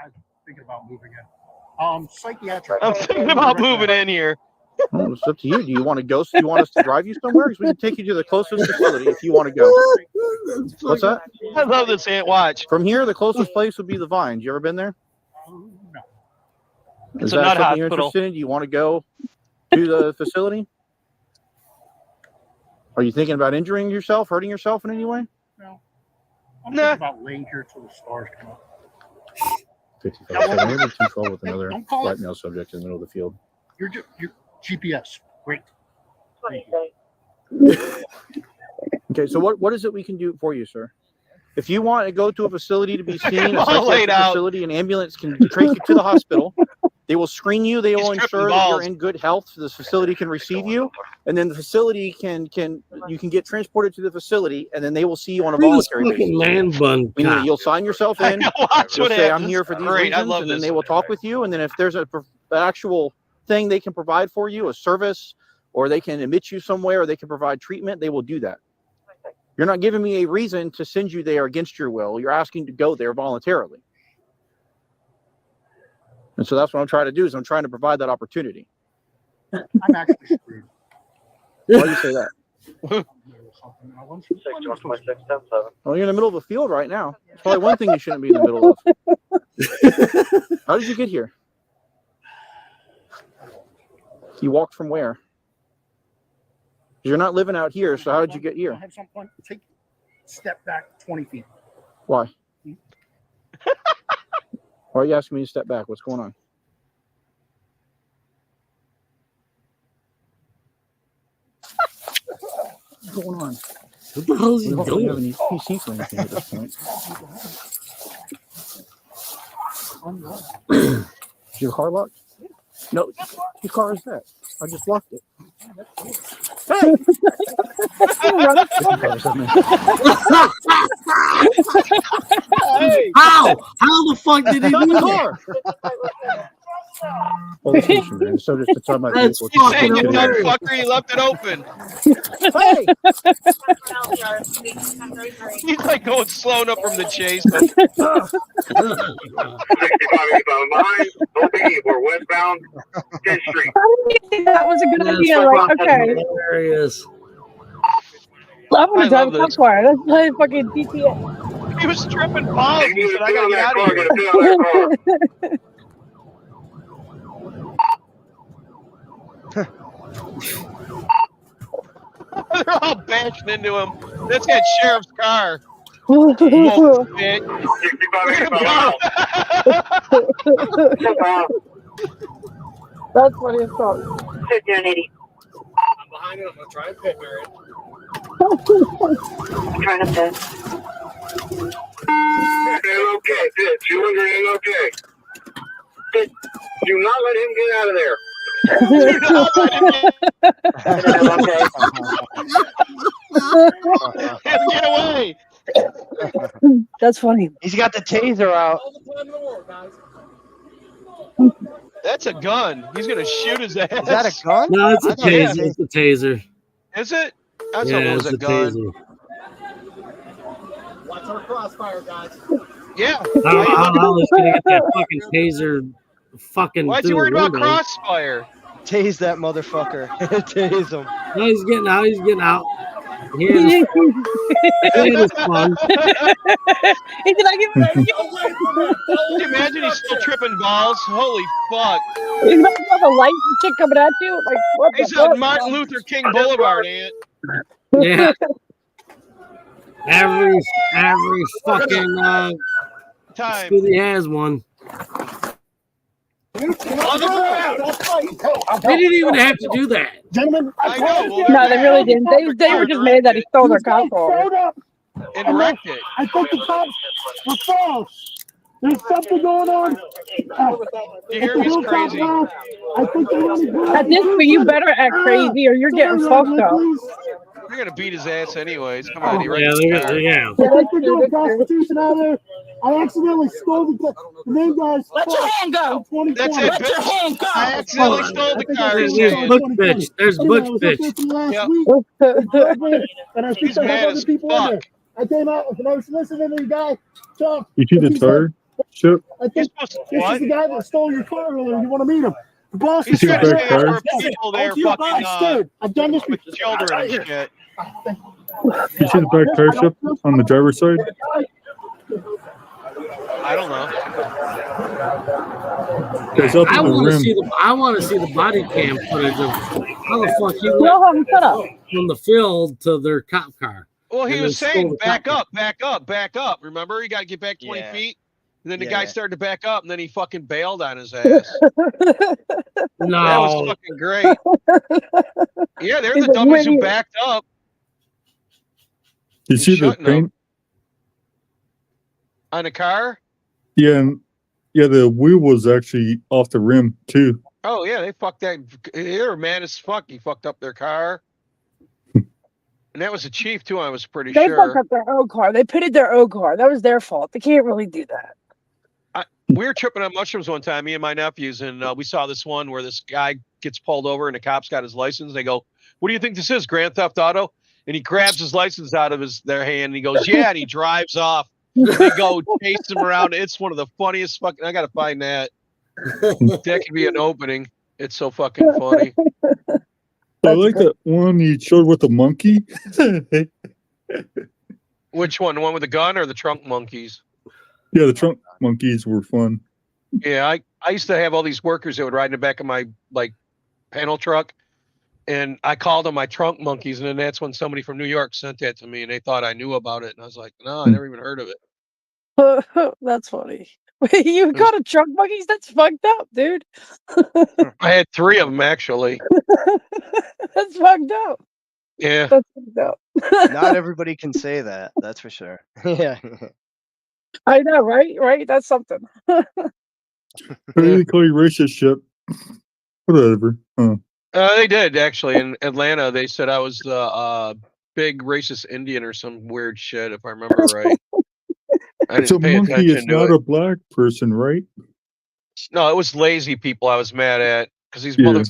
I'm thinking about moving in. Psychiatric. I'm thinking about moving in here. Well, it's up to you. Do you want to go? Do you want us to drive you somewhere? Because we can take you to the closest facility if you want to go. What's that? I love this ant watch. From here, the closest place would be the Vines. You ever been there? No. It's Is a that nut something you're hospital. interested in? Do you want to go to the facility? Are you thinking about injuring yourself, hurting yourself in any way? No. I'm thinking about laying here till the stars come up. 55. So maybe 212 with another Don't call white it. male subject in the middle of the field. Your GPS. Great. Okay, so what is it we can do for you, sir? If you want to go to a facility to be seen, a all laid psychiatric out. facility, an ambulance can take you to the hospital. They will screen you. They will He's tripping ensure that you're balls. in good health. So this facility can receive you, and then the facility can you can get transported to the facility, and then they will see you on a Who's voluntary fucking basis. man bun Meaning that cop? you'll sign yourself in. Watch You'll what say, happens. I'm here for these Great. I reasons, love and then this. they will talk with you. And then if there's an actual thing they can provide for you, a service, or they can admit you somewhere, or they can provide treatment, they will do that. You're not giving me a reason to send you there against your will. You're asking to go there voluntarily. And so that's what I'm trying to do, is I'm trying to provide that opportunity. I'm actually screwed. Why do you say that? I Well, you're in the middle of a field right now. It's probably one thing you shouldn't be in the middle of. How did you get here? You walked from where? You're not living out here, so how did you get here? I have some point. Step back 20 feet. Why? Why are you asking me to step back? What's going on? What's going on? What the hell is he We don't doing? have any PC for anything at this point. Is your car locked? No, your car is that. I just locked it. Hey! How the fuck did he Stop do the that? car! Well, this issue, man. So just to talk about That's vehicle, He's fucking saying you dumb hilarious. fucker, you left it open. Hey! He's like going slow enough from the chase. 65 behind, OP, we're westbound 10th Street. How did you think that was a good That's idea? Like, fucking okay, hilarious. I'm gonna I drive a love cop this. car. That's like fucking GTA. He was tripping balls. You He need said, to I be gotta on get that out of car, here. gotta be on that car. They're all bashing into him. That's that sheriff's car. Woke bitch. 65 behind. That's funny as fuck. I'm behind it. I'm gonna try and pit Mary. Trying to pit. Okay, pit. 200 and okay. Pit. Do not let him get out of there. Do not let him get away. That's funny. He's got the taser out. That's a gun. He's gonna shoot his ass. Is that a gun? No, it's a I thought it was taser. It's a taser. Is it? I thought Yeah, it was it's a gun. taser. Watch our crossfire, guys. Yeah. How is gonna get that fucking taser fucking Why is he through worried the about window? crossfire? Tase that motherfucker. Tase him. No, he's getting out. He's getting out. He had his fun. He had his fun. He's like, Can you imagine he's still tripping balls? Holy fuck. he's about to have a light and shit coming at you. Like, what the He's fuck? on Martin Luther King Boulevard, ain't it? Yeah. Every fucking Time. city has one. On the ground. They didn't even have to do that. Gentlemen, I know. Well, No, they really didn't. They were just mad that he stole their car for. Hold up. and wrecked it. I think the cops were false. There's something going on. You hear me? He's crazy. I think they want to go. At this point, you better act crazy or you're getting fucked up. You're gonna beat his ass anyways. Come on, he wrecked Yeah, his car. yeah. I think they're doing prostitution out there. I accidentally stole the main guy's. Let your hand go. That's it, Let your bitch. hand go. I accidentally stole the car. There's His Butch hand. bitch. There's Butch bitch. Yep. And I think He's they mad have as other people in there. fuck. I came out and I was listening to the guy talk. You see the He said, tire ship? I think supposed to this what? is the guy that stole your car earlier. You want to meet him? The boss He's is trying to scared. stand for Yes, people there I'm fucking, scared. I've done this with before. children and shit. You see the back tire ship on the driver's side? I don't know. There's up I in the want to rim. see the body cam footage of how the fuck he No, went shut up. from the field to their cop car. Well, he And was then stole saying, the back cop up, back up, back up. Remember, you got to get back 20 Yeah. feet. And then the Yeah. guy started to back up, and then he fucking bailed on his ass. No, That was fucking great. Yeah, they're He's the like, dummies who "Wait, backed up. You see the shutting up. paint? On a car? Yeah, and yeah, the wheel was actually off the rim too. Oh yeah, they fucked that. They were mad as fuck. He fucked up their car. And that was a chief too, I was pretty They fucked sure. up their own car. They pitted their own car. That was their fault. They can't really do that. We were tripping on mushrooms one time, me and my nephews, and we saw this one where this guy gets pulled over and the cops got his license. They go, "What do you think this is, Grand Theft Auto?" And he grabs his license out of their hand and he goes, "Yeah," and he drives off. They go chase him around. It's one of the funniest fucking. I gotta find that. That could be an opening. It's so fucking funny. I like that one he showed with the monkey. Which one? The one with the gun or the trunk monkeys? Yeah, the trunk monkeys were fun. Yeah, I used to have all these workers that would ride in the back of my like panel truck, and I called them my trunk monkeys, and then that's when somebody from New York sent that to me, and they thought I knew about it, and I was like, no, I never even heard of it. That's funny. Wait, you got a trunk monkeys? That's fucked up, dude. I had 3 of them actually. That's fucked up. Yeah. That's fucked up. Not everybody can say that. That's for sure. Yeah. I know, right? Right? That's something. They call you racist shit. Whatever. They did actually in Atlanta. They said I was the big racist Indian or some weird shit, if I remember right. I It's a didn't pay monkey. attention It's to not it. a black person, right? No, it was lazy people I was mad at because these Yeah.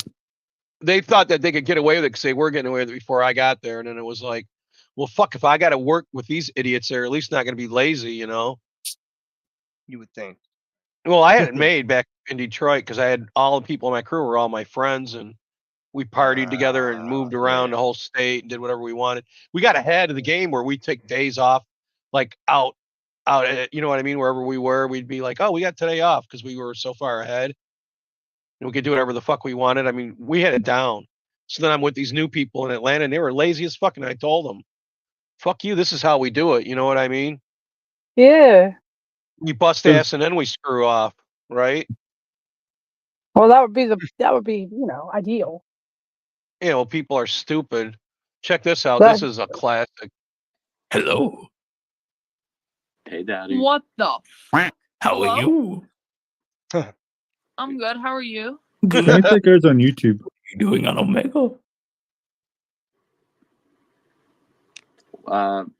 they thought that they could get away with it because they were getting away with it before I got there, and then it was like, well, fuck, if I got to work with these idiots, they're at least not going to be lazy, you know. You would think. Well, I had it made back in Detroit because I had all the people in my crew were all my friends, and we partied together and moved around the whole state and did whatever we wanted. We got ahead of the game where we take days off, like out, you know what I mean? Wherever we were, we'd be like, oh, we got today off because we were so far ahead, and we could do whatever the fuck we wanted. I mean, we had it down. So then I'm with these new people in Atlanta, and they were lazy as fuck. And I told them, "Fuck you. This is how we do it." You know what I mean? Yeah. We bust ass and then we screw off, right? Well, that would be, ideal. You know, people are stupid. Check this out. That- This is a classic. Hello. Hey, Daddy. What the? How Hello? are you? I'm good. How are you? I think that guy's on YouTube. What are you doing on Omega? I'm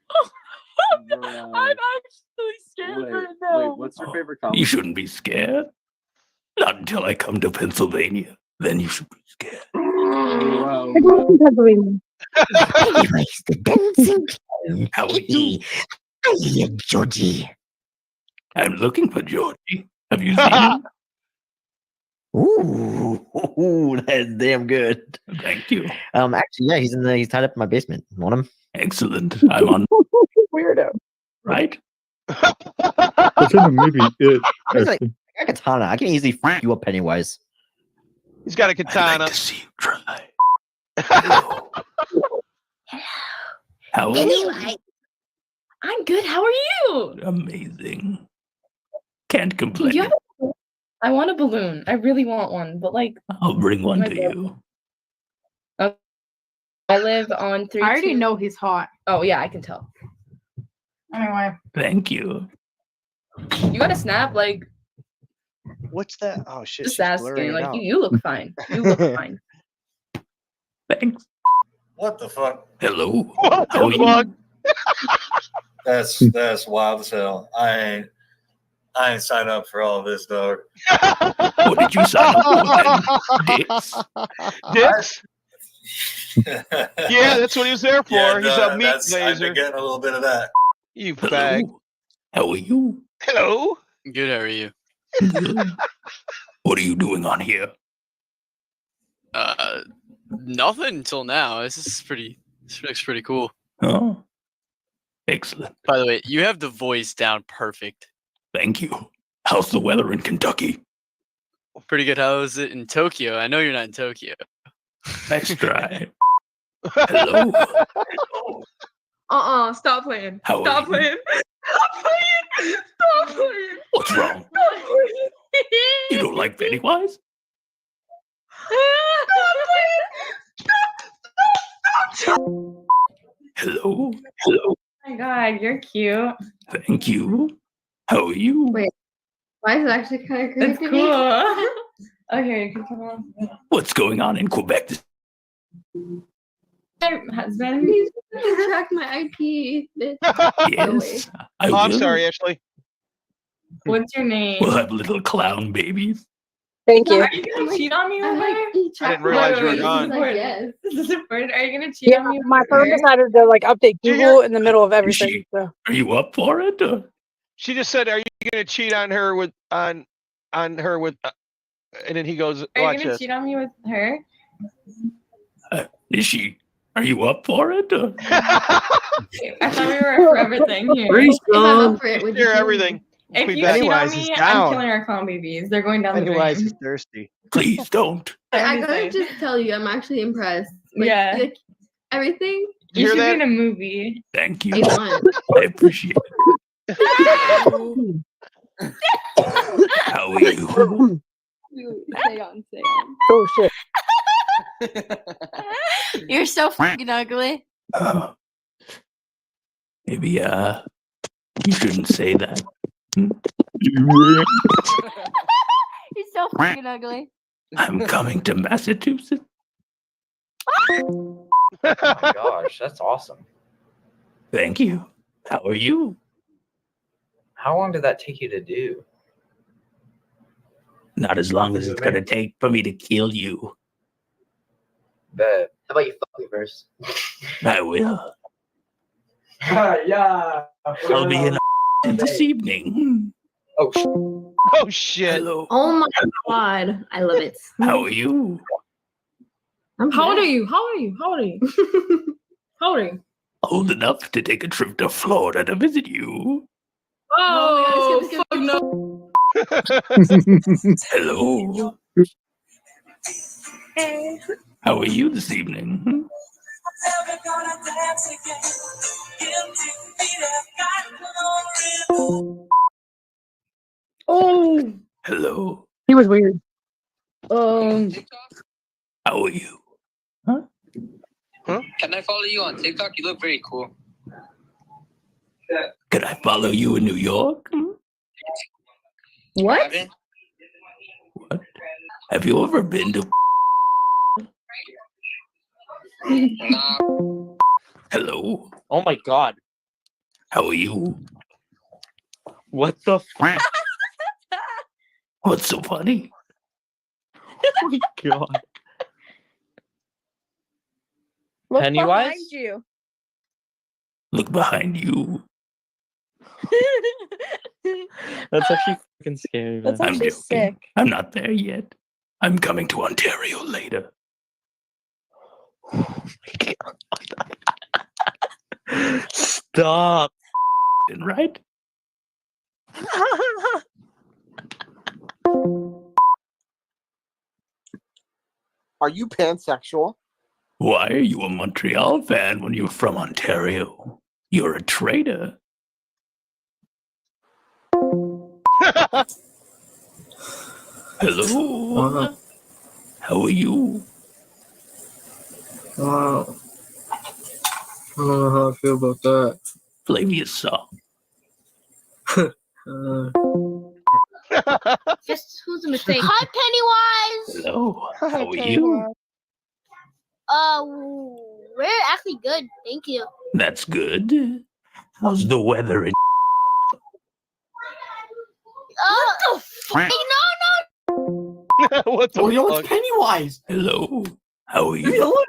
actually scared right now. Wait, what's your favorite comic? You shouldn't be scared. Not until I come to Pennsylvania. Then you should be scared. Wow. How are you? I am Georgie. I'm looking for Georgie. Have you seen him? Ooh, that's damn good. Thank you. Actually, yeah, he's tied up in my basement. Want him? Excellent. I'm on. Weirdo. Right? It's in the movie. I got a katana. I can easily fuck you up Pennywise. He's got a katana. See you try. How are you? I'm good. How are you? Amazing. Can't Do complain. you have I want a balloon. I really want one, but like I'll bring one my to brother- you. I live on 3. I already know he's hot. Oh yeah, I can tell. Anyway. Thank you. You got a snap? Like What's that? Oh shit! just she's blurring asking. it Like out. you look fine. You look fine. Thanks. What the fuck? Hello. What How are the you? fuck? That's wild as hell. I ain't signed up for all this, dog. What did you sign up for then? Dicks? Dicks? Yeah, that's what he was there for. Yeah, He's no, a meat I've been glazer. getting a little bit of that. You fag. How are you? Hello. Good. How are you? Good. What are you doing on here? Nothing until now. This looks pretty cool. Oh, excellent. By the way, you have the voice down perfect. Thank you. How's the weather in Kentucky? Pretty good. How is it in Tokyo? I know you're not in Tokyo. Nice try. Hello. Stop playing. How are Stop you? playing. Stop playing. Stop playing. What's wrong? Stop playing. You don't like Pennywise? Hello. Hello. Oh my god, you're cute. Thank you. How are you? Wait, why is it actually kind of creepy? It's cool. Okay, you can come on. What's going on in Quebec? My husband. He's gonna track my IP. Bitch. Yes. I Oh, I'm will. sorry, Ashley. What's your name? We'll have little clown babies. Thank you. Are you gonna cheat on me with her? I didn't realize you were gone. Like, yes. This is important. Are you gonna cheat on me? My with phone her? decided to like update Google in the middle of everything. So. Are you up for it? She just said, "Are you going to cheat on her with on her with?" And then he goes, Are you "Watch gonna this." cheat on me with her? Is she? Are you up for it? I thought we were a forever thing here. Praise If I'm God. up for it, would Share you? everything. If We you bet. cheat on Pennywise is me, I'm down. killing our clown babies. They're going down the Pennywise drain. is thirsty. Please don't. I gotta just tell you, I'm actually impressed. Like, Yeah. like, everything. You should hear be that? in a movie. Thank you. A1. I appreciate it. How are you? Stay on, stay on. Oh shit. You're so fucking ugly. Maybe you shouldn't say that. You're so fucking ugly. I'm coming to Massachusetts. Oh my gosh, that's awesome. Thank you. How are you? How long did that take you to do? Not as long as it's gonna take for me to kill you. Bet. How about you fuck me first? I will. Yeah. I'll be in this evening. Oh, Oh shit! Hello. Oh my god. I love it. How are you? How old are you? How old are you? How old are you? How old are you? Old enough to take a trip to Florida to visit you. Oh, fuck no. Hello. Hey. How are you this evening? Oh. Hello. He was weird. How are you? Can I follow you on TikTok? You look very cool. Could I follow you in New York? What? Have you ever been to? Nah. Hello. oh my god. How are you? What the fuck? What's so funny? Oh my god. Look Pennywise? behind you. Look behind you. That's actually fucking scary, man. That's I'm actually joking. sick. I'm not there yet. I'm coming to Ontario later. Stop. Right? Are you pansexual? Why are you a Montreal fan when you're from Ontario? You're a traitor. Hello. How are you? Wow. I don't know how I feel about that. Play me a song. Just who's a mistake? Hi, Pennywise. Hello. How are you? We're actually good, thank you. That's good. How's the weather in? What the fuck? No, What the Oh, yo, fuck? it's Pennywise. Hello. How are Hey, you? look.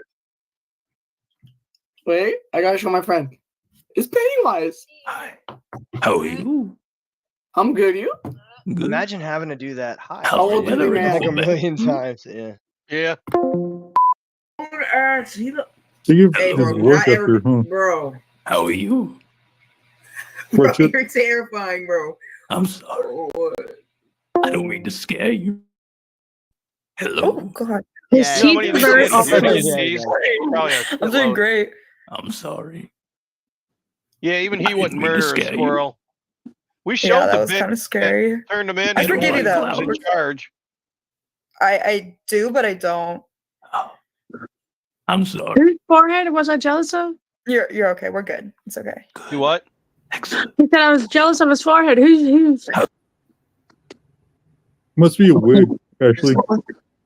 Wait, I gotta show my friend. It's Pennywise. Hi. How are you? I'm good. You? Good. Imagine having to do that. Hi. How old do you think I Like a am? million times. Yeah. Yeah. Hey, bro, not ever, bro. How are you? Bro, Chip? You're terrifying, bro. I'm sorry. I don't mean to scare you. Hello. Oh God. Yeah, You know, what do you think it is? Oh, You're gonna yeah, sneeze. yeah. Probably a I'm doing shitload. great. I'm sorry. Yeah, even he I wouldn't didn't mean to murder a scare you. squirrel. We showed Yeah, that the was bit kind of scary. that turned him in. I and forget who you though. was in charge. I do, but I don't. I'm sorry. Whose forehead was I jealous of? You're okay. We're good. It's okay. You what? He said I was jealous of his forehead. Who's Must be a wig, actually.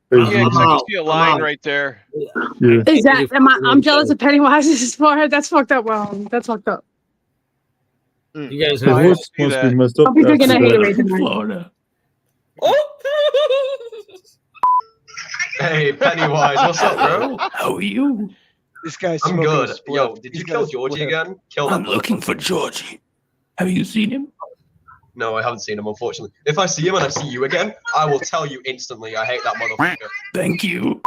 Yeah, because I can see a line right there. Yeah. is that? I'm jealous of Pennywise's forehead. That's fucked up. Well, that's fucked up. You guys His have voice must be messed up I'll be drinking after a that. Haterade tonight. Florida. Hey, Pennywise, what's up, bro? How are you? This guy's I'm smoking a good. spliff. Yo, did He's you got kill a Georgie spliff. again? Kill that I'm looking for Georgie. Have you seen him? No, I haven't seen him, unfortunately. If I see him and I see you again, I will tell you instantly I hate that motherfucker. Thank you.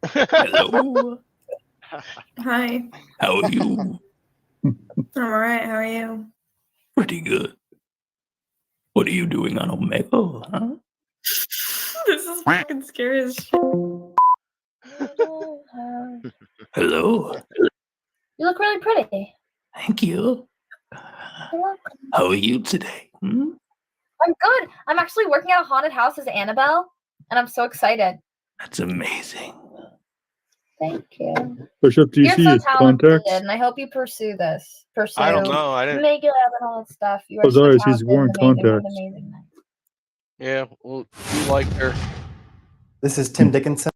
Hello. Hi. How are you? I'm alright. How are you? Pretty good. What are you doing on Omegle, huh? This is fucking scary as shit. Hello. You look really pretty. Thank you. You're welcome. How are you today? Hmm? I'm good. I'm actually working at a haunted house as Annabelle, and I'm so excited. That's amazing. Thank you. Bishop, do you You're see so his talented, contacts? and I hope you pursue this. Pursue. I don't know. I didn't. Make it up and all that stuff. You are His so eyes, talented he's wearing and amazing. Have an contacts. amazing night. Yeah, well, you like her. This is Tim Dickinson.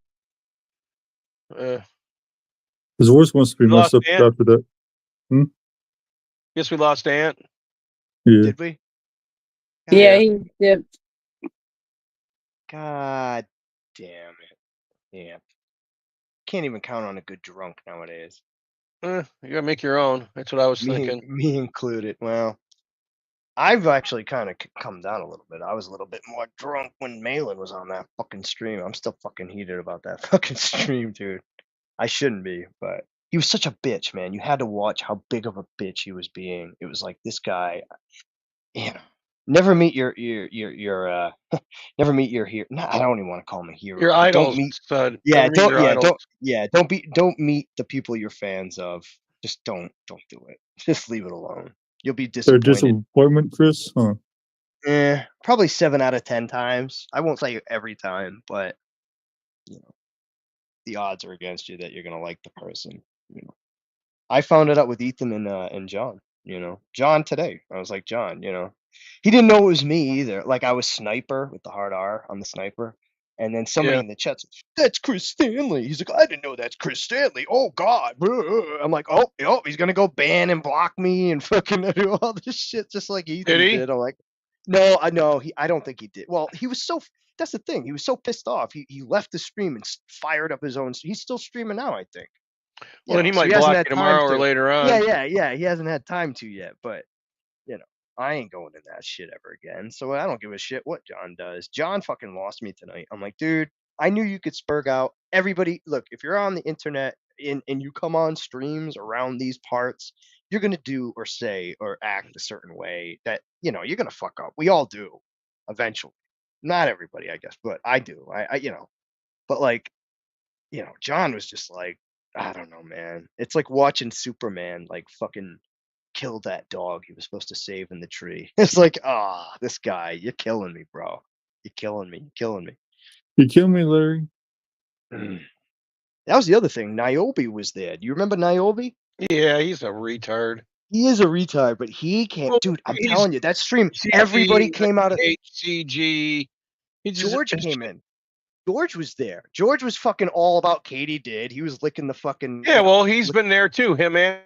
His voice must be We messed lost up Ant. after that. Guess we lost Ant. Yeah. Did we? Yeah, he did. God damn it. Yeah. Can't even count on a good drunk nowadays. You gotta make your own. That's what I was Me, thinking. me included. Well, I've actually kind of come down a little bit. I was a little bit more drunk when Malin was on that fucking stream. I'm still fucking heated about that fucking stream, dude. I shouldn't be, but he was such a bitch, man. You had to watch how big of a bitch he was being. It was like this guy, you know, never meet your never meet your hero. No, I don't even want to call him a hero. Your but idols, Don't meet. son. Yeah, Never meet don't. your Yeah, idols. don't meet the people you're fans of. Just don't do it. Just leave it alone. You'll be Their disappointed. disappointment, Chris? Huh. Probably 7 out of 10 times. I won't say every time, but you know, the odds are against you that you're gonna like the person. You know, I found it out with Ethan and John. You know, John today. I was like, John, you know, he didn't know it was me either. Like I was Sniper with the hard R. I'm the Sniper. And then somebody Yeah. in the chat said, "That's Chris Stanley." He's like, "I didn't know that's Chris Stanley." Oh God! I'm like, "Oh, he's gonna go ban and block me and fucking do all this shit just like Ethan Did he? did." I'm like, "No, I know I don't think he did." Well, he was so. That's the thing. He was so pissed off. He left the stream and fired up his own. He's still streaming now, I think. Well, then he So might hasn't block had you tomorrow time or to. later on. Yeah. He hasn't had time to yet, but you know, I ain't going to that shit ever again. So I don't give a shit what John does. John fucking lost me tonight. I'm like, dude, I knew you could spurg out. Everybody, look, if you're on the internet and you come on streams around these parts, you're gonna do or say or act a certain way that you know you're gonna fuck up. We all do, eventually. Not everybody, I guess, but I do. I you know, but like, you know, John was just like, I don't know, man. It's like watching Superman like fucking kill that dog he was supposed to save in the tree. It's like, this guy, you're killing me, bro. You're killing me. You're killing me. You kill me, Larry. That was the other thing. Niobe was there. Do you remember Niobe? Yeah, he's a retard. He is a retard, but he can't. Well, Dude, I'm he's telling you, that stream, CG, everybody came out of. HCG. He just, George came in. George was there. George was fucking all about Katie did. He was licking the fucking. Yeah, well, he's been there too. Him and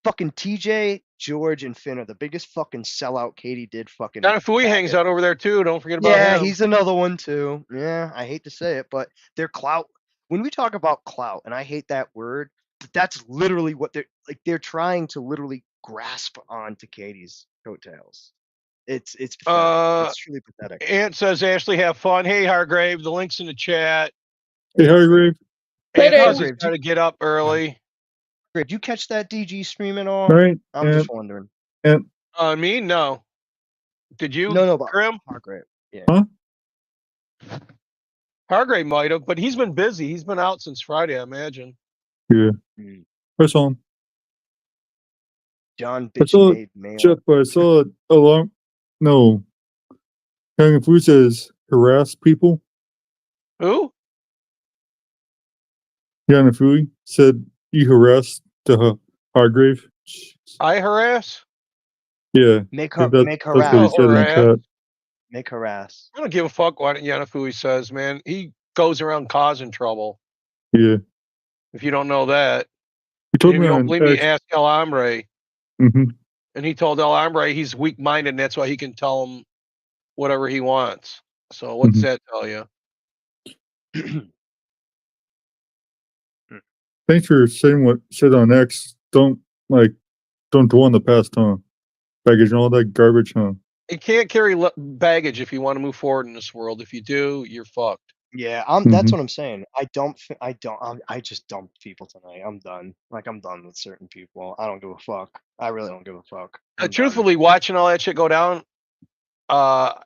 fucking TJ, George, and Finn are the biggest fucking sellout Katie did fucking. Donafui hangs out over there too. Don't forget about Yeah, him. he's another one too. Yeah, I hate to say it, but they're clout. When we talk about clout, and I hate that word, but that's literally what they're like. They're trying to literally grasp onto Katie's coattails. It's pathetic. It's truly pathetic. Ant says, Ashley, have fun. Hey, Hargrave, the link's in the chat. Hey, Hargrave. Ant says he's got to get up early. Did you catch that DG stream at all? All right. I'm just wondering. And Me? No. Did you? No, but Grim? Hargrave. Yeah. Huh? Hargrave might have, but he's been busy. He's been out since Friday, I imagine. yeah. Press on. John I saw Jeff, but I saw alarm. No. Kung Fu says harass people. Who? Yanafui said you harassed the Hargrave. I harass? Yeah. Make I her, think make that's what he harass. said in the chat. Make harass. I don't give a fuck what Yanafui says, man. He goes around causing trouble. Yeah. If you don't know that, He told if me you don't on believe me, X. ask El Hombre. Mm-hmm. And he told El Hombre he's weak-minded, and that's why he can tell him whatever he wants. So what does that tell you? Thanks for saying what said on X. Don't dwell on the past, huh? Baggage and all that garbage, huh? You can't carry baggage if you want to move forward in this world. If you do, you're fucked. Yeah, Mm-hmm. that's what I'm saying. I just dumped people tonight. I'm done. Like, I'm done with certain people. I don't give a fuck. I really don't give a fuck. I'm done. Truthfully, watching all that shit go down, I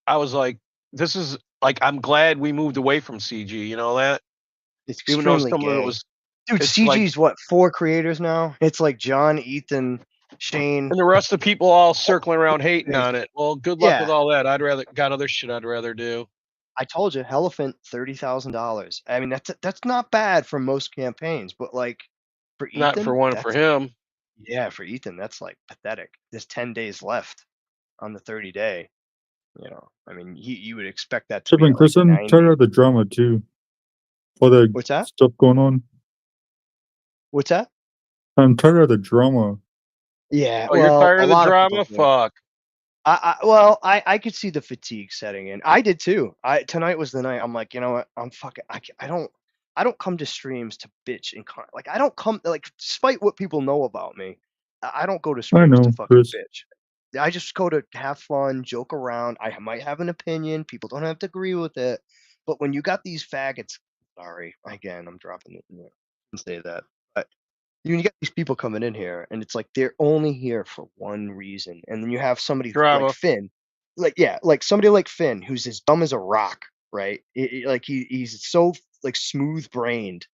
was like, this is like, I'm glad we moved away from CG. You know that? It's Even though extremely some of it gay. was, Dude, it's like, CG's what, 4 creators now? It's like John, Ethan, Shane. and the rest of the people all circling around hating Crazy. on it. Well, good luck with Yeah. all that. Got other shit I'd rather do. I told you, Elephant, $30,000. I mean, that's not bad for most campaigns, but like for Ethan, Not for one, for him. Yeah, for Ethan, that's like pathetic. There's 10 days left on the 30-day. You know, I mean, you would expect that to Chip be and at, Chris, like, I'm 90. tired of the drama too. All that What's that? stuff going on. What's that? I'm tired of the drama. Yeah, Oh, you're well, tired a of the lot of drama? people do. Fuck. I could see the fatigue setting in. I did too. Tonight was the night. I'm like, you know what? I'm fucking. I don't come to streams to bitch and like I don't come like despite what people know about me. I don't go to I streams to know, fucking Chris. bitch. I just go to have fun, joke around. I might have an opinion. People don't have to agree with it. But when you got these faggots, sorry, again, I'm dropping it. Say that. But you get these people coming in here, and it's like they're only here for one reason. And then you have somebody Drama. like Finn, like somebody like Finn, who's as dumb as a rock, right? Like he's so like smooth brained,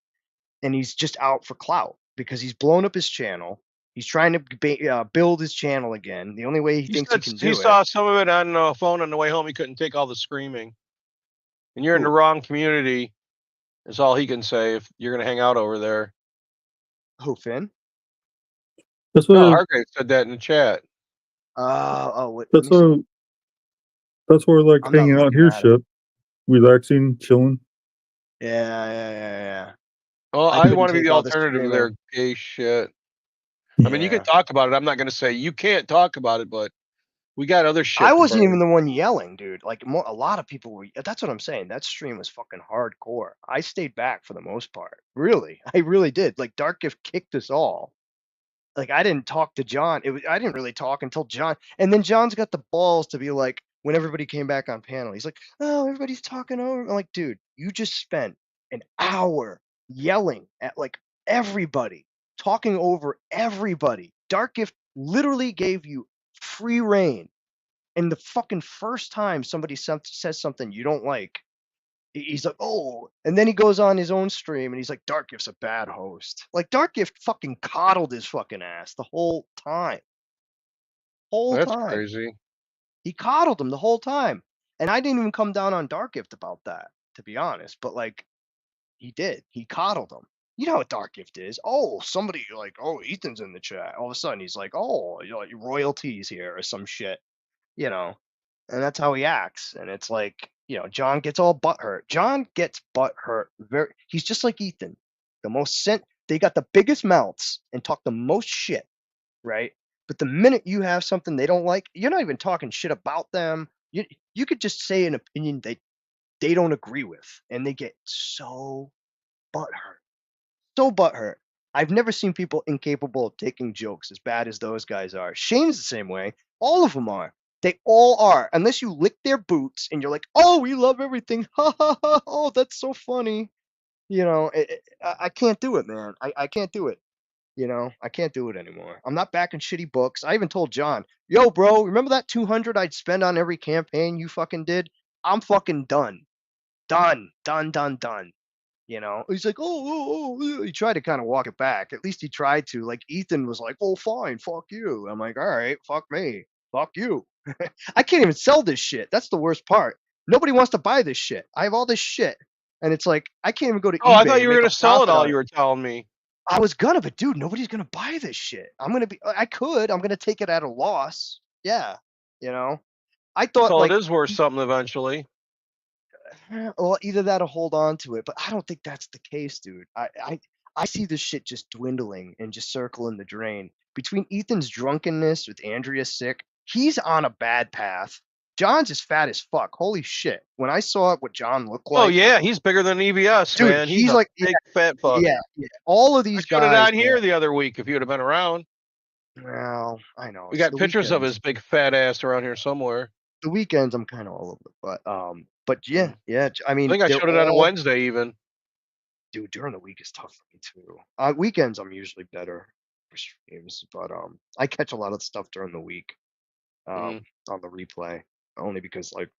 and he's just out for clout because he's blown up his channel. He's trying to build his channel again. The only way he thinks he can do He it. saw some of it on the phone on the way home. He couldn't take all the screaming. And you're in the wrong community, is all he can say if you're going to hang out over there. Who, Finn? That's No, what. Hargrave said that in the chat. What? That's why. That's why we're like I'm not hanging out looking here, at it. shit, relaxing, chilling. Yeah. Well, I couldn't want to be take the all the alternative to screaming. their gay shit. I mean, you can Yeah. talk about it. I'm not going to say you can't talk about it, but we got other shit. I to wasn't burn. even the one yelling, dude. Like a lot of people were. That's what I'm saying. That stream was fucking hardcore. I stayed back for the most part. Really, I really did. Like Dark Gift kicked us all. Like I didn't talk to John. I didn't really talk until John. And then John's got the balls to be like, when everybody came back on panel, he's like, "Oh, everybody's talking over." I'm like, dude, you just spent an hour yelling at like everybody, talking over everybody. Dark Gift literally gave you free reign. And the fucking first time somebody says something you don't like, he's like, "Oh," and then he goes on his own stream and he's like, "Dark Gift's a bad host." Like Dark Gift fucking coddled his fucking ass the whole time. That's crazy. He coddled him the whole time. And I didn't even come down on Dark Gift about that, to be honest. But like, he did. He coddled him. You know what Dark Gift is? Oh, somebody like, "Oh, Ethan's in the chat." All of a sudden, he's like, "Oh, you know, royalties here or some shit," you know. And that's how he acts. And it's like, you know, John gets all butthurt. John gets butthurt. He's just like Ethan. They got the biggest mouths and talk the most shit, right? But the minute you have something they don't like, you're not even talking shit about them. You could just say an opinion they don't agree with, and they get so butthurt. So butthurt. I've never seen people incapable of taking jokes as bad as those guys are. Shane's the same way. All of them are. They all are. Unless you lick their boots and you're like, "Oh, we love everything." Ha ha ha. Oh, that's so funny. You know, I can't do it, man. I can't do it. You know, I can't do it anymore. I'm not backing shitty books. I even told John, "Yo, bro, remember that 200 I'd spend on every campaign you fucking did? I'm fucking done. Done. You know, he's like, "Oh." He tried to kind of walk it back. At least he tried to. Like Ethan was like, "Oh, fine, fuck you." I'm like, "All right, fuck me, fuck you." I can't even sell this shit. That's the worst part. Nobody wants to buy this shit. I have all this shit, and it's like I can't even go to Oh, eBay. I thought you and were make going a to sell it profit all. on You were telling me. I was gonna, but dude, nobody's gonna buy this shit. I'm gonna take it at a loss. Yeah, you know. I thought So like it is worth something eventually. well, either that or hold on to it, but I don't think that's the case, dude. I see this shit just dwindling and just circling the drain. Between Ethan's drunkenness with Andrea sick, he's on a bad path. John's just fat as fuck. Holy shit. When I saw what John looked Oh like, yeah, he's bigger than EBS, dude, man. He's he's a like big fat fuck. yeah. All of I these showed it guys, on here the other week if you'd have been around. well, I know. We It's got the pictures of weekends. his big fat ass around here somewhere. The weekends I'm kind of all over it, but yeah, I I mean, think I they're showed it on a all Wednesday even. dude, during the week is tough for me too. Weekends I'm usually better for streams, but I catch a lot of stuff during the week on the replay only because like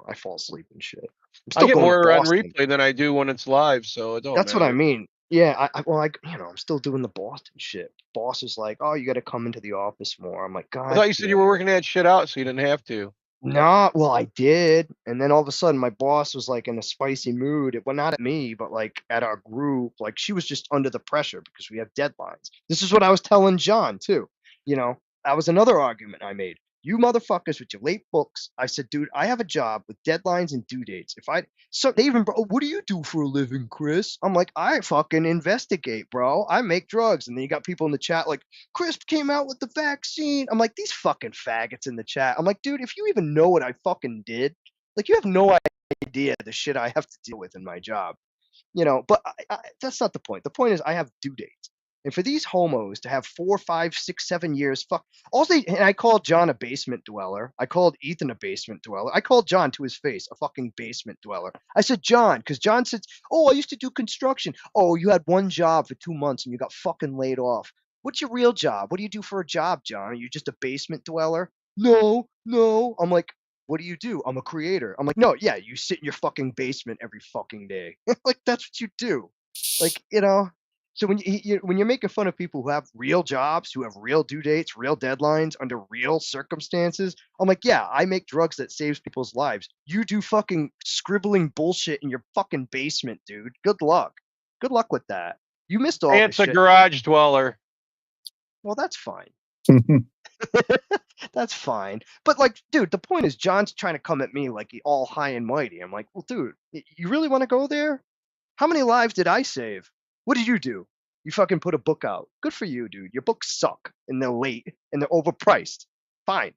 I fall asleep and shit. I'm I still get going to more on Boston. replay than I do when it's live, so it don't That's what I matter. mean. Yeah, I'm still doing the Boston shit. Boss is like, oh, you got to come into the office more. I'm like, I God thought you said damn you were it. working that shit out, so you didn't have to. Nah, well, I did, and then all of a sudden, my boss was like in a spicy mood. Well, not at me, but like at our group. Like she was just under the pressure because we have deadlines. This is what I was telling John too. You know, that was another argument I made. You motherfuckers with your late books. I said, dude, I have a job with deadlines and due dates. So they even, bro, what do you do for a living, Chris? I'm like, I fucking investigate, bro. I make drugs. And then you got people in the chat like, Chris came out with the vaccine. I'm like, these fucking faggots in the chat. I'm like, dude, if you even know what I fucking did, like, you have no idea the shit I have to deal with in my job, you know. But that's not the point. The point is, I have due dates. And for these homos to have 4, 5, 6, 7 years, and I called John a basement dweller. I called Ethan a basement dweller. I called John to his face a fucking basement dweller. I said, John, because John said, oh, I used to do construction. Oh, you had one job for 2 months and you got fucking laid off. What's your real job? What do you do for a job, John? Are you just a basement dweller? No. I'm like, what do you do? I'm a creator. I'm like, no, yeah, you sit in your fucking basement every fucking day. Like, that's what you do. Like, you know. So when you're making fun of people who have real jobs, who have real due dates, real deadlines, under real circumstances, I'm like, yeah, I make drugs that saves people's lives. You do fucking scribbling bullshit in your fucking basement, dude. Good luck. Good luck with that. You missed all this Ant's a shit. garage dweller. Well, that's fine. That's fine. But like, dude, the point is John's trying to come at me like he all high and mighty. I'm like, well, dude, you really want to go there? How many lives did I save? What did you do? You fucking put a book out. Good for you, dude. Your books suck and they're late and they're overpriced. Fine.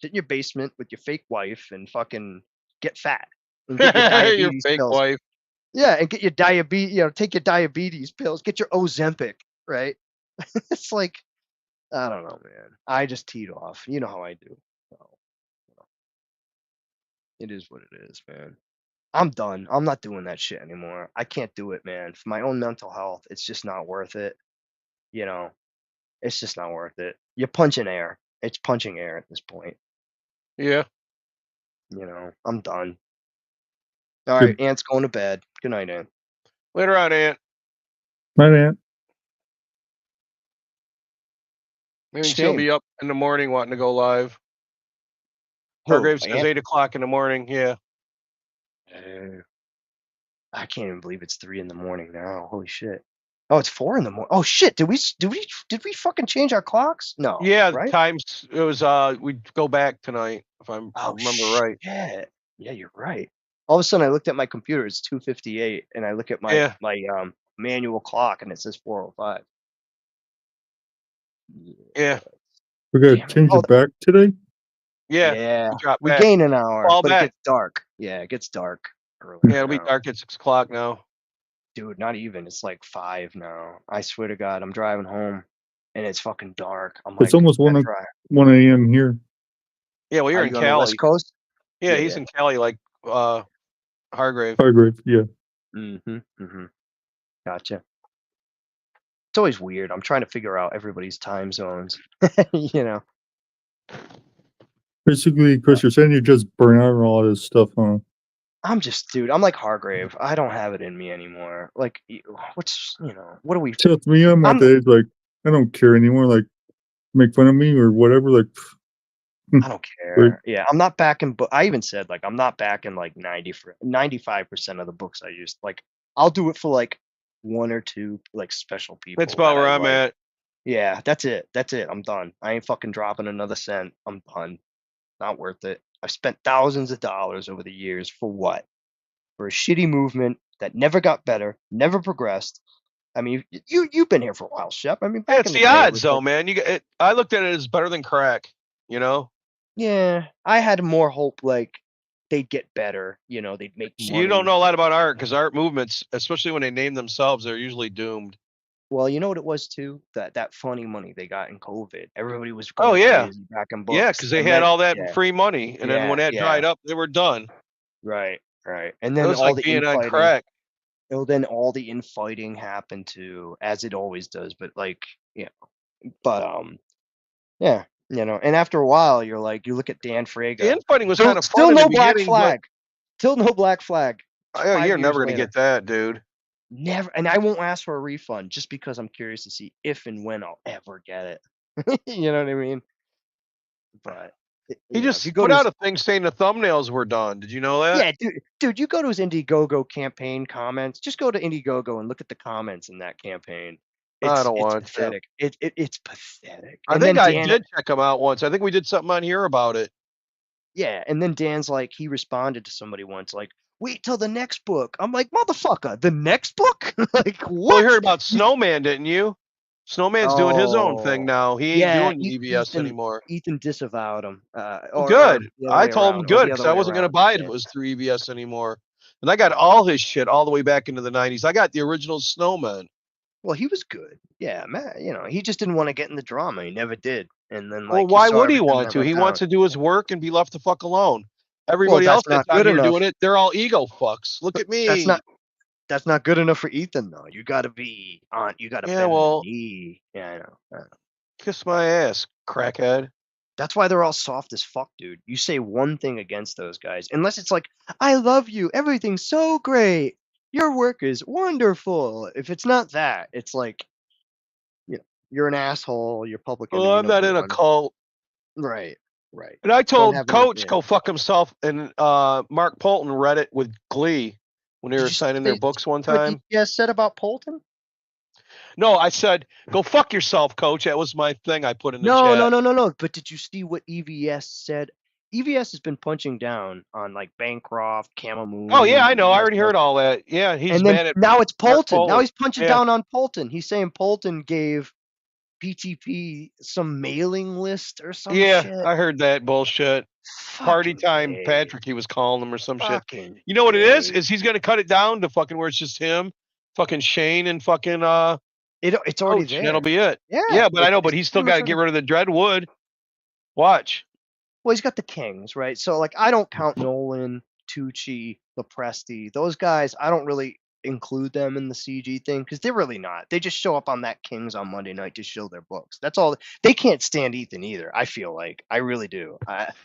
Sit in your basement with your fake wife and fucking get fat and get your Your diabetes fake pills. wife. Yeah, and get your diabetes, take your diabetes pills, get your Ozempic, right? It's like, I don't know, man. I just teed off. You know how I do. So, it is what it is, man. I'm done. I'm not doing that shit anymore. I can't do it, man. For my own mental health, it's just not worth it. You know, it's just not worth it. You're punching air. It's punching air at this point. Yeah. You know, I'm done. All right, Ant's going to bed. Good night, Ant. Later on, Ant. Night, Ant. Maybe she'll be up in the morning wanting to go live. Who, Hargrave says Ant? 8 o'clock in the morning. Yeah. I can't even believe it's 3 in the morning now. Holy shit. Oh, it's 4 in the morning. Oh shit. Did we fucking change our clocks? No. Yeah, right? times it was we'd go back tonight if I remember right. Yeah. Yeah, you're right. All of a sudden I looked at my computer, it's 2:58, and I look at my manual clock and it says 4:05. Yeah. We gotta change it back today. Yeah. Yeah. We drop We back. gain an hour, Fall but back. it gets dark. Yeah, it gets dark early. Yeah, it'll be now. dark at 6 o'clock now. Dude, not even. It's like 5 now. I swear to God, I'm driving home and it's fucking dark. I'm It's like, almost 1 a.m. here. Yeah, well, you're Are in you on the Cali. West Coast? Yeah, Yeah, he's yeah. in Cali, like Hargrave. Hargrave, yeah. Gotcha. It's always weird. I'm trying to figure out everybody's time zones. You know. Basically, Chris, you're saying you just burn out on all this stuff, huh? Dude, I'm like Hargrave. I don't have it in me anymore. Like, what do we? So to me, I'm at the age like I don't care anymore. Like, make fun of me or whatever. Like, I don't care. Yeah, I'm not back in. I even said like I'm not back in like 95% of the books I used. Like, I'll do it for like 1 or 2 like special people. That's about that where I I'm like. at. Yeah, that's it. That's it. I'm done. I ain't fucking dropping another cent. I'm done. Not worth it. I've spent thousands of dollars over the years for what? For a shitty movement that never got better, never progressed. I mean, you've been here for a while, Shep. I mean, Yeah, back it's in the the day, it odds, was though, like, man. You get it. I looked at it as better than crack. You know, yeah, I had more hope like they'd get better. You know, they'd make you don't money. know a lot about art because art movements, especially when they name themselves, they're usually doomed. Well, you know what it was too? That funny money they got in COVID. Everybody was Oh going yeah, crazy back in yeah, books, because they and had then all that yeah, free money, and then when that yeah, dried up, they were done. right, right, and It then was all like the being on infighting. crack. Oh, then all the infighting happened too, as it always does. But like, yeah, but yeah, you know. And after a while, you're like, you look at Dan The Fraga. infighting was Still, kind of fun still in the no black beginning, but flag. Still no black flag. oh, 5 you're years never gonna later. get that, dude. Never, and I won't ask for a refund just because I'm curious to see if and when I'll ever get it. You know what I mean? But He you know, if you just go put to out his a thing saying the thumbnails were done. Did you know that? yeah, dude, you go to his Indiegogo campaign comments. Just go to Indiegogo and look at the comments in that campaign. I don't It's want to. pathetic. It's pathetic. I And think then I Dan, did check them out once. I think we did something on here about it. yeah, and then Dan's like, he responded to somebody once like, wait till the next book. I'm like, motherfucker, the next book? Like Well, you what? heard about Snowman, didn't you? Snowman's doing his own thing Oh, now. He ain't yeah, doing EBS anymore. Ethan disavowed him, Well, or good. the other I way told him around, or good the because other I way wasn't gonna around. buy it if Yeah. it was through EBS anymore. And I got all his shit all the way back into the '90s. I got the original Snowman. Well, he was good. Yeah, man. You know, he just didn't want to get in the drama. He never did. And then Well, like he why saw would he everything want that to? went He down. wants to do his work and be left the fuck alone. Well, Everybody that's else that's not on good here enough. doing it, they're all ego fucks. Look at That's me. not good enough for Ethan though. You got to be on. You got to Yeah, bend well, the knee. Yeah, I know. kiss my ass, crackhead. That's why they're all soft as fuck, dude. You say one thing against those guys, unless it's like, I love you, everything's so great, your work is wonderful. If it's not that, it's like, you know, you're an asshole, you're public Well, enemy I'm not number in a one. cult. Right, right. And I Don't told have any. Coach Yeah. go fuck himself, and Mark Polton read it with glee when they Did were you signing say their books one what time. EPS said about Polton? No, I said go fuck yourself, Coach. That was my thing I put in the No, chat. no. But did you see what EVS said? EVS has been punching down on like Bancroft, Camel Moon, Oh yeah, I know. I already myself. heard all that. Yeah, he's And then mad at now it's Mark Polton. Now Polton. he's punching Yeah. down on Polton. He's saying Polton gave PTP some mailing list or some Yeah, shit. I heard that bullshit. Party Fucking time, gay. Patrick. He was calling him or some shit. Fucking You know what it is? gay. Is he's gonna cut it down to fucking where it's just him, fucking Shane, and fucking It's already Coach. there. That'll be it. Yeah. Yeah, but I know. But It's he's still pretty much got to get already- rid of the Dreadwood. Watch. Well, he's got the Kings, right? So like I don't count Nolan, Tucci, Lepresti. Those guys, I don't really include them in the CG thing because they're really not. They just show up on that Kings on Monday night to show their books. That's all. They can't stand Ethan either. I feel like I really do.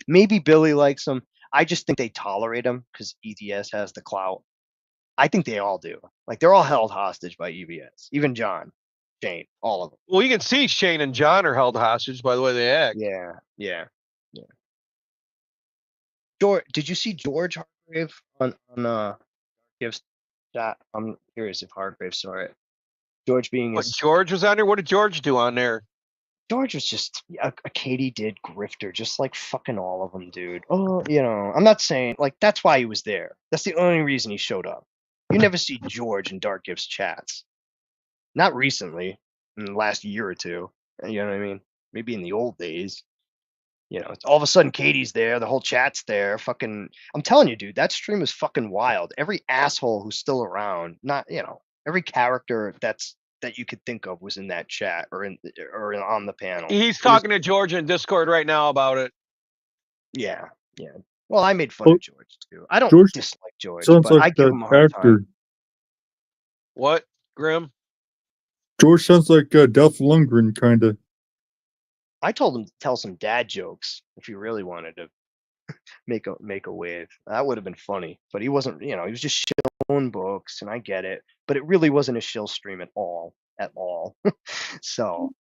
Maybe Billy likes him. I just think they tolerate him because ETS has the clout. I think they all do. Like they're all held hostage by EVS. Even John, Shane, all of them. Well, you can see Shane and John are held hostage by the way they act. Yeah. George, did you see George Hargrave on Gibbs chat? I'm curious if Hargrave saw it. George being What his George was on there? What did George do on there? George was just a Katie did grifter, just like fucking all of them, dude. Oh, you know, I'm not saying like that's why he was there. That's the only reason he showed up. You never see George in Dark Gibbs chats. Not recently, in the last year or two. You know what I mean? Maybe in the old days. You know, all of a sudden Katie's there, the whole chat's there. Fucking, I'm telling you, dude, that stream is fucking wild. Every asshole who's still around, not every character that you could think of was in that chat or on the panel. He's talking to George in Discord right now about it. Yeah. Well, I made fun of George too. I don't George dislike George, sounds but like I give that him a hard actor. time. What, Grim? George sounds like Dolph Lundgren, kind of. I told him to tell some dad jokes if he really wanted to make a wave. That would have been funny, but he wasn't. He was just shilling books, and I get it, but it really wasn't a shill stream at all. So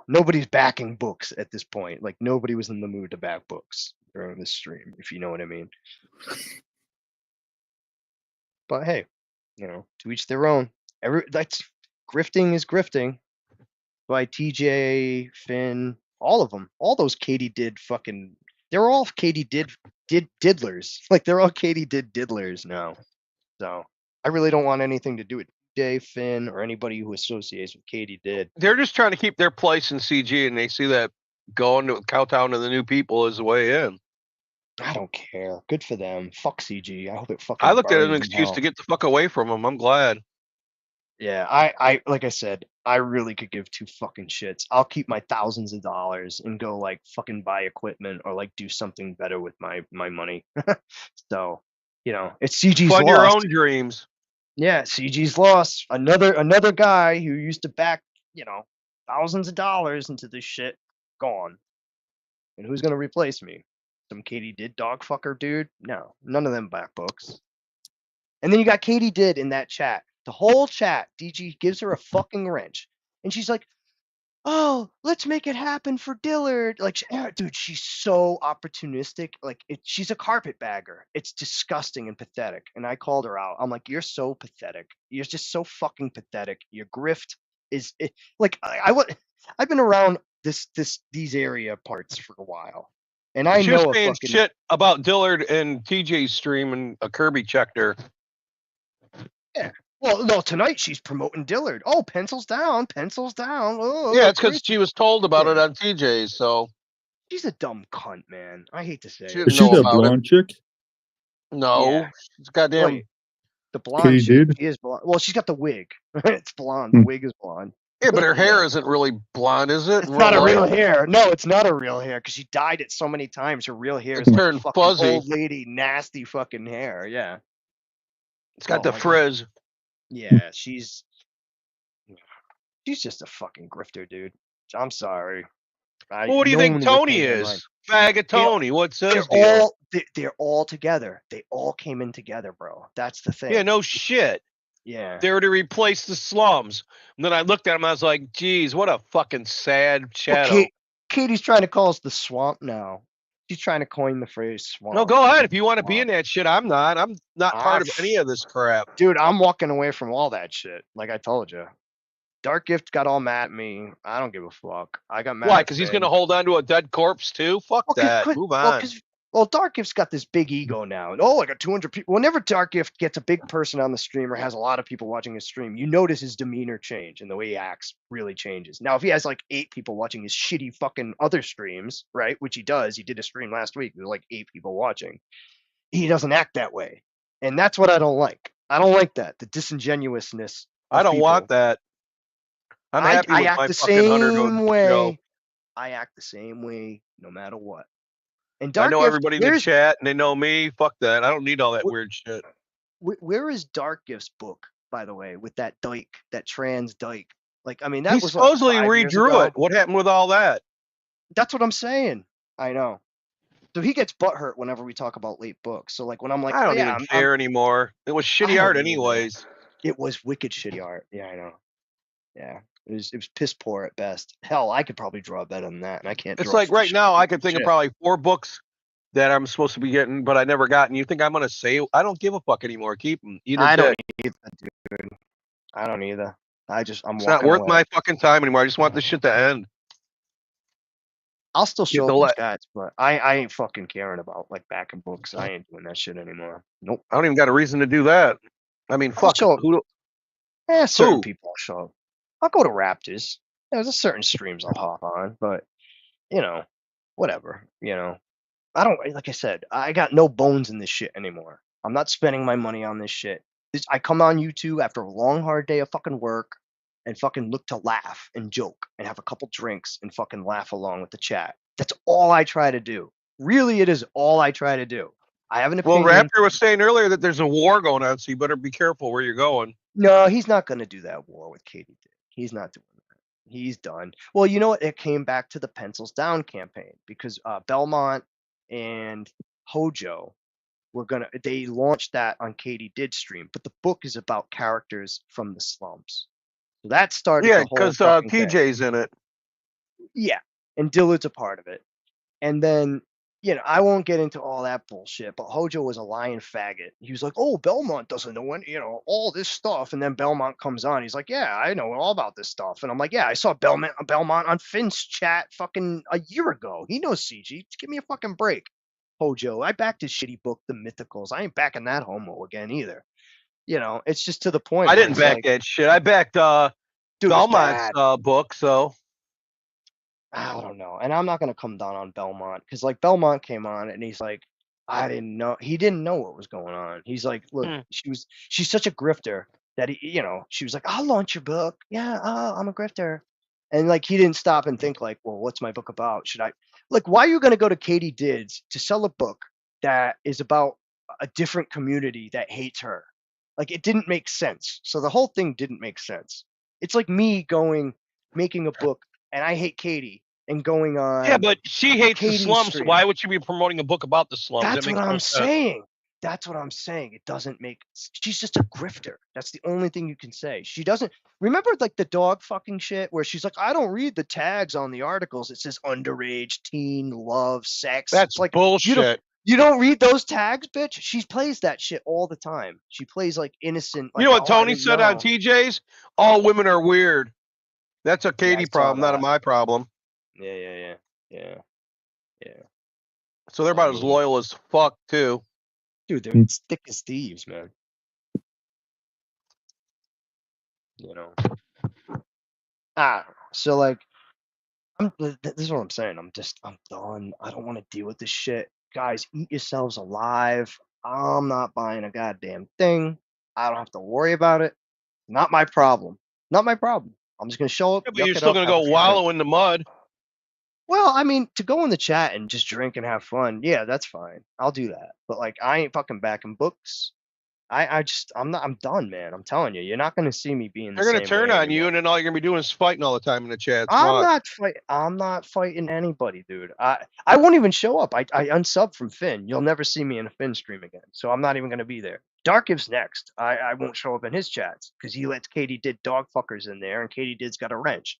nobody's backing books at this point. Like nobody was in the mood to back books during this stream, if you know what I mean. But hey, to each their own. That's grifting is grifting. By TJ, Finn, all of them, all those Katie did fucking. They're all Katie did diddlers. Like they're all Katie did diddlers now. So I really don't want anything to do with TJ, Finn, or anybody who associates with Katie did. They're just trying to keep their place in CG, and they see that going to Cowtown to the new people is the way in. I don't care. Good for them. Fuck CG. I hope it fucking. I looked at it as an burns in excuse hell. to get the fuck away from them. I'm glad. Yeah, I like I said, I really could give two fucking shits. I'll keep my thousands of dollars and go like fucking buy equipment or like do something better with my money. So, it's CG's Fund loss. your own dreams. Yeah, CG's loss. Another guy who used to back, thousands of dollars into this shit, gone. And who's gonna replace me? Some Katie did dog fucker dude? No, none of them back books. And then you got Katie did in that chat. The whole chat, DG gives her a fucking wrench. And she's like, oh, let's make it happen for Dillard. Like, dude, she's so opportunistic. Like, she's a carpetbagger. It's disgusting and pathetic. And I called her out. I'm like, you're so pathetic. You're just so fucking pathetic. Your grift is like I've been around these area parts for a while. And I She was know saying shit about Dillard and TJ's stream, and a Kirby checked her. Yeah. Well, no, tonight she's promoting Dillard. Oh, pencils down, pencils down. Oh, Yeah, it's because she was told about it on TJ's, so. She's a dumb cunt, man. I hate to say She it. Is she that blonde chick? No, Yeah. she's goddamn. Wait, the blonde Katie chick, did? she is blonde. Well, she's got the wig. It's blonde. The wig is blonde. Yeah, but her hair isn't really blonde, is it? It's not a real hair. No, it's not a real hair because she dyed it so many times. Her real hair is It's like turned fucking fuzzy. old lady, nasty fucking hair. Yeah. It's got Oh the my God. frizz. Yeah, she's just a fucking grifter, dude. I'm sorry. Well, what do you no think one would Tony pay their is? Faggot Tony. What's his deal? They're all together. They all came in together, bro. That's the thing. Yeah, no shit. Yeah. They were to replace the slums. And then I looked at him, I was like, geez, what a fucking sad shadow. Well, Katie's trying to call us the swamp now. She's trying to coin the phrase swamp. No, go ahead. If you want to be in that shit, I'm not. I'm not part of any of this crap. Dude, I'm walking away from all that shit. Like I told you. Dark Gift got all mad at me. I don't give a fuck. I got mad. Why? at Because he's Finn. going to hold on to a dead corpse too? Fuck that. Move on. Well, Dark Gift's got this big ego now. And, I got 200 people. Whenever Dark Gift gets a big person on the stream or has a lot of people watching his stream, you notice his demeanor change and the way he acts really changes. Now, if he has like 8 people watching his shitty fucking other streams, right, which he does, he did a stream last week. There were like 8 people watching. He doesn't act that way. And that's what I don't like. I don't like that. The disingenuousness. I don't want that. I'm happy I with act my the fucking 100 same way. show. I act the same way no matter what. And I Dark know Gift, everybody in the where's- chat, and they know me. Fuck that. I don't need all that weird shit. Where is Dark Gift's book, by the way, with that dyke, that trans dyke? Like, I mean, that He was supposedly what, 5 years redrew ago? it. What happened with all that? That's what I'm saying. I know. So he gets butthurt whenever we talk about late books. So like when I'm like, I don't yeah, even I'm- care anymore. It was I shitty don't art either. anyways. It was wicked shitty art. Yeah, I know. Yeah, it was piss poor at best. Hell, I could probably draw better than that, and I can't. It's draw like for right shit. now, I could think of Shit. probably 4 books that I'm supposed to be getting, but I never got. And you think I'm gonna say I don't give a fuck anymore? Keep them. I don't either, dude. I don't either. I'm It's walking not worth away. my fucking time anymore. I just want this shit to end. I'll still Get show the these le- guys, but I ain't fucking caring about like backing books. I ain't doing that shit anymore. Nope. I don't even got a reason to do that. I mean, I'll fuck. show up. Who? Certain Who? people I'll show up. I'll go to Raptors. There's a certain streams I'll hop on, but whatever. I don't like I said, I got no bones in this shit anymore. I'm not spending my money on this shit. I come on YouTube after a long hard day of fucking work and fucking look to laugh and joke and have a couple drinks and fucking laugh along with the chat. That's all I try to do. Really, it is all I try to do. I have an Well, opinion. Raptor was saying earlier that there's a war going on, so you better be careful where you're going. No, he's not going to do that war with Katie Dick. He's not doing that. He's done. Well, you know what? It came back to the pencils down campaign because Belmont and Hojo they launched that on Katie Did stream, but the book is about characters from the slums. So that started. Yeah, the whole because fucking thing. TJ's in it. Yeah, and Dillard's a part of it. And then you know, I won't get into all that bullshit, but Hojo was a lying faggot. He was like, "Oh, Belmont doesn't know any, you know, all this stuff," and then Belmont comes on. He's like, "Yeah, I know all about this stuff," and I'm like, "Yeah, I saw Belmont on Finn's chat fucking a year ago. He knows CG. Just give me a fucking break." Hojo, I backed his shitty book, The Mythicals. I ain't backing that homo again either. You know, it's just to the point. I where didn't it's back like, that shit. I backed dude, it's Belmont's bad. book, so I don't know. And I'm not gonna come down on Belmont because like Belmont came on and he's like, I didn't know. He didn't know what was going on. He's like, look, she's such a grifter that he, you know, she was like, I'll launch your book. Yeah, I'm a grifter. And like he didn't stop and think like, well, what's my book about? Should I like why are you gonna go to Katie Dids to sell a book that is about a different community that hates her? Like it didn't make sense. So the whole thing didn't make sense. It's like me making a book and I hate Katie and going on yeah, but she hates the Katie's slums. So stream. why would she be promoting a book about the slums? That's That what makes no I'm sense. saying. That's what I'm saying. It doesn't make. She's just a grifter. That's the only thing you can say. She doesn't remember like the dog fucking shit where she's like, I don't read the tags on the articles. It says underage, teen, love, sex. That's It's like bullshit. You don't read those tags, bitch. She plays that shit all the time. She plays like innocent. Like, You know what "Oh, I Tony didn't said on know." TJ's? All women are weird. That's a Katie saw problem, not a that. my problem. Yeah. So they're about as loyal as fuck too. Dude, they're thick as thieves, man. You know. So like, this is what I'm saying. I'm done. I don't want to deal with this shit. Guys, eat yourselves alive. I'm not buying a goddamn thing. I don't have to worry about it. Not my problem. Not my problem. I'm just gonna show up. Yeah, but yuck you're it still up, gonna have a go few drinks. wallow in the mud. Well, I mean, to go in the chat and just drink and have fun, yeah, that's fine. I'll do that. But like, I ain't fucking backing books. I'm done, man. I'm telling you, you're not gonna see me being the They're gonna same turn way on anymore. you, and then all you're gonna be doing is fighting all the time in the chat. I'm not fighting anybody, dude. I won't even show up. I unsub from Finn. You'll never see me in a Finn stream again. So I'm not even gonna be there. Darkiv's next. I won't show up in his chats because he lets Katie Did dog fuckers in there, and Katie Did's got a wrench.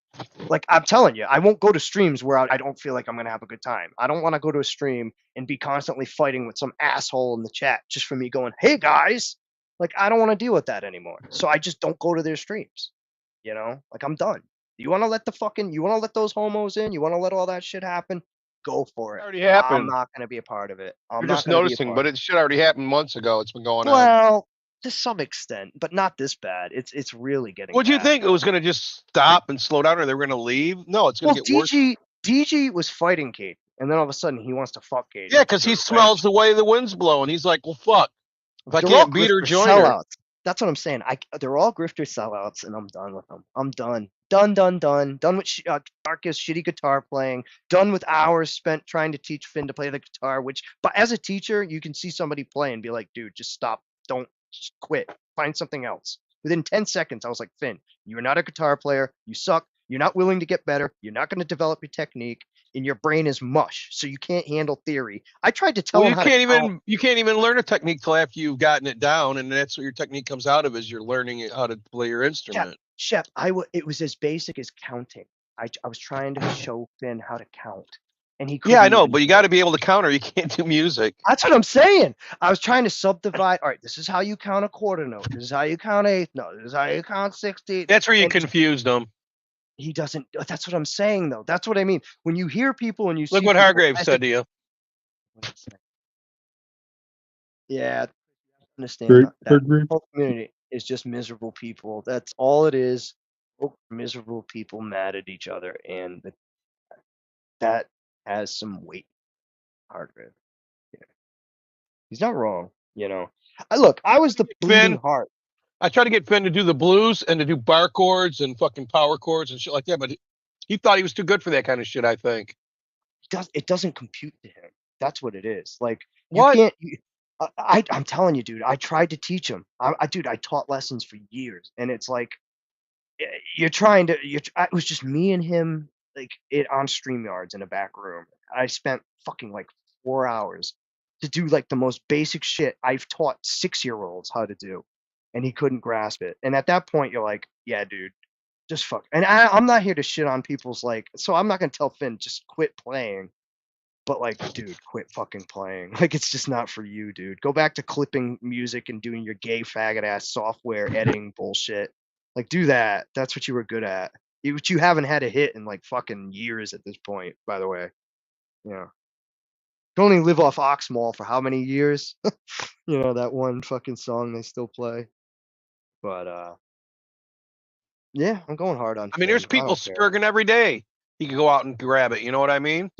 Like I'm telling you, I won't go to streams where I don't feel like I'm gonna have a good time. I don't want to go to a stream and be constantly fighting with some asshole in the chat just for me going, "Hey guys," like I don't want to deal with that anymore. So I just don't go to their streams. You know, like I'm done. You want to let those homos in? You want to let all that shit happen? Go for it. Already happened. I'm not gonna be a part of it. I'm You're not just gonna be a noticing, part but of it should already happen months ago. It's been going it. on. Well, to some extent, but not this bad. It's really getting. What do you bad. think? It was gonna just stop and slow down, or they were gonna leave? No, it's gonna Well, get worse. DG was fighting Kate, and then all of a sudden he wants to fuck Kate. Yeah, because he smells the way the wind's blowing. He's like, well, fuck. If I They're all can't beat her, grifter join her. sellouts. That's what I'm saying. They're all grifter sellouts, and I'm done with them. I'm done. Done with Darkest shitty guitar playing. Done with hours spent trying to teach Finn to play the guitar. But as a teacher, you can see somebody play and be like, dude, just stop. Don't just quit. Find something else. Within 10 seconds, I was like, Finn, you're not a guitar player. You suck. You're not willing to get better. You're not going to develop your technique, and your brain is mush, so you can't handle theory. I tried to tell Well, him how to count. you can't even learn a technique till after you've gotten it down, and that's what your technique comes out of is you're learning how to play your instrument. Shep, it was as basic as counting. I was trying to show Finn how to count, and he couldn't. Yeah, I know, even but you got to be able to counter. You can't do music. That's what I'm saying. I was trying to subdivide. All right, this is how you count a quarter note. This is how you count eighth note. This is how you count 60. That's where you confused them. He doesn't. That's what I'm saying, though. That's what I mean. When you hear people and you Look see what people Hargrave said to you. Yeah, understand Great, that Hargrave. whole community is just miserable people. That's all it is. Miserable people mad at each other, and that has some weight. Hargrave. Yeah. He's not wrong, you know. I was the bleeding heart. I tried to get Finn to do the blues and to do bar chords and fucking power chords and shit like that, but he thought he was too good for that kind of shit, I think. It doesn't compute to him. That's what it is. Like What? you can't. I'm telling you, dude. I tried to teach him. I taught lessons for years, and it's like you're trying to. It was just me and him, like on StreamYards in a back room. I spent fucking like 4 hours to do like the most basic shit I've taught 6-year-olds how to do, and he couldn't grasp it. And at that point, you're like, yeah, dude, just fuck. And I'm not here to shit on people's like. So I'm not gonna tell Finn just quit playing. But like, dude, quit fucking playing. Like, it's just not for you, dude. Go back to clipping music and doing your gay faggot ass software editing bullshit. Like, do that. That's what you were good at. Which you haven't had a hit in like fucking years at this point, by the way. Yeah. You only live off Oxmall for how many years? You know, that one fucking song they still play. But yeah, I'm going hard on I mean, there's Finn. I people don't care. spurging every day. He could go out and grab it. You know what I mean?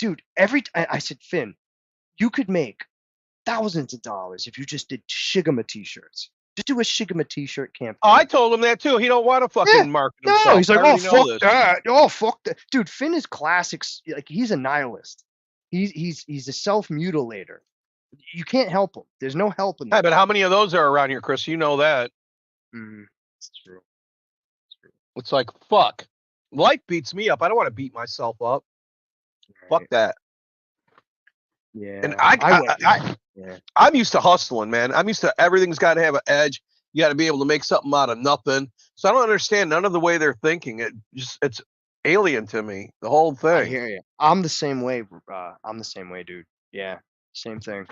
Dude, I said, Finn, you could make thousands of dollars if you just did Shigama t-shirts. Just do a Shigama t-shirt campaign. Oh, I told him that too. He don't want to fucking market himself. No, he's like, I oh already know fuck this. that. Oh fuck that. Dude, Finn is classics. Like, he's a nihilist. He's a self-mutilator. You can't help him. There's no helping Hey, him. but how many of those are around here, Chris? You know that. It's true. It's like, fuck. Life beats me up. I don't want to beat myself up. Fuck that. Yeah. And I'm used to hustling, man. I'm used to everything's got to have an edge. You got to be able to make something out of nothing. So I don't understand none of the way they're thinking. It's alien to me. The whole thing. I hear you. I'm the same way. I'm the same way, dude. Yeah, same thing.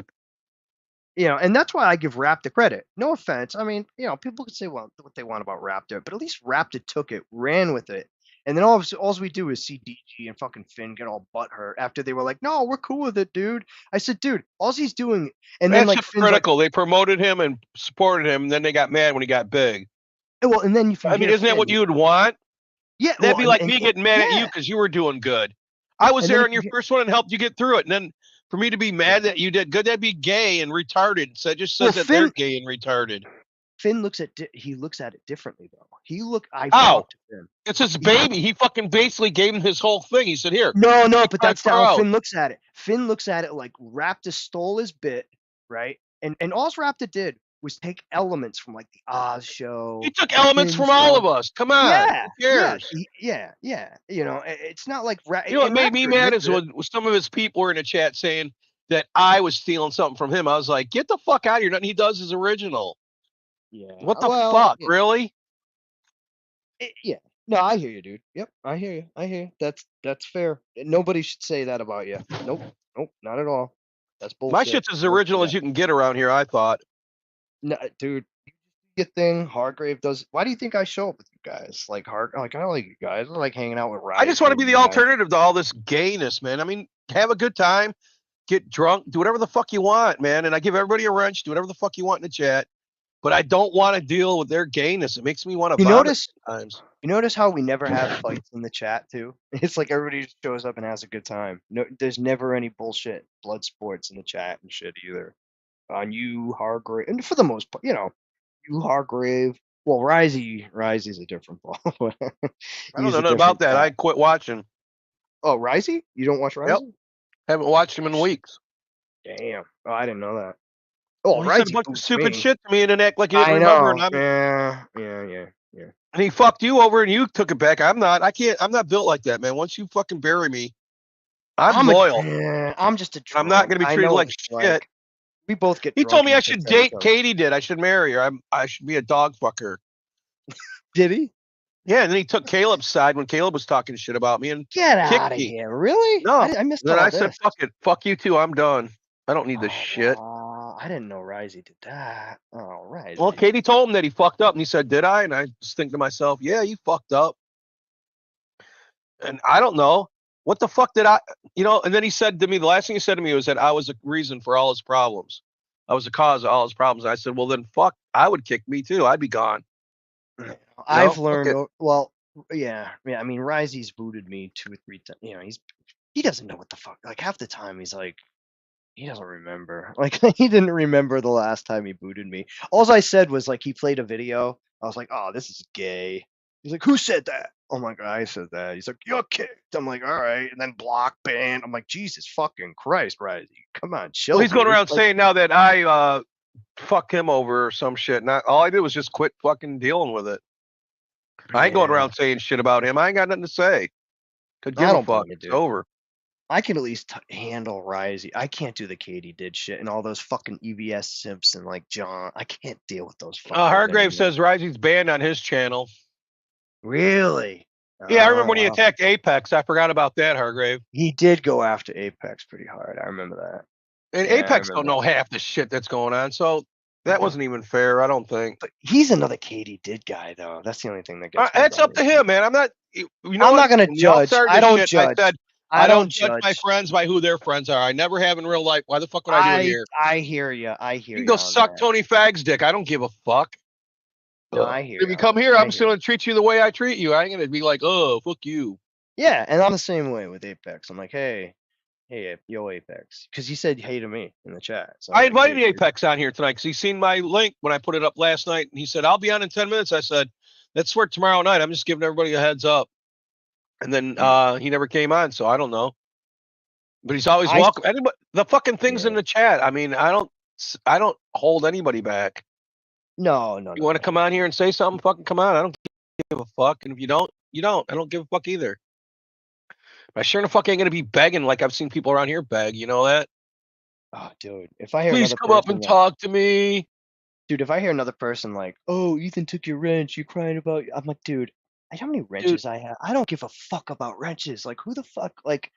You know, and that's why I give Raptor credit. No offense. I mean, you know, people could say what they want about Raptor, but at least Raptor took it, ran with it, and then all we do is see DG and fucking Finn get all butthurt after they were like, "No, we're cool with it, dude." I said, "Dude, all he's doing," and then That's like Finn's critical. They promoted him and supported him, and then they got mad when he got big. Well, and then I mean, isn't that what you would want? Yeah, that'd be well, like and- me and- getting mad at you yeah. because you were doing good. I was And then there if on your you first one and helped you get through it, and then for me to be mad that you did good, that'd be gay and retarded. So it just says Well, that they're Finn- gay and retarded. Finn looks at it differently though. I How? talked to Finn. It's his baby. He fucking basically gave him his whole thing. He said, "Here." No, take but my that's not how crowd. Finn looks at it. Finn looks at it like Raptor stole his bit, right? And all Raptor did was take elements from like the Oz show. He took elements Finn from all stuff. of us. Come on. Yeah, Who cares? yeah. You know, it's not like You know what made me mad is when some of his people were in the chat saying that I was stealing something from him. I was like, get the fuck out of here. Nothing he does is original. Yeah. What the Well, fuck? yeah. Really? Yeah. No, I hear you, dude. Yep, I hear you. That's fair. Nobody should say that about you. Nope, not at all. That's bullshit. My shit's as original as you can get around here, I thought. No, dude. Your thing, Hargrave does. Why do you think I show up with you guys? Like I don't like you guys. I like hanging out with Ryan. I just want to be the alternative to all this gayness, man. I mean, have a good time, get drunk, do whatever the fuck you want, man. And I give everybody a wrench, do whatever the fuck you want in the chat. But I don't want to deal with their gayness. It makes me want to vomit sometimes. You notice how we never have fights in the chat too? It's like everybody just shows up and has a good time. No, there's never any bullshit blood sports in the chat and shit either. On you, Hargrave, and for the most part, you know, you Hargrave. Well, Risey's a different ball. I don't know nothing about that. I quit watching. Oh, Risey? You don't watch Risey? Yep. Haven't watched him in weeks. Damn. Oh, I didn't know that. Oh, He Risey said a bunch of boots stupid me. shit to me and then act like he didn't I remember. know. And Yeah. And he fucked you over and you took it back. I'm not built like that, man. Once you fucking bury me, I'm loyal. I'm just a I'm not going to be I treated know like what shit. it's We both get. He drunk told me and I piss should at date each other. Katie did. I should marry her. I should be a dog fucker. Did he? Yeah, and then he took Caleb's side when Caleb was talking shit about me and Get kicked out of me. here! Really? No. I missed Then all I said, this. fuck it. Fuck you too. I'm done. I don't need this shit. I didn't know Risey did that. Oh, Risey. Well, Katie told him that he fucked up, and he said, "Did I?" And I just think to myself, "Yeah, you fucked up." And I don't know what the fuck did I, And then he said to me, the last thing he said to me was that I was the reason for all his problems. I was the cause of all his problems. And I said, "Well, then fuck, I would kick me too. I'd be gone." I've learned. Well, yeah. I mean, Risey's booted me 2 or 3 times. You know, he doesn't know what the fuck. Like half the time, he's like, he doesn't remember. Like he didn't remember the last time he booted me. All I said was like he played a video. I was like, "Oh, this is gay." He's like, "Who said that?" Oh my god, I said that. He's like, "You're kicked." I'm like, "All right," and then block ban. I'm like, Jesus fucking Christ, Risey, come on, chill. Well, he's going dude. around Like, saying now that I fucked him over or some shit. Not all I did was just quit fucking dealing with it. I ain't going around saying shit about him. I ain't got nothing to say. Could give I a don't fuck. blame you, It's dude. over. I can at least handle Risey. I can't do the Katie did shit and all those fucking EVS simps and like John. I can't deal with those fuckers Hargrave anymore. says Rising's banned on his channel. Really? Yeah, I remember when he wow. attacked Apex. I forgot about that, Hargrave. He did go after Apex pretty hard. I remember that. And Yeah, I Apex don't remember know that. half the shit that's going on, so that wasn't even fair. I don't think. But he's another Katie did guy though. That's the only thing that gets me That's about up to it. him, man. I'm not. You know I'm what? not gonna When y'all judge. started I this don't shit, judge. I said I I don't don't judge my judge. friends by who their friends are. I never have in real life. Why the fuck would I do it here? I hear you. I hear You you can go on suck that. Tony Fagg's dick. I don't give a fuck. No, I hear If you. you come here, I I'm still hear gonna treat you the way I treat you. I ain't gonna be like, oh, fuck you. Yeah, and I'm the same way with Apex. I'm like, hey, yo, Apex, because he said hey to me in the chat. So I I'm like, invited hey, Apex on here tonight because he seen my link when I put it up last night, and he said I'll be on in 10 minutes. I said that's for tomorrow night. I'm just giving everybody a heads up. And then he never came on, so I don't know. But he's always welcome. Anybody, the fucking things in the chat. I mean, I don't hold anybody back. No. You want to come on here and say something? Fucking come on. I don't give a fuck. And if you don't, you don't. I don't give a fuck either. But I sure the fuck ain't gonna be begging like I've seen people around here beg. You know that? Oh, dude, if I hear Please another come up person and talk to me. Dude, if I hear another person like, "Oh, Ethan took your wrench, you crying about," I'm like, dude, how many wrenches I have? I don't give a fuck about wrenches. Like, who the fuck? Like,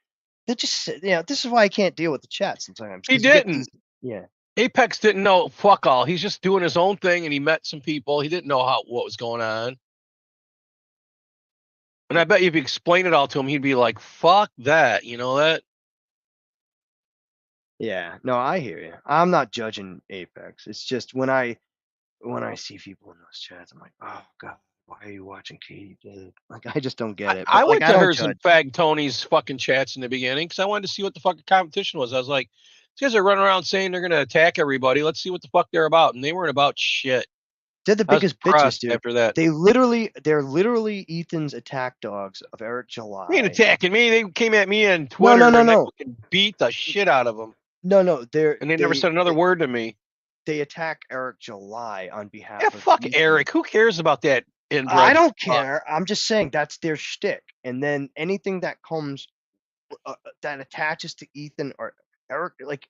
they're just, this is why I can't deal with the chat sometimes. He 'Cause you get didn't. yeah. Apex didn't know fuck all. He's just doing his own thing, and he met some people. He didn't know what was going on. And I bet you if you explain it all to him, he'd be like, "Fuck that," you know that? Yeah, no, I hear you. I'm not judging Apex. It's just when I see people in those chats, I'm like, oh god, why are you watching Katie Did? Like, I just don't get it. I But like, went I to don't hers and judge. Fag Tony's fucking chats in the beginning because I wanted to see what the fucking competition was. I was like, these guys are running around saying they're gonna attack everybody. Let's see what the fuck they're about. And they weren't about shit. They're the I was biggest bitches, depressed dude. after that. They're literally Ethan's attack dogs of Eric July. They ain't attacking me. They came at me on No, Twitter no. and I fucking beat the shit out of them. No, And they never said another word to me. They attack Eric July on behalf Yeah, of fuck Ethan. Eric. Who cares about that inbred? I don't care. I'm just saying that's their shtick. And then anything that comes that attaches to Ethan or Eric, like,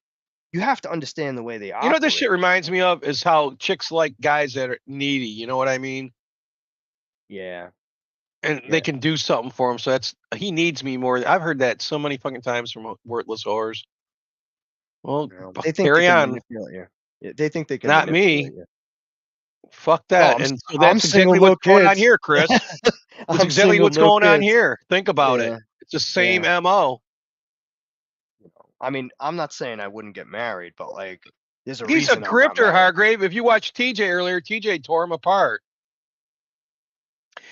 you have to understand the way they operate. You know what this shit reminds me of is how chicks like guys that are needy. You know what I mean? Yeah. And they can do something for him. So he needs me more. I've heard that so many fucking times from worthless whores. Well, They think carry they can on. manipulate you. Yeah, they think they can Not manipulate me. you. Fuck that. And so I'm that's single, exactly no what's going on kids. here, Chris. That's I'm exactly single, what's no going on kids. here. Think about Yeah. it. It's the same Yeah. MO. I mean, I'm not saying I wouldn't get married, but like, there's a He's a reason I'm not grifter, married. Hargrave. If you watched TJ earlier, TJ tore him apart.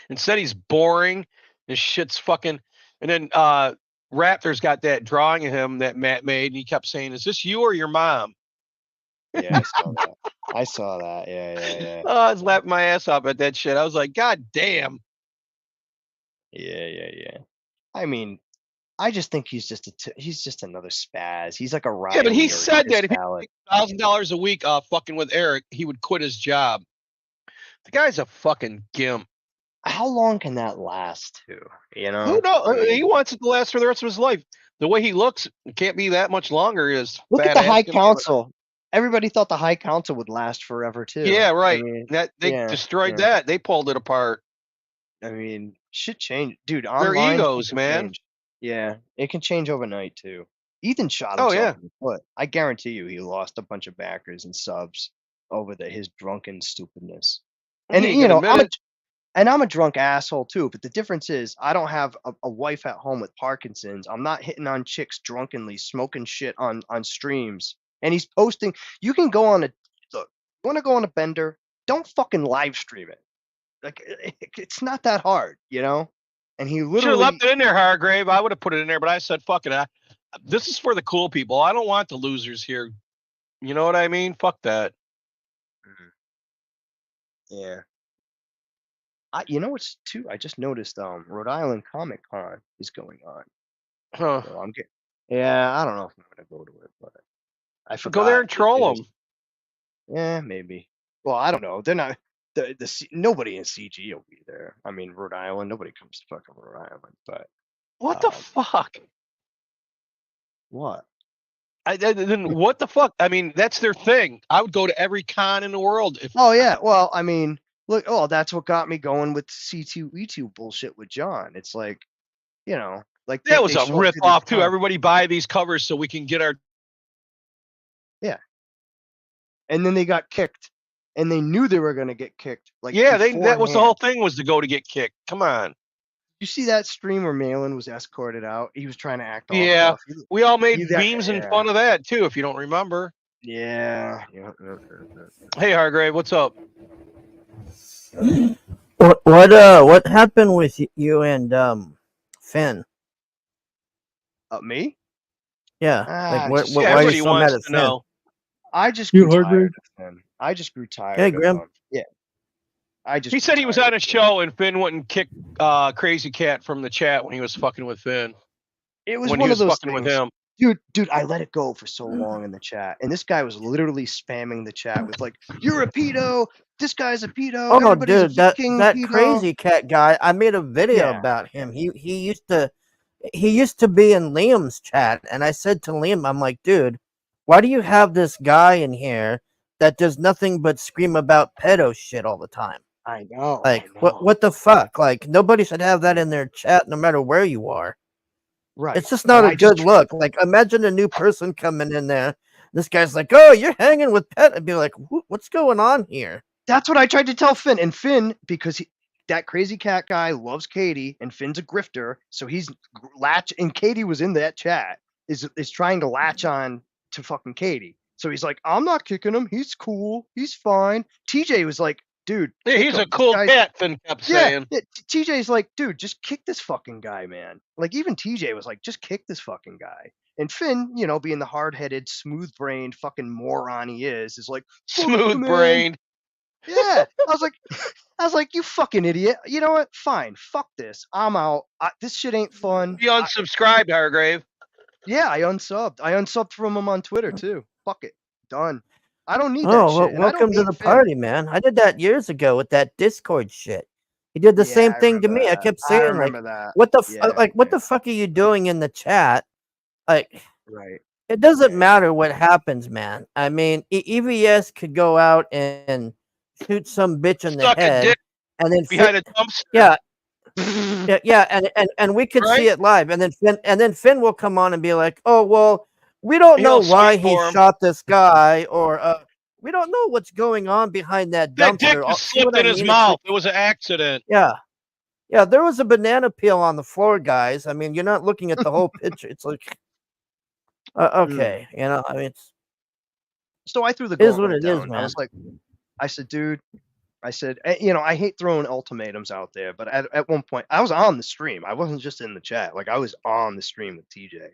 And said he's boring. His shit's fucking. And then Raptor's got that drawing of him that Matt made, and he kept saying, "Is this you or your mom?" Yeah, I saw that. I saw that. Yeah. Oh, I was laughing my ass off at that shit. I was like, God damn. Yeah. I mean, I just think he's just he's just another spaz. He's like a Riley. Yeah, but he or said Chris that if he Ballard. made $1,000 a week fucking with Eric, he would quit his job. The guy's a fucking gimp. How long can that last too? You know? Who knows? I mean, He wants it to last for the rest of his life. The way he looks, it can't be that much longer. Is look at fat the ass High gonna be Council. Everybody thought the High Council would last forever too. Yeah, right. I mean, That they destroyed that. They pulled it apart. I mean, shit changed, dude. Their Online, egos, shit can man. change. Yeah, it can change overnight too. Ethan shot Oh, himself yeah. in the foot. I guarantee you, he lost a bunch of backers and subs over his drunken stupidness. And He ain't you gonna know, admit it. I'm a drunk asshole too. But the difference is, I don't have a wife at home with Parkinson's. I'm not hitting on chicks drunkenly, smoking shit on streams. And he's posting. You can go on a look. You want to go on a bender? Don't fucking live stream it. Like, it's not that hard, you know. And he Should have literally left it in there, Hargrave. I would have put it in there, but I said, fuck it. This is for the cool people. I don't want the losers here. You know what I mean? Fuck that. Yeah. You know what's too? I just noticed Rhode Island Comic Con is going on. Huh. So I'm getting. Yeah, I don't know if I'm gonna go to it, but I forgot. Go there and troll them. Yeah, maybe. Well, I don't know. They're not. Nobody in CG will be there. I mean, Rhode Island. Nobody comes to fucking Rhode Island. But what the fuck? What? Then what the fuck? I mean, that's their thing. I would go to every con in the world. Oh yeah. Well, I mean, Look, oh, that's what got me going with C2E2 bullshit with John. It's like, you know, like That was they a show up rip to these off too. cons. Everybody buy these covers so we can get our. Yeah. And then they got kicked, and they knew they were gonna get kicked. Like Yeah, that was the whole beforehand. thing, was to go to get kicked. Come on. You see that stream where Malin was escorted out? He was trying to act all Yeah, tough. we all He made that- memes and yeah. fun of that too. If you don't remember. Yeah. Hey, Hargrave, what's up? What happened with you and Finn? Me? Yeah, Ah, like just- why are everybody you so mad wants at to Finn? know. I just You grew heard tired of him. I just grew tired Grim. of him. Yeah. I just He grew said he was tired on a of him. show and Finn wouldn't kick Crazy Cat from the chat when he was fucking with Finn. It was when one he of was those fucking with things. him. Dude, I let it go for so long in the chat, and this guy was literally spamming the chat with like, "You're a pedo. This guy's a pedo. Oh, Everybody's dude, a fucking that pedo." crazy cat guy. I made a video Yeah. about him. He used to be in Liam's chat, and I said to Liam, I'm like, dude, why do you have this guy in here that does nothing but scream about pedo shit all the time? I know. Like, I know. what the fuck? Like, nobody should have that in their chat, no matter where you are. Right. It's just not And a I just good look. Like, imagine a new person coming in there. This guy's like, "Oh, you're hanging with Pet." I'd be like, "What's going on here?" That's what I tried to tell Finn, and Finn, because that crazy cat guy loves Katie, and Finn's a grifter, so he's and Katie was in that chat, is trying to latch on to fucking Katie. So he's like, "I'm not kicking him. He's cool. He's fine." TJ was like, "Dude, Yeah, kick he's him. a cool This guy's-" cat, Finn kept saying. Yeah, TJ's like, "Dude, just kick this fucking guy, man." Like even TJ was like, "Just kick this fucking guy." And Finn, you know, being the hard-headed, smooth-brained fucking moron he is like, "Fuck you, man." Smooth-brained. Yeah, I was like, "You fucking idiot. You know what? Fine. Fuck this. I'm out. This shit ain't fun." He unsubscribed, Hargrave. Yeah, I unsubbed. I unsubbed from him on Twitter too. Fuck it. Done. I don't need that Oh, well, shit. And I don't welcome to hate the Finn. party, man. I did that years ago with that Discord shit. He did the same I thing to me. I remember kept that. I saying, like, remember that. "What the Yeah, what the fuck are you doing in the chat?" Like, right. it doesn't matter what happens, man. I mean, EVS could go out and shoot some bitch in the Suck a head, dick and then behind a dumpster. yeah, yeah, and we could see Right? it live, and then Finn will come on and be like, "Oh well, we don't know He'll why fight he for him. shot this guy, or we don't know what's going on behind that That dick dumpster." just See what slipped I in his mean? It's mouth. like- It was an accident. yeah, there was a banana peel on the floor, guys. I mean, you're not looking at the whole picture. It's like, okay, you know, I mean, it's So I threw the It is what gauntlet it is, down. man. I was like, I said, "Dude," I said, you know, I hate throwing ultimatums out there, but at one point I was on the stream. I wasn't just in the chat. Like I was on the stream with TJ.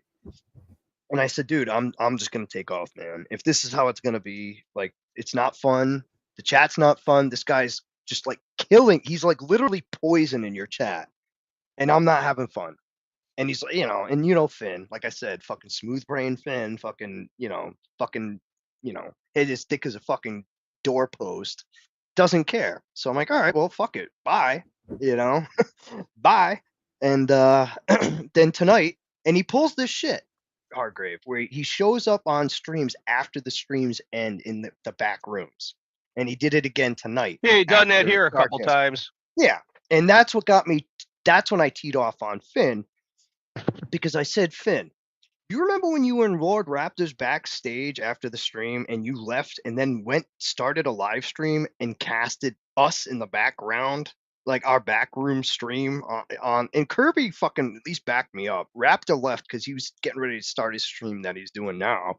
And I said, "Dude, I'm just gonna take off, man. If this is how it's gonna be, like, it's not fun. The chat's not fun. This guy's just like killing. He's like literally poisoning your chat, and I'm not having fun." And he's like, you know, and you know, Finn, like I said, fucking smooth brain Finn, fucking, you know, head as thick as a fucking doorpost, doesn't care. So I'm like, all right, well, fuck it, bye, you know, bye. And then tonight, and he pulls this shit, Hargrave, where he shows up on streams after the streams end in the back rooms, and he did it again tonight. Yeah, he done that after here a couple Darkness. times. Yeah, and that's what got me. That's when I teed off on Finn, because I said, "Finn, you remember when you were in Lord Raptor's backstage after the stream and you left and then started a live stream and casted us in the background, like our backroom stream on and Kirby fucking at least backed me up. Raptor left because he was getting ready to start his stream that he's doing now.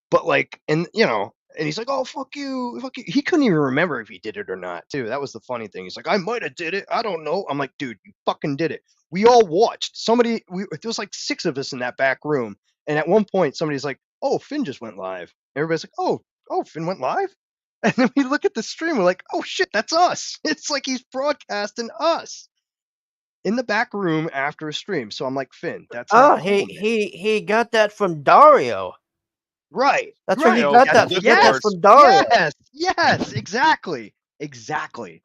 But like, and you know, and he's like, "Oh, fuck you, fuck you." He couldn't even remember if he did it or not, too. That was the funny thing. He's like, "I might have did it. I don't know." I'm like, "Dude, you fucking did it." We all watched. There was like 6 of us in that back room. And at one point, somebody's like, "Oh, Finn just went live." Everybody's like, "Oh, Finn went live?" And then we look at the stream. We're like, "Oh shit, that's us." It's like he's broadcasting us in the back room after a stream. So I'm like, "Finn, that's Oh, not cool, man." he got that from Dario. Right. That's where he right. got That's- that. He got that yes, from Dario. yes, exactly.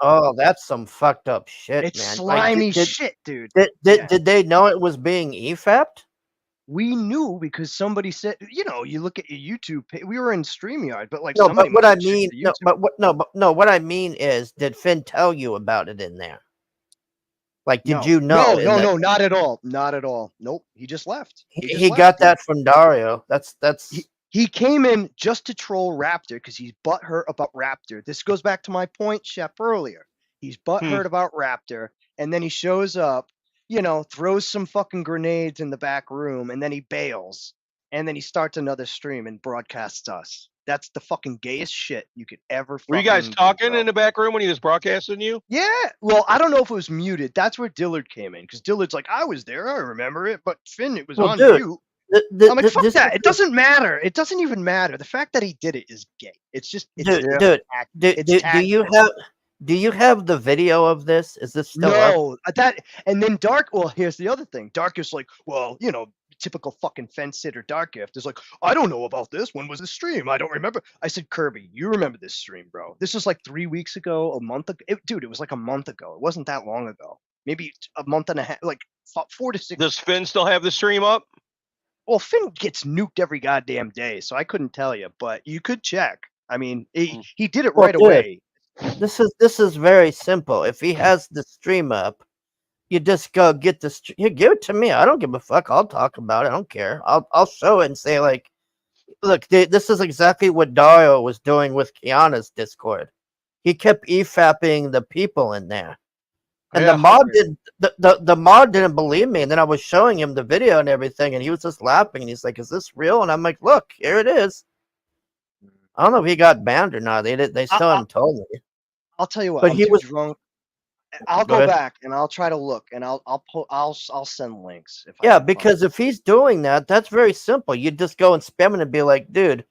Oh, that's some fucked up shit, It's man. slimy did, shit, dude. Did they know it was being EFAP'd? We knew because somebody said, you know, you look at your YouTube, we were in StreamYard, but like No, somebody but what must I have checked mean, the no, YouTube. but what I mean is, did Finn tell you about it in there? Like, did you know? No, no, no, not at all. Not at all. Nope. He just left. Just He left. got that from Dario. That's He came in just to troll Raptor because he's butthurt about Raptor. This goes back to my point, Shep, earlier. He's butthurt about Raptor, and then he shows up, you know, throws some fucking grenades in the back room, and then he bails. And then he starts another stream and broadcasts us. That's the fucking gayest shit you could ever Were you guys fucking do, talking bro. in the back room when he was broadcasting you? Yeah. Well, I don't know if it was muted. That's where Dillard came in because Dillard's like, I was there, I remember it, but Finn, it was well, on dude. mute. I'm I'm like, fuck that. It doesn't matter. It doesn't even matter. The fact that he did it is gay. It's just, it's do you have the video of this? Is this still up? no, that, and then Dark, well, here's the other thing. Dark is like, well, you know, typical fucking fence sitter Dark Gift is like, I don't know about this. When was the stream? I don't remember. I said, Kirby, you remember this stream, bro. This was like 3 weeks ago, a month ago. Dude, it was like a month ago. It wasn't that long ago. Maybe a month and a half, like 4 to 6. Does Finn still have the stream up? Well, Finn gets nuked every goddamn day, so I couldn't tell you, but you could check. I mean, he did it Well, right dude, away. This is very simple. If he has the stream up, you just go get the you give it to me. I don't give a fuck. I'll talk about it. I don't care. I'll show it and say like, look, this is exactly what Dario was doing with Kiana's Discord. He kept e-fapping the people in there. And Yeah, the mod did the mod didn't believe me, and then I was showing him the video and everything, and he was just laughing, and he's like, "Is this real?" And I'm like, "Look, here it is." I don't know if he got banned or not. They still haven't told me. I'll tell you what. But I'm he too was drunk. I'll Go go ahead. back and I'll try to look and I'll send links if I Yeah, can find because if he's doing that, that's very simple. You just go and spam it and be like, "Dude,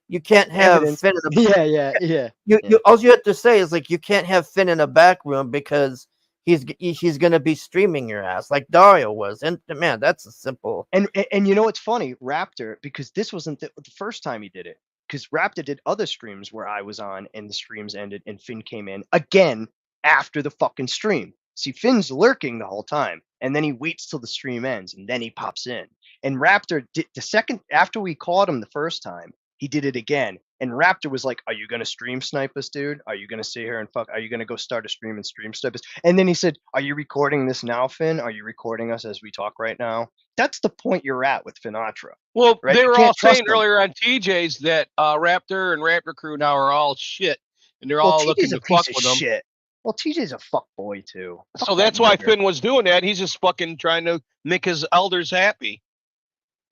you can't have Evidence. Finn in a Yeah. You all you have to say is like, you can't have Finn in a back room because he's gonna be streaming your ass like Dario was." And man, that's a simple. And you know what's funny, Raptor, because this wasn't the first time he did it. Because Raptor did other streams where I was on and the streams ended and Finn came in again after the fucking stream. See, Finn's lurking the whole time, and then he waits till the stream ends, and then he pops in. And Raptor did the second after we caught him the first time, he did it again. And Raptor was like, "Are you gonna stream snipe us, dude? Are you gonna sit here and fuck? Are you gonna go start a stream and stream snipe us?" And then he said, "Are you recording this now, Finn? Are you recording us as we talk right now?" That's the point you're at with Finatra. Well, right? they You were can't all trust saying them. earlier on TJ's that Raptor and Raptor Crew now are all shit, and they're Well, all looking TJ's a to fuck piece of with them. shit. Well, TJ's a fuck boy too. So Fuck that's that why nigger. Finn was doing that. He's just fucking trying to make his elders happy.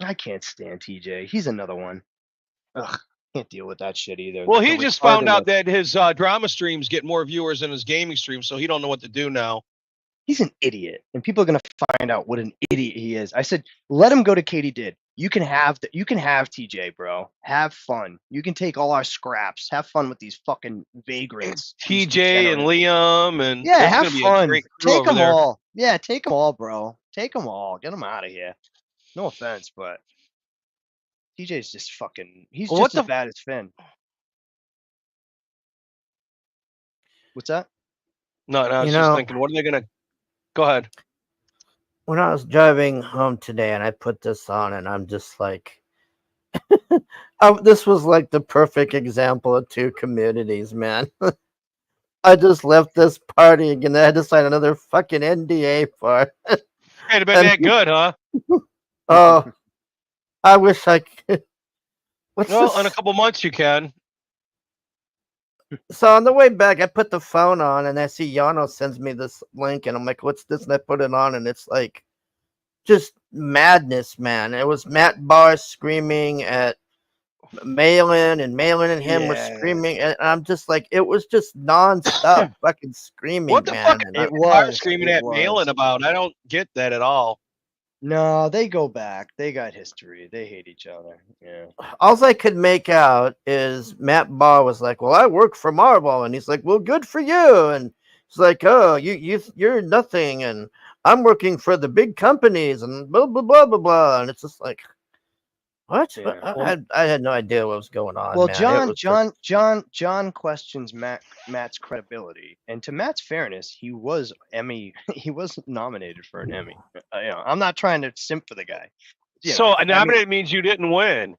I can't stand TJ. He's another one. Ugh, can't deal with that shit either. Well, The he just found retardedness. out that his drama streams get more viewers than his gaming streams, so he don't know what to do now. He's an idiot, and people are gonna find out what an idiot he is. I said, let him go to Katie did. You can have TJ, bro. Have fun. You can take all our scraps. Have fun with these fucking vagrants. these TJ and degenerates. Liam and Yeah, that's have gonna be a fun. great crew Take over them there. all. Yeah, take them all, bro. Take them all. Get them out of here. No offense, but TJ's just fucking. He's Well, what just as the- bad as Finn. What's that? No, I was You just know- thinking, what are they gonna? Go ahead. When I was driving home today and I put this on, and I'm just like, this was like the perfect example of two communities, man. I just left this party and I had to sign another fucking NDA for it. Can't have been that good, huh? Oh, I wish I could. What's Well, this? in a couple months you can. So on the way back, I put the phone on and I see Yano sends me this link, and I'm like, "What's this?" And I put it on, and it's like just madness, man. It was Matt Barr screaming at Malin, and Malin and him were screaming, and I'm just like, it was just nonstop fucking screaming, What the man. fuck? And It Are was screaming it at was. Malin about? I don't get that at all. No, they go back. They got history. They hate each other. Yeah. all I could make out is Matt Barr was like, "Well, I work for Marvel," and he's like, "Well, good for you," and he's like, "Oh, you're nothing," and I'm working for the big companies, and blah blah blah blah blah, and it's just like, what? Yeah. I had no idea what was going on. Well, man. John questions Matt's credibility, and to Matt's fairness, he was nominated for an Emmy. You know, I'm not trying to simp for the guy. So nominated means you didn't win.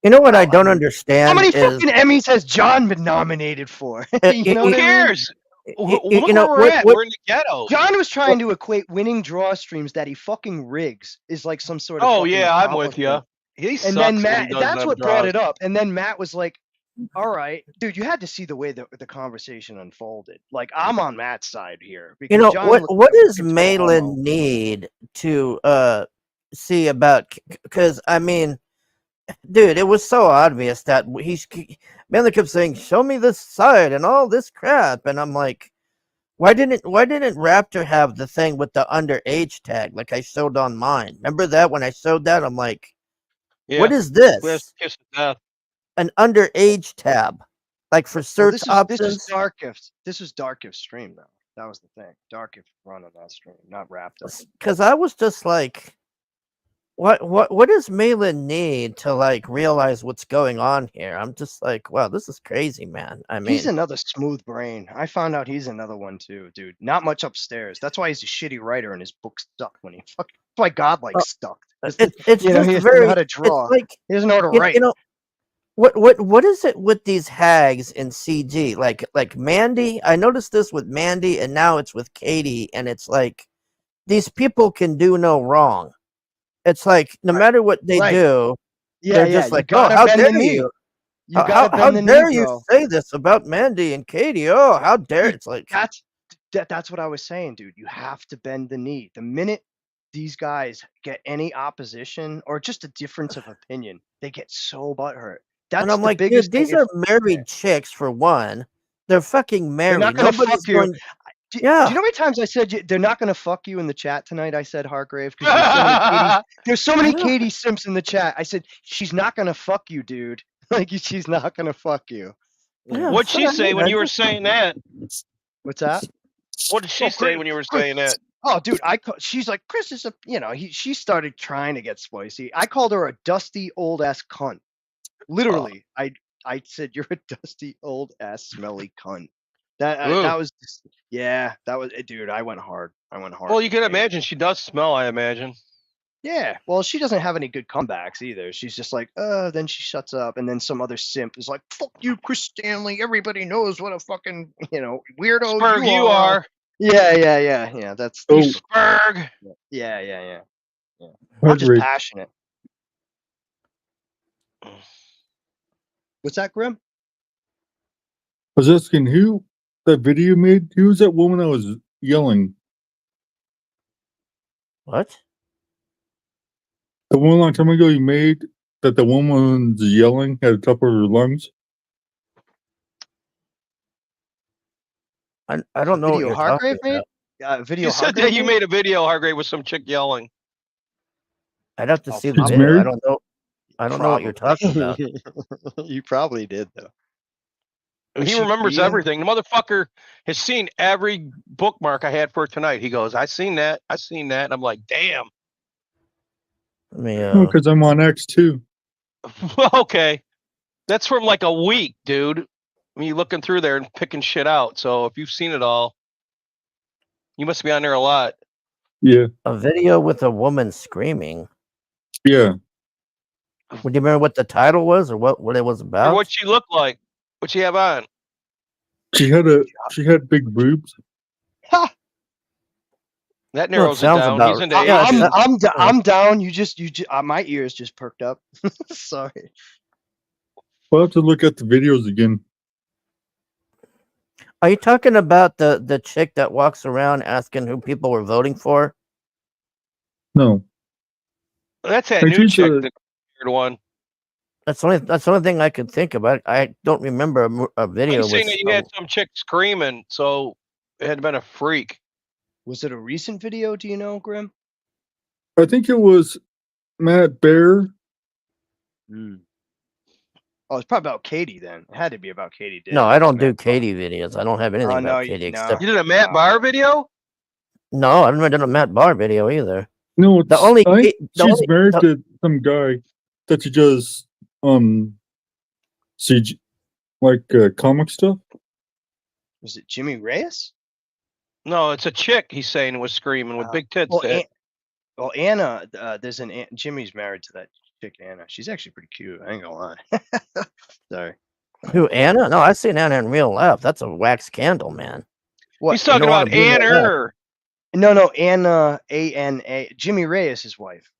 You know what I don't How understand many is fucking Emmys has John been nominated for? You know Who what I mean? cares? Look you where know, we're what- at. what- We're in the ghetto. John was trying to equate winning draw streams that he fucking rigs is like some sort of Oh fucking yeah, I'm with you. accomplishment. He And sucks then when he Matt, does that's them what brought draws. it up. And then Matt was like, all right, dude, you had to see the way the conversation unfolded. Like, I'm on Matt's side here. you Because know John what? looked What like a does fucking total Malin homo. need to see about? Because I mean, dude, it was so obvious that Malin kept saying, "Show me this side" and all this crap, and I'm like, why didn't Raptor have the thing with the underage tag like I showed on mine? Remember that when I showed that? I'm like, Yeah. what is We have this? to kiss to death. An underage tab, like for Well, search this is options. Dark Gift. This was Dark Gift's stream though. That was the thing. Dark Gift run on that stream, not Wrapped Up. Because I was just like, what does Malin need to like realize what's going on here? I'm just like, wow, this is crazy, man. I mean, He's another smooth brain. I found out he's another one too, dude. Not much upstairs. That's why he's a shitty writer and his book's stuck when he fuck. That's why God like stuck. it's You know, just he doesn't very. know how to It's draw. like He doesn't know how to you write. know what is it with these hags in CG? Like Mandy, I noticed this with Mandy, and now it's with Katie, and it's like these people can do no wrong. It's like no matter what they Right. do, Yeah, they're yeah. just You like, oh, gotta how bend the dare knee. you? You How gotta how bend the dare knee, you bro. say this about Mandy and Katie? Oh, how dare! It's like That's what I was saying, dude. You have to bend the knee. The minute these guys get any opposition or just a difference of opinion, they get so butthurt. That's and I'm the like, dude, biggest thing. these are married chicks for one. They're fucking They're married. not gonna Nobody's fuck you. going. Do Yeah. you know how many times I said they're not gonna fuck you in the chat tonight? I said Hargrave because there's so many there's so many Katie Simps in the chat. I said she's not gonna fuck you, dude. Like she's not gonna fuck you. What'd she say when you were saying that? What's that? What did she say when you were saying that? Oh, dude, she's like, Chris is a, she started trying to get spicy. I called her a dusty old ass cunt. Literally, I said you're a dusty old ass smelly cunt. That was, yeah, that was, dude. I went hard. Well, you can imagine she does smell. I imagine. Yeah, well, she doesn't have any good comebacks either. She's just like, then she shuts up, and then some other simp is like, fuck you, Chris Stanley. Everybody knows what a fucking, weirdo Spurg, you are. Yeah. That's Spurg. Yeah. I'm just passionate. What's that, Grim? I was asking who that video made. Who was that woman that was yelling? What? The one long time ago you made that the woman's yelling at the top of her lungs. I don't know what Video you're Hargrave talking made? about. Video You said Hargrave that you made a video, Hargrave, with some chick yelling. I'd have to see the she's video. married? I don't know. I don't know what you're talking about. You probably did though. He remembers everything. The motherfucker has seen every bookmark I had for tonight. He goes, I seen that. And I'm like, damn. Let me, Because I'm on X too. Okay. That's from like a week, dude. Me looking through there and picking shit out. So if you've seen it all, you must be on there a lot. Yeah. a video with a woman screaming. Yeah. Would you remember what the title was or what it was Or about? what she looked like. What she have on. She had big boobs. That narrows it down. He's into I'm down. You just my ears just perked up. Sorry. We'll have to look at the videos again. Are you talking about the chick that walks around asking who people were voting for? No. That's that I new think chick, the- the weird one. That's the only thing I could think about. I don't remember a video. I'm saying with that you had some chick screaming, so it had been a freak. Was it a recent video? Do you know, Grim? I think it was Matt Bear. Oh, it's probably about Katie then. It had to be about Katie. No, I don't do Katie videos. I don't have anything no, about Katie except. You did a Matt Barr video? No, I've never done a Matt Barr video either. No, the only I think the she's only- married the- to some guy that she does CG like comic stuff. Was it Jimmy Reyes? No, it's a chick. He's saying was screaming with big tits. Well, that- Well, Anna, there's Jimmy's married to that chick Anna. She's actually pretty cute. I ain't gonna lie. Sorry. Who, Anna? No, I seen Anna in real life. That's a wax candle, man. What? He's talking about Anna. No, Anna, A-N-A. Jimmy Reyes, his wife.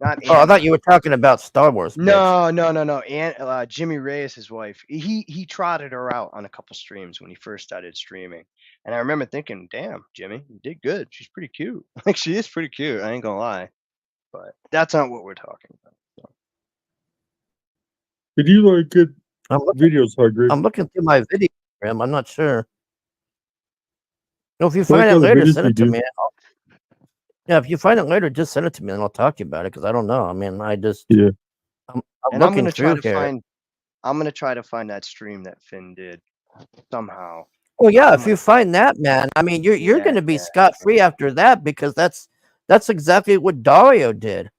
Not Anna. Oh, I thought you were talking about Star Wars. Bitch. No. Jimmy Reyes, his wife. He trotted her out on a couple streams when he first started streaming, and I remember thinking, "Damn, Jimmy, you did good. She's pretty cute. Like she is pretty cute. I ain't gonna lie." But that's not what we're talking about. So. Did you like good videos, Hargrave? I'm looking through my video, Graham. I'm not sure. No, if you I find like it all the later, videos send you it to do. me. Yeah, if you find it later, just send it to me, and I'll talk to you about it. Because I don't know. I mean, I'm And looking through here. I'm gonna try to find that stream that Finn did somehow. Well, yeah, if you find that, man, I mean, you're going to be scot-free after that, because that's exactly what Dario did.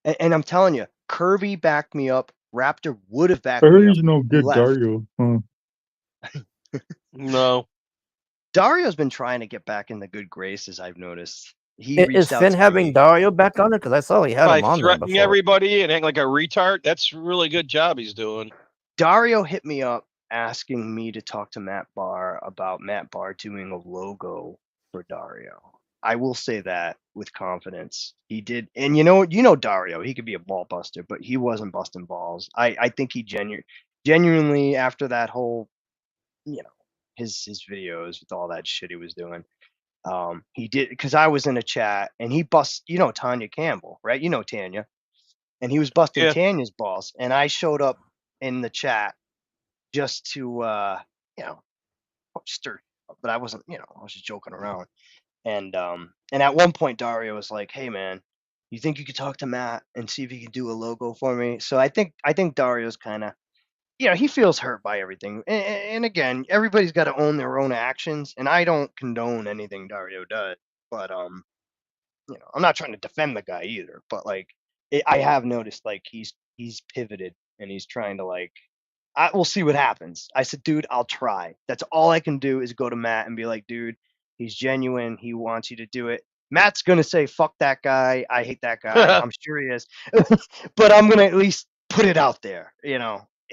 And I'm telling you, Kirby backed me up. Raptor would have backed I heard me up. he's no good left. Dario. Huh. No. Dario's been trying to get back in the good graces, I've noticed. He Is reached out Finn to having me. Dario back on it? Because I saw he had By him on there threatening before. everybody and acting like a retard. That's a really good job he's doing. Dario hit me up asking me to talk to Matt Barr about Matt Barr doing a logo for Dario. I will say that with confidence. He did, and you know Dario, he could be a ball buster, but he wasn't busting balls. I think he genuinely after that whole, his videos with all that shit he was doing. He did, because I was in a chat and he bust, Tanya Campbell, right? You know Tanya, and he was busting Tanya's balls, and I showed up in the chat just to, stir, but I wasn't, I was just joking around, and at one point Dario was like, "Hey man, you think you could talk to Matt and see if he can do a logo for me?" So I think Dario's kind of, he feels hurt by everything. And again, everybody's got to own their own actions, and I don't condone anything Dario does. But I'm not trying to defend the guy either. But like, I have noticed like he's pivoted and he's trying to like, we'll see what happens. I said, dude, I'll try. That's all I can do is go to Matt and be like, dude, he's genuine. He wants you to do it. Matt's gonna say, fuck that guy. I hate that guy. I'm sure he is. But I'm gonna at least put it out there,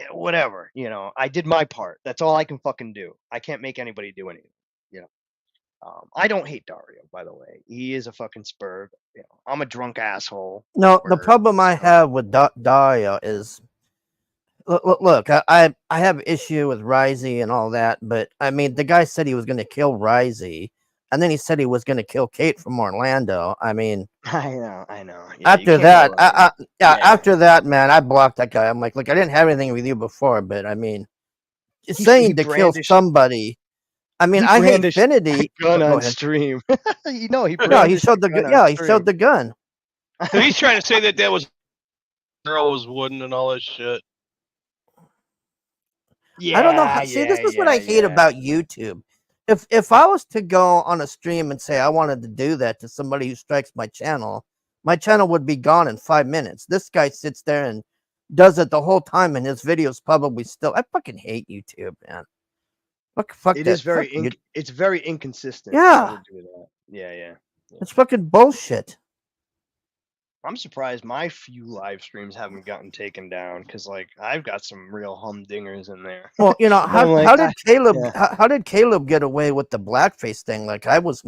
whatever, I did my part. That's all I can fucking do. I can't make anybody do anything, I don't hate Dario, by the way. He is a fucking spurb. I'm a drunk asshole. No, the problem I have with Dario is, look, I have issue with Risey and all that, but I mean, the guy said he was going to kill Risey, and then he said he was going to kill Kate from Orlando. I mean, I know. Yeah, after that, after that, man, I blocked that guy. I'm like, look, I didn't have anything with you before, but I mean, saying to kill somebody. I mean, I hate Infinity. Gun on stream. He showed the gun. Yeah, he showed the gun. So he's trying to say that was girl was wooden and all this shit. Yeah, I don't know. See, this is what I hate about YouTube. If I was to go on a stream and say I wanted to do that to somebody who strikes my channel would be gone in 5 minutes. This guy sits there and does it the whole time, and his video's probably still. I fucking hate YouTube, man. Fuck it that. is very it's very inconsistent. Yeah. Yeah. It's fucking bullshit. I'm surprised my few live streams haven't gotten taken down, because like I've got some real humdingers in there. Well, how did Caleb get away with the blackface thing? Like I was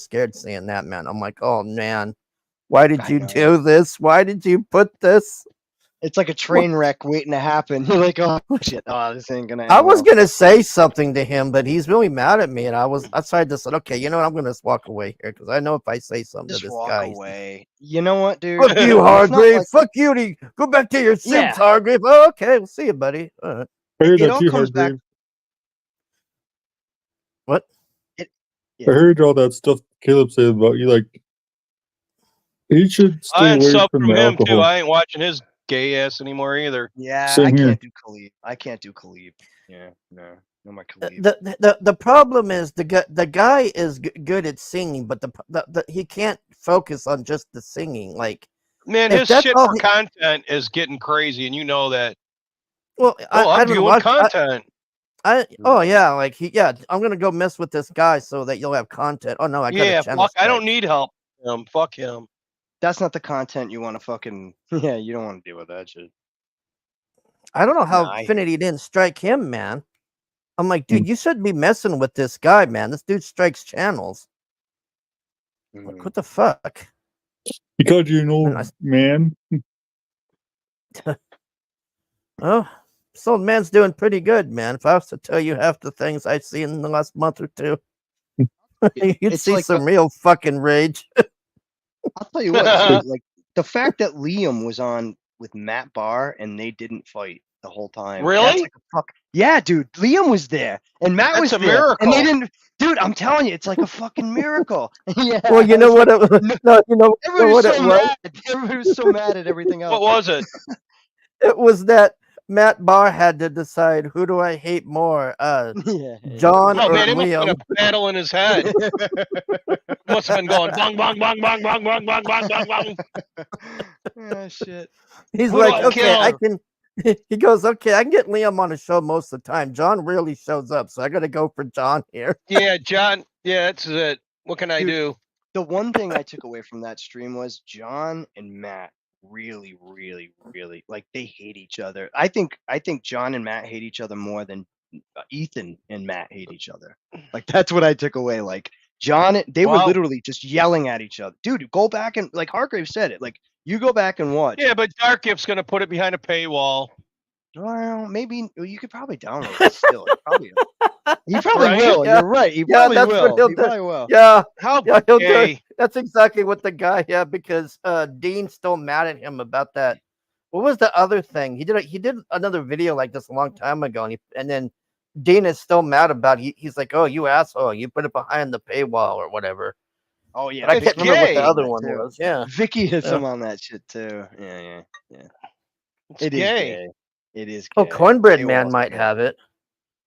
scared seeing that, man. I'm like, oh man, why did you do this? Why did you put this? It's like a train wreck waiting to happen. You're like, oh shit, this ain't gonna. I was gonna say something to him, but he's really mad at me, and I decided to say, okay, you know what? I'm gonna just walk away here, because I know if I say something Just to this walk guy, away. You know what, dude? fuck you, Hargrave. Fuck you. Go back to your suits, Hargrave. Oh, okay, we'll see you, buddy. All right. I heard It that all too, comes back. Hargrave. What? I heard all that stuff Caleb said about you. Like, he should stay I away unsub from from the him alcohol. too. I ain't watching his gay ass anymore either. Yeah, Same here. I can't do Khalib. Yeah, no more Khalib. The problem is the guy is good at singing, but he can't focus on just the singing. Like, Man, if his that's shit all for he- content is getting crazy, and you know that. Well, I'm I don't doing watch content. I'm gonna go mess with this guy so that you'll have content. Oh no, I got a channel. Fuck, I strike. don't need help. Fuck him. That's not the content you want to fucking. Yeah, you don't want to deal with that shit. I don't know how Nah, I- Infinity didn't strike him, man. I'm like, Hmm. dude, you shouldn't be messing with this guy, man. This dude strikes channels. Hmm. What the fuck? Because you know, man. Oh, this old man's doing pretty good, man. If I was to tell you half the things I've seen in the last month or two, you'd It's see like some real fucking rage. I'll tell you what, too, like the fact that Liam was on with Matt Barr and they didn't fight the whole time. That's Really? like a fuck. Yeah, dude. Liam was there and Matt That's was a there, and they miracle. didn't. Dude, I'm telling you, it's like a fucking miracle. Yeah. Well, you I know was what? like, No, you know everybody was what it so was? mad. Everybody was so mad at everything else. What was it? It was that Matt Barr had to decide who do I hate more, John Oh or man, it must have been Liam. a battle in his head. Must have been going bong bong bong bong bong bong bong bong bong bong. Oh shit. He's Who do like, I okay, I kill? can. He goes, okay, I can get Liam on the show most of the time. John rarely shows up, so I got to go for John here. Yeah, John. Yeah, that's it. What can I Dude, do? The one thing I took away from that stream was John and Matt really, really, really like they hate each other. I think John and Matt hate each other more than Ethan and Matt hate each other. Like that's what I took away. Like John, they were Wow. literally just yelling at each other. Dude, go back and like Hargrave said it. Like you go back and watch. Yeah, but Dark Gift's gonna put it behind a paywall. Well, maybe you could probably download it still. He probably Right? will. Yeah. You're right. He Yeah, probably that's what will. he'll He do. probably will. Yeah, How yeah, he'll do it. gay? That's exactly what the guy. Yeah, because Dean's still mad at him about that. What was the other thing? He did another video like this a long time ago, and then Dean is still mad about it. He's like, "Oh, you asshole! You put it behind the paywall or whatever." Oh yeah, But I It's can't remember what the gay. other one was. Yeah, Vicky hits Yeah. him on that shit too. Yeah. It's It is gay. gay. It is Oh, gay. Cornbread Man Paywall's might gay. have it.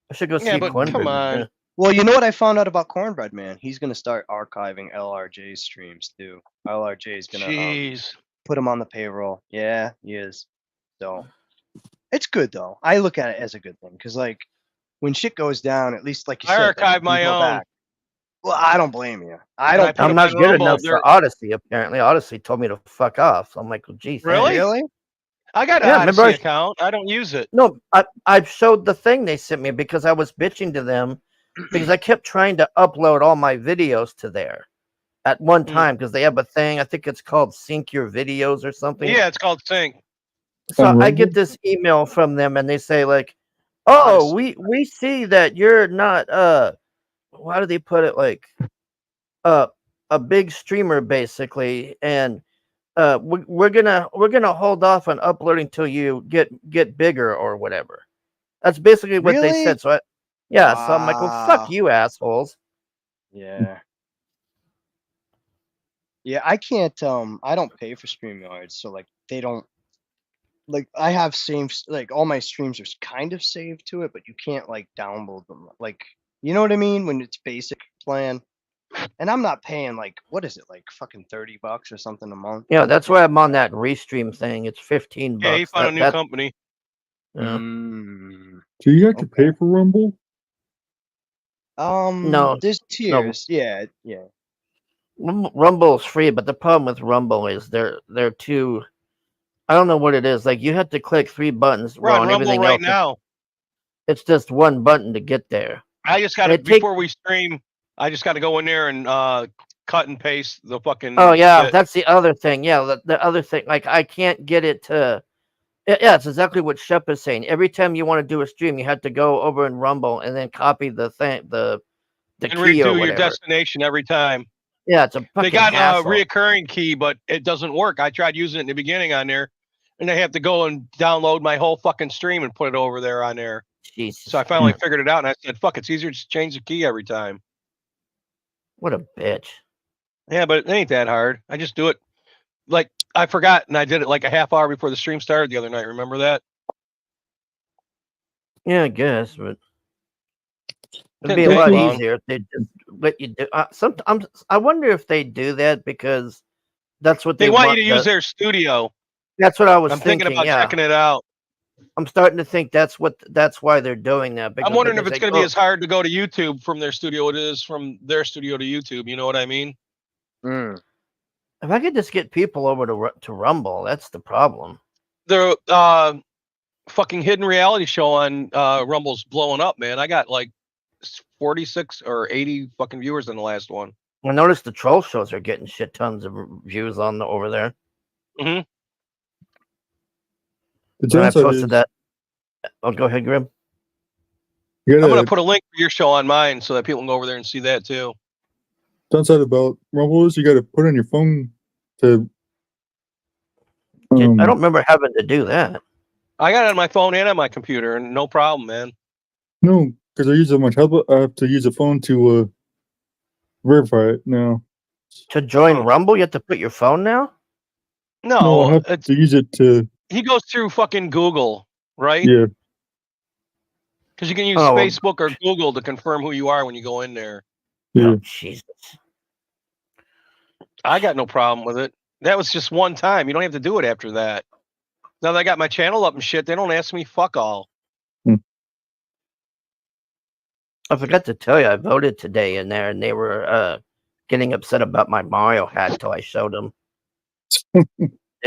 I should go Yeah, see but Cornbread come Man. on. Well, you know what I found out about Cornbread Man? He's gonna start archiving LRJ's streams too. LRJ is gonna Jeez. put him on the payroll. Yeah, he is. So it's good though. I look at it as a good thing because like when shit goes down, at least like you I said, like, you archive can my go own. back. Well, I don't blame you. I And I don't. put I'm them not on good Rumble. enough They're for Odyssey. Apparently, Odyssey told me to fuck off. So I'm like, well, gee, thanks. really? Really? I got an Yeah, remember Odyssey I account. I don't use it. no, I showed the thing they sent me because I was bitching to them because I kept trying to upload all my videos to there at one time because they have a thing. I think it's called Sync Your Videos or something. Yeah, it's called Sync. So On I get Rumble? this email from them and they say like, "Oh, we see that you're not why do they put it like a big streamer basically and we're gonna hold off on uploading till you get bigger or whatever." That's basically what they Really? said. So so I'm like, well, Wow. fuck you, assholes. Yeah. Yeah, I can't I don't pay for StreamYard, so like they don't like I have saved like all my streams are kind of saved to it, but you can't like download them. Like you know what I mean when it's basic plan. And I'm not paying like what is it like fucking $30 or something a month. Yeah, that's why I'm on that restream thing. It's 15 Yeah, he bucks. found a new company. Yeah. Do you have to pay for Rumble? No, there's no. tiers. Yeah. Rumble is free, but the problem with Rumble is they're too. I don't know what it is. Like you have to click 3 buttons. We're on and Rumble everything right else, now. it's just one button to get there. I just got And to it take- before we stream. I just got to go in there and cut and paste the fucking. Oh yeah, shit. that's the other thing. Yeah, the other thing. Like I can't get it to. Yeah, it's exactly what Shep is saying. Every time you want to do a stream, you have to go over in Rumble and then copy the thing, the and key or redo your whatever. destination every time. Yeah, it's a They fucking got a hassle. reoccurring key, but it doesn't work. I tried using it in the beginning on there, and I have to go and download my whole fucking stream and put it over there on there. Jesus. So I finally figured it out, and I said, "Fuck, it's easier to just change the key every time." What a bitch. Yeah, but it ain't that hard. I just do it. Like I forgot, and I did it like a half hour before the stream started the other night. Remember that? Yeah, I guess, but it'd Didn't be a take lot long. easier if they just let you do. I wonder if they do that because that's what They they want you to use that- their studio. That's what I was I'm thinking about yeah. checking it out. I'm starting to think that's why they're doing that. Because I'm wondering like if they it's say, going to be "Oh, as hard to go to YouTube from their studio it is from their studio to YouTube. You know what I mean? If I could just get people over to Rumble, that's the problem. The fucking hidden reality show on Rumble's blowing up, man. I got like 46 or 80 fucking viewers in the last one. I noticed the troll shows are getting shit tons of views on over there. Mm-hmm. The When I downside posted is that, oh, go ahead, Grim. you I'm gotta, gonna put a link for your show on mine so that people can go over there and see that too. downside about Rumble is you got to put on your phone to. I don't remember having to do that. I got it on my phone and on my computer, and no problem, man. No, because I use it on my tablet. I have to use a phone to verify it now. To join Rumble, you have to put your phone now? No, I have to use it to. he goes through fucking Google, right? Yeah. Because you can use Oh, well- Facebook or Google to confirm who you are when you go in there. Yeah. Oh, Jesus. I got no problem with it. That was just one time. You don't have to do it after that. Now that I got my channel up and shit, they don't ask me fuck all. I forgot to tell you, I voted today in there, and they were getting upset about my Mario hat until I showed them.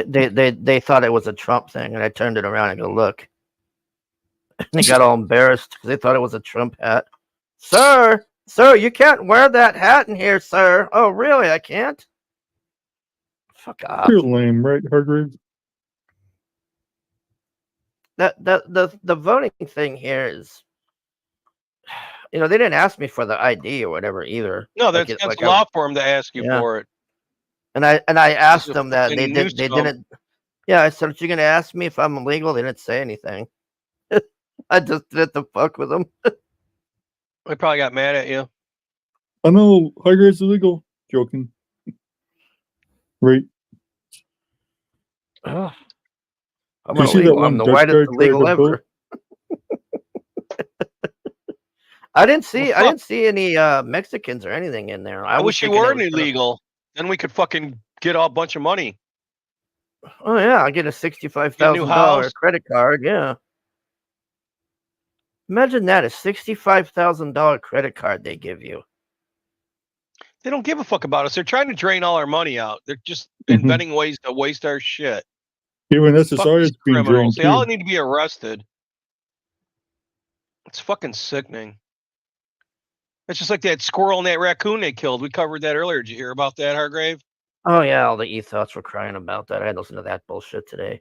they thought it was a Trump thing, and I turned it around and go, look. And they got all embarrassed because they thought it was a Trump hat. Sir, you can't wear that hat in here, sir. Oh, really? I can't? Fuck off. You're lame, right, Hargrave? The voting thing here is, they didn't ask me for the ID or whatever either. No, that's law for them to ask you for it. And I asked It's a them that, and fucking they news didn't. Yeah, I said, "You're gonna ask me if I'm illegal?" They didn't say anything. I just did the fuck with them. They probably got mad at you. I know Hargrave's illegal. Joking. Right. I'm Did you see that illegal. one I'm the Dutch whitest guy drive illegal a boat? ever. I didn't see any Mexicans or anything in there. I was wish you thinking it weren't was gonna- illegal. Then we could fucking get a bunch of money. Oh yeah, I get a $65,000 Get a new house. credit card. Yeah. Imagine that, a $65,000 credit card they give you. They don't give a fuck about us. They're trying to drain all our money out. They're just inventing ways to waste our shit. Even Fuck SSI these is being drained criminals. They all too. need to be arrested. It's fucking sickening. It's just like that squirrel and that raccoon they killed. We covered that earlier. Did you hear about that, Hargrave? Oh yeah, all the e-thoughts were crying about that. I had to listen to that bullshit today.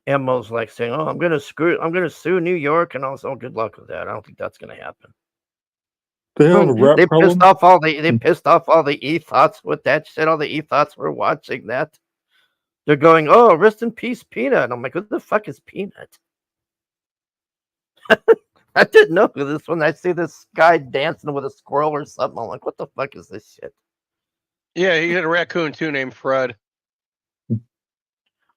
Emmo's like saying, "Oh, I'm gonna sue New York," and also, good luck with that. I don't think that's gonna happen. They have a rap They problem. pissed off all the e-thoughts with that shit. All the e-thoughts were watching that. They're going, "Oh, rest in peace, Peanut." And I'm like, "Who the fuck is Peanut?" I didn't know who this one. I see this guy dancing with a squirrel or something. I'm like, "What the fuck is this shit?" Yeah, he had a raccoon too named Fred.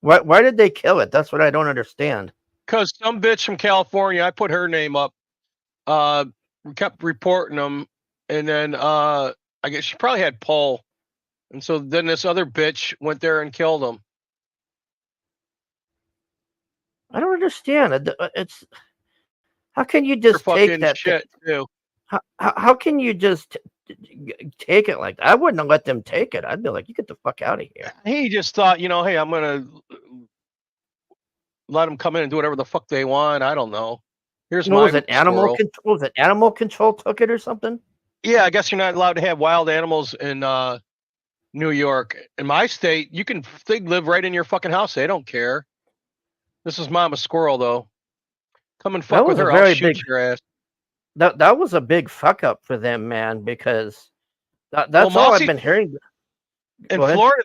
Why did they kill it? That's what I don't understand. Because some bitch from California, I put her name up. We kept reporting them, and then I guess she probably had Paul, and so then this other bitch went there and killed him. I don't understand. It's how can you just take fucking that shit too? How can you just take it like that? I wouldn't have let them take it. I'd be like, "You get the fuck out of here." He just thought, hey, I'm gonna let them come in and do whatever the fuck they want. I don't know. Here's What my was it? Animal squirrel. control? Was it animal control took it or something? Yeah, I guess you're not allowed to have wild animals in New York. In my state, they live right in your fucking house. They don't care. This is Mama Squirrel though. Come and fuck with her. I'll shoot your ass. That was a big fuck up for them, man, because that's Well, all Mossy- I've been hearing. In Go ahead. Florida,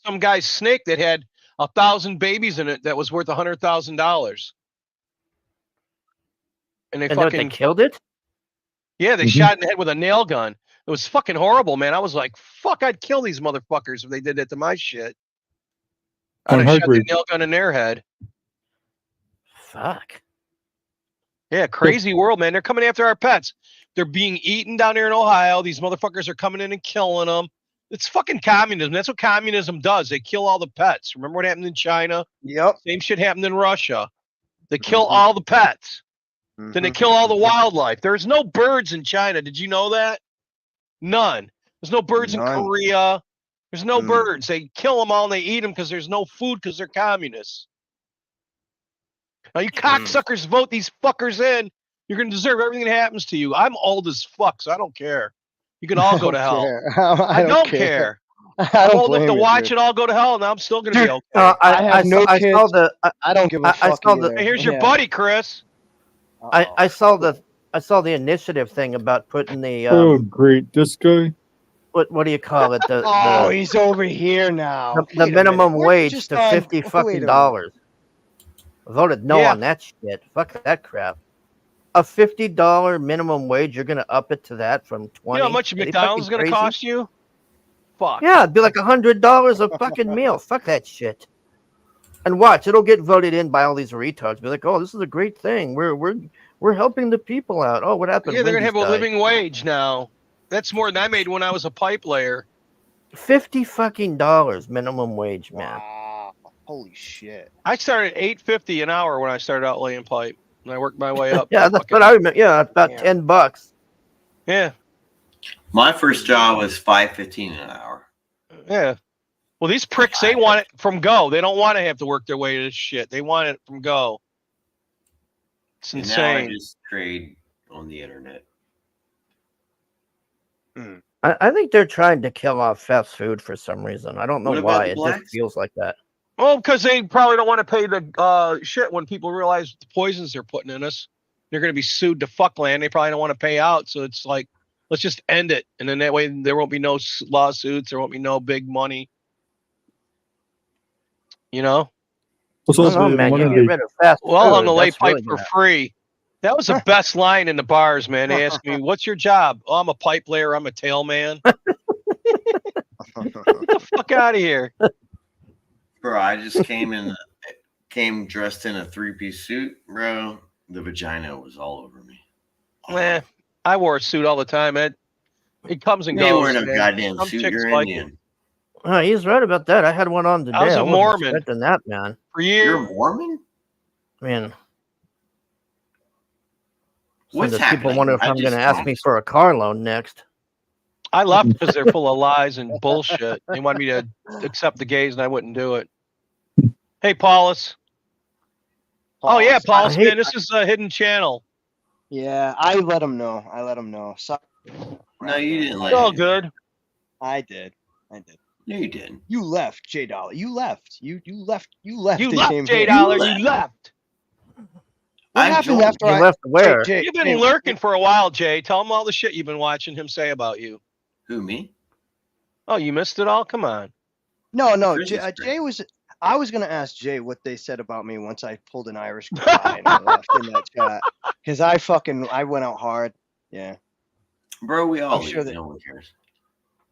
some guy's snake that had 1,000 babies in it that was worth $100,000. And they And then fucking they killed it. Yeah, they shot in the head with a nail gun. It was fucking horrible, man. I was like, fuck, I'd kill these motherfuckers if they did that to my shit. I'd have shot the nail gun in their head. Fuck. Yeah, crazy world, man. They're coming after our pets. They're being eaten down here in Ohio. These motherfuckers are coming in and killing them. It's fucking communism. That's what communism does. They kill all the pets. Remember what happened in China? Yep. Same shit happened in Russia. They kill all the pets. Then they kill all the wildlife. There's no birds in China. Did you know that? None. There's no birds in None. Korea. There's no Mm. birds. They kill them all and they eat them because there's no food because they're communists. Now you cocksuckers vote these fuckers in. You're gonna deserve everything that happens to you. I'm old as fuck, so I don't care. You can all go to hell. I don't care. I I'm don't old enough to blame you, watch dude. it all go to hell, and I'm still gonna be okay. I have no I kids. saw the. I don't give a I fuck saw either. the. Hey, here's your Yeah. buddy, Chris. I saw the initiative thing about putting the Oh, great. This guy? what do you call it? Oh, he's over here now. the Wait a minute. minimum Weren't you wage just to on- $50 wait a fucking minute. dollars. I voted no Yeah. on that shit. Fuck that crap. A $50 minimum wage, you're gonna up it to that from 20. You know how much Are you McDonald's is fucking gonna crazy? cost you? Fuck. Yeah, it'd be like $100 a fucking meal. Fuck that shit. And watch, it'll get voted in by all these retards. Be like, oh, this is a great thing. We're helping the people out. Oh, what happened? Yeah, they're gonna Wendy's have a died. living wage now. That's more than I made when I was a pipe layer. $50 fucking dollars minimum wage, man. Wow. Holy shit. I started at $8.50 an hour when I started out laying pipe, and I worked my way up. Yeah, that's what I remember. Yeah, about $10. Yeah, My first job was $5.15 an hour. yeah. Well, these pricks, they want it from go. They don't want to have to work their way to this shit. They want it from go. It's And now I insane. just trade on the internet. I think they're trying to kill off fast food for some reason. I don't know What about why. the It blacks? just feels like that. Well, because they probably don't want to pay the shit when people realize the poisons they're putting in us. They're going to be sued to fuckland. They probably don't want to pay out. So it's like, let's just end it. And then that way there won't be no lawsuits. There won't be no big money. You know? What's I up, don't know, man. You Monday? get rid of fast Well, food. on the lay That's pipe really for gonna- free. That was the best line in the bars, man. They asked me, what's your job? Oh, I'm a pipe layer. I'm a tail man. Get the fuck out of here. Bro, I just came dressed in a 3-piece suit, bro. The vagina was all over me. I wore a suit all the time, Ed. It comes and You ain't goes. wearing a man. goddamn Some suit, chicks you're like Indian. it. Oh, he's right about that. I had one on today. I was a wasn't Mormon. expecting that, man. For years. You're a Mormon? Man. What's People happening? wonder if I I'm going just to ask me for a car loan next. I left because they're full of lies and bullshit. They wanted me to accept the gays, and I wouldn't do it. Hey, Paulus. Oh yeah, Paulus, man, this is a hidden channel. Yeah, I let him know. So, No, you didn't It's let all him. good. I did. No, you didn't. You left, J Dollar. You left. You left. You and came left, J here. Dollar. You left. What I happened joined. after You I left where? Jay, You've been lurking for a while, Jay. Tell him all the shit you've been watching him say about you. Who, me? Oh, you missed it all? Come on. No, Chris is great. Jay was. I was gonna ask Jay what they said about me once I pulled an Irish goodbye and I left in that chat because I went out hard. Yeah. Bro, we all I'm sure leave. that- No one cares.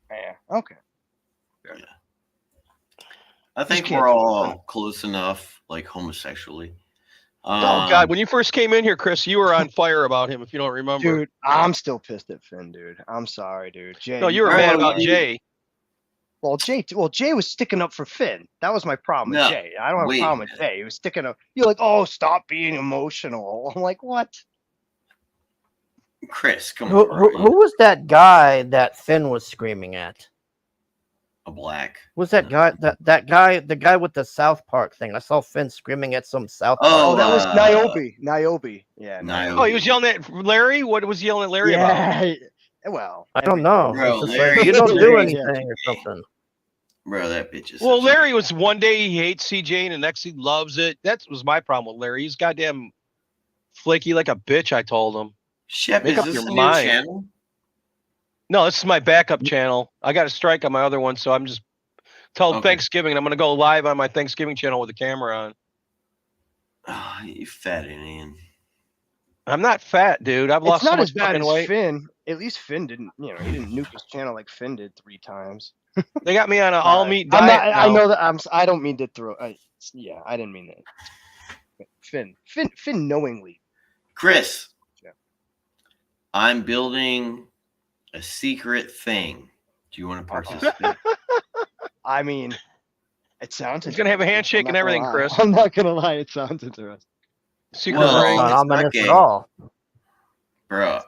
Yeah. Okay. Yeah. I think can't we're do all close enough, like homosexually. Oh God, when you first came in here, Chris, you were on fire about him. If you don't remember, Dude, I'm still pissed at Finn, dude. I'm sorry, dude. Jay. no, you were Bro, mad about you- Jay. Well, Jay was sticking up for Finn. That was my problem No, with Jay. I don't have a wait a problem with minute. Jay. He was sticking up. You're like, oh, stop being emotional. I'm like, what? Chris, come Who, on, who, bro. who was that guy that Finn was screaming at? A black. Was that guy that guy the guy with the South Park thing? I saw Finn screaming at some South Park. Oh, that was uh, Niobe. Niobe. Yeah. Niobe. Oh, he was yelling at Larry. What was he yelling at Larry about? Yeah. Well, I don't know. Bro, It's just Larry- like, you don't do Larry- anything or something. Bro, that bitch is. Well, such a- Larry was one day he hates CJ and the next he loves it. That was my problem with Larry. He's goddamn flaky like a bitch. I told him. Shep, Make is up this your a new mind. channel? No, this is my backup channel. I got a strike on my other one, so I'm just till Okay. Thanksgiving. I'm gonna go live on my Thanksgiving channel with the camera on. Oh, you fat Indian. I'm not fat, dude. I've it's lost so not much as bad fucking as weight. Finn. At least Finn didn't, he didn't nuke his channel like Finn did 3 times. They got me on an all meat I'm diet. not, I now. know that I don't mean to throw. Yeah, I didn't mean that. But Finn knowingly. Chris, Yeah. I'm building a secret thing. Do you want to participate? I mean, it sounds. He's gonna have a interesting. handshake I'm and not everything, gonna lie. Chris. I'm not gonna lie. It sounds interesting. Secret Well, ring. It's not it's ominous not gay. at all. Bro,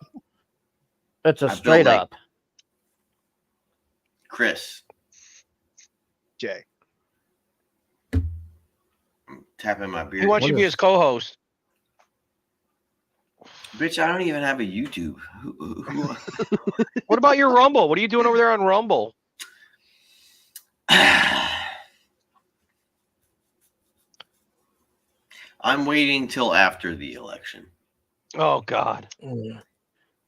It's a I built, straight like, up. Chris. Jay. I'm tapping my beard. He wants you to be his co-host. Bitch, I don't even have a YouTube. What about your Rumble? What are you doing over there on Rumble? I'm waiting till after the election. Oh God. I want to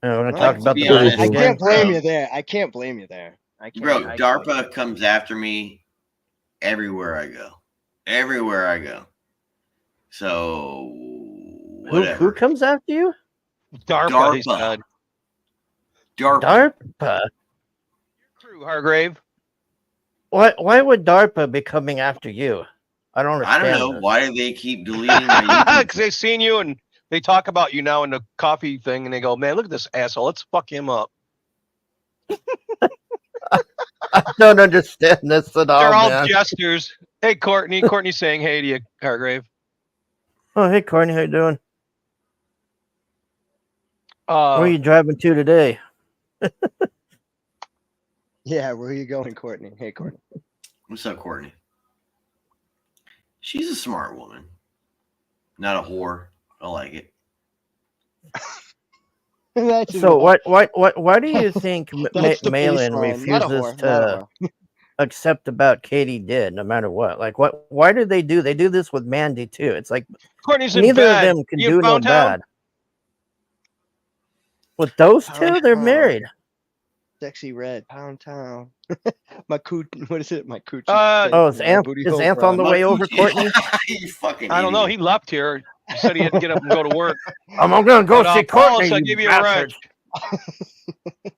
Well, talk about the be honest, I British can't game. blame you there. I can't blame you there. I can't, Bro, I DARPA comes after me everywhere I go. Everywhere I go. So whatever. Who comes after you? DARPA. He said. DARPA. True, Hargrave. Why would DARPA be coming after you? I don't I understand. don't know. Why do they keep deleting my YouTube? Because they've seen you and they talk about you now in the coffee thing, and they go, "Man, look at this asshole. Let's fuck him up." I don't understand this at all. They're all man. jesters. Hey, Courtney. Courtney's saying hey to you, Hargrave. Oh, hey, Courtney, how you doing? Where Uh, are you driving to today? Yeah, where are you going, Courtney? Hey, Courtney. What's up, Courtney? She's a smart woman. Not a whore. I like it. So why do you think That's the Malin baseline. Not a refuses whore, not a to accept about Katie did no matter what? Like why do they do this with Mandy too? It's like Courtney's in neither of bed. them can You in do no Pound Town? bad. With those two, they're married. Sexy Red, Pound Town. My coot, what is it? My coochie. Oh, is Anth on the way over, Courtney? You fucking I don't know. He left here. He said he had to get up and go to work. I'm gonna go But, see Paul, Courtney. so I you give you a bastard. wrench.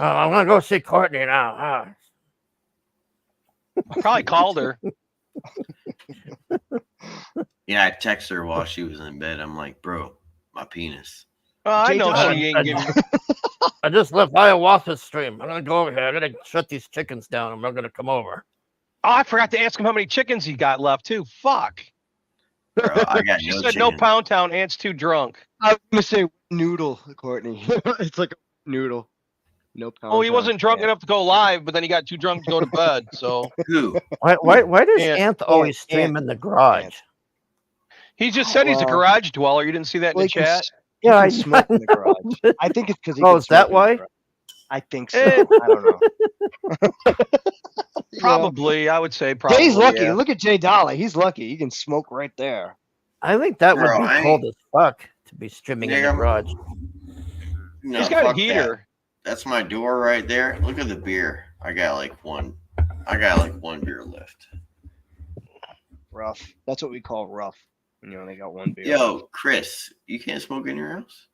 I'm gonna go see Courtney now. I probably called her. Yeah, I texted her while she was in bed. I'm like, bro, my penis. I know I- she ain't giving. I just left Hiawatha stream. I'm gonna go over here. I gotta shut these chickens down. I'm not gonna come over. Oh, I forgot to ask him how many chickens he got left too. Fuck. Bro, I got She no said chicken. no Pound Town. Ant's too drunk. I was gonna say noodle, Courtney. It's like a noodle. No Pound Oh, he Town. wasn't drunk Yeah. enough to go live, but then he got too drunk to go to bed. So Who? Why does Ant. Anth always stream in the garage? he just said he's a Well- garage dweller. You didn't see that in Well, the he can chat? s- he can smoke in the garage. I think it's because he Oh, can is that smoke in the why? garage. I think so. Eh. I don't know. You know? Probably, I would say probably. Jay's lucky. yeah. Look at Jay Dolly. He's lucky. He can smoke right there. I think that Bro, would be I cold as fuck to be streaming in Nigga, the garage. No, He's got a fuck that. heater. That's my door right there. Look at the beer. I got like one beer left. Rough. That's what we call rough. When you only got one beer. Yo, Chris, you can't smoke in your house?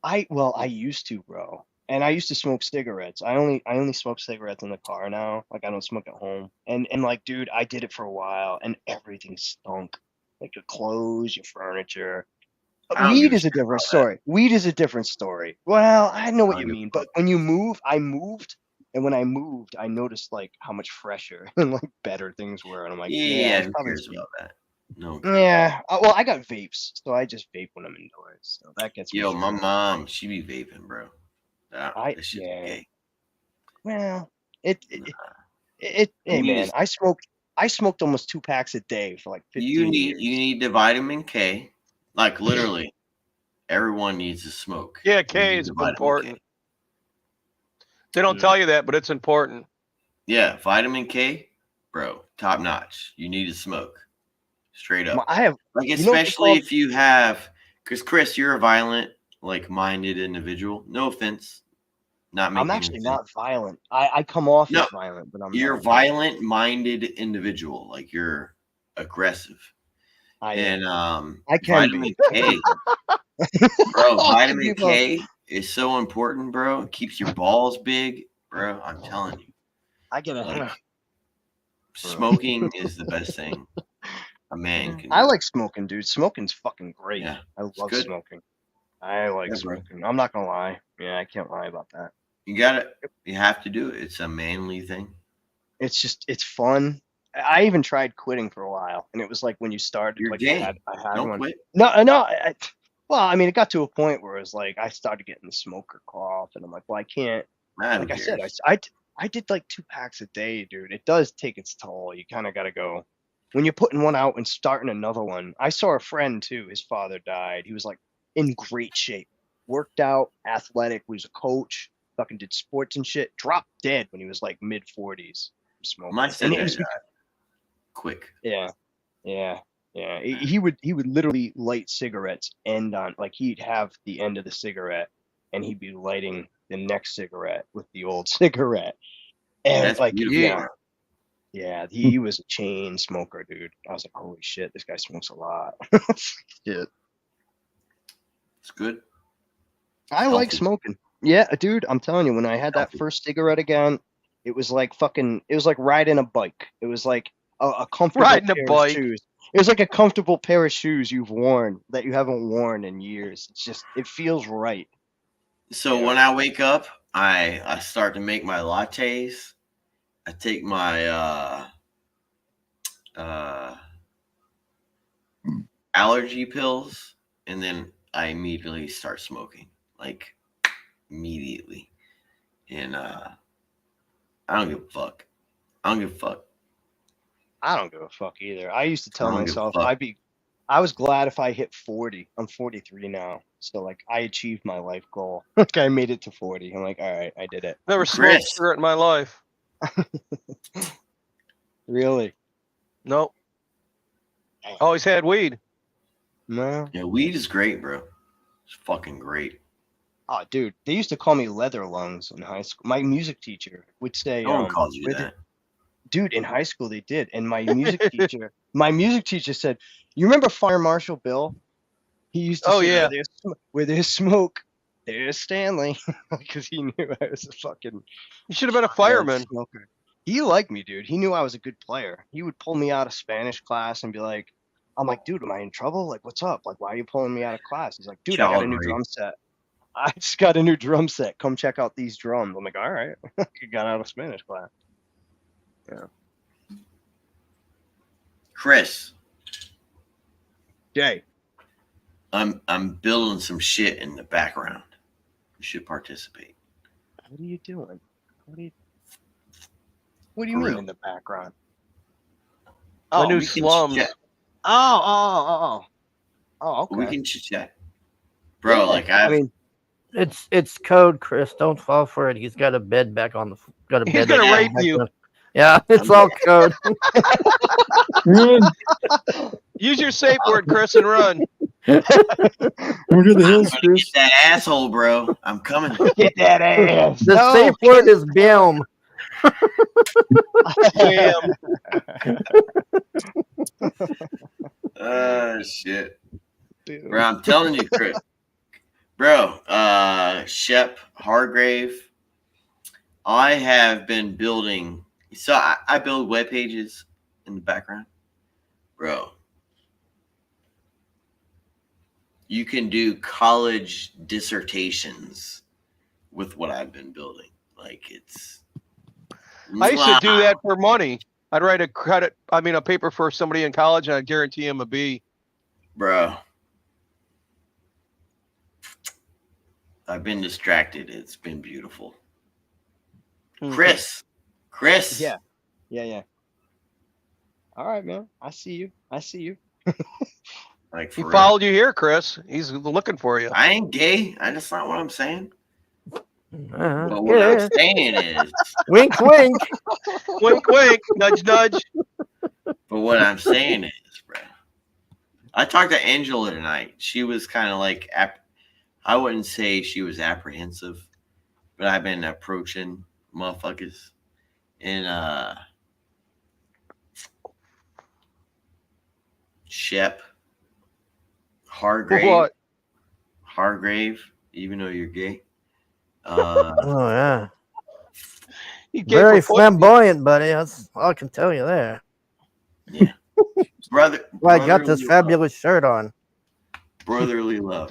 I used to, bro. And I used to smoke cigarettes. I only smoke cigarettes in the car now. Like I don't smoke at home. And like, dude, I did it for a while and everything stunk. Like your clothes, your furniture. I don't Weed give a is a shit different about story. Weed is a different story. Well, I know what I you don't mean, but when you move, I moved, and when I moved, I noticed like how much fresher and like better things were, and I'm like, Yeah, it's who probably cares weed. about that? No. Yeah, well, I got vapes, so I just vape when I'm indoors. So that gets me Yo, through. my mom, she be vaping, bro. That shit's yeah. gay. Well, hey You need man, to- I smoked almost 2 packs a day for like 15 You years. need the vitamin K. Like literally, everyone needs to smoke. Yeah, You K need is the vitamin important. K. They don't tell you that, but it's important. Yeah, vitamin K, bro, top notch. You need to smoke. Straight up. I have Like you know what they especially call- if you have, because Chris, you're a violent, like minded individual. No offense, not making. I'm actually any not sense. violent. I come off No, as violent, but I'm You're not. violent minded individual. Like you're aggressive. I am. And I can vitamin be. K, bro. I can Vitamin be K is so important, bro. It keeps your balls big, bro. I'm telling you. I get a Like, smoking is the best thing a man can do. I like smoking, dude. Smoking's fucking great. Yeah, I love good. smoking. I like Yeah, bro. smoking. I'm not gonna lie. Yeah, I can't lie about that. You gotta, you have to do it. It's a manly thing. It's fun. I even tried quitting for a while, and it was like when you started. You're like gay. I had Don't one. quit. No. Well, I mean, it got to a point where it was like I started getting the smoker cough, and I'm like, well, I can't. Nah, who Like I said, cares? I did like 2 packs a day, dude. It does take its toll. You kind of got to go. When you're putting one out and starting another one. I saw a friend too. His father died. He was like in great shape, worked out, athletic, was a coach, fucking did sports and shit. Dropped dead when he was like mid 40s. Smoking. My And son it was, died quick. yeah, yeah, yeah. He would literally light cigarettes end on like he'd have the end of the cigarette and he'd be lighting the next cigarette with the old cigarette. And That's like beautiful. yeah, he was a chain smoker, dude. I was like, holy shit, this guy smokes a lot. Shit. It's good. I like Healthy. smoking. Yeah, dude, I'm telling you, when I had that first cigarette again, it was like riding a bike. It was like a comfortable Riding a pair bike. of shoes. It was like a comfortable pair of shoes you've worn that you haven't worn in years. It's just, it feels right. So when I wake up, I start to make my lattes. I take my allergy pills, and then I immediately start smoking. Like immediately. And I don't give a fuck. I don't give a fuck. I don't give a fuck either. I used to tell I don't give a myself fuck. I was glad if I hit 40. I'm 43 now. So like I achieved my life goal. Like I made it to 40. I'm like, all right, I did it. Never smoked a cigarette in my life. Really? Nope. Always had weed. No. Yeah, weed is great, bro. It's fucking great. Oh, dude, they used to call me leather lungs in high school. My music teacher would say, No one calls you that. Dude, in high school they did. And my music teacher said, you remember Fire Marshal Bill? He used to say, where there's smoke, there's Stanley. Because he knew I was a fucking... You should have been a fireman. Smoker. He liked me, dude. He knew I was a good player. He would pull me out of Spanish class and be like, I'm like, dude, am I in trouble? Like, what's up? Like, why are you pulling me out of class? He's like, dude, I got a new drum set. I just got a new drum set. Come check out these drums. I'm like, all right. You got out of Spanish class. Yeah. Chris. Jay. I'm building some shit in the background. You should participate. What are you doing? What do you For mean real. in the background? The new we can slums. chit-chat. Oh, okay. We can chit chat. Bro, like I mean, It's code, Chris. Don't fall for it. He's got a bed back on the. Got a bed. He's gonna back rape back you. on- Yeah, it's all code. Use your safe word, Chris, and run. Where the I'm hills, gonna Chris? get that asshole, bro. I'm coming. Get that ass. The No, safe word is BAM. Shit. Bro, I'm telling you, Chris. Bro, Shep Hargrave, I have been building. So I build web pages in the background. Bro, you can do college dissertations with what I've been building. Like it's. I used to do that for money. I'd write a paper for somebody in college, and I'd guarantee him a B. Bro, I've been distracted. It's been beautiful. Chris. Yeah. All right, man. I see you. Like He for real. followed you here, Chris. He's looking for you. I ain't gay. That's not what I'm saying. But what yeah. I'm saying is, Wink, wink. Wink, wink. Nudge, nudge. but what I'm saying is, bro. I talked to Angela tonight. She was kind of like, I wouldn't say she was apprehensive, but I've been approaching motherfuckers. And Shep Hargrave. What? Hargrave, even though you're gay. Oh yeah. He gave Very her pussy. flamboyant, buddy. That's all I can tell you there. Yeah. Brother. Well, I got this brotherly fabulous shirt on. love. Brotherly love.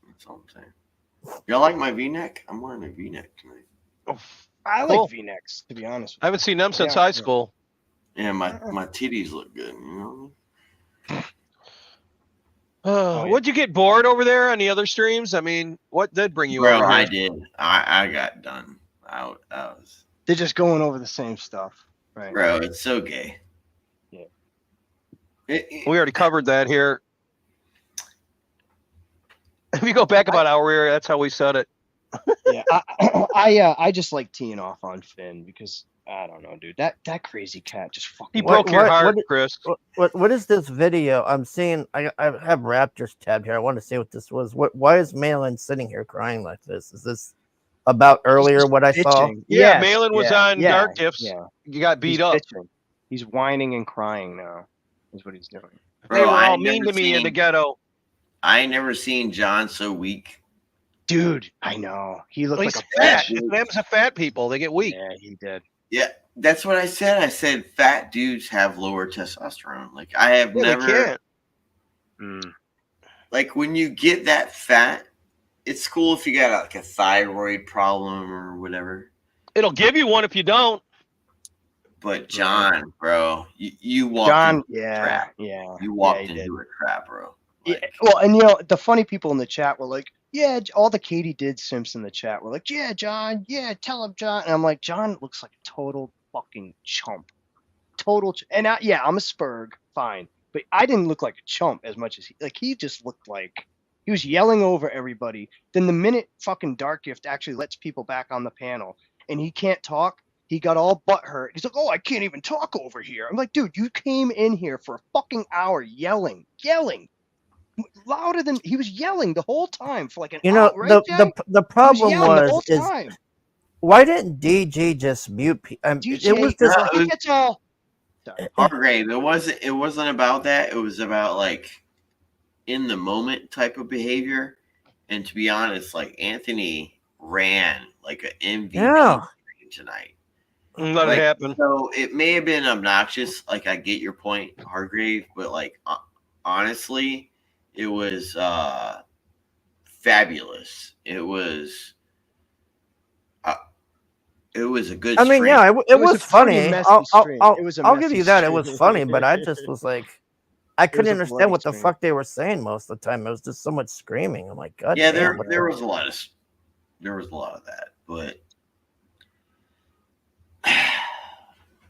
That's all I'm saying. Y'all like my V-neck? I'm wearing a V-neck tonight. I Cool. like V-necks, to be honest with I haven't seen them since Yeah. high school. Yeah, my titties look good. You know what I mean? Would you get bored over there on the other streams? I mean, what did bring you Bro, over here? I did. I got done. They're just going over the same stuff, right? Bro, it's so gay. Yeah. We already covered that here. If you go back about an hour here, that's how we said it. Yeah, I just like teeing off on Finn because I don't know, dude. That crazy cat just fucking. He broke your heart, Chris. What is this video? I'm seeing. I have Raptors tabbed here. I want to see what this was. Why is Malin sitting here crying like this? Is this about earlier what I saw? Yeah, Malin was on Dark Gifts. Yeah. You got beat He's up. bitching. He's whining and crying now. Is what he's doing. They were all mean to me in the ghetto. I ain't never seen John so weak. Dude, I know. He looked He's like a fat. fat. Them's the fat people. They get weak. Yeah, he did. Yeah, that's what I said. I said fat dudes have lower testosterone. Like I have Yeah, never. they can't. Like when you get that fat, it's cool if you got like a thyroid problem or whatever. It'll give you one if you don't. But John, bro, you walked John, into a trap. yeah. You walked he did. into a trap, bro. Yeah, well, and the funny people in the chat were like, yeah, all the Katie did simps in the chat were like, yeah, John, yeah, tell him, John. And I'm like, John looks like a total fucking chump. And I'm a Spurg, fine. But I didn't look like a chump as much as he just looked like he was yelling over everybody. Then the minute fucking Dark Gift actually lets people back on the panel and he can't talk, he got all butthurt. He's like, oh, I can't even talk over here. I'm like, dude, you came in here for a fucking hour yelling. Louder than he was yelling the whole time for like an hour. Right, the problem was the whole time. Why didn't DG just mute people? It was just he gets all Hargrave. It wasn't about that. It was about like in the moment type of behavior. And to be honest, like Anthony ran like an MVP tonight. Let it happen. So it may have been obnoxious. Like I get your point, Hargrave, but like honestly, it was fabulous. It was a good. I mean, stream. yeah, it was funny. I'll I'll give you that. It was funny, but I just was like, I couldn't understand what the stream. fuck they were saying most of the time. It was just so much screaming. I'm like, God. Yeah, damn, there was a lot of that, but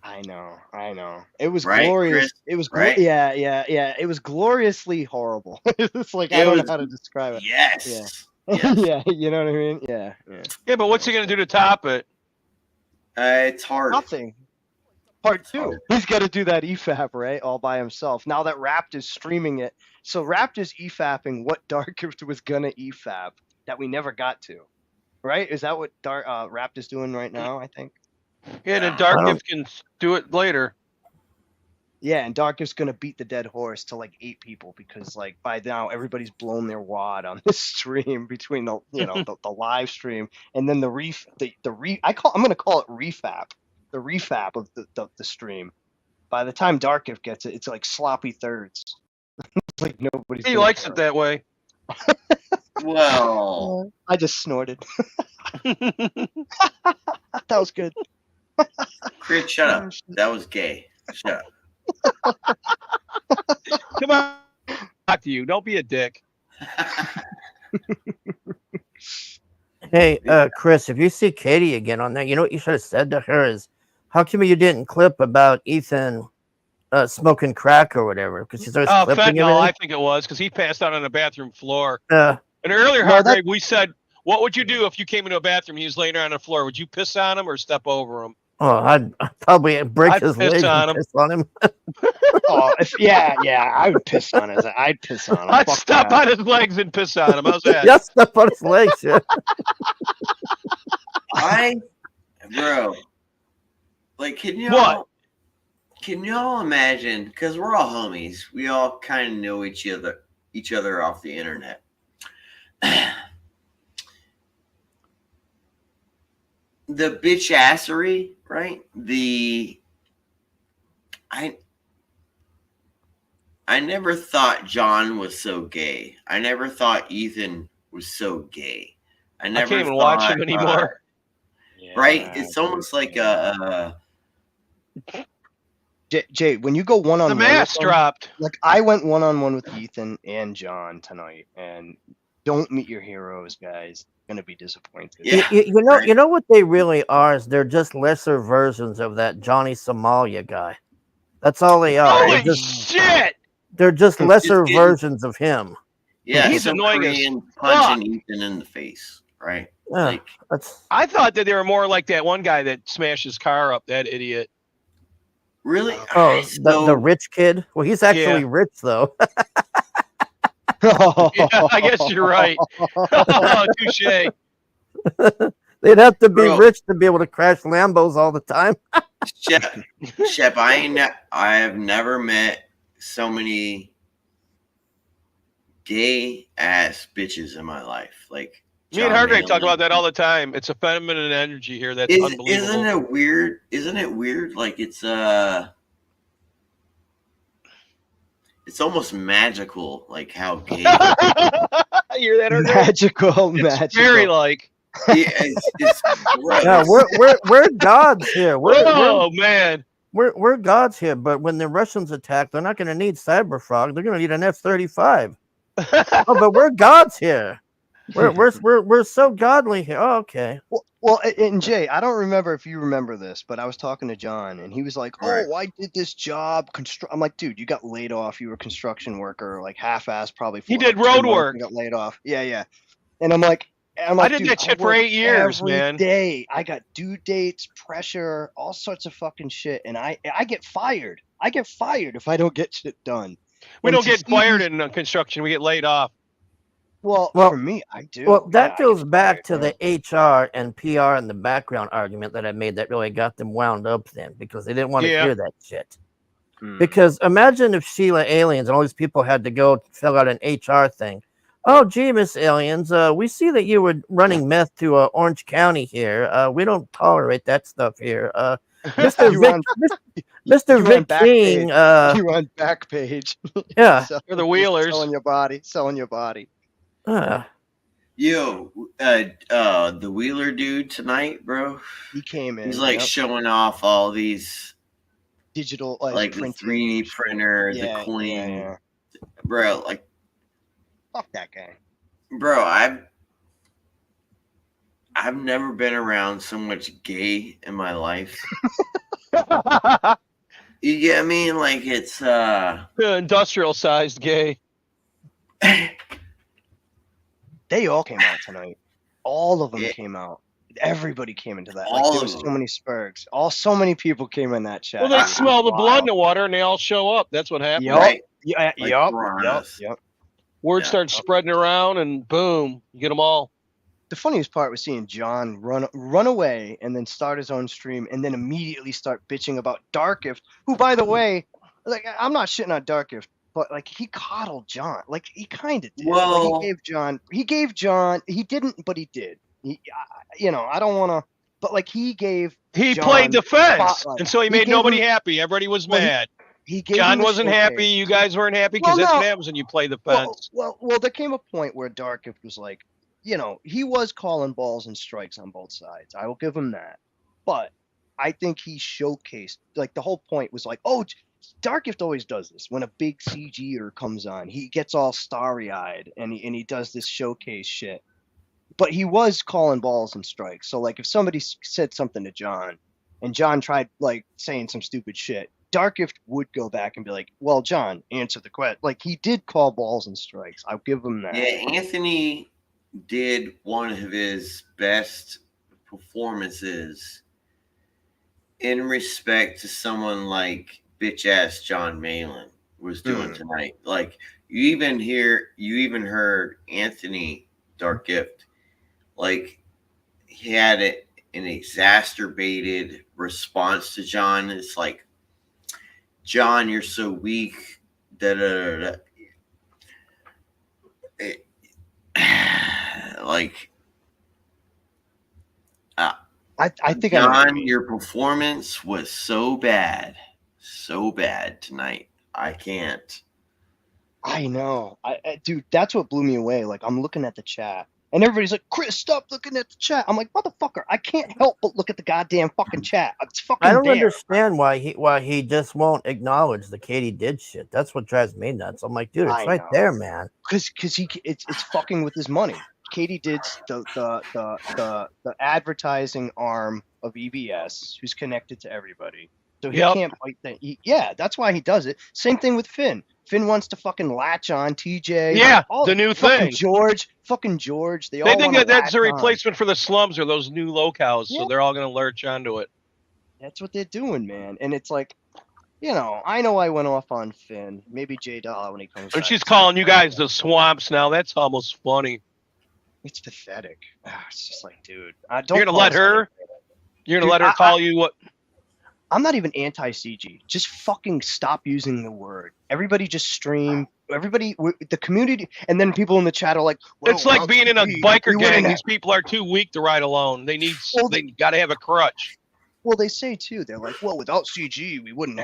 I know. It was Right, glorious. Chris? It was Right? yeah. It was gloriously horrible. It's like I It don't know was- how to describe it. yes. Yeah. Yeah, you know what I mean? Yeah. Yeah, but what's he gonna do to top it? It's hard. Nothing. Part 2. He's got to do that EFAP, right? All by himself. Now that Raptor's streaming it. So Raptor's EFAPing what Dark Gift was going to EFAP that we never got to. Right? Is that what Raptor's doing right now, I think? Yeah, then Dark Gift can do it later. Yeah, and Dark Gift's going to beat the dead horse to like 8 people because like by now everybody's blown their wad on this stream between the the live stream and then I'm going to call it refap. The refap of the stream. By the time Dark Gift gets it, it's like sloppy thirds. It's like nobody's. He likes it that way. Well, I just snorted. That was good. Chris, shut up. That was gay. Shut up. Come on, talk to you. Don't be a dick. Hey, Chris, if you see Katie again on there, you know what you should have said to her is, how come you didn't clip about Ethan smoking crack or whatever? Because she's always clipping fentanyl, I everything. think it was, because he passed out on the bathroom floor. Yeah. And earlier, No, that- Hargrave, we said, what would you do if you came into a bathroom and he was laying there on the floor? Would you piss on him or step over him? Oh, I'd probably break I'd his piss leg on and him. piss on him. Oh, I would piss on his. I'd piss on him. I'd Fuck step that. on his legs and piss on him. How's that? Just step on his legs, yeah. Bro, like, can y'all imagine? Because we're all homies, we all kind of know each other off the internet. The bitch assery, right? I never thought John was so gay. I never thought Ethan was so gay. I never can't even watch thought, him anymore. Right? It's almost like a Jay, when you go one-on-one, The mask dropped. Like I went one-on-one with Ethan and John tonight, and Don't meet your heroes, guys. Gonna be disappointed. You know what they really are is they're just lesser versions of that Johnny Somalia guy. That's all they are. Holy shit! They're just lesser getting- versions of him. Yeah, He's some annoying as Korean fuck. punching Ethan in the face, right? Yeah, Like, I thought that they were more like that one guy that smashed his car up. That idiot. really? Oh, the So- rich kid. Well, he's actually rich though. Yeah, I guess you're right. Touche. They'd have to be Bro. rich to be able to crash Lambos all the time. Shep, I have never met so many gay ass bitches in my life. Like Me and John Hargrave talk Malin. about that all the time. It's a feminine energy here that's unbelievable. Isn't it weird? Isn't it weird? Like it's almost magical, like how gay. You hear that, Hargrave? Magical. Very like. Yeah, it's gross. Yeah, we're gods here. Oh man, we're gods here. But when the Russians attack, they're not going to need Cyberfrog. They're going to need an F-35. Oh, but we're gods here. We're so godly here. Oh, okay. Well, and Jay, I don't remember if you remember this, but I was talking to John, and he was like, "Oh, I did this job. I'm like, dude, you got laid off. You were a construction worker, like half-assed, probably. He for did like 2 road months work. and got laid off. Yeah. And I'm like, I did dude, that shit for work 8 years, every man. day. I got due dates, pressure, all sorts of fucking shit, and I get fired. I get fired if I don't get shit done. We And don't to get see fired these- in construction. We get laid off. Well, Well, for me, I do. Well, that Yeah, I goes get back fired, to the HR and PR and the background argument that I made that really got them wound up then because they didn't want to Yeah. hear that shit. Hmm. Because imagine if Sheila Aliens and all these people had to go fill out an HR thing. Oh, gee, Miss Aliens, we see that you were running meth to Orange County here. We don't tolerate that stuff here. Mr. You Vic, on- Mr. you Vic on Backpage. King, You on Backpage. yeah. They're the Wheelers. Selling your body. Yo, the Wheeler dude tonight, bro. He came in. He's like yep. showing off all these digital, like the 3D printer, Yeah, the coin, yeah. bro. Like, Fuck that guy. bro, I've never been around so much gay in my life. You get me? Like it's Industrial sized gay. They all came out tonight. All of them came out. Everybody came into that. Like, All there of was so them. many Spurgs. So many people came in that chat. Well, they dude. smell the Wow. blood in the water and they all show up. That's what happened. Yup. Right. Yeah, Like yup. piranhas. Yep. Word Yeah. starts spreading around and boom, you get them all. The funniest part was seeing John run away and then start his own stream and then immediately start bitching about Darkift, who, by the way, like, I'm not shitting on Darkift, but like, he coddled John. Like, he kind of did. Well- Like, he didn't, but he did. I don't want to, but like, he gave He John played defense, spotlight. and so he made gave nobody him- happy. Everybody was Well, mad. He gave John him the wasn't happy. showcase. You guys weren't happy because Well, that's no. what happens when you play the fence. Well, there came a point where Darkift was like, he was calling balls and strikes on both sides. I will give him that. But I think he showcased, like, the whole point was like, oh, Darkift always does this. When a big CGer comes on, he gets all starry-eyed and he does this showcase shit. But he was calling balls and strikes. So, like, if somebody said something to John and John tried, like, saying some stupid shit, Darkift would go back and be like, well, John, answer the question. Like, he did call balls and strikes. I'll give him that. Yeah, Anthony did one of his best performances in respect to someone like bitch ass John Malin was doing tonight. Like you even heard Anthony Darkift, like he had an exacerbated response to John. It's like, John, you're so weak. Da da da. Like, I think John, your performance was so bad tonight. I can't. I know. Dude, that's what blew me away. Like, I'm looking at the chat And everybody's like, Chris, stop looking at the chat. I'm like, motherfucker, I can't help but look at the goddamn fucking chat. It's fucking I don't there. understand why he just won't acknowledge the Katie did shit. That's what drives me nuts. I'm like, dude, it's I right know. there, man. Because it's fucking with his money. Katie did the advertising arm of EBS, who's connected to everybody. So he can't fight that. Yeah, that's why he does it. Same thing with Finn. Finn wants to fucking latch on TJ. Yeah, all the new fucking thing. Fucking George. They They all think want that to that's a replacement for the slums or those new locales, so they're all gonna lurch onto it. That's what they're doing, man. And it's like, I know I went off on Finn. Maybe J Dollar when he comes And back. she's calling you guys the swamps now. That's almost funny. It's pathetic. It's just like, dude. You're gonna let her? You're gonna let her call you what? I'm not even anti-CG. Just fucking stop using the word. Everybody just stream. Everybody, the community, and then people in the chat are like, well, It's like being in a we biker wouldn't gang. have- These people are too weak to ride alone. They got to have a crutch. Well, they say too. They're like, well, without CG, we wouldn't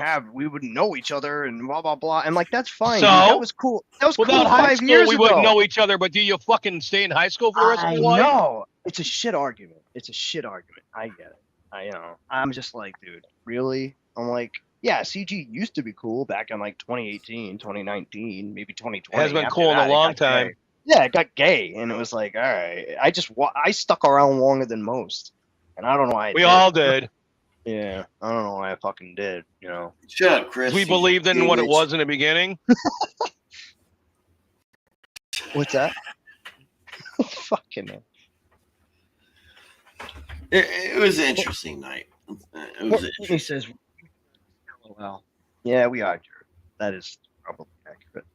know each other, and blah blah blah. And like, that's fine. So dude. That was cool. That was without cool high 5 school, years we ago. wouldn't know each other. But do you fucking stay in high school for the rest of your life? No, it's a shit argument. It's a shit argument. I get it. I'm just like, dude, really? I'm like, yeah, CG used to be cool back in like 2018, 2019, maybe 2020. Has been After cool in that, a it long got time. gay. Yeah, it got gay, and it was like, all right. I stuck around longer than most, and I don't know why. We all did. Yeah, I don't know why I fucking did. Shut up, Chris. We believed in what it was in the beginning. What's that? Fucking hell. It was an interesting night. It was He says, "Well, yeah, we are. Jared. That is probably accurate."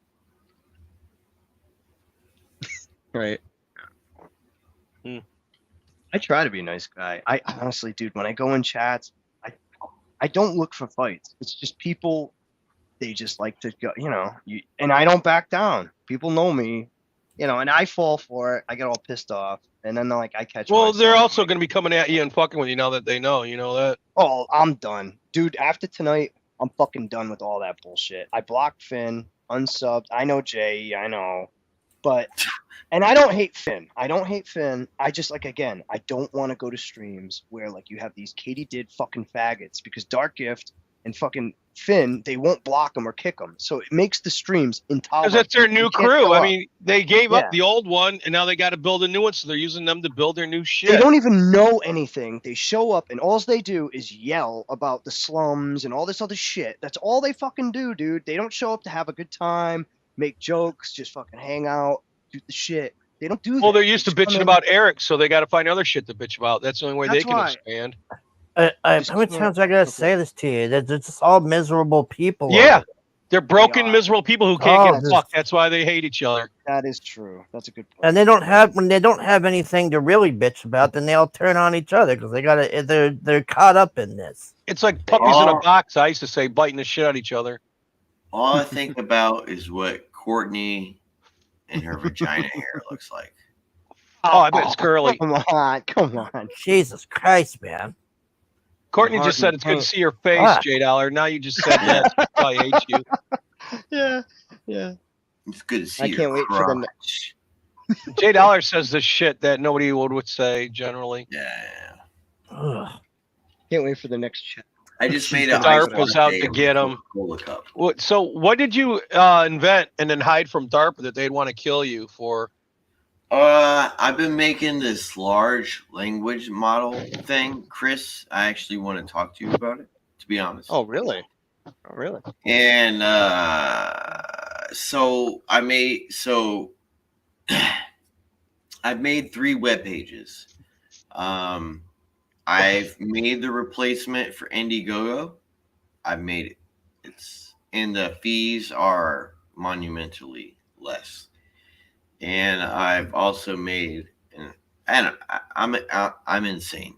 Right. I try to be a nice guy. I honestly, dude, when I go in chats, I don't look for fights. It's just people. They just like to go, and I don't back down. People know me, and I fall for it. I get all pissed off, and then I catch. Well, myself. they're also going to be coming at you and fucking with you now that they know. You know that. Oh, I'm done. Dude, after tonight, I'm fucking done with all that bullshit. I blocked Finn, unsubbed. I know Jay, I know. And I don't hate Finn. I just, again, I don't want to go to streams where, you have these Katie did fucking faggots because Dark Gift and fucking Finn, they won't block them or kick them. So it makes the streams intolerable. Because that's their new You can't crew. show I up. mean, they gave up Yeah. the old one, and now they got to build a new one, so they're using them to build their new shit. They don't even know anything. They show up, and all they do is yell about the slums and all this other shit. That's all they fucking do, dude. They don't show up to have a good time, make jokes, just fucking hang out, do the shit. They don't do that. Well, they're used to just come bitching in- about Eric, so they got to find other shit to bitch about. That's the only way they That's can why. expand. How many times I gotta say this to you? They're just all miserable people. Yeah, they're broken, miserable people who can't Oh, get just- fucked. That's why they hate each other. That is true. That's a good point. And when they don't have anything to really bitch about, then they all turn on each other because they're caught up in this. It's like puppies in a box. I used to say, biting the shit out of each other. All I think about is what Courtney and her vagina hair looks like. Oh, I bet it's curly. Come on. Jesus Christ, man. Courtney Heart just said and it's good to paint. see your face, Ah. J Dollar. Now you just said that. I hate you. Yeah. It's good to see I your can't wait for the crotch. J Dollar says the shit that nobody would say generally. Yeah. Can't wait for the next shit. I just made a DARP was out to get him. Coca-Cola cup. So what did you invent and then hide from DARPA that they'd want to kill you for? I've been making this large language model thing. Chris, I actually want to talk to you about it, to be honest. Oh, really? And so I've made 3 web pages. I've made the replacement for Indiegogo. I've made it. And the fees are monumentally less. And I've also made, and I'm insane.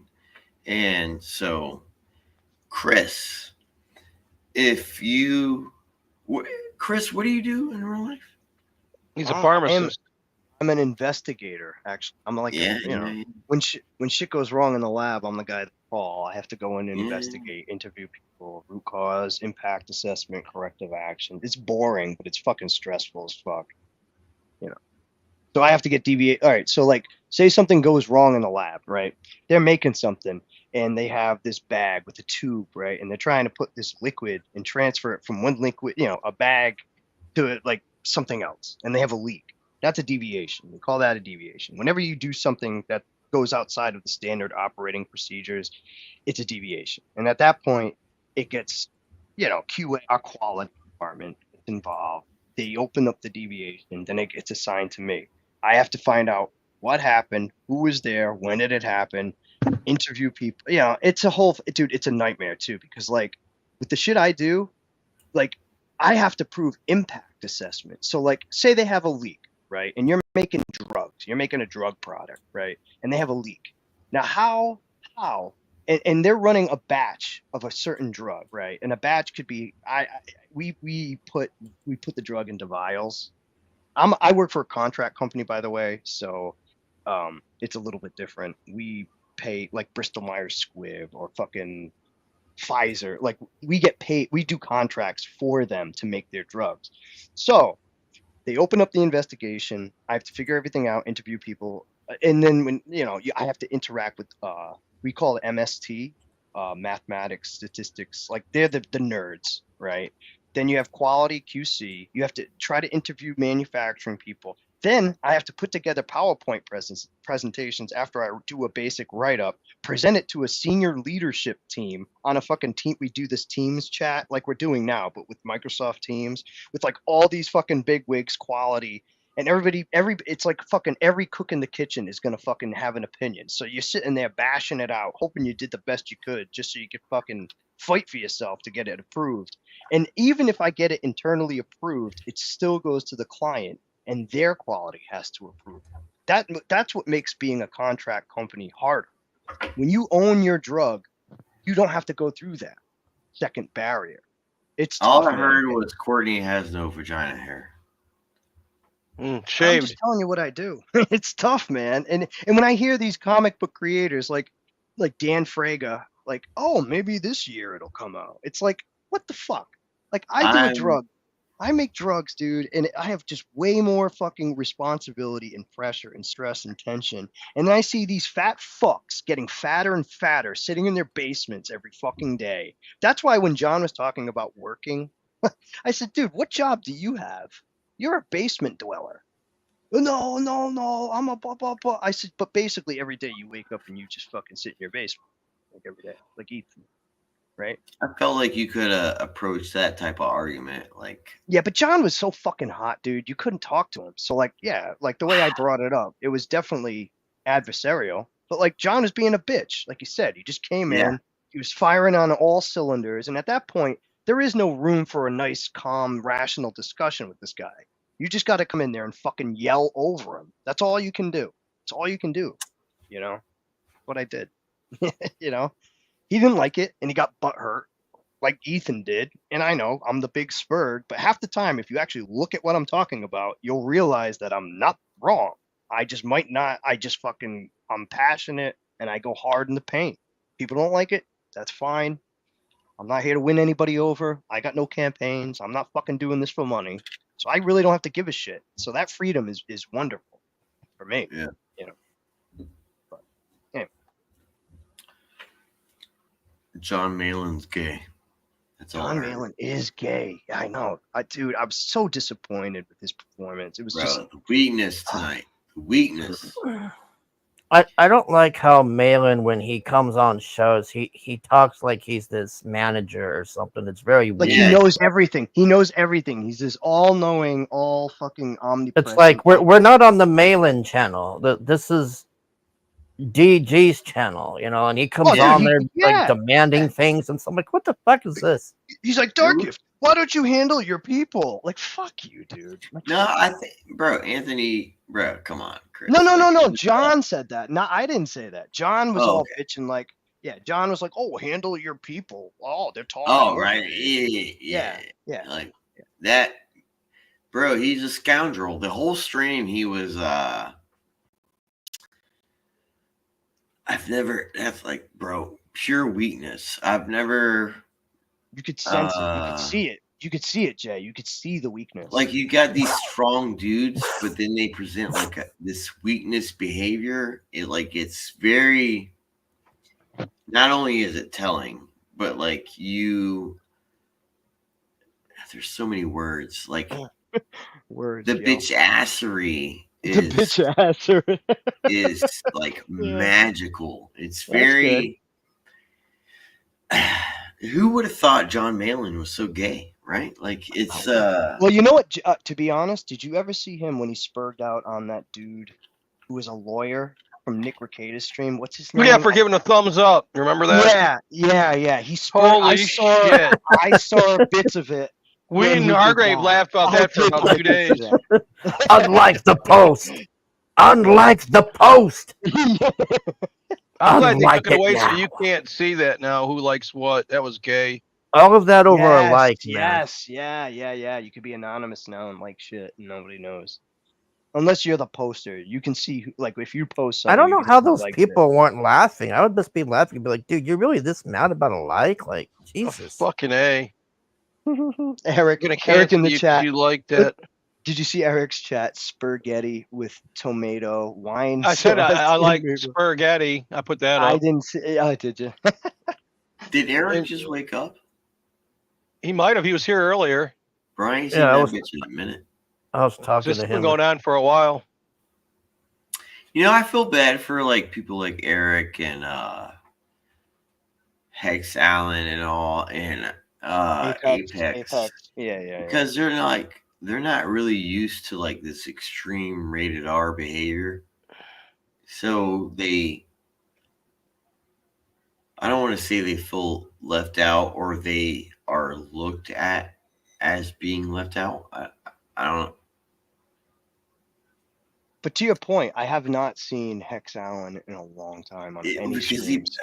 And so, Chris, Chris, what do you do in real life? He's a pharmacist. I'm an investigator, actually. I'm like, Yeah. when shit goes wrong in the lab, I'm the guy that call. I have to go in and investigate, interview people, root cause, impact assessment, corrective action. It's boring, but it's fucking stressful as fuck. So I have to get deviate. All right. So say something goes wrong in the lab, right? They're making something and they have this bag with a tube, right? And they're trying to put this liquid and transfer it from one liquid, a bag to like something else, and they have a leak. That's a deviation. We call that a deviation. Whenever you do something that goes outside of the standard operating procedures, it's a deviation. And at that point, it gets, QA, our quality department, gets involved. They open up the deviation, then it gets assigned to me. I have to find out what happened, who was there, when did it happen, interview people. It's a whole, dude, it's a nightmare too, because like with the shit I do, like I have to prove impact assessment. So like say they have a leak, right? And you're making drugs, you're making a drug product, right? And they have a leak. Now how, and they're running a batch of a certain drug, right? And a batch could be, we put the drug into vials. I work for a contract company, by the way, so it's a little bit different. We pay like Bristol Myers Squibb or fucking Pfizer. Like we get paid, we do contracts for them to make their drugs. So they open up the investigation. I have to figure everything out, interview people, and then when I have to interact with we call it MST, mathematics, statistics. Like they're the nerds, right? Then you have quality QC. You have to try to interview manufacturing people. Then I have to put together PowerPoint presentations after I do a basic write-up, present it to a senior leadership team on a fucking team. We do this Teams chat like we're doing now, but with Microsoft Teams, with like all these fucking big wigs, quality, and it's like fucking every cook in the kitchen is gonna fucking have an opinion. So you're sitting there bashing it out, hoping you did the best you could just so you could fucking fight for yourself to get it approved. And even if I get it internally approved, it still goes to the client and their quality has to approve. That's what makes being a contract company harder. When you own your drug, you don't have to go through that second barrier. It's all tough, I heard was Courtney has no vagina hair. Shame. I'm just telling you what I do. It's tough, man. And when I hear these comic book creators like Dan Fraga, like, oh, maybe this year it'll come out. It's like, what the fuck? Like I do a drug. I make drugs, dude, and I have just way more fucking responsibility and pressure and stress and tension. And then I see these fat fucks getting fatter and fatter, sitting in their basements every fucking day. That's why when John was talking about working, I said, dude, what job do you have? You're a basement dweller. No, I'm a blah, blah, blah. I said, but basically every day you wake up and you just fucking sit in your basement, like every day, like Ethan. Right? I felt like you could approach that type of argument. Yeah, but John was so fucking hot, dude. You couldn't talk to him. So like, yeah, like the way I brought it up, it was definitely adversarial. But like John was being a bitch. Like you said, he just came in, he was firing on all cylinders. And at that point, there is no room for a nice, calm, rational discussion with this guy. You just got to come in there and fucking yell over him. That's all you can do. That's all you can do. What I did. He didn't like it, and he got butthurt, like Ethan did. And I know I'm the big spurred, but half the time, if you actually look at what I'm talking about, you'll realize that I'm not wrong. I just might not. I'm passionate, and I go hard in the paint. People don't like it. That's fine. I'm not here to win anybody over. I got no campaigns. I'm not fucking doing this for money. So I really don't have to give a shit. So that freedom is wonderful for me. Yeah. John Malin's gay. That's all. John Malin is gay. I know. Dude, I was so disappointed with his performance. It was just weakness tonight. Weakness. I don't like how Malin, when he comes on shows, he talks like he's this manager or something. It's very like weird. he knows everything. He knows everything. He's this all-knowing, all fucking omnipresent. It's like we're not on the Malin channel. This is DG's channel, and he comes on there like demanding things, and so I'm like, what the fuck is this? He's like, Darkgift, why don't you handle your people? Like, fuck you, dude. Like, no, I think, Anthony, come on, Chris. No. John said that. No, I didn't say that. John was all bitching like, John was like, oh, handle your people. Oh, they're talking. Oh, right. Yeah. Like that, bro. He's a scoundrel. The whole stream, he was. That's like, bro, pure weakness. I've never. You could sense it. You could see it. You could see it, Jay. You could see the weakness. Like you got these strong dudes, but then they present like this weakness behavior. It's very. Not only is it telling, but like there's so many words. Like words. The bitch assery is The bitch assery is like magical. It's That's very. Who would have thought John Malin was so gay, right? Like it's Well, you know what? To be honest, did you ever see him when he spurred out on that dude who was a lawyer from Nick Recada's stream? What's his name? Yeah, for giving a thumbs up. Remember that? Yeah. He spurred. Holy shit! I saw bits of it. We when and he did Hargrave that. laughed about I that for did about like 2 to see days. that. Unlike the post. Unlike the post. I'm glad they Unlike took it it away so now. you can't see that now. Who likes what? That was gay. All of that over a like, man. Yes, yeah. You could be anonymous now and like shit, and nobody knows. Unless you're the poster, you can see like if you post something. I don't you know can how see, those like, people weren't laughing. I would just be laughing and be like, dude, you're really this mad about a like? Like, Jesus. Fucking A. Eric, Gonna Eric in cancel the you 'cause chat. you like that. Did you see Eric's chat? Spaghetti with tomato wine. I said I sauce like in- spaghetti. I put that I up. didn't see. Oh, did you? Did Eric just wake up? He might have. He was here earlier. Brian, Yeah, I that was- bitch in a minute. I was talking This to has been him. going on for a while. You know, I feel bad for like people like Eric and Hex Allen and all, and Apex. Yeah. Because they're not really used to like this extreme rated R behavior. So I don't want to say they feel left out or they are looked at as being left out. I don't. But to your point, I have not seen Hex Allen in a long time on any Because streams.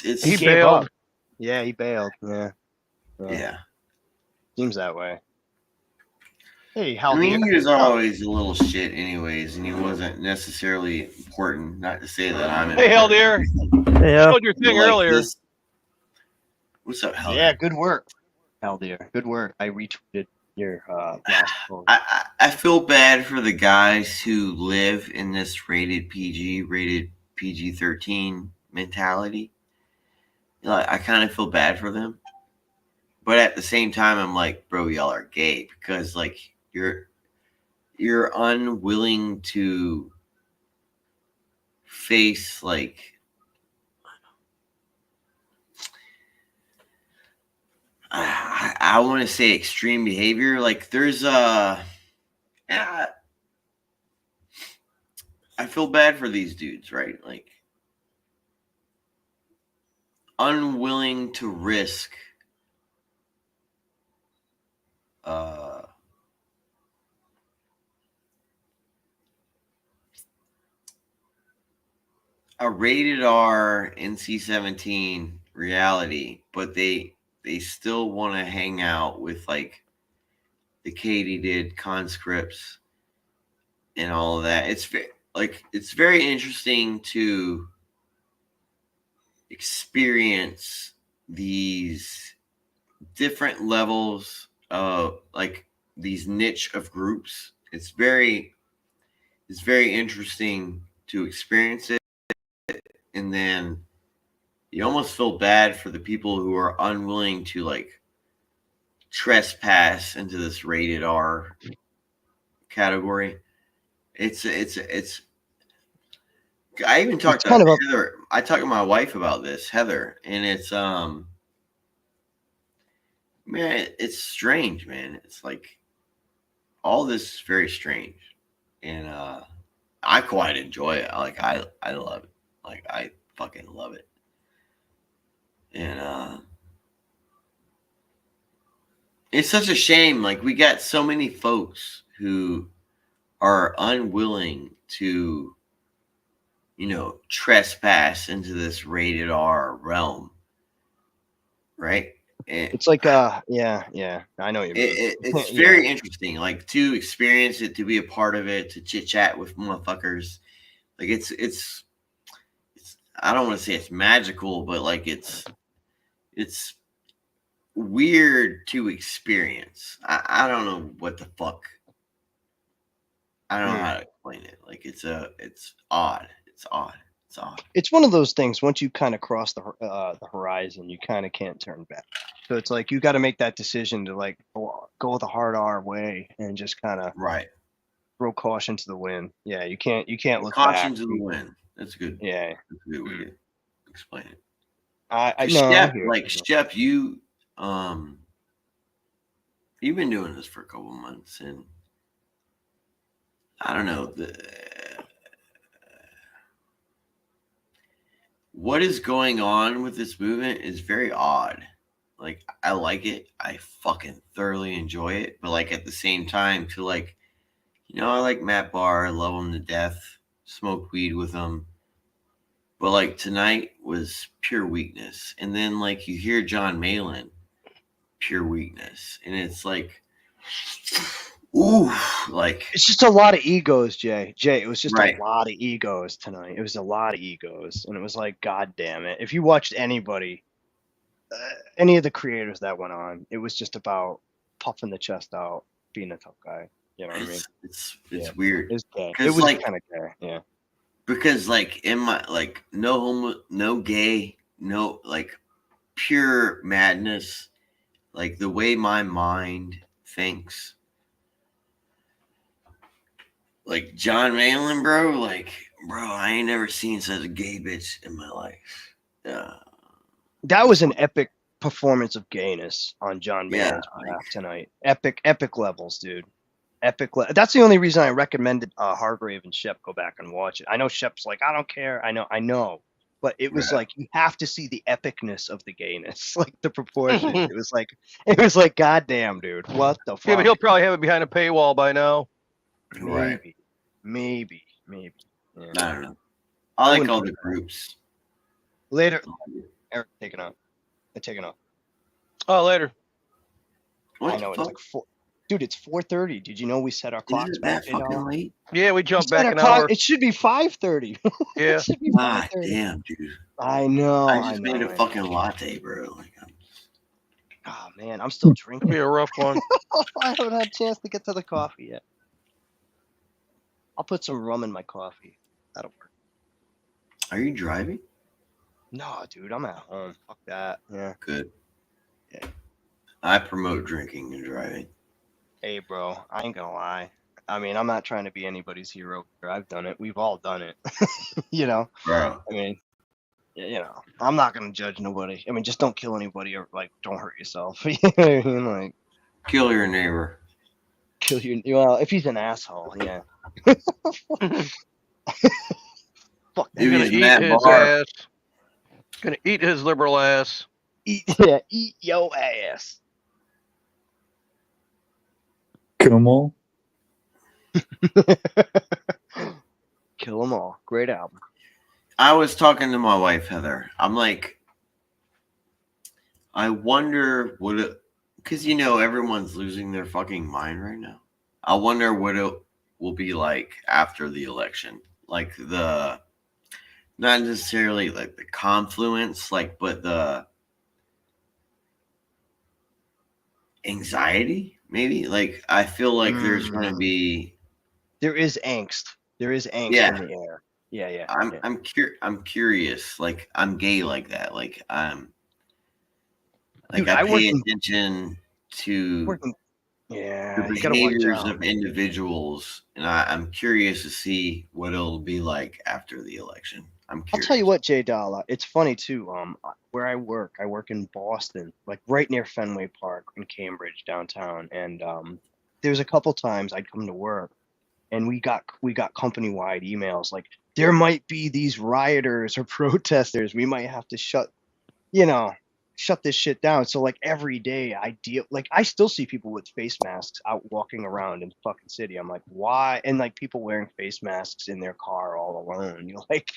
it's He bailed. up. Yeah, he bailed. Yeah. Seems that way. Hey, how I mean, he was always a little shit, anyways, and he wasn't necessarily important. Not to say that I'm. Hey, Hell Deer. Yeah. Showed your thing Like earlier. this- What's up, Hell? Yeah, good work, Haldir. Good work. I retweeted your last post. I feel bad for the guys who live in this rated PG-13 mentality. Like, I kind of feel bad for them, but at the same time, I'm like, bro, y'all are gay because like you're unwilling to face like. I want to say extreme behavior. Like there's I feel bad for these dudes, right? Like unwilling to risk a rated R NC-17 reality, but they still want to hang out with like the Katie did conscripts and all of that. It's very interesting to experience these different levels of like these niche of groups. It's very interesting to experience it, and then you almost feel bad for the people who are unwilling to like trespass into this rated R category. It's I even talked to Heather. I talked to my wife about this, Heather, and it's man, it's strange, man. It's like all this is very strange, and I quite enjoy it. Like I love it. Like I fucking love it, and it's such a shame. Like we got so many folks who are unwilling to, you know, trespass into this rated R realm, right? It's like yeah, I know what you mean. It's very interesting, like to experience it, to be a part of it, to chit chat with motherfuckers. Like it's I don't want to say it's magical, but like it's weird to experience. I don't know what the fuck. I don't know how to explain it. Like it's odd. It's odd. It's odd. It's one of those things. Once you kind of cross the horizon, you kind of can't turn back. So it's like you got to make that decision to like go the hard R way and just kind of throw caution to the wind. Yeah, you can't look Caution back. to the wind. That's good. Yeah, that's a good way to explain it. I So know. Shep, Shep, you've been doing this for a couple months, and I don't know what is going on with this movement is very odd. Like I like it, I fucking thoroughly enjoy it, but like at the same time, to like, I like Matt Barr, I love him to death, smoke weed with him, but like tonight was pure weakness, and then like you hear John Malin, pure weakness, and it's like, ooh, like it's just a lot of egos, Jay. It was just Right. a lot of egos tonight. It was a lot of egos, and it was like, God damn it! If you watched anybody, any of the creators that went on, it was just about puffing the chest out, being a tough guy. You know what I mean? It's weird. It was gay. 'Cause, It was like- kind of gay. Yeah. Because like in my like no homo, no gay, no like pure madness, like the way my mind thinks. Like John Malin, bro, I ain't never seen such a gay bitch in my life. That was an epic performance of gayness on John Yeah, Malin's behalf tonight. Epic levels, dude. That's the only reason I recommended Hargrave and Shep go back and watch it. I know Shep's like, I don't care. I know. But it was like, you have to see the epicness of the gayness, like the proportion. it was like, goddamn, dude, what the fuck? Yeah, but he'll probably have it behind a paywall by now. Maybe. Yeah. I don't know. I like all the groups. Later, Eric, taking off. Taking off. Oh, later. I know it's like 4. Dude, it's 4:30. Did you know we set our clocks back? Yeah, we jumped back an hour. It should be 5:30. Yeah. It should be God 5:30. damn, dude. I know. I just made a fucking latte, bro. Like, Oh man, I'm still drinking. It'll be a rough one. I haven't had a chance to get to the coffee yet. I'll put some rum in my coffee. That'll work. Are you driving? No, dude, I'm at home. Fuck that. Yeah. Good. Yeah. I promote drinking and driving. Hey, bro, I ain't gonna lie. I mean, I'm not trying to be anybody's hero. I've done it. We've all done it. You know? Bro. I mean, I'm not gonna judge nobody. I mean, just don't kill anybody or like don't hurt yourself. You know what I mean? Like, kill your neighbor. Kill your. Well, if he's an asshole, yeah. Fuck. He's gonna eat his ass. Gonna eat his liberal ass. Eat your ass. Kill them all. Kill them all. Great album. I was talking to my wife, Heather. I'm like, I wonder what it, because everyone's losing their fucking mind right now. I wonder what it will be like after the election. Like not necessarily like the confluence, but the anxiety, maybe. Like, I feel like there's going to be. There is angst. There is angst in the air. Yeah. I'm curious. Like, I'm gay like that. Like, Dude, I pay attention to the you gotta watch behaviors out. of individuals, and I'm curious to see what it'll be like after the election. I'm I'll curious. tell you what, Jay Dalla. It's funny too. Where I work in Boston, like right near Fenway Park in Cambridge downtown, and there's a couple times I'd come to work, and we got company-wide emails like there might be these rioters or protesters. We might have to shut this shit down. So like every day I still see people with face masks out walking around in the fucking city. I'm like, why? And like people wearing face masks in their car all alone. You're like,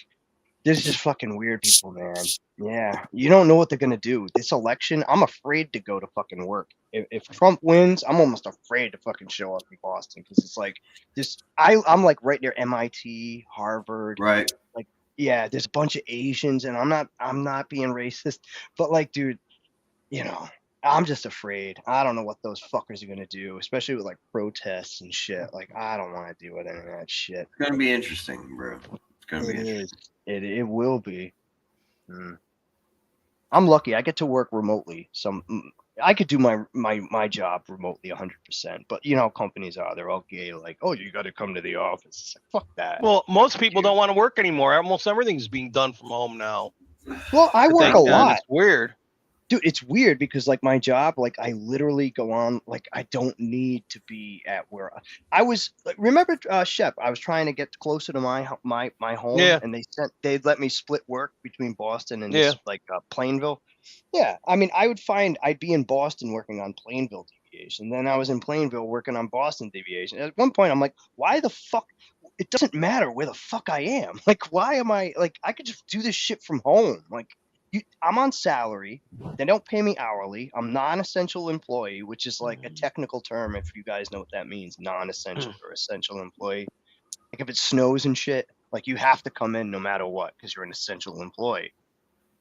there's just fucking weird people, man. Yeah. You don't know what they're going to do. This election, I'm afraid to go to fucking work. If Trump wins, I'm almost afraid to fucking show up in Boston because it's like this. I'm like right near MIT, Harvard. Right. Like, yeah, there's a bunch of Asians, and I'm not being racist, but like, dude, I'm just afraid. I don't know what those fuckers are gonna do, especially with like protests and shit. Like, I don't want to deal with any of that shit. It's gonna be interesting, bro. It's gonna be interesting. Is. It will be. I'm lucky. I get to work remotely. I could do my job remotely 100%. But you know how companies are. They're all gay. Like, oh, you got to come to the office. It's like, fuck that. Well, most people don't want to work anymore. Almost everything's being done from home now. Well, I work a lot. It's weird. Dude, it's weird because like my job, like I literally go on, like I don't need to be at where I was. Like, remember, Shep, I was trying to get closer to my home, Yeah. and they'd let me split work between Boston and Yeah. like Plainville. Yeah, I mean, I'd be in Boston working on Plainville deviation, then I was in Plainville working on Boston deviation. At one point, I'm like, why the fuck? It doesn't matter where the fuck I am. Like, why am I like? I could just do this shit from home. Like. I'm on salary. They don't pay me hourly. I'm non-essential employee, which is like a technical term if you guys know what that means, non-essential or essential employee. Like if it snows and shit, like you have to come in no matter what because you're an essential employee.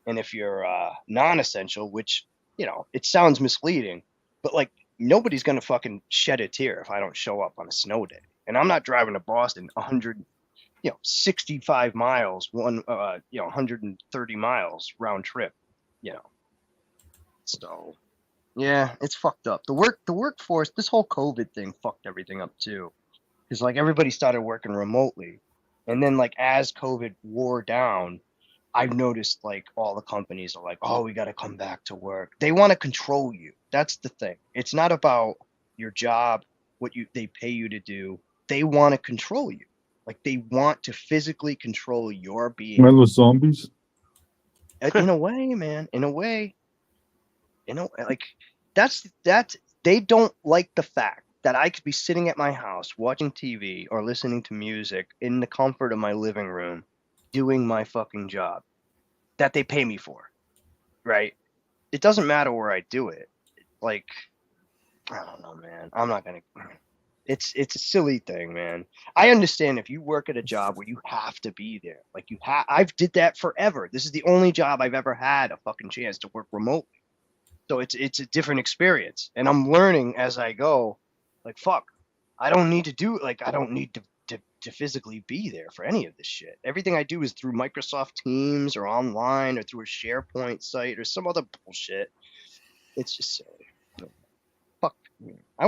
And if you're non-essential, which, you know, it sounds misleading, but like nobody's going to fucking shed a tear if I don't show up on a snow day. And I'm not driving to Boston 65 miles, 130 miles round trip, So, yeah, it's fucked up. The workforce, this whole COVID thing fucked everything up too. Because like everybody started working remotely. And then like as COVID wore down, I've noticed like all the companies are like, oh, we got to come back to work. They want to control you. That's the thing. It's not about your job, what they pay you to do. They want to control you. Like they want to physically control your being. Mindless zombies. In a way, man. In a way. Like that's they don't like the fact that I could be sitting at my house watching TV or listening to music in the comfort of my living room, doing my fucking job that they pay me for. Right? It doesn't matter where I do it. Like, I don't know, man. I'm not gonna. It's a silly thing, man. I understand if you work at a job where you have to be there. Like I've did that forever. This is the only job I've ever had a fucking chance to work remotely. So it's a different experience. And I'm learning as I go, like, fuck, I don't need to physically be there for any of this shit. Everything I do is through Microsoft Teams or online or through a SharePoint site or some other bullshit. It's just silly. Fuck. I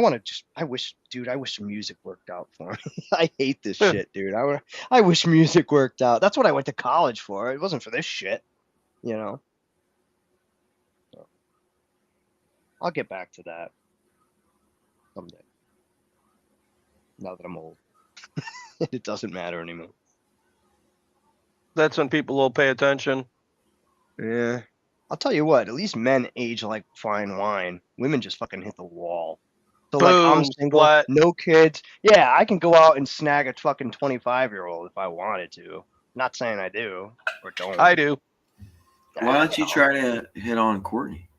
wish music worked out for me. I hate this shit, dude. I wish music worked out. That's what I went to college for. It wasn't for this shit, So, I'll get back to that someday. Now that I'm old. It doesn't matter anymore. That's when people will pay attention. Yeah. I'll tell you what, at least men age like fine wine. Women just fucking hit the wall. So like I'm single, no kids. Yeah, I can go out and snag a fucking 25-year-old if I wanted to. Not saying I do or don't. I do. Why don't you try to hit on Courtney?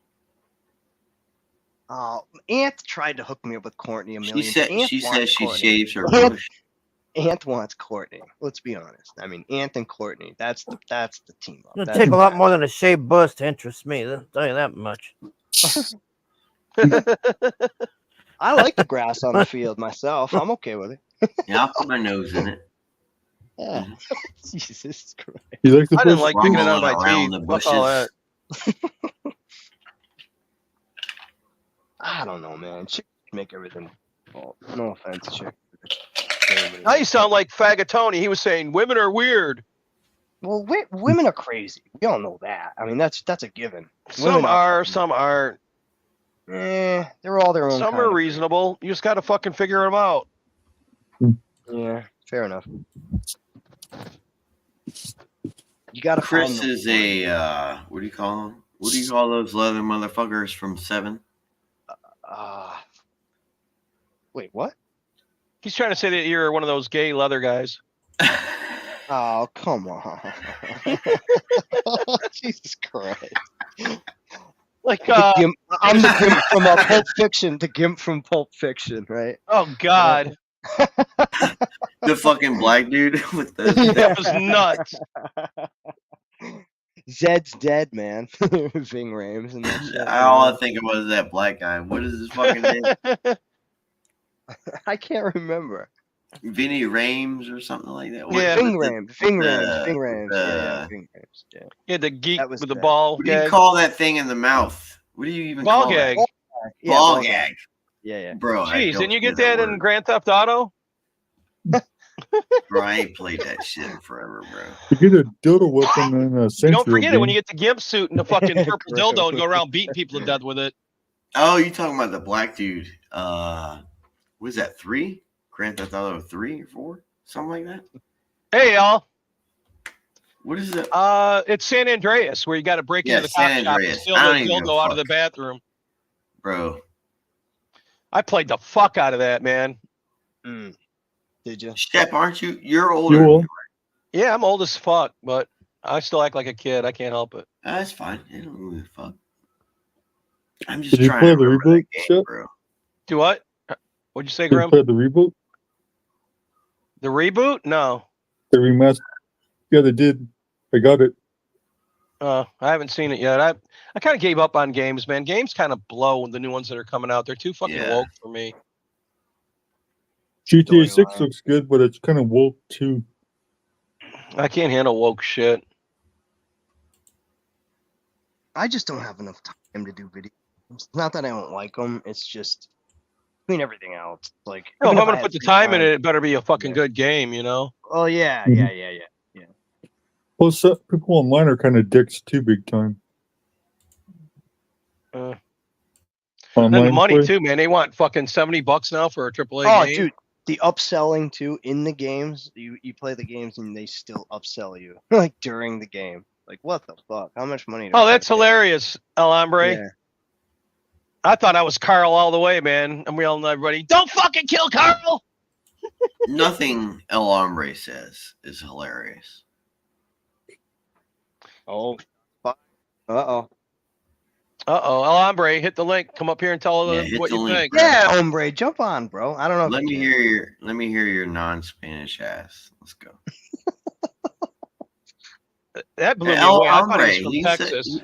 Aunt tried to hook me up with Courtney a million times. She says she shaves her bush. Aunt wants Courtney. Let's be honest. I mean, Aunt and Courtney. That's the team up. It'll take a lot more than a shaved bush to interest me. I'll tell you that much. I like the grass on the field myself. I'm okay with it. Yeah, I'll put my nose in it. Yeah. Jesus Christ. You like the I didn't bush? like picking it out of my Around teeth. the Fuck all that. I don't know, man. Chick make everything. Well, no offense, chick. Now you sound like Fagatoni. He was saying women are weird. Well, women are crazy. We all know that. I mean, that's a given. Some are, some aren't. They're all their own. Some are reasonable. You just got to fucking figure them out. Yeah, fair enough. You got to. Chris is a what do you call him? What do you call those leather motherfuckers from Seven? Wait, what? He's trying to say that you're one of those gay leather guys. Oh, come on. Jesus Christ. Like, I'm the Gimp from Pulp Fiction, the Gimp from Pulp Fiction, right? Oh, God. The fucking black dude with the... That was nuts. Zed's dead, man. Ving Rhames and that shit. All I think about is that black guy. What is his fucking name? I can't remember. Vinny Rames or something like that. Yeah. Ving Rhames. Ving Rhames. Yeah, Ving Rhames. Yeah. Yeah, the geek was with the bad. ball What do you gag. call that thing in the mouth? What do you even Ball call gag. that? Yeah, Ball ball gag. Yeah. Bro, I Jeez, don't didn't you say get that in word. Grand Theft Auto? Bro, I ain't played that shit in forever, bro. You get a dildo weapon and a You Central don't forget it when game. you get the gimp suit and the fucking purple dildo and go around beating people to death with it. Oh, you talking about the black dude? What is that? 3? Grand Theft Auto 3 or 4, something like that. Hey y'all. What is it? It's San Andreas where you got to break Yeah, into the cop San shop and Andreas. steal I the don't even give a dildo out of fuck. the bathroom. Bro, I played the fuck out of that, man. Did you? Shep, aren't you? You're older. You than will. me, Yeah, I'm old as fuck, but I still act like a kid. I can't help it. That's fine. I don't give a fuck. I'm just Did you trying play to the remember reboot, that game, Shep? bro. Do what? What'd you say, Did you Grim? play the reboot? The reboot? No. The remaster? Yeah, they did. I got it. I haven't seen it yet. I kind of gave up on games, man. Games kind of blow the new ones that are coming out. They're too fucking Yeah. woke for me. GTA 6 looks good, but it's kind of woke too. I can't handle woke shit. I just don't have enough time to do video games. Not that I don't like them. It's just between everything else. Like, No, if even I'm I gonna had put the free time in it, it better be a fucking good game, you know? Oh yeah, Mhm. yeah. Plus, people online are kind of dicks too, big time. And then Online the money play. too, man. They want fucking $70 now for a AAA Oh, game. dude, the upselling too in the games. You play the games and they still upsell you like during the game. Like, what the fuck? How much money? Oh, that's hilarious, El Hombre. Yeah. I thought I was Carl all the way, man. I'm yelling at everybody, don't fucking kill Carl! Nothing El Hombre says is hilarious. Oh. Uh-oh. Uh-oh. El Hombre, hit the link. Come up here and tell Yeah, us hit what the you link, think. bro. Yeah, hombre, jump on, bro. I don't know. Let me hear your non-Spanish ass. Let's go. That blew me El away. I thought Hombre, he was from Texas.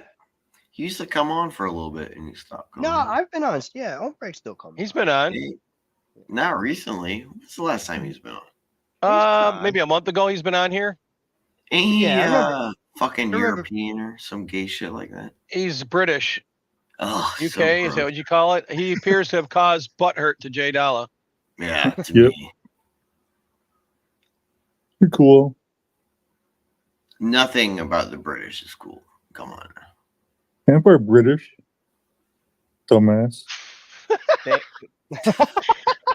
he used to come on for a little bit and he stopped coming. No, I've been on. Yeah, hombre still comes. He's been on. Not recently. What's the last time he's been on? Maybe a month ago he's been on here. Ain't he Yeah, I remember. fucking I remember. European or some gay shit like that? He's British. Oh, UK, so is that gross. what you call it? He appears to have caused butt hurt to Jay Dalla. Yeah, to Yep. me. Pretty cool. Nothing about the British is cool. Come on. Empire British. Dumbass.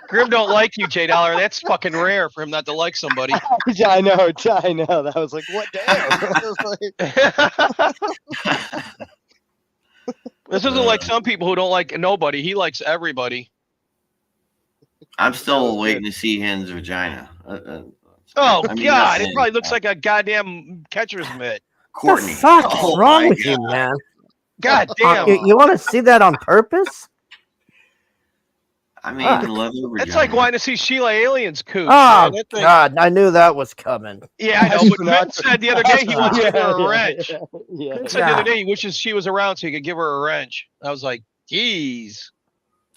Grim don't like you, Jay Dollar. That's fucking rare for him not to like somebody. Yeah, I know. That was like, what damn? I was like, This isn't like some people who don't like nobody. He likes everybody. I'm still waiting to see Hen's vagina. Oh, I mean, God. that's It probably looks like a goddamn catcher's mitt. Courtney. The fuck is Oh wrong my with you, God. man? God damn. You want to see that on purpose? I mean, Fuck. leather vagina. It's like wanting to see Sheila Alien's cooch. Oh man. That thing- God, I knew that was coming. Yeah, I know. But Ben said the other day he wants to give her a wrench. Yeah. Ben said the other day he wishes she was around so he could give her a wrench. I was like, geez.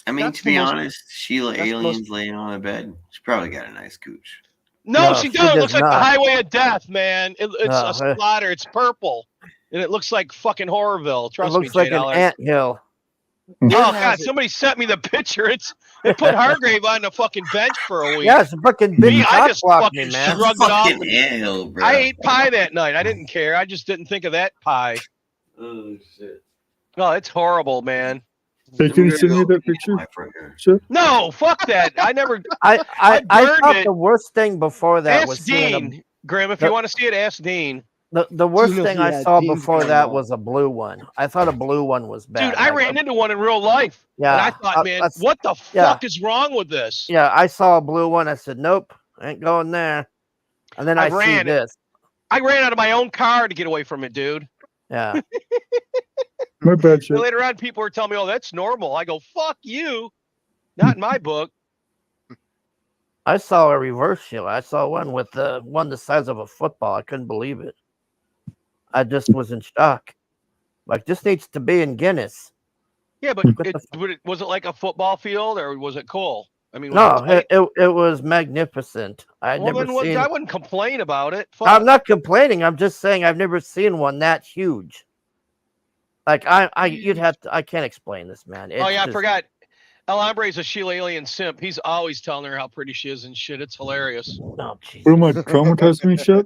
I mean, That's to be the most- honest, Sheila that's the Alien's laying on a bed. She's probably got a nice cooch. No, No, she she does. It does looks like the not. Highway of Death, man. It's No, a slaughter. It's purple. And it looks like fucking Horrorville. It Trust me, looks like Jay an Dollar. anthill. Oh, It God. has it- Somebody sent me the picture. They put Hargrave on the fucking bench for a week. Yeah, it's a fucking Me, big I cock just block fucking me, man. shrugged it off. Fucking anthill, bro. I ate pie that night. I didn't care. I just didn't think of that pie. Oh, shit. Oh, it's horrible, man. Hey, can you send me that picture? Sure. No, fuck that. I never. I burned thought it. the worst thing before that was Ask seeing a, Dean, Grim. If the- you want to see it, ask Dean. the worst Dean, thing I yeah, saw Dean's before going that off. was a blue one. I thought a blue one was bad. Dude, I ran into one in real life. Yeah, And I thought, man, that's- what the yeah. fuck is wrong with this? Yeah, I saw a blue one. I said, nope, ain't going there. And then I I see ran. this. I ran out of my own car to get away from it, dude. Yeah. My bad, And shit. later on, people were telling me, oh, that's normal. I go, fuck you. Not in my book. I saw a reverse Sheila. I saw one with one the size of a football. I couldn't believe it. I just was in shock. Like, this needs to be in Guinness. Yeah, but was it like a football field or was it cool? I mean, was No, it tight? it was magnificent. I Well, never then seen. I wouldn't complain about it. I'm Fuck. not complaining. I'm just saying I've never seen one that huge. Like you'd have to. I can't explain this, man. Oh yeah, I just- forgot. El Hombre's a Sheila Alien simp. He's always telling her how pretty she is and shit. It's hilarious. Oh, Jesus. What am I traumatizing me, shit?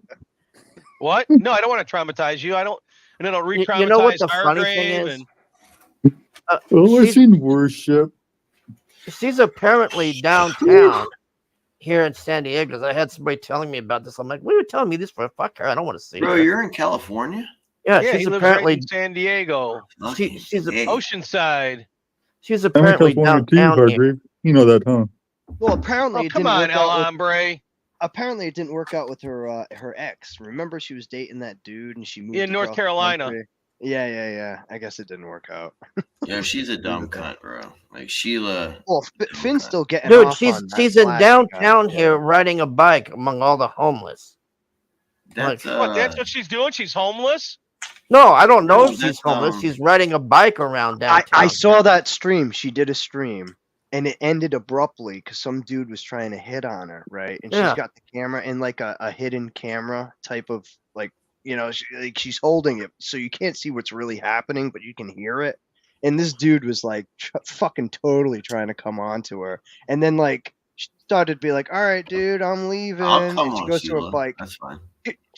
What? No, I don't want to traumatize you. I don't. And then I'll re-traumatize You know what the funny thing Hargrave is? and Oh, I've seen worse shit. She's apparently downtown here in San Diego. 'Cause I had somebody telling me about this. I'm like, "What are you telling me this for? Fuck her. I don't want to see Bro, her." you're in California? Yeah, yeah, she's he lives apparently right in San Diego, she's Oceanside. she's I'm in apparently California too, downtown here. Hargrave. You know that, huh? Well, apparently Oh, it come didn't on, work El out. Hombre. Apparently it didn't work out with her ex. Remember, she was dating that dude, and she moved In North across the Carolina. country? Yeah. I guess it didn't work out. Yeah, she's a dumb cunt, bro. Like Sheila. Well, Finn's still getting Dude, off she's on that she's in flag, downtown yeah. here riding a bike among all the homeless. That's What? That's what she's doing. She's homeless. No, I don't know No, if she's that's, homeless. She's riding a bike around I downtown. saw that stream. She did a stream, and it ended abruptly because some dude was trying to hit on her, right? And Yeah. she's got the camera in like a hidden camera type of like, she's holding it so you can't see what's really happening, but you can hear it. And this dude was like fucking totally trying to come on to her, and then like she started to be like, "All right, dude, I'm leaving." Oh, come and she on, goes to her Sheila. bike. That's fine.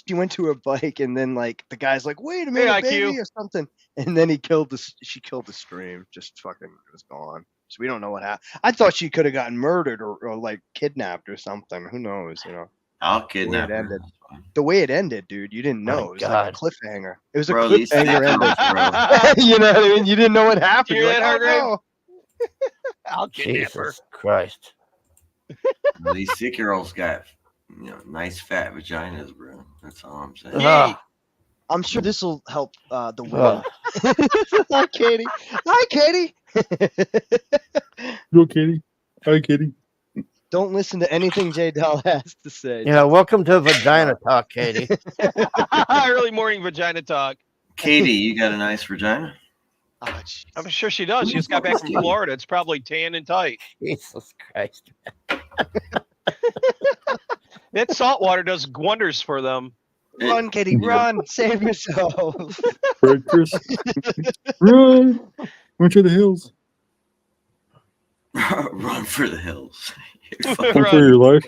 She went to her bike, and then like the guy's like, "Wait a Hey, minute, IQ. baby," or something, and then she killed the stream. Just fucking, it was gone. So we don't know what happened. I thought she could have gotten murdered or like kidnapped or something. Who knows? I'll The way kidnap it her. ended. The way it ended, dude, you didn't know. My It was like a God. cliffhanger. It was Bro, a these cliffhanger sickos, ending. You know what I mean? You didn't know what happened. You You're hear like, that, "Oh, Hargrave? no." I'll kidnap her. Jesus Christ. bro. These sick girls got nice fat vaginas, bro. That's all I'm saying. Ah, I'm sure this will help the ah. women. Hi, Katie. Hi, Katie. Go, Kitty. Hi, Kitty. Don't listen to anything J Doll has to say. Yeah, welcome to Vagina Talk, Katie. Early morning vagina talk. Katie, you got a nice vagina? Oh, jeez. I'm sure she does. She just got back from Florida. It's probably tan and tight. Jesus Christ. That salt water does wonders for them. Run, Katie, run. Save yourself. Breakfast. Run. Run to the hills. Run for the hills. Run for your life.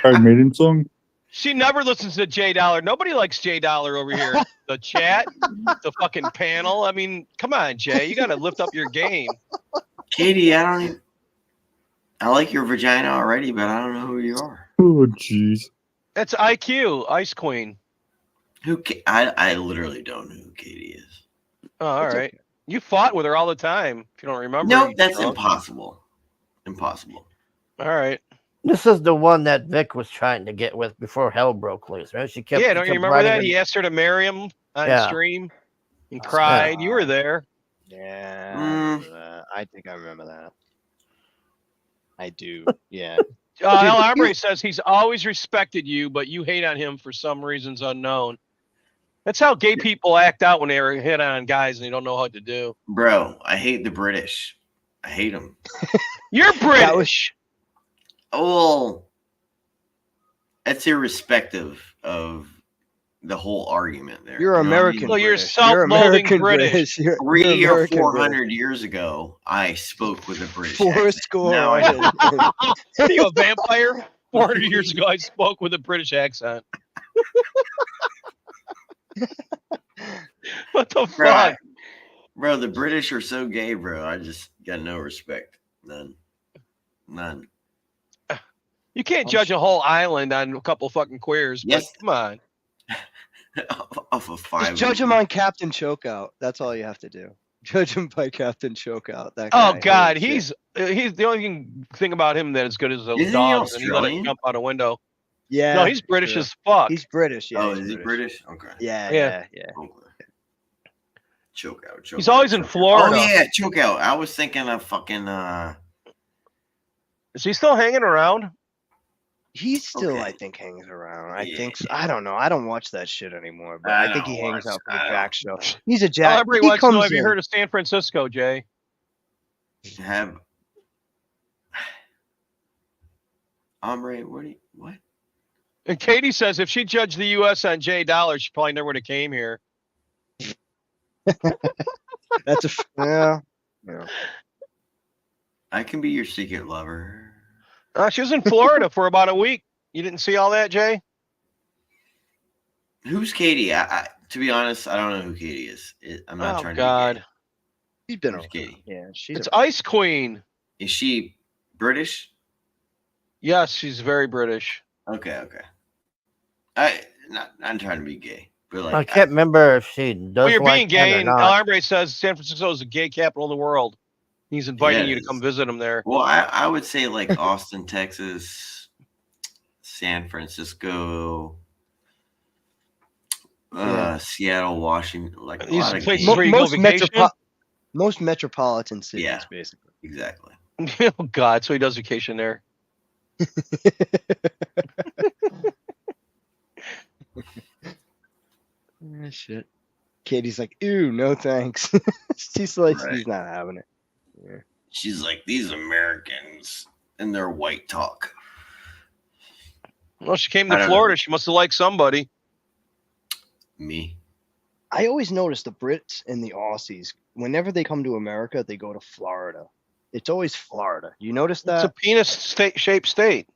Iron Maiden song. She never listens to J Dollar. Nobody likes J Dollar over here. The chat, the fucking panel. I mean, come on, Jay. You got to lift up your game. Katie, I like your vagina already, but I don't know who you are. Oh, jeez. That's IQ, Ice Queen. I literally don't know who Katie is. Oh, all right. You fought with her all the time. If you don't remember. No, you that's drunk. impossible. Impossible. All right. This is the one that Vic was trying to get with before hell broke loose, right? She kept. Yeah, she don't you kept remember writing that? her- He asked her to marry him on Yeah. stream and cried. You were there. Yeah, Mm. I remember that. I think I remember that. I do. Yeah. El Hombre says he's always respected you, but you hate on him for some reasons unknown. That's how gay people act out when they are hit on guys and they don't know what to do. Bro, I hate the British. I hate them. You're British. Well, that's irrespective of the whole argument there. You're You know what I American. mean? Well, you're British. self-loathing American British. You're 300 or American 400 years ago, I spoke with a British accent. Fourscore. Now I Are you a vampire? 400 years ago, I spoke with a British accent. What the fuck? Bro, the British are so gay, bro. I just got no respect. None. You can't judge a whole island on a couple fucking queers. Yes. But come on. Off of 5. Just judge him on Captain Chokeout. That's all you have to do. Judge him by Captain Chokeout. That Oh guy, God, holy shit. he's the only thing about him that is good as those Isn't he dogs, and he let it Australian? jump out a window. Yeah. No, he's British sure. as fuck. He's British. Yeah. Oh, he's is he British? Okay. Yeah. Yeah. Okay. Choke out. He's always in Florida. Oh yeah, choke out. I was thinking of fucking Is he still hanging around? He's still, Okay. I think, hangs around. I Yeah. think so. I don't know. I don't watch that shit anymore, but I think he hangs out for the Jack show. He's a Oh, Jack. everybody He wants to know, comes have you in. heard of San Francisco, Jay? Have Ombre, what? And Katie says if she judged the U.S. on J dollars, she probably never would have came here. That's yeah. I can be your secret lover. She was in Florida for about a week. You didn't see all that, Jay? Who's Katie? To be honest, I don't know who Katie is. I'm not Oh trying God. to be gay. She's been Who's Katie? Yeah, she's It's Ice Queen. Is she British? Yes, she's very British. Okay. I'm trying to be gay, but like I can't remember if she does Well, you're like being gay, that or and not. El Hombre says San Francisco is the gay capital of the world. He's inviting you to Yes. come visit him there. Well, I would say like Austin, Texas, San Francisco, Seattle, Washington, like a These lot of places gay- where you go vacation. Most metropolitan cities, Yeah. basically. Exactly. Oh God, so he does vacation there. Shit. Katie's like, ew, no thanks. She's like, she's not having it. Yeah. She's like, these Americans and their white talk. Well, she came I to don't Florida. She must have liked somebody. Me. I always notice the Brits and the Aussies, whenever they come to America, they go to Florida. It's always Florida. You notice that? It's a penis-shaped state.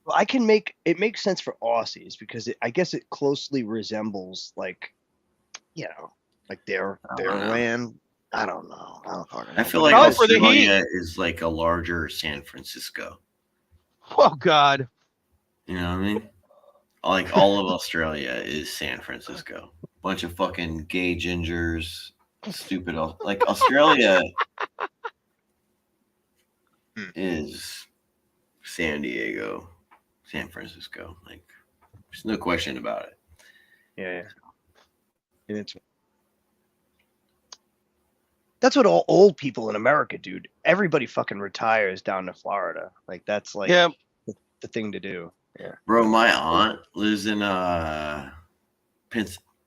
Well, it makes sense for Aussies because I guess it closely resembles like their land. I don't know. I don't fucking know. I feel like Probably for the Australia is like a larger San Francisco. Oh God. You know what I mean? Like all of Australia is San Francisco. Bunch of fucking gay gingers, stupid. Like Australia is San Diego, San Francisco. Like there's no question about it. Yeah. And that's what all old people in America do. Everybody fucking retires down to Florida. Like that's like the thing to do. Yeah. Bro, my aunt lives in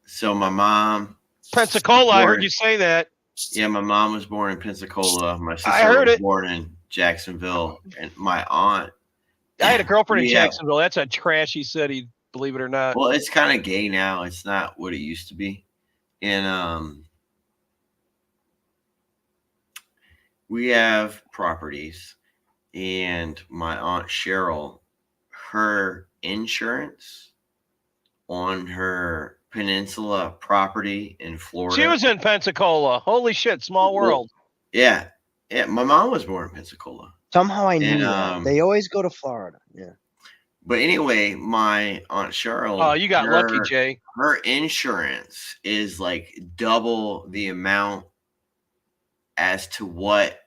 so my mom Pensacola. I heard you say that. Yeah, my mom was born in Pensacola. My sister heard was it. born in Jacksonville, and my aunt. I had a girlfriend in Yeah. Jacksonville. That's a trashy city, believe it or not. Well, it's kind of gay now. It's not what it used to be, and we have properties, and my aunt Cheryl, her insurance on her peninsula property in Florida. She was in Pensacola. Holy shit, small world. Yeah, my mom was born in Pensacola. Somehow I knew And, that. They always go to Florida. Yeah. But anyway, my aunt Cheryl. Oh, you got lucky, Jay. Her insurance is like double the amount as to what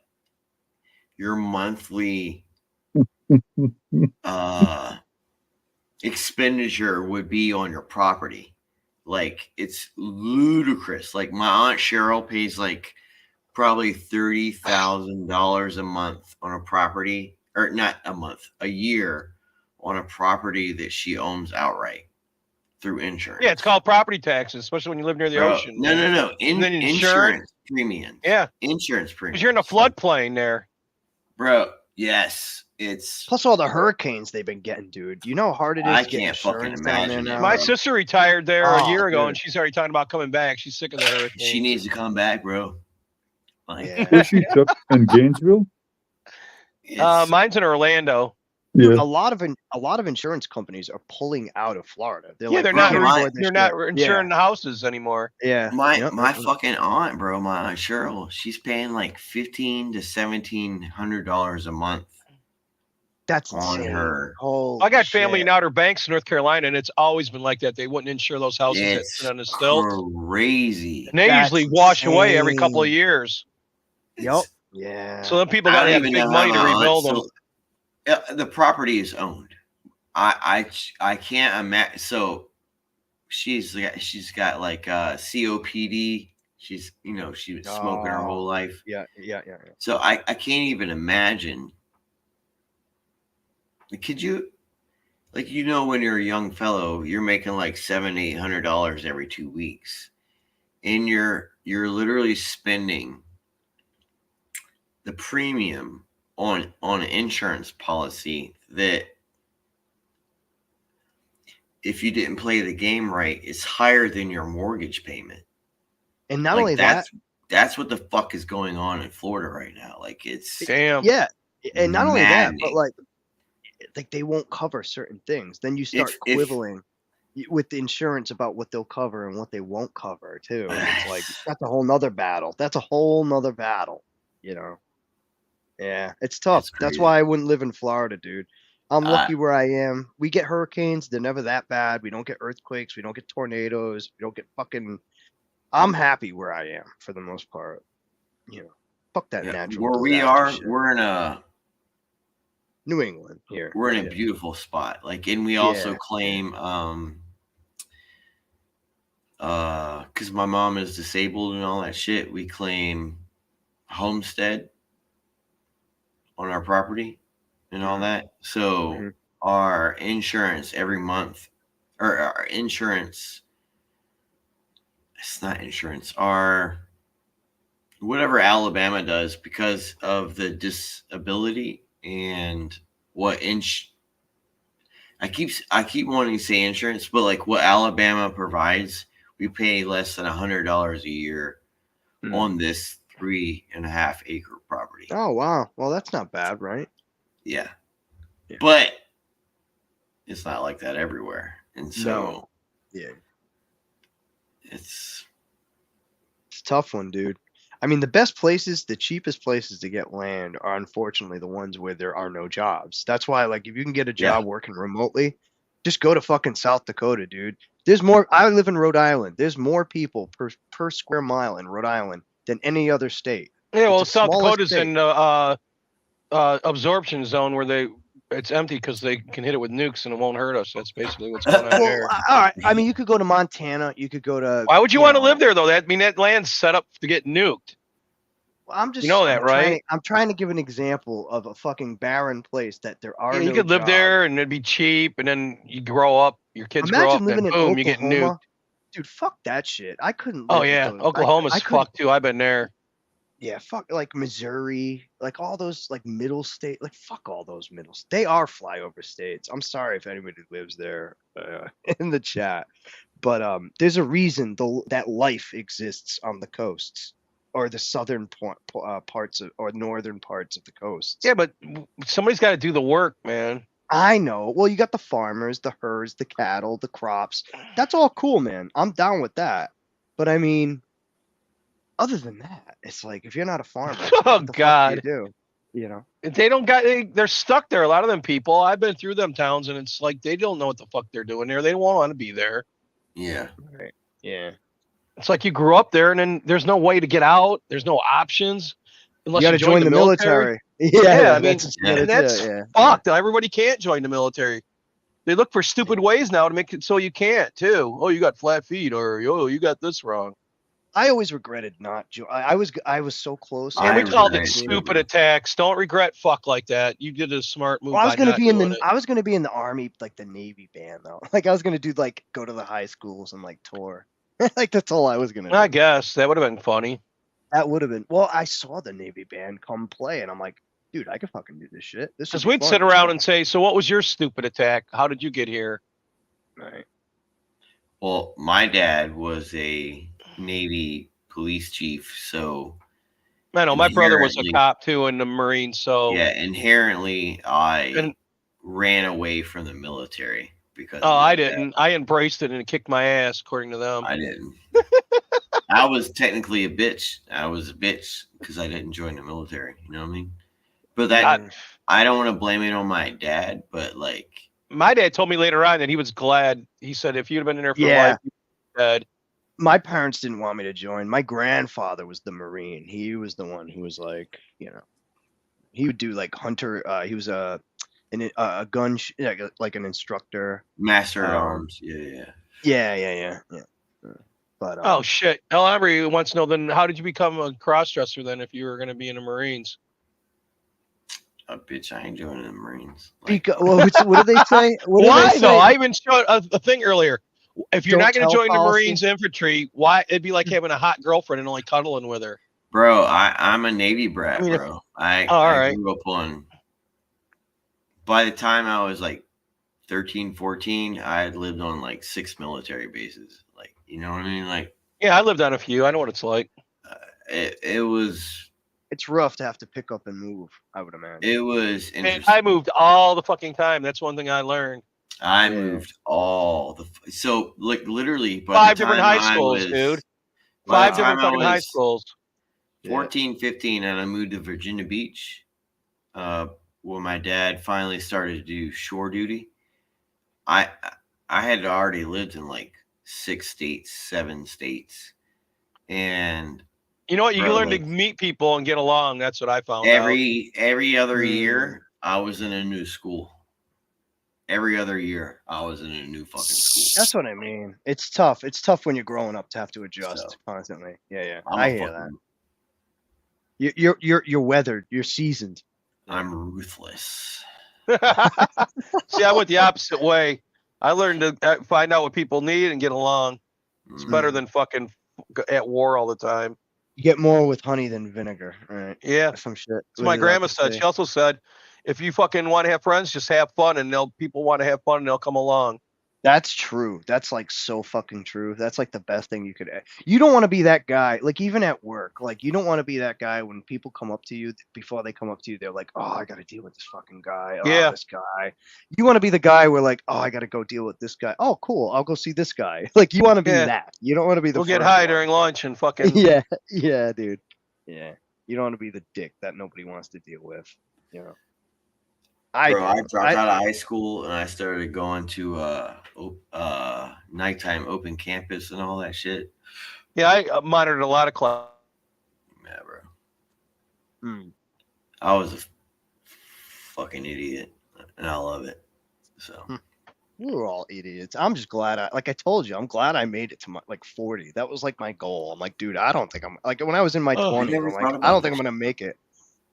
your monthly expenditure would be on your property. Like it's ludicrous. Like my aunt Cheryl pays like probably $30,000 a month on a property, or not a month, a year on a property that she owns outright through insurance. Yeah, it's called property taxes, especially when you live near the Bro, ocean. No. And then Insurance premium. Yeah. Insurance premium. Because you're in a floodplain there. Bro, yes. It's Plus all the hurricanes they've been getting, dude. You know how hard it is I to get can't fucking insurance down there imagine it, now? My sister retired there a Oh, year ago, dude. and she's already talking about coming back. She's sick of the hurricane. she needs to come back, bro. Like, Is she up in Gainesville? Mine's in Orlando. Yeah. A lot of insurance companies are pulling out of Florida. They're Yeah, like, they're "We not. can't afford this They're not shit." insuring the houses anymore. Yeah. my fucking aunt, bro, my aunt Cheryl, she's paying like $1,500 to $1,700 a month. That's on insane. her. Holy I got family shit. in Outer Banks, North Carolina, and it's always been like that. They wouldn't insure those houses that It's sit on the stilt. crazy. And they That's usually wash away every couple of insane. years. Yep. Yeah. So then people I got to don't have even big know money to how my rebuild them. aunt- the property is owned. I can't imagine. So she's got like COPD. She's she was smoking her whole life. Yeah. So I can't even imagine. Could you like, you know, when you're a young fellow, you're making like $700-800 every 2 weeks, and you're literally spending the premium on an insurance policy that, if you didn't play the game right, is higher than your mortgage payment. And not Like, only that, that's what the fuck is going on in Florida right now. Like, it's yeah, and not only that, but maddening. like they won't cover certain things. Then you start If quibbling with the insurance about what they'll cover and what they won't cover too. And it's like that's a whole nother battle. That's a whole nother battle. You know. Yeah, it's tough. That's crazy. why I wouldn't live in Florida, dude. I'm lucky where I am. We get hurricanes, they're never that bad. We don't get earthquakes, we don't get tornadoes, we don't get fucking I'm happy where I am for the most part. You know, fuck that natural where we disaster are, shit. we're in a New England here. We're in a Yeah. beautiful spot. Like, and we also Yeah. claim because my mom is disabled and all that shit, we claim homestead on our property and all that. So our insurance every month, or our insurance, it's not insurance, our whatever Alabama does, because of the disability and what I keep wanting to say insurance, but like what Alabama provides, we pay less than $100 a year on this 3.5 acre property. Oh wow. Well, that's not bad, right? Yeah. But it's not like that everywhere. And so No. Yeah. It's a tough one, dude. I mean, the best places, the cheapest places to get land are unfortunately the ones where there are no jobs. That's why, like, if you can get a job working remotely, just go to fucking South Dakota, dude. There's more. I live in Rhode Island. There's more people per square mile in Rhode Island than any other state. Yeah, well, It's the South smallest Dakota's state. in absorption zone where it's empty because they can hit it with nukes and it won't hurt us. That's basically what's going on Well, there. all right. I mean, you could go to Montana. You could go to. Why would you want to live there though? That land's set up to get nuked. I'm just. You know that, right? I'm trying to give an example of a fucking barren place that there are Yeah, no you could live jobs. there and it'd be cheap, and then you grow up, your kids grow up, Imagine and living then in boom, you get nuked. Oklahoma. Dude, fuck that shit. I couldn't live Oh with yeah, those. Oklahoma's I couldn't- fucked too. I've been there. Yeah, fuck like Missouri, like all those like middle state, like fuck all those middles. They are flyover states. I'm sorry if anybody lives there in the chat, but there's a reason that life exists on the coasts or the southern parts of, or northern parts of the coasts. Yeah, but somebody's got to do the work, man. I know. Well, you got the farmers, the herds, the cattle, the crops. That's all cool, man. I'm down with that. But I mean, other than that, it's like if you're not a farmer, Oh what the God, fuck do you do? You know? they don't got. They're stuck there. A lot of them people. I've been through them towns, and it's like they don't know what the fuck they're doing there. They don't want to be there. Yeah. Right. Yeah. It's like you grew up there, and then there's no way to get out. There's no options unless You you got to join the military. Yeah, I mean, that's fucked. Everybody can't join the military. They look for stupid ways now to make it so you can't too. Oh, you got flat feet, or oh, you got this wrong. I always regretted not. I was so close. And we called it stupid attacks. Don't regret fuck like that. You did a smart move. Well, I was by gonna not be in doing the. it. I was gonna be in the army, like the Navy band, though. Like I was gonna do like go to the high schools and like tour. Like that's all I was gonna do. I guess that would have been funny. That would have been. Well, I saw the Navy band come play, and I'm like, dude, I could fucking do this shit. This Because would be we'd fun. sit around and say, "So what was your stupid attack? How did you get here?" Right. Well, my dad was a Navy police chief, so I know my brother was a inherently- cop too in the Marines, so yeah, inherently I ran away from the military because oh, I didn't. I embraced it and it kicked my ass, according to them. I didn't. I was technically a bitch. I was a bitch because I didn't join the military. You know what I mean? But that I don't want to blame it on my dad, but like My dad told me later on that he was glad. He said if you'd have been in there for Yeah. life, you'd be dead. My parents didn't want me to join. My grandfather was the Marine. He was the one who was like, you know, he would do like hunter. He was a gun like an instructor, master at arms. Yeah. Yeah. But Oh shit! El Emery wants to know then how did you become a cross dresser then if you were going to be in the Marines? bitch, I ain't doing it in the Marines. Because, what do they say? What do Why they though? say? I even showed a thing earlier. If you're Don't not going to tell join the policy. Marines infantry, why? It'd be like having a hot girlfriend and only cuddling with her. Bro, I'm a Navy brat, I mean, bro. I all right. grew up on. By the time I was like 13, 14, I had lived on like 6 military bases. Like, you know what I mean? Like, Yeah, I lived on a few. I know what it's like. it was. It's rough to have to pick up and move, I would imagine. It was And interesting. I moved all the fucking time. That's one thing I learned. I moved all the so like literally by 5 the different time high schools, I was, dude. by 5 the time different I fucking high was schools. 14, 15, and I moved to Virginia Beach. When my dad finally started to do shore duty, I had already lived in like 6 states, 7 states, and You know what? You bro, can learn like, to meet people and get along. That's what I found out. every other year I was in a new school. Every other year I was in a new fucking school. That's what I mean. It's tough. It's tough when you're growing up to have to adjust constantly. Yeah. I hear that. You're weathered. You're seasoned. I'm ruthless. See, I went the opposite way. I learned to find out what people need and get along. It's better than fucking at war all the time. You get more with honey than vinegar, right? Yeah. Some shit. That's what my grandma said. She also said, if you fucking want to have friends, just have fun, and people want to have fun, and they'll come along. That's true. That's like so fucking true. That's like the best thing you could. You don't want to be that guy. Like even at work, like you don't want to be that guy when people come up to you. Before they come up to you, they're like, "Oh, I got to deal with this fucking guy. Oh, Yeah. this guy." You want to be the guy where like, "Oh, I got to go deal with this guy. Oh, cool. I'll go see this guy." Like you want to be Yeah. that. You don't want to be the. We'll get first high one. during lunch and fucking. Yeah, dude. Yeah, you don't want to be the dick that nobody wants to deal with. You know. I dropped out of high school and I started going to nighttime open campus and all that shit. Yeah, I monitored a lot of classes. Yeah, bro. I was a fucking idiot, and I love it. So We were all idiots. I'm just glad like I told you, I'm glad I made it to my 40. That was like my goal. I'm like, dude, I don't think I'm like when I was in my 20s, I'm like, I don't think I'm gonna make it.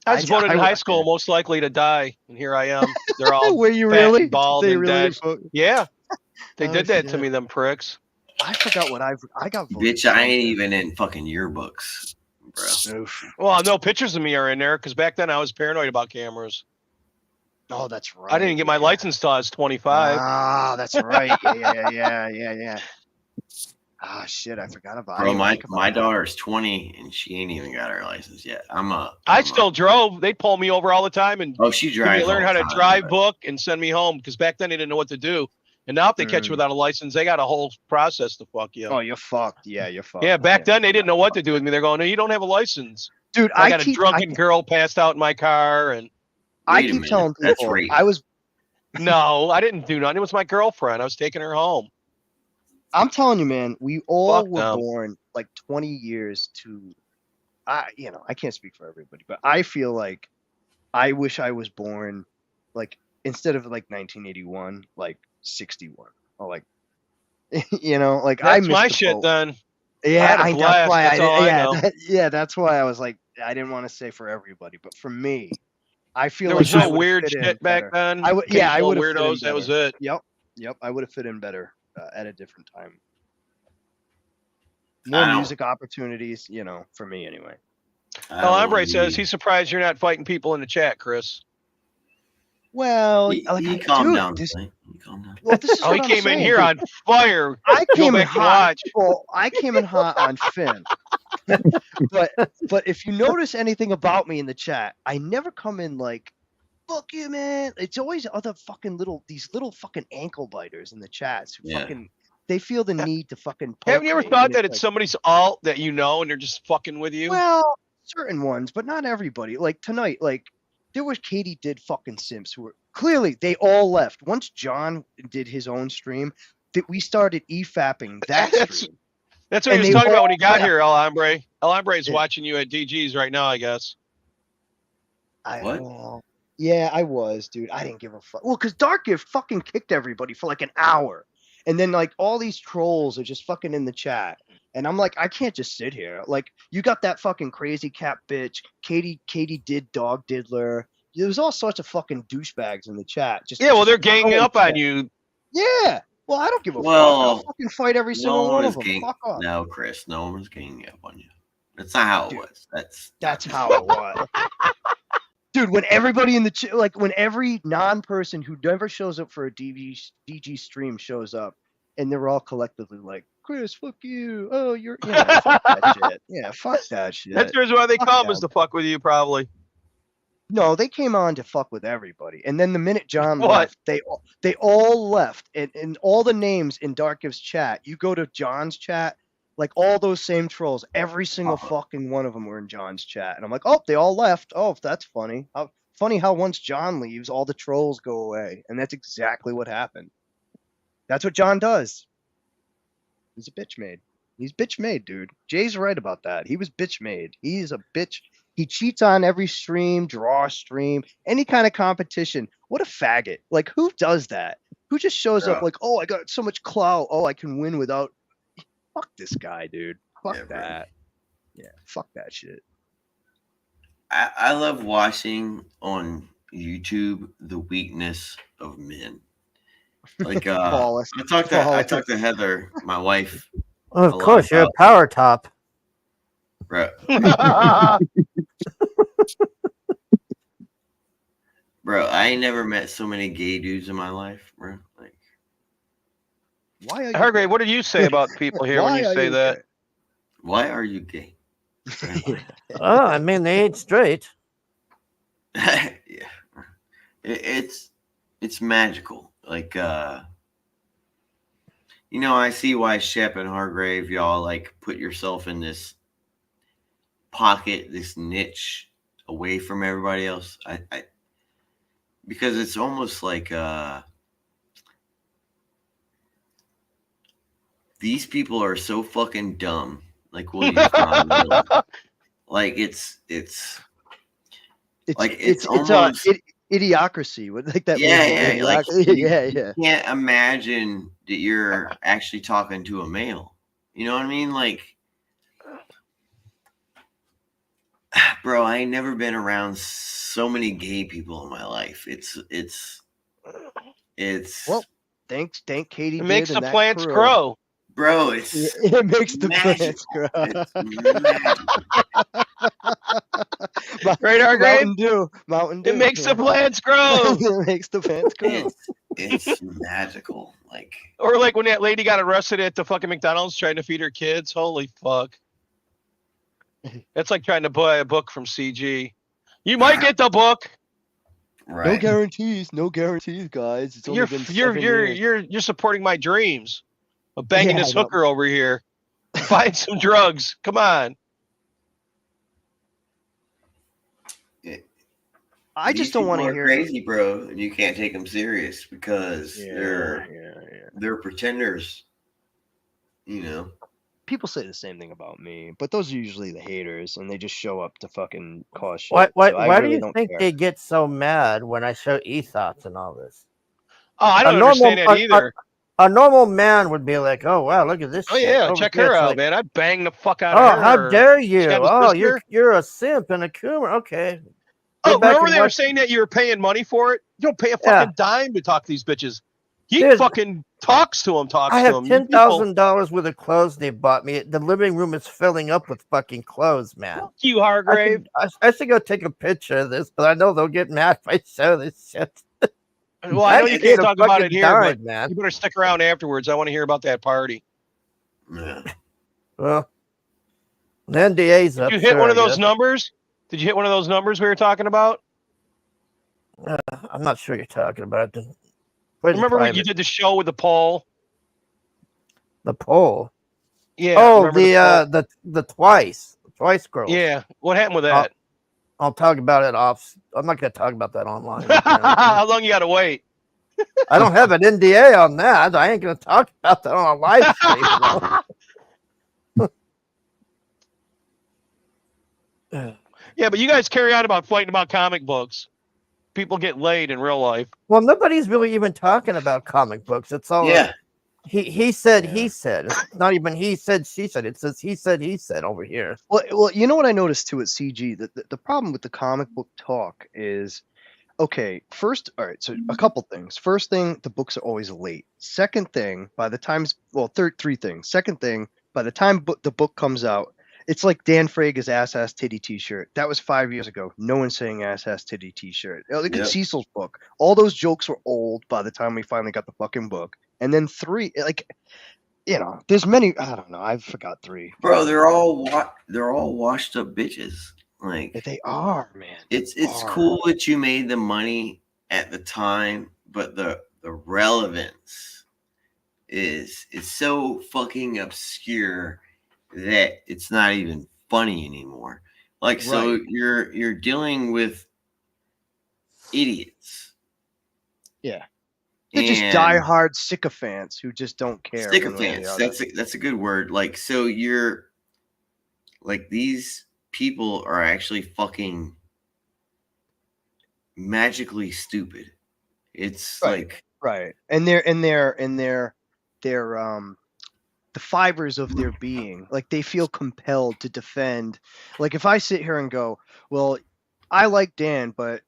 I was voted in high school most likely to die, and here I am. They're all Were you fat really? and bald They and really dead. Yeah, they Oh, did that to shit. me, them pricks. I forgot what I got voted. bitch, I ain't even in fucking yearbooks, bro. Well, no pictures of me are in there because back then I was paranoid about cameras. Oh, that's right. I didn't get my license till I was 25. Ah, that's right. Yeah. Ah, shit, I forgot about. Bro, my daughter's 20 and she ain't even got her license yet. I still drove. They'd pull me over all the time and she give me drives. to learn all how the to time, drive but- book and send me home because back then they didn't know what to do. And now if they catch you without a license, they got a whole process to fuck you. Oh, you're fucked. Yeah, you're fucked. Yeah, back then they didn't know what to do with me. They're going, "No, you don't have a license, dude." I got a drunken girl passed out in my car, and I keep telling people I was. No, I didn't do nothing. It was my girlfriend. I was taking her home. I'm telling you, man, we all Fuck were them. born like 20 years to. I can't speak for everybody, but I feel like I wish I was born like instead of like 1981, like 61 or like like I That's missed my the shit boat. then. Yeah, I had a that's blast. why That's all I know. that's why I was like I didn't want to say for everybody, but for me, I feel There like was I no would've weird fit in shit back better. then. I would, yeah, I Occasional would have fit in weirdos. That was better. it. Yep, I would have fit in better at a different time. I More don't- music opportunities, for me anyway. El Hombre says he's surprised you're not fighting people in the chat, Chris. Well, you calm down, Clay. You calm down. Well, this is Oh, he what I'm came in saying, here dude. on fire. I Go came in back and hot. watch. Well, I came in hot on Finn. but if you notice anything about me in the chat, I never come in like, "Fuck you, man." It's always other fucking these little fucking ankle biters in the chats who fucking they feel the need to fucking. Haven't you ever poke me, thought and that it's it's like, somebody's alt that you know and they're just fucking with you? well, certain ones, but not everybody. Like tonight, like there was Katie did fucking simps who were clearly they all left once John did his own stream. That we started e-fapping that stream. That's what And he was they talking about all when he got left. here, El Hombre. El Hombre is watching you at DG's right now, I guess. Well, yeah, I was, dude. I didn't give a fuck. Well, because Dark Gift fucking kicked everybody for like an hour. And then like all these trolls are just fucking in the chat. And I'm like, I can't just sit here. Like, you got that fucking crazy cat bitch. Katie did Dog Diddler. there was all sorts of fucking douchebags in the chat. Just Yeah, well, they're just ganging throwing up on shit. you. Yeah. Well, I don't give a fuck. Well, I'll fucking fight every no single one one was of them. gang. Fuck off. No, Chris, no one was ganging up on you. That's not how it was. That's how it was. Dude, when everybody in the like when every non-person who never shows up for a DG stream shows up, and they're all collectively like, Chris, fuck you. Oh, you're fuck that shit. Yeah, fuck that shit. That's the reason why they Fuck come that. is to fuck with you, probably. No, they came on to fuck with everybody, and then the minute John What? left, they all left, and all the names in Darkiv's chat. You go to John's chat, like all those same trolls, every single fucking one of them were in John's chat, and I'm like, oh, they all left. Oh, that's funny. Funny how once John leaves, all the trolls go away, and that's exactly what happened. That's what John does. He's a bitch made. He's bitch made, dude. Jay's right about that. He was bitch made. He's a bitch. He cheats on every stream, draw stream, any kind of competition. What a faggot. Like, who does that? Who just shows up like, oh, I got so much clout. Oh, I can win without. Fuck this guy, dude. Fuck that. Yeah, fuck that shit. I love watching on YouTube the weakness of men. Like I talked to Heather, my wife. Well, of course, you're a power top. Bro. Bro, I ain't never met so many gay dudes in my life, bro. Like, why are you Hargrave, what did you say about people here when you say that? Why are you gay? Oh, I mean, they ain't straight. Yeah. It's magical. Like, you know, I see why Shep and Hargrave, y'all like put yourself in this pocket, this niche away from everybody else. I because it's almost like these people are so fucking dumb. Like, we'll use like it's almost idiocracy. Like that. Yeah, like yeah. You can't imagine that you're actually talking to a male. You know what I mean? Like, bro, I ain't never been around so many gay people in my life. It's well, thanks Katie. It makes the plants grow. Bro, it makes the plants grow. Right, Hargrave? Mountain Dew. It makes the plants grow. It makes the plants grow. It's magical. Like, or like when that lady got arrested at the fucking McDonald's trying to feed her kids. Holy fuck. It's like trying to buy a book from CG. You might get the book. Right. No guarantees, guys. It's only been 7 years. You're supporting my dreams of banging Yeah, this I know. hooker over here. Find some drugs. Come on. I just don't want to hear crazy, bro, and you can't take them serious because they're pretenders. You know. People say the same thing about me, but those are usually the haters, and they just show up to fucking cause shit. Why So I do really you don't think care. they get so mad when I show e-thoughts and all this? Oh, I don't understand that either. A normal man would be like, "Oh wow, look at this." Oh shit. yeah, Over check here, her it's out, like, man. I'd bang the fuck out Oh, of her. how dare you! She have a Oh, sister? you're a simp and a coomer. Okay. Oh, Go back remember and they were watch- saying that you were paying money for it? You don't pay a Yeah. fucking dime to talk to these bitches. He Dude, fucking talks to them. I have $10,000 worth of clothes they bought me. The living room is filling up with fucking clothes, man. Fuck you, Hargrave. I should go take a picture of this, but I know they'll get mad if I show this shit. Well, I know you can't talk about it here, but man. you better stick around afterwards. I want to hear about that party. Yeah. Well, the NDA's up. Did you hit sure, one I of those guess. numbers? Did you hit one of those numbers we were talking about? I'm not sure you're talking about. Where's the Remember when private? you did the show with the poll? The poll. Yeah. Oh, remember the twice girls. Yeah. What happened with that? I'll talk about it off. I'm not going to talk about that online. How long you got to wait? I don't have an NDA on that. I ain't going to talk about that on a live stream. Yeah, but you guys carry on about fighting about comic books. People get laid in real life. Well, nobody's really even talking about comic books. It's all Yeah. He said, he said. It's not even he said, she said. It says he said over here. Well, you know what I noticed too at CG? That the problem with the comic book talk is Okay, first, all right, so a couple things. First thing, the books are always late. Second thing, by the time, well, three things. Second thing, by the time the book comes out, it's like Dan Frager's ass titty t-shirt. That was 5 years ago. No one's saying ass titty t-shirt. Look at Yep. Cecil's book. All those jokes were old by the time we finally got the fucking book. And then three, like, you know, there's many. I don't know. I forgot three. Bro, they're all washed up bitches. Like They are, man. it's cool that you made the money at the time, but the relevance is so fucking obscure that it's not even funny anymore. Like so Right. you're dealing with idiots. Yeah. They're just And diehard sycophants who just don't care. one way or the sycophants. other. That's a good word. Like so you're like these people are actually fucking magically stupid. It's like Right. And they're the fibers of their being. Like they feel compelled to defend. Like if I sit here and go, well, I like Dan, but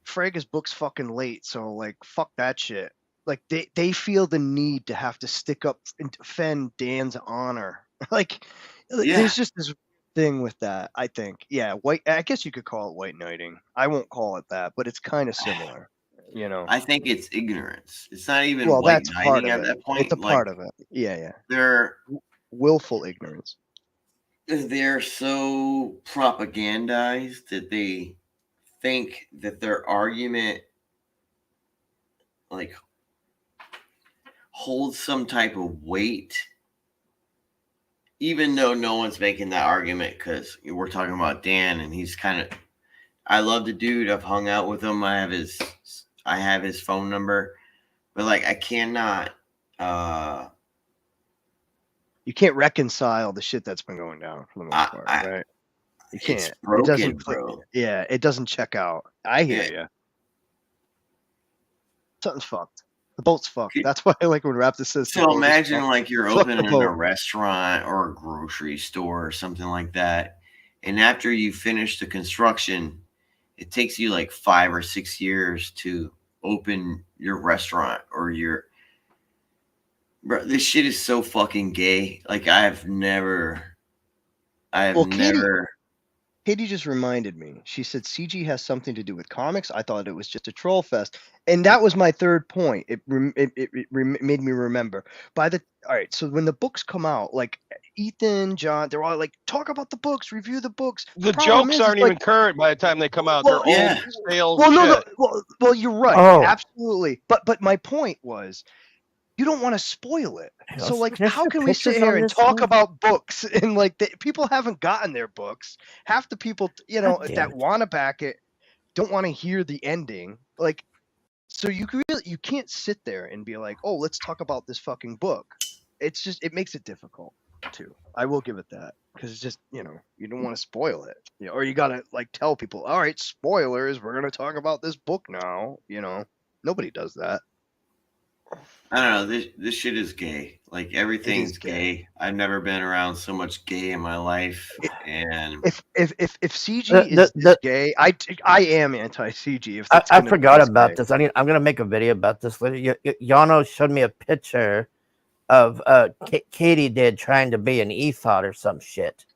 Frager's book's fucking late, so like fuck that shit. Like they feel the need to have to stick up and defend Dan's honor. Like there's just this thing with that, I think. Yeah, I guess you could call it white knighting. I won't call it that, but it's kind of similar. You know. I think it's ignorance. It's not even Well, white that's part knighting of at it. that point. It's a Like, part of it. Yeah. They're willful ignorance. They're so propagandized that they think that their argument like holds some type of weight, even though no one's making that argument because we're talking about Dan and he's kind of. I love the dude. I've hung out with him. I have his phone number, but like I cannot. You can't reconcile the shit that's been going down for the most part, right? You can't. It's broken, it doesn't click. bro. Yeah, it doesn't check out. I hear Yeah. you. Something's fucked. The boat's fucked. That's why I like when Raptor says. the So boat is imagine fucked. like you're Fuck the opening boat. a restaurant or a grocery store or something like that. And after you finish the construction, it takes you like 5 or 6 years to open your restaurant or your. Bro, this shit is so fucking gay. Like I have never. Katie just reminded me. She said CG has something to do with comics. I thought it was just a troll fest, and that was my third point. It made me remember. All right, so when the books come out, like Ethan, John, they're all like, talk about the books, review the books. The Problem jokes is, aren't it's even like, current by the time they come out. Well, They're old stale well, no, shit. well, you're right, Oh. absolutely. But my point was, you don't want to spoil it. So like, can I how see can we sit pictures here on and this talk one? about books and like people haven't gotten their books. Half the people, God damn that it. want to back it don't want to hear the ending. Like, so you can't sit there and be like, oh, let's talk about this fucking book. It's just, it makes it difficult too. I will give it that, because it's just, you don't want to spoil it, or you gotta like tell people, all right, spoilers, we're gonna talk about this book now. Nobody does that. I don't know. This shit is gay. Like everything's gay. I've never been around so much gay in my life. And If CG is this gay, I am anti CG. If that's I gonna be forgot this about gay. this. I'm gonna make a video about this later. Yano showed me a picture of Katie did trying to be an ETHOT or some shit.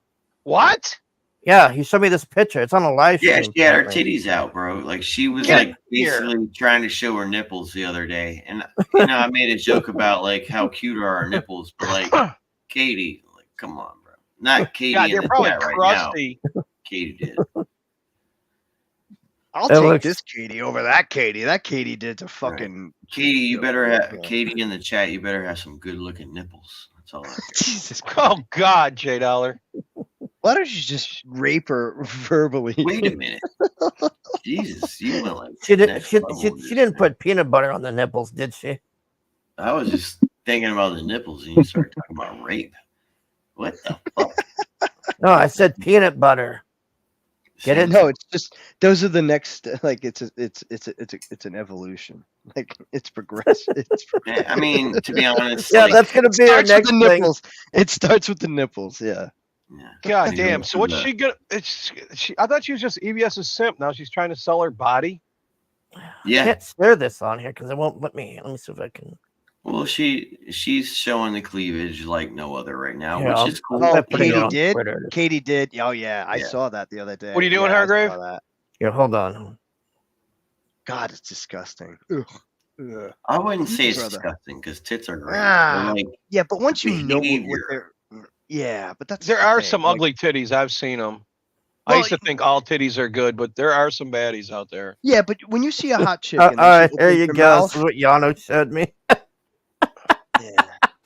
What? Yeah, he showed me this picture. It's on a live yeah, stream. she had her apparently. titties out, bro. Like she was Get like here. basically trying to show her nipples the other day. And I made a joke about like how cute are our nipples, but like Katie, like come on, bro. Not Katie God, in they're the probably chat right crusty. now. Katie did. I'll It take looks- this Katie over that Katie. That Katie did to fucking Katie, you better have Katie in the chat. You better have some good looking nipples. That's all. I care. Jesus Christ. Oh God, J Dollar. Why don't you just rape her verbally? Wait a minute. Jesus, you went like She did. next She level. didn't put peanut butter on the nipples, did she? I was just thinking about the nipples, and you started talking about rape. What the fuck? No, I said peanut butter. Get it? No, it's just those are the next. Like it's an evolution. Like it's progressive. Man, I mean, to be honest, Yeah, like, that's gonna be our starts with next the thing. nipples. It starts with the nipples. Yeah. God You damn. know, So what's the- she gonna? I thought she was just EBS's simp. Now she's trying to sell her body. Yeah. I can't share this on here because it won't let me. Let me see if I can. Well, she's showing the cleavage like no other right now, Yeah, which I'll- is cool. I'll Oh, put it Katie on did. Twitter. Katie did. Oh yeah, I Yeah. saw that the other day. What are you doing, yeah, Hargrave? I saw that. Here, hold on. God, it's disgusting. Ugh. Ugh. I wouldn't say it's Brother. disgusting because tits are great. Ah, But, like, yeah, but once you know what behavior. they're, yeah, but that's There the are thing, some like- ugly titties. I've seen them. I Well, used to think all titties are good, but there are some baddies out there. Yeah, but when you see a hot chick All and then right, she here opens you her go. mouth, This is what Yano showed me.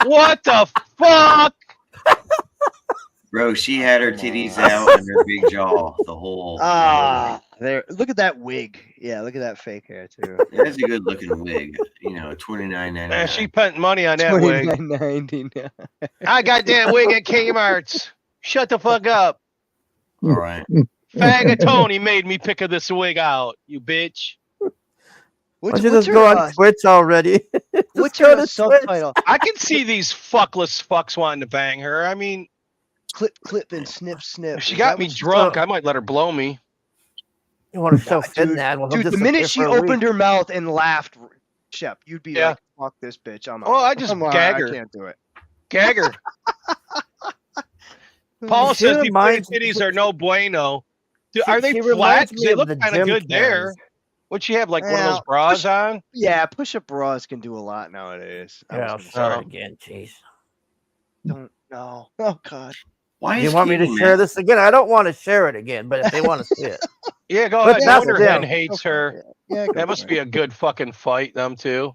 What the fuck? Bro, she had her titties out and her big jaw the whole. there. Look at that wig. Yeah, look at that fake hair too. That's a good looking wig. $29.99. Man, she spent money on that wig. $29.99. I got that wig at Kmart's. Shut the fuck up. All right. Faggot Tony made me pick this wig out, you bitch. Why don't you just go on Twitch already? What's go her to subtitle? I can see these fuckless fucks wanting to bang her. I mean, clip, and snip. if she Is got that me what she's drunk, talking- I might let her blow me. You want to show Dude, Finn that? Well, he'll Dude, the disappear minute she for a week. opened her mouth and laughed, Shep, you'd be Yeah. like, "Fuck this bitch." I'm out. Oh, I just I'm all gag right, her. I can't do it. Gag her. Paul She says these reminds- titties are no bueno. Dude, She- are they she flat? reminds 'Cause me they of look the kind of gym good there. cams. Would she have like one of those Well, bras on? Yeah, push-up bras can do a lot nowadays. I Yeah, was I'll gonna show say. it again. Jeez. Don't know. Oh God. Why Do you is want me to Katie share mad? this again? I don't want to share it again, but if they want to see it. Yeah, go But ahead. No that's wonder them. Hen hates her. Yeah, go That must for be it. a good fucking fight, them two.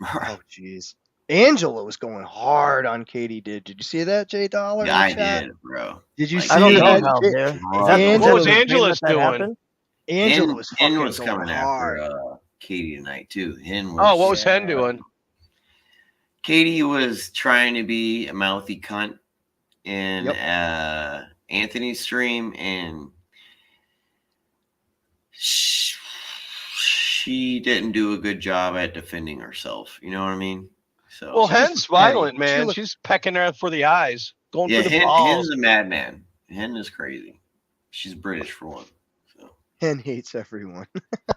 Oh jeez. Angela was going hard on Katie. Did you see that, Jay Dollar? Yeah, in I the chat? did, bro. Did you Like, see I don't know that? how Jay- there. Is What that, is What that was the stream Angela's that doing? happened? Angela was Hen fucking was going coming hard. after Katie tonight too. Hen was. Oh, what was Hen doing? Katie was trying to be a mouthy cunt in Anthony's stream, and she didn't do a good job at defending herself. You know what I mean? So Well, Hen's violent, man. looked- She's pecking her for the eyes, going yeah, for the Hen's balls. a madman. Hen is crazy. She's British for one. Hen hates everyone.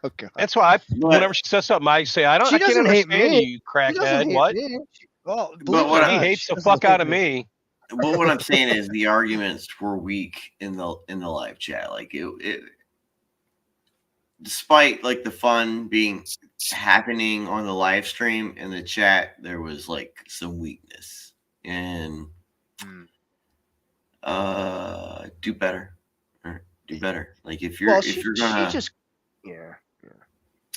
Oh God. That's why whenever she says something, I say, I She can't doesn't hate understand me. you, She doesn't crackhead. hate What? me. Well, But believe it what or I- He not, hates she the doesn't fuck hate out of me. But what I'm saying is the arguments were weak in the live chat. Like it despite like the fun being happening on the live stream, in the chat there was like some weakness. And do better. Or do better. Like if you're Well, if she, you're gonna she just yeah.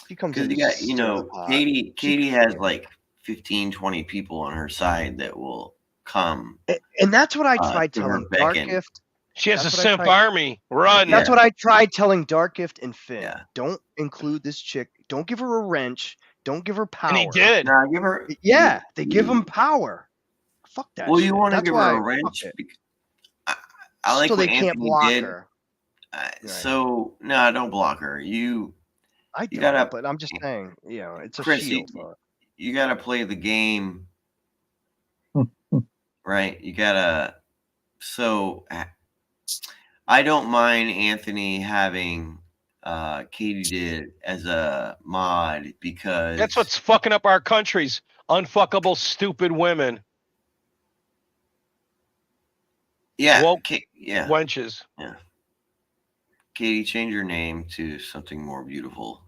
She comes because in. you to got stir the pot. Katie has like 15, 20 people on her side that will come. And that's what I tried to her telling beck Dark and- Gift. She has a That's what I simp tried- army. Run. That's what I tried telling Dark Gift and Finn. Yeah. Don't include this chick. Don't give her a wrench. Don't give her power. And he did. Nah, give her. Yeah, they give him power. Fuck that. Well, shit. you want to That's give why her a fuck wrench? it. I like so what they can't Anthony block did. her. So no, don't block her. You don't, gotta. but I'm just saying, you know, it's a Chris, shield. you gotta play the game, right? You gotta. So I don't mind Anthony having Katie did as a mod because That's what's fucking up our countries. Unfuckable, stupid women. yeah, Woke yeah, wenches. yeah. Katie, change your name to something more beautiful.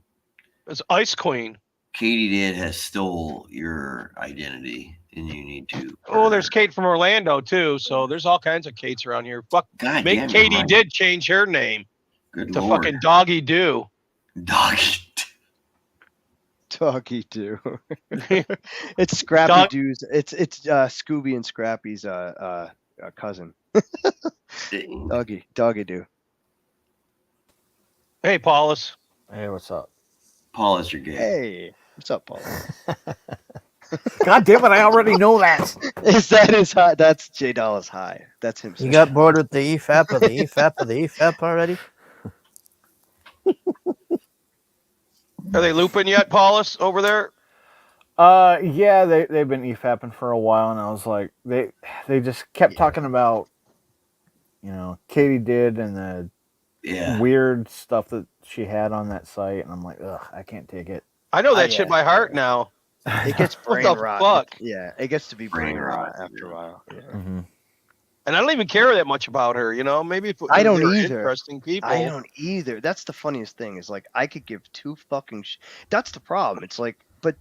It's Ice Queen. Katie did has stole your identity, and you need to. Oh, there's Kate from Orlando too. So there's all kinds of Kates around here. Fuck. God Make damn, Katie Mike. did change her name Good to Lord. fucking Doggy Do. Doggy. Doggy Doo. It's Scrappy Doo's. It's Scooby and Scrappy's cousin. Doggy Doo. Hey, Paulus. Hey, what's up? Paulus, you're gay. Hey, what's up, Paul? God damn it! I already know that. Is that his high? That's J Dolla's high. That's him. You got bored with the EFAP of the EFAP of the EFAP already? Are they looping yet, Paulus, over there? Yeah, they've been EFAPing for a while, and I was like, they just kept talking about, Katie did and the weird stuff that she had on that site, and I'm like, ugh, I can't take it. I know Oh, that shit yeah. by heart now. It gets What brain the rot. fuck? Yeah, it gets to be brain, Brain rot rot, after a while. Yeah. Mm-hmm. And I don't even care that much about her, you know. Maybe if I don't they were either. interesting people. I don't either. That's the funniest thing is like I could give two fucking. That's the problem. It's like, but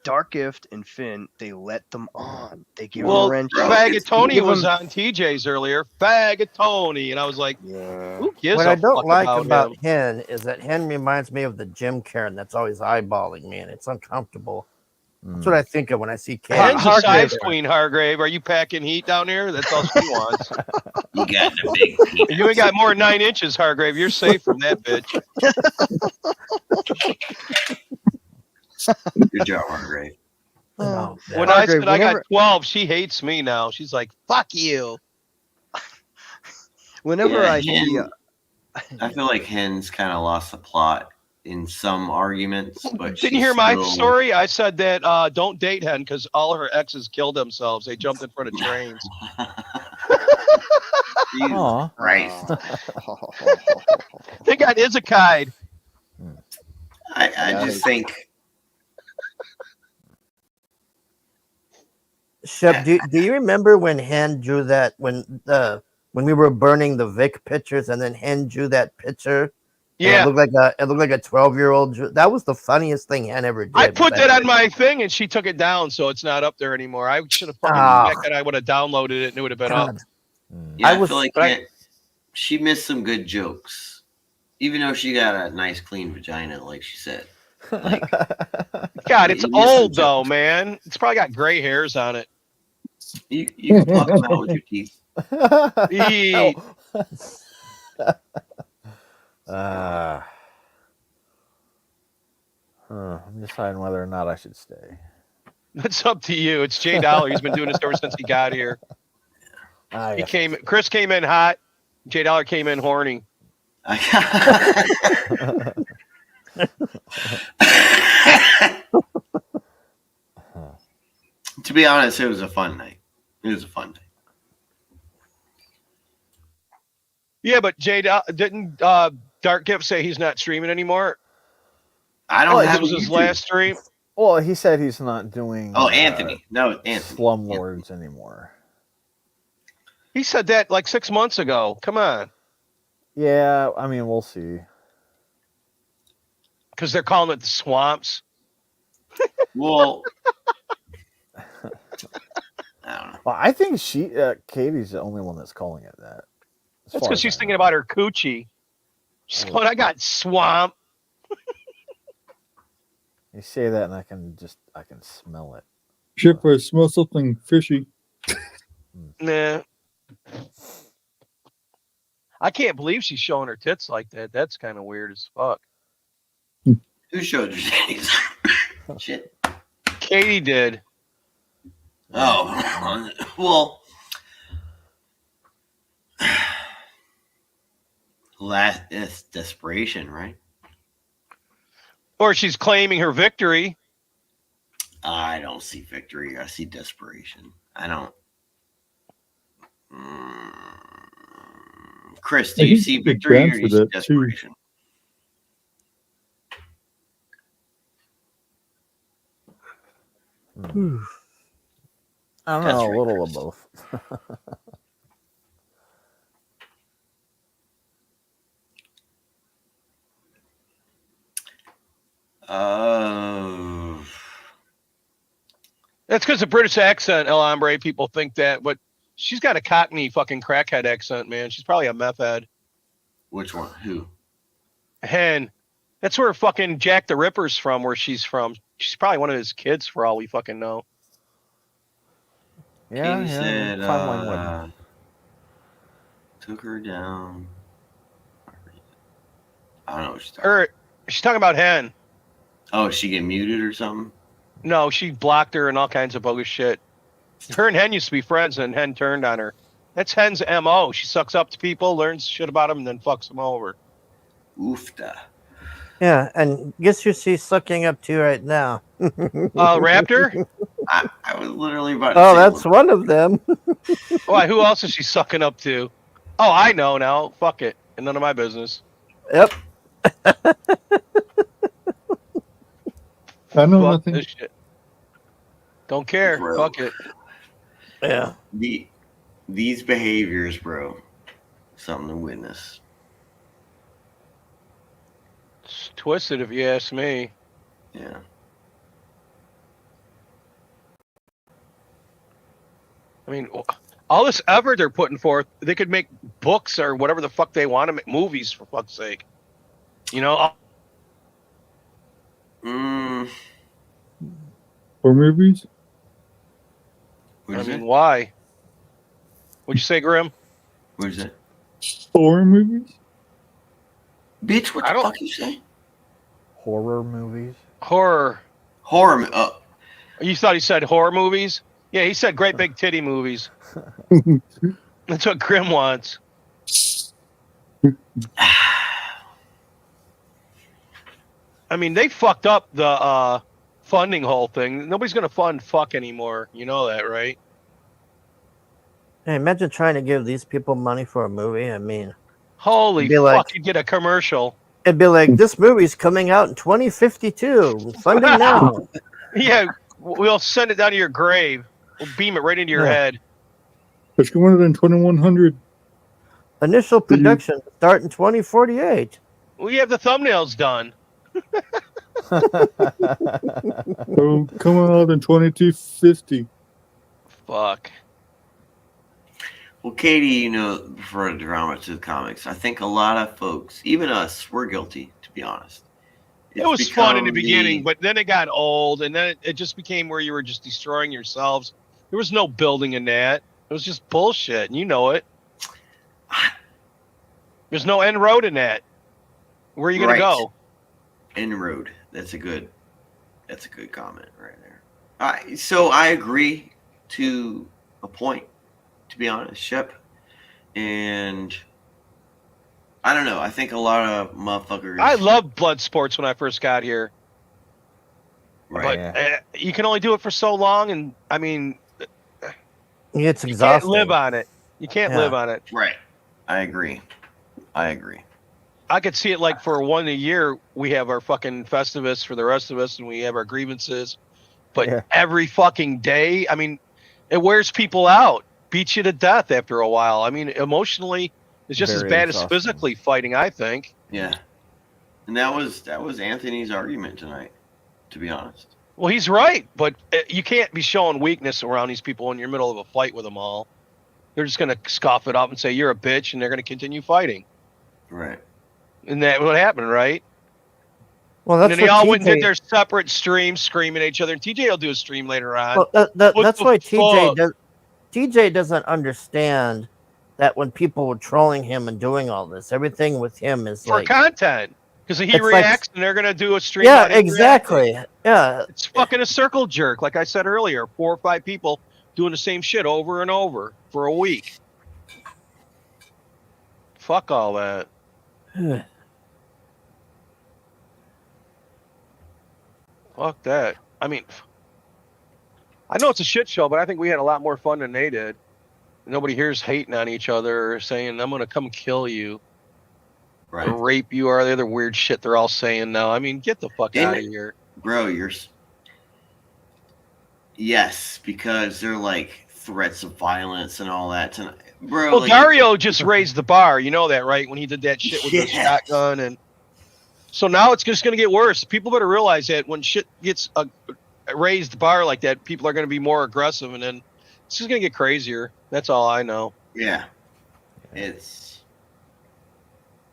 Dark Gift and Finn, they let them on. They give them Well, wrenches. Faggot Tony Give was them- on TJ's earlier. Faggot Tony, and I was like, who gives What a I don't fuck like about about him? Hen is that Hen reminds me of the Jim Karen that's always eyeballing me, and it's uncomfortable. That's what I think of when I see Karen. Hen's a size queen, Hargrave. Are you packing heat down here? That's all she wants. You got the big penis. You ain't got more than 9 inches, Hargrave. You're safe from that bitch. Good job, Hargrave. Oh, When I Hargrave, said I got whenever- 12, she hates me now. She's like, fuck you. Whenever Yeah, I see, Hen- I feel like Hen's kind of lost the plot in some arguments, but Didn't you hear my story? I said that don't date Hen because all her exes killed themselves. They jumped in front of trains. Jesus Christ. They got Izakai'd. I just think Shep, do you remember when Hen drew that when we were burning the Vic pictures and then Hen drew that picture? And Yeah. it looked like a 12-year-old. That was the funniest thing Hen ever did. I put that on my thing and she took it down, so it's not up there anymore. I should have fucking checked it. I would have downloaded it and it would have been up. yeah, I feel like she missed some good jokes, even though she got a nice clean vagina, like she said. Like, God, it's you missed some old though, man. It's probably got gray hairs on it. You can pluck them out with your teeth. Eee. I'm deciding whether or not I should stay. It's up to you. It's Jay Dollar. He's been doing this ever since he got here. Chris came in hot. Jay Dollar came in horny. To be honest, it was a fun night. It was a fun night. Yeah, but Jay didn't Dark Gift say he's not streaming anymore? I don't have This was his YouTube. last stream. Well, he said he's not doing. Anthony. No, Anthony. Slumlords anymore. He said that like 6 months ago. Come on. Yeah, I mean, we'll see. Because they're calling it the swamps. Well, Well, I think Katie's the only one that's calling it that. That's because she's thinking about her coochie. She's going, I got swamp. You say that, and I can smell it. Chip, I smell something fishy. Nah. I can't believe she's showing her tits like that. That's kind of weird as fuck. who showed your titties? Shit. Katie did. Oh, well. It's desperation, right? Or she's claiming her victory. I don't see victory. I see desperation. I don't. Chris, do you see victory or do you see desperation? I don't know, a little of both. That's because of British accent, El Hombre. People think that, but she's got a Cockney fucking crackhead accent, man. She's probably a meth head. Which one? Who? Hen. That's where fucking Jack the Ripper's from, where she's from. She's probably one of his kids, for all we fucking know. Yeah, Katie said, timeline wouldn't. took her down. I don't know what she's talking Or she's talking about Hen. Oh, she get muted or something? No, she blocked her and all kinds of bogus shit. Her and Hen used to be friends, and Hen turned on her. That's Hen's MO. She sucks up to people, learns shit about them, and then fucks them over. Oofta. Yeah, and guess who she's sucking up to right now? Raptor? I was literally about to Oh, say that's one of them. Why? Who else is she sucking up to? Oh, I know now. Fuck it. And none of my business. Yep. I know Fuck nothing. this shit. Don't care. Bro. Fuck it. Yeah. These behaviors, bro, something to witness. It's twisted, if you ask me. Yeah. I mean, all this effort they're putting forth, they could make books or whatever the fuck they want to make, movies, for fuck's sake. You know? Mm, Horror movies? what is it? Why? What'd you say, Grim? What is it? Horror movies? Bitch, what the fuck you say? Horror movies? Horror. Horror. You thought he said horror movies? Yeah, he said great big titty movies. That's what Grim wants. I mean, they fucked up the funding whole thing. Nobody's gonna fund fuck anymore. You know that, right? Hey, imagine trying to give these people money for a movie. I mean, Holy it'd be fuck! like- You get a commercial. it'd be like, this movie's coming out in 2052. Funding now. Yeah, we'll send it down to your grave. We'll beam it right into your Yeah. head. Let's go in 2100. Initial production start in 2048. We have the thumbnails done. So coming out in 2250. Fuck. Well, Katie, you know, prefer the drama to the comics. I think a lot of folks, even us, we're guilty, to be honest. It was fun in the become beginning, but then it got old, and then it just became where you were just destroying yourselves. There was no building in that. It was just bullshit, and you know it. There's no end road in that. Where are you gonna go? End road. That's a good comment right there. So I agree to a point, to be honest, Shep. And I don't know. I think a lot of motherfuckers. I loved blood sports when I first got here, Right. but you can only do it for so long, and I mean, It's you can't exhausting. live on it. You can't Yeah. live on it. Right. I agree. I could see it like for one a year, we have our fucking Festivus for the rest of us, and we have our grievances. But every fucking day, I mean, it wears people out, beats you to death after a while. I mean, emotionally, it's just as Very bad exhausting. as physically fighting, I think. Yeah. And that was Anthony's argument tonight, to be honest. Well, he's right, but you can't be showing weakness around these people when you're in the middle of a fight with them all. They're just going to scoff it up and say, you're a bitch, and they're going to continue fighting. Right. And that's what happened, right? Well, And that's then they all what went and did TJ their separate streams, screaming at each other. And TJ will do a stream later on. Well, What that's the why TJ fuck? does. TJ doesn't understand that when people were trolling him and doing all this, everything with him is For like content. Because he It's like- reacts and they're going to do a stream. yeah, about him exactly. reacting. Yeah, It's fucking a circle jerk. Like I said earlier, 4 or 5 people doing the same shit over and over for a week. Fuck all that. Fuck that. I mean, I know it's a shit show, but I think we had a lot more fun than they did. Nobody here's hating on each other or saying, I'm going to come kill you. Right. Or rape you or the other weird shit they're all saying now. I mean, get the fuck out of here. Bro, yes, because they're like threats of violence and all that tonight. Bro, Well, like, Dario just raised the bar. You know that, right? When he did that shit with the Yes. shotgun. And so now it's just going to get worse. People better realize that when shit gets a raised bar like that, people are going to be more aggressive. And then it's just going to get crazier. That's all I know. Yeah. It's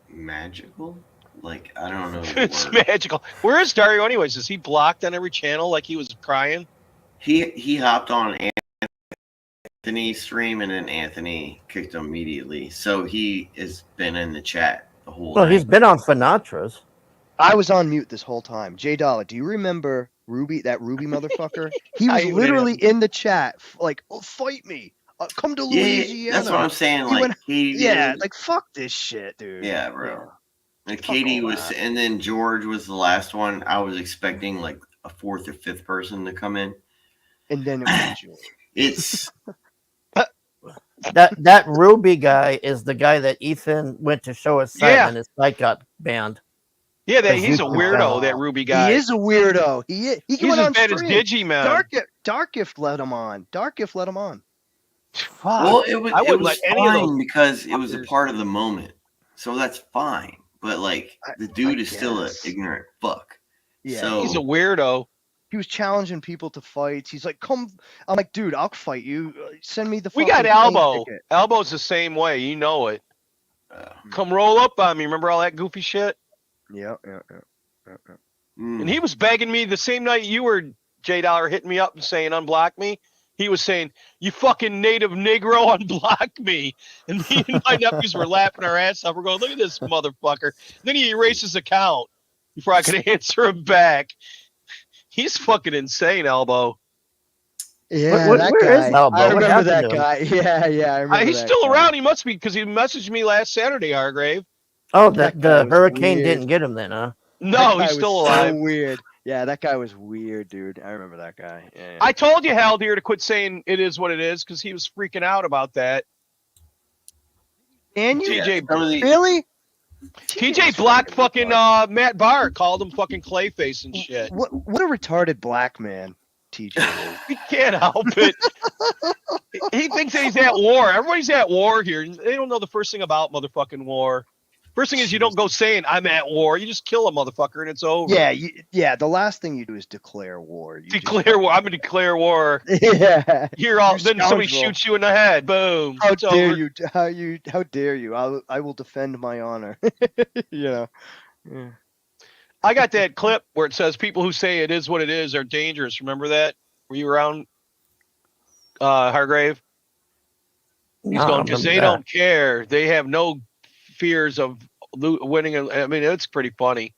magical. Like, I don't know. the It's word. magical. Where is Dario anyways? Is he blocked on every channel like he was crying? He hopped on Anthony's stream and then Anthony kicked him immediately. So he has been in the chat the whole well, night. he's been on Finatra's. I was on mute this whole time. J Dollar, do you remember Ruby, that Ruby motherfucker? He I was even literally in the chat, like, "Oh, fight me, come to Yeah, Louisiana." that's what I'm saying. He Like, went, Katie yeah, did. like fuck this shit, dude. Yeah, bro. Like Fuck Katie all was, that. and then George was the last one. I was expecting like a 4th or 5th person to come in. And then it was George. It's That Ruby guy is the guy that Ethan went to show his site Yeah. and his site got banned. Yeah, he's a weirdo. That Ruby guy. He is a weirdo. He He's went as on bad as stream. Digiman. Dark Gift let him on. Dark Gift let him on. Fuck. Well, it was I wouldn't was let any of those fine because it was a fuckers. part of the moment, so that's fine. But like the dude is still an guess. ignorant fuck. Yeah, So He's a weirdo. He was challenging people to fights. He's like, "Come," I'm like, "Dude, I'll fight you. Send me the." We got fucking plane Elbow. ticket." Elbow's the same way. You know it. Come roll up on me. Remember all that goofy shit? Yeah. Mm. And he was begging me the same night you were, J Dollar, hitting me up and saying unblock me. He was saying, "You fucking native Negro, unblock me." And me and my nephews were laughing our ass off. We're going, "Look at this motherfucker." Then he erased his account before I could answer him back. He's fucking insane, Elbow. Yeah, that where guy. is Elbow? I What remember happened that to him? guy. Yeah, I remember. He's that still guy. around. He must be because he messaged me last Saturday, Hargrave. Oh, That the guy was hurricane weird. didn't get him then, huh? No, That guy he's still was alive. So weird. Yeah, that guy was weird, dude. I remember that guy. Yeah. I told you, Hal Deer, to quit saying it is what it is because he was freaking out about that. And you TJ, really? TJ blocked fucking Matt Barr, called him fucking Clayface and shit. What a retarded black man, TJ is. He can't help it. He thinks that he's at war. Everybody's at war here. They don't know the first thing about motherfucking war. First thing is you don't go saying I'm at war. You just kill a motherfucker and it's over. Yeah. The last thing you do is declare war. You Declare war. I'm gonna declare war. Yeah. You're all. You Then somebody scoundrel. shoots you in the head. Boom. How It's dare over. you? How dare you? I will defend my honor. you know. Yeah. I got that clip where it says people who say it is what it is are dangerous. Remember that? Were you around, Hargrave? He's No, I going don't because remember they that. don't care. They have no fears of winning. I mean, it's pretty funny.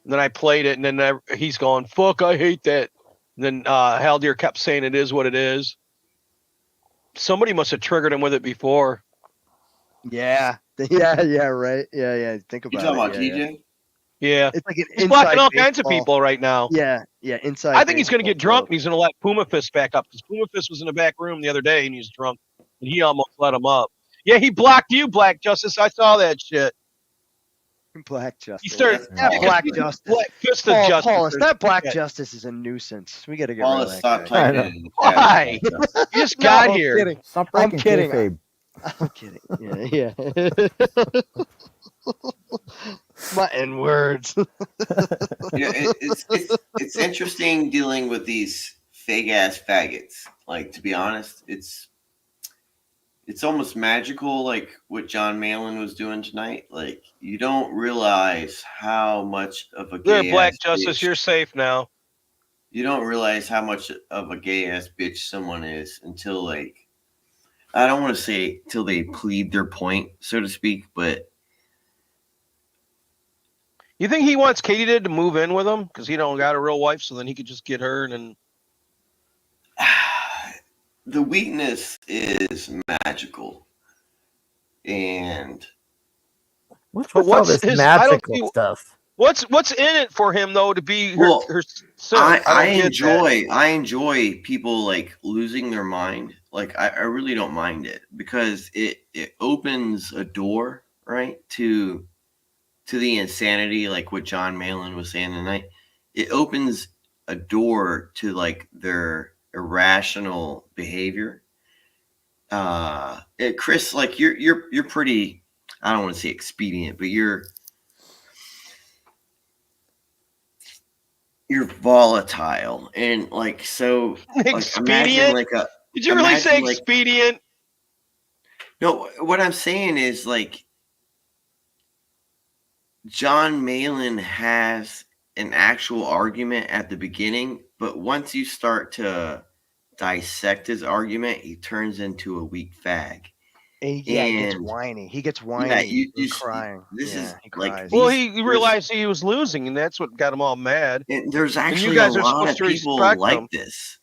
And then I played it, and then he's going, "Fuck, I hate that." And then Haldir kept saying it is what it is. Somebody must have triggered him with it before. Yeah. Yeah. Right. Yeah. Think about you it. talking about yeah, TJ? Yeah. It's like an He's blocking inside all kinds of baseball. people right now. Yeah. Inside. I think he's going to baseball get drunk joke. and he's going to let Puma Fist back up because Puma Fist was in the back room the other day and he's drunk and he almost let him up. Yeah, he blocked you, Black Justice. I saw that shit. Black Justice. He started That Black Justice. Black Fist of Justice. Paulus, that Black Yeah. Justice is a nuisance. We got to get Paulus, rid of stop that guy. typing in the Why? chat. He just got No, I'm here. kidding. Stop I'm breaking kidding. kayfabe. I'm kidding. Yeah. My N words. It's interesting dealing with these fake ass faggots. Like, to be honest, it's almost magical, like what John Malin was doing tonight. Like, you don't realize how much of a There, gay Black ass Justice, bitch, you're safe now. you don't realize how much of a gay ass bitch someone is until, like, I don't want to say till they plead their point, so to speak, but You think he wants Katie to move in with him because he don't got a real wife, so then he could just get her and then. the weakness is magical. And What's But with all what's this his? I don't magical see. stuff? What's in it for him though to be her? Well, her son? I don't get that. I enjoy people like losing their mind. Like I really don't mind it because it opens a door, right, to the insanity, like what John Malin was saying tonight. It opens a door to like their irrational behavior. Chris, like you're pretty, I don't want to say expedient, but you're volatile and like so like imagine Expedient? like a Did you really say imagine like expedient? no, what I'm saying is like John Malin has an actual argument at the beginning, but once you start to dissect his argument, he turns into a weak fag. And he gets And whiny. He gets whiny. yeah, you and crying. this Yeah, is he like cries. Well, these, he realized he was losing, and that's what got him all mad. and there's And you actually guys a are lot supposed of to people respect like him. this.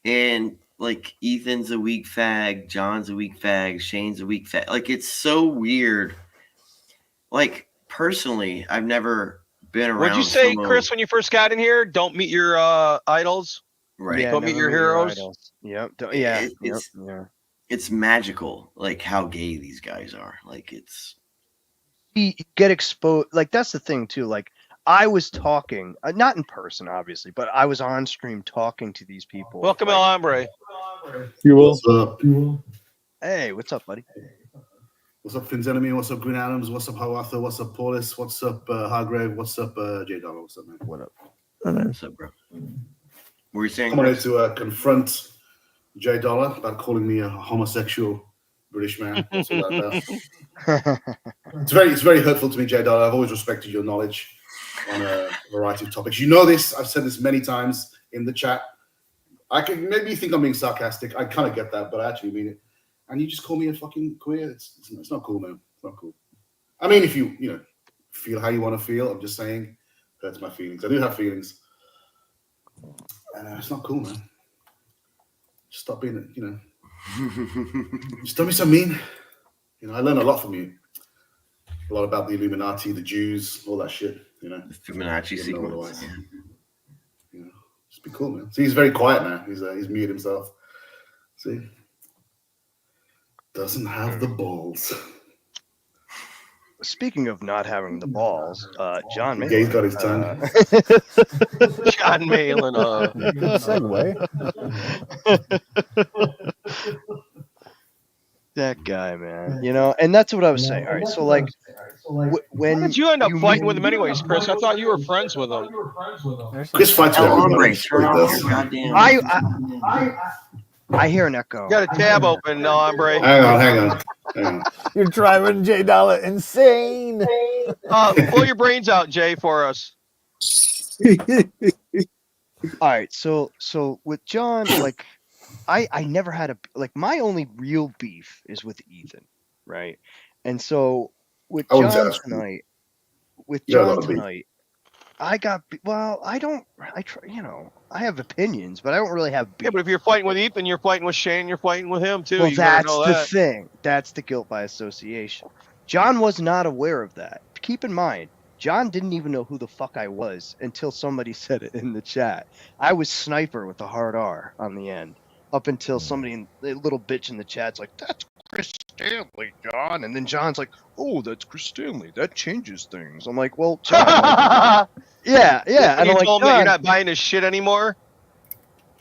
And like Ethan's a weak fag, John's a weak fag, Shane's a weak fag. Like it's so weird. Like personally, I've never been around. What'd you say, someone, Chris, when you first got in here? Don't meet your idols. right? Yeah, Don't meet never your heroes. idols. Yep. Yeah. It's it's magical, like how gay these guys are. Like it's You get exposed. Like that's the thing too. Like I was talking, not in person, obviously, but I was on stream talking to these people. Welcome, El Hombre. You will. What's up? Hey, what's up, buddy? What's up, Finn's Enemy? What's up, Green Adams? What's up, Hawatha? What's up, Paulus? What's up, Hargrave? What's up, J Dollar? What's up, man? What up? What's up, bro? What were you saying? I'm going to confront J Dollar about calling me a homosexual British man. Or something like that. It's very hurtful to me, J Dollar. I've always respected your knowledge on a variety of topics. You know this. I've said this many times in the chat. I can maybe think I'm being sarcastic. I kind of get that, but I actually mean it. And you just call me a fucking queer. It's not cool, man. It's not cool. I mean, if you feel how you want to feel, I'm just saying, hurts my feelings. I do have feelings, and it's not cool, man. Just stop being, just don't be so mean. I learned a lot from you. A lot about the Illuminati, the Jews, all that shit. The Fibonacci sequence. Just be cool, man. See, he's very quiet now. He's muted himself. See, doesn't have the balls. Speaking of not having the balls, John Malin. Yeah, he's got his tongue. John Malin. Good segue. That guy, man. And that's what I was saying. All right, so like, when How did you end up fighting with him anyways, Chris? I thought you were friends with him. Chris fights with everybody. I hear an echo. You got a tab open, El Hombre. Hang on. You're driving J Dollar insane. Blow your brains out, Jay, for us. All right, so with John, like, I never had my only real beef is with Ethan, right? And so with John tonight, I have opinions, but I don't really have beef. Yeah, but if you're fighting with Ethan, you're fighting with Shane, you're fighting with him too. Well, You gotta that's know the that. thing. That's the guilt by association. John was not aware of that. Keep in mind, John didn't even know who the fuck I was until somebody said it in the chat. I was Sniper with the hard R on the end. Up until somebody, a little bitch in the chat's like, "That's Chris Stanley, John," and then John's like, "Oh, that's Chris Stanley. That changes things." I'm like, "Well, John." yeah. And And you I'm like, told him that "John," you're not buying his shit anymore.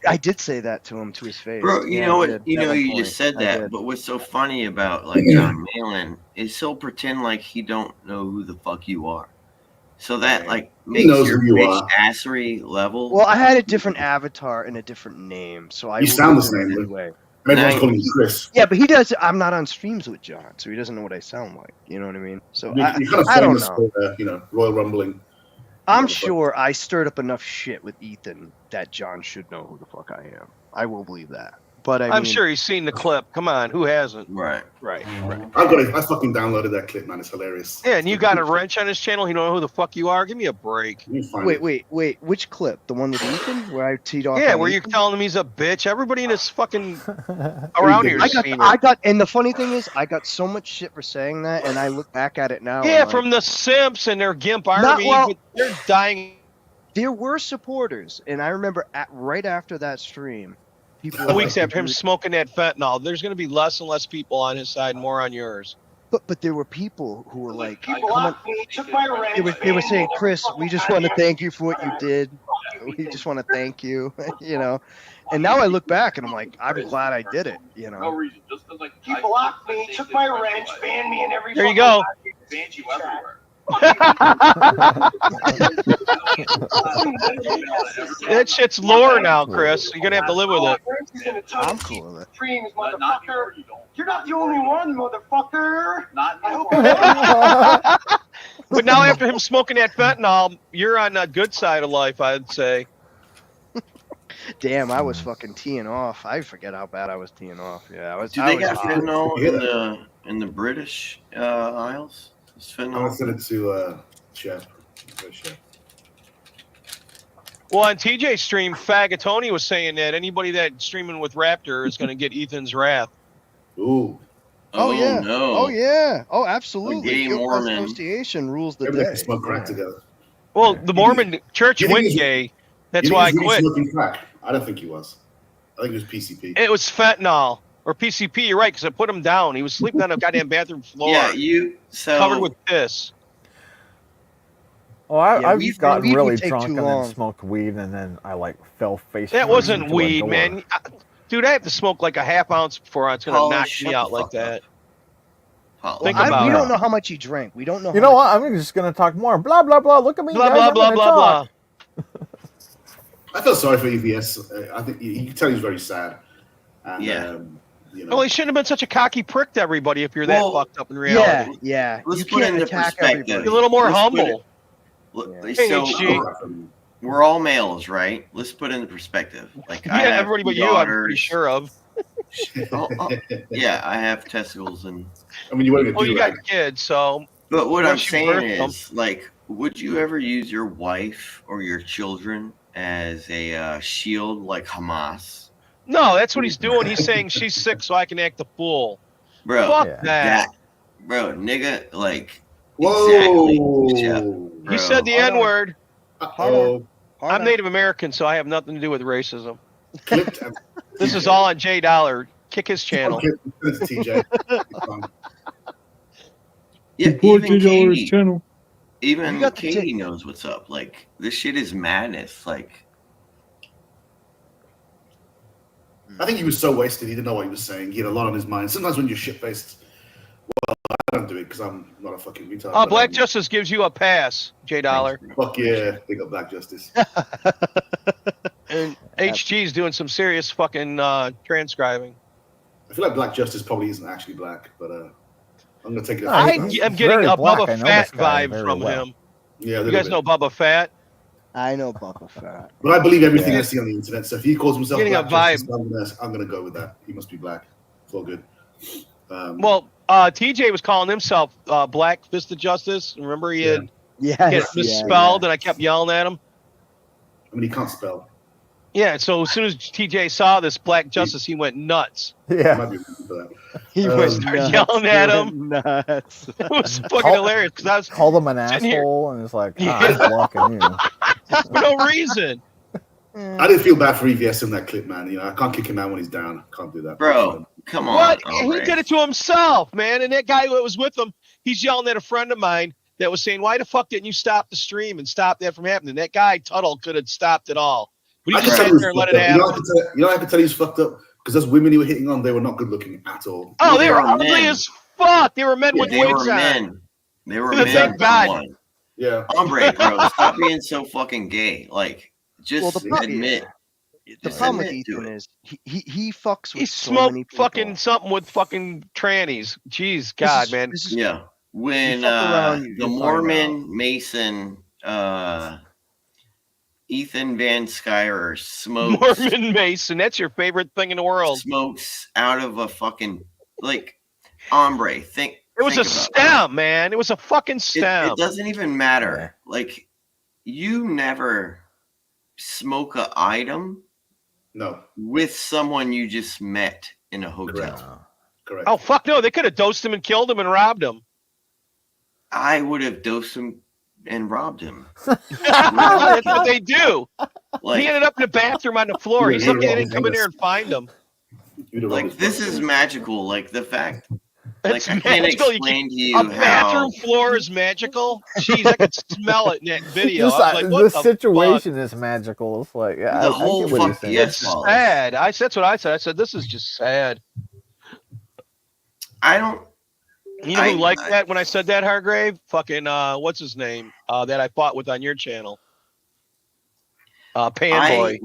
I did say that to him to his face. Bro, you Yeah, know I what? did. You At know, one you point, just said I that, did. but what's so funny about John Malin is he'll pretend like he don't know who the fuck you are. So that makes knows your who you bitch are. assery level. Well, I had a different avatar and a different name, so I You will sound do the it same, but anyway. everyone's calling you Chris. Yeah, but he does. I'm not on streams with John, so he doesn't know what I sound like. You know what I mean? So You're kind of I don't famous know. for Royal Rumbling. I'm sure I stirred up enough shit with Ethan that John should know who the fuck I am. I will believe that. But I'm sure he's seen the clip. Come on, who hasn't? Right. I fucking downloaded that clip, man. It's hilarious. Yeah, and you got a wrench on his channel. You don't know who the fuck you are. Give me a break. Wait. Which clip? The one with Ethan where I teed off? Yeah, on where you're Ethan? telling him he's a bitch. Everybody in this fucking around here is seeing I it. got, and the funny thing is, I got so much shit for saying that, and I look back at it now. Yeah, and from the Simps and their Gimp Army. But they're dying. There were supporters, and I remember right after that stream, people were Weeks like, after him smoking that fentanyl, there's going to be less and less people on his side, more on yours. But there were people who were like, they were saying, "Chris, we just want to thank you for what you did. We just want to thank you," And now I look back and I'm like, I'm glad I did it. No reason, just because he blocked me, took my wrench, banned me in every. There you go. Banned you everywhere. That shit's lore now, Chris. You're gonna have to live with it. I'm cool with it. Streams, motherfucker. You're not the only one, motherfucker. Not I hope. But now after him smoking that fentanyl, you're on the good side of life, I'd say. Damn, I was fucking teeing off. I forget how bad I was teeing off. Yeah, I was. Do I they was got hot. fentanyl in the British Isles? I'm gonna send it to Chef. Well, on TJ's stream, Fagatoni was saying that anybody that's streaming with Raptor is going to get Ethan's wrath. Ooh. Oh yeah. No. Oh yeah. Oh, A absolutely. gay Guilt by Mormon. association rules the Everybody day. can smoke crack together. Well, the Mormon church You think went he's- gay. That's You think why I he's really quit. smoking crack? I don't think he was. I think it was PCP. It was fentanyl or PCP. You're right, because I put him down. He was sleeping on a goddamn bathroom floor. Yeah, covered with piss. Oh, I've gotten really drunk and then smoked weed, and then I like fell face. That first wasn't into a weed, door. man. Dude, I have to smoke like a half ounce before it's gonna knock me out like that. Think about we it. don't know how much he drank. We don't know. You know what? I'm just gonna talk more. Blah blah blah. Look at me, Blah guys. blah I'm blah gonna blah blah. talk. I feel sorry for EVS. I think you can tell he's very sad. And, Yeah. You know. Well, he shouldn't have been such a cocky prick to everybody if you're that fucked up in reality. Yeah. Let's You put it can't into attack perspective. everybody. Be a little more Let's put humble. Hey, Hey, so HG. we're all males, right? Let's put it into perspective. Like Yeah, I have everybody but two you, I'm pretty daughters. sure of. Yeah, I have testicles and. I mean, you want to Oh, you got kids, so. But what I'm once you birth saying them- is, like, would you ever use your wife or your children as a shield, like Hamas? No, that's what he's doing. He's saying she's sick, so I can act the fool. Bro, Fuck that. Bro, nigga, like, Whoa. exactly. Chef, He said the N word. Oh, I'm Native American, so I have nothing to do with racism. This is all on J Dollar. Kick his channel. TJ. Yeah, Support even $2 Katie, channel. even Katie knows what's up. Like, this shit is madness. Like, I think he was so wasted he didn't know what he was saying. He had a lot on his mind. Sometimes when you're shit-faced, well, I don't do it because I'm not a fucking retard. but, Black Justice gives you a pass, J Dollar. Fuck yeah, they got Black Justice. And HG's doing some serious fucking transcribing. I feel like Black Justice probably isn't actually black, but I'm gonna take it. I as am getting a black. I Bubba know Fett this guy vibe very from well. him. Yeah, You guys know Bubba Fett? I know Bubba Fett. But I believe everything Yeah. I see on the internet. So if he calls himself Getting a Black Justice, I'm gonna go with that. He must be black. It's all good. Well, TJ was calling himself Black Fist of Justice. Remember he had misspelled, and I kept yelling at him. I mean, he can't spell. Yeah, so as soon as TJ saw this Black Justice, he went nuts. Yeah. He was yelling at him. Nuts. It was fucking hilarious because I was Called him an sitting here- asshole, and it's like, I'm blocking you. for no reason. I didn't feel bad for EVS in that clip, man. You know, I can't kick him out when he's down. Can't do that, bro. Come on. What? all He right. did it to himself, man. And that guy that was with him, he's yelling at a friend of mine that was saying, "Why the fuck didn't you stop the stream and stop that from happening?" That guy Tuttle could have stopped it all, but I he can just tell sat he was there and let fucked it up. happen. You know, I can tell he's fucked up because those women he were hitting on, they were not good looking at all. Oh, they were men. ugly as fuck. They were men Yeah, with They wigs were on. men. They were The men. thank God. One. Yeah. Hombre, bro, stop being so fucking gay. Like, just admit. The Just problem with admit to Ethan it. is he fucks with He so many smoked people. fucking something with fucking trannies. Jeez, God, man. Yeah. When fuck around, the you'll find Mormon Mason Ethan Van Skyrer smokes Mormon Mason, that's your favorite thing in the world. smokes out of a fucking like hombre. Think It was a think about stem, man. It was a fucking it. stem. It doesn't even matter. Like you never smoke a item No. with someone you just met in a hotel. Correct. Oh fuck no! They could have dosed him and killed him and robbed him. I would have dosed him and robbed him. That's what they do. Like- He ended up in the bathroom on the floor. He's Yeah, lucky they yeah, didn't come in here and find him. Like this is magical. Like the fact, like It's I can't magical. explain to you A how. bathroom floor is magical. Jeez, I could smell it in that video. Just, I was like, what the the situation is magical. It's like, yeah, The I whole get what he's fuck- saying. yes. It's sad. That's what I said. I said this is just sad. I don't. You know who liked that when I said that, Hargrave? Fucking what's his name? That I fought with on your channel. Panboy.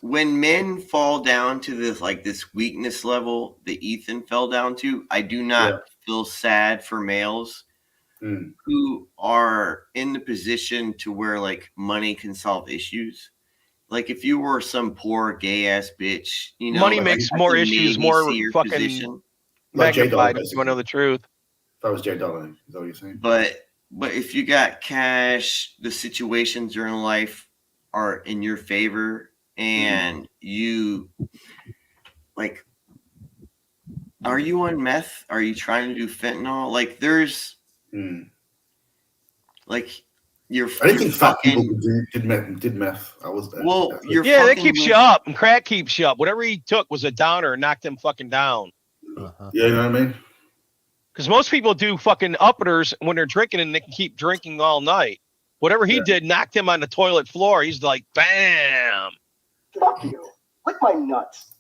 When men fall down to this weakness level that Ethan fell down to, I do not feel sad for males who are in the position to where like money can solve issues. Like if you were some poor gay ass bitch, you know, Money like, makes I more could issues maybe more see your fucking position. Like J Dollar, magnified if you want to know the truth. If I was J Dollar, is that what you're saying? But if you got cash, the situations you're in life are in your favor, and you like, are you on meth? Are you trying to do fentanyl? Like, there's like you're. I didn't think fat fucking- people did meth. I was there. Well, you're Yeah, that fucking keeps with- you up, and crack keeps you up. Whatever he took was a downer and knocked him fucking down. Yeah, you know what I mean. Because most people do fucking uppers when they're drinking and they can keep drinking all night. Whatever he did knocked him on the toilet floor. He's like, bam. Fuck you. Lick my nuts.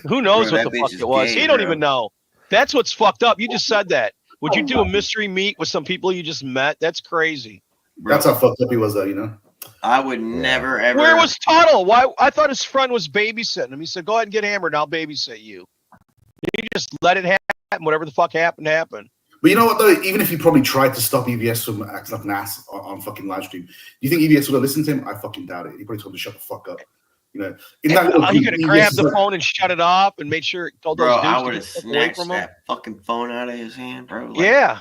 Who knows Bro, what that the bitch fuck is it was? gay, He don't bro. even know. That's what's fucked up. You just said that. Would you do a mystery meet with some people you just met? That's crazy. That's how fucked up he was, though. You know. I would never ever. Where was Tuttle? Why? I thought his friend was babysitting him. He said, "Go ahead and get hammered, and I'll babysit you." He just let it happen. Whatever the fuck happened, happened. But you know what, though? Even if he probably tried to stop EVS from acting like an ass on fucking live stream, do you think EVS would have listened to him? I fucking doubt it. He probably told him to shut the fuck up. You know, in that little He group, could have EVS grabbed is the like- phone and shut it off and made sure it told Bro, those dudes I to would get have the fuck away snatched from him. that fucking phone out of his hand, bro. Like, Yeah.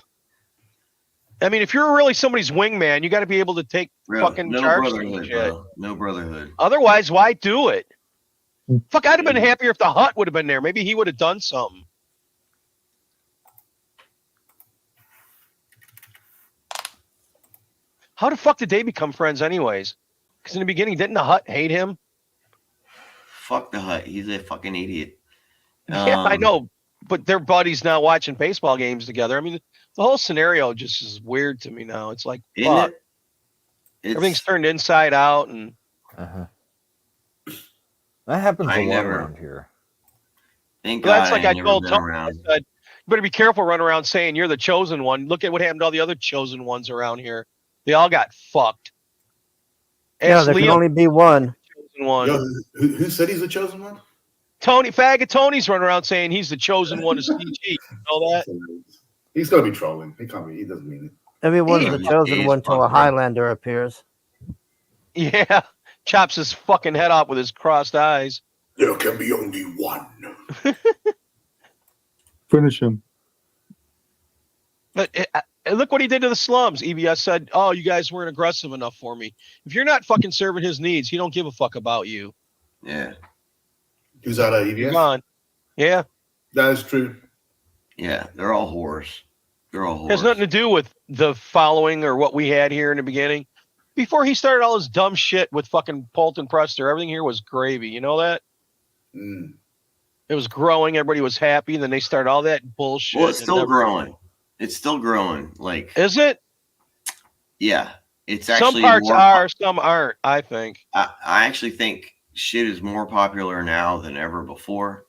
I mean, if you're really somebody's wingman, you got to be able to take bro, fucking no charge of brotherhood, shit. bro. No brotherhood. Otherwise, why do it? Fuck, I'd have been happier if the Hut would have been there. Maybe he would have done something. How the fuck did they become friends anyways? Because in the beginning, didn't the Hut hate him? Fuck the Hut. He's a fucking idiot. Yeah, I know. But they're buddies now watching baseball games together. I mean, the whole scenario just is weird to me now. It's like, Isn't fuck. it? Everything's turned inside out. And That happens I a lot never- around here. Thank Well, God that's like I I never told been Tony. around. I said, you better be careful running around saying you're the chosen one. Look at what happened to all the other chosen ones around here. They all got fucked. Yeah, Ask there can Liam, only be one. chosen one. Yo, who said he's the chosen one? Tony, faggot Tony's running around saying he's the chosen one of CG. You know that? He's got to be trolling. He can't be. He doesn't mean it. Everyone's He the chosen one till a Highlander appears. Yeah. Chops his fucking head off with his crossed eyes. There can be only one. Finish him. But look what he did to the slums. EBS said, "Oh, you guys weren't aggressive enough for me. If you're not fucking serving his needs, he don't give a fuck about you." Yeah. Who's that? EVS? Come on. Yeah. That is true. Yeah, they're all whores. They're all whores. Has nothing to do with the following or what we had here in the beginning. Before he started all his dumb shit with fucking Polton Prester, everything here was gravy. You know that? Mm. It was growing. Everybody was happy. And then they started all that bullshit. Well, it's and still never- growing. It's still growing. Like, Is it? yeah, it's Some actually parts more are, some aren't, I think. I actually think shit is more popular now than ever before.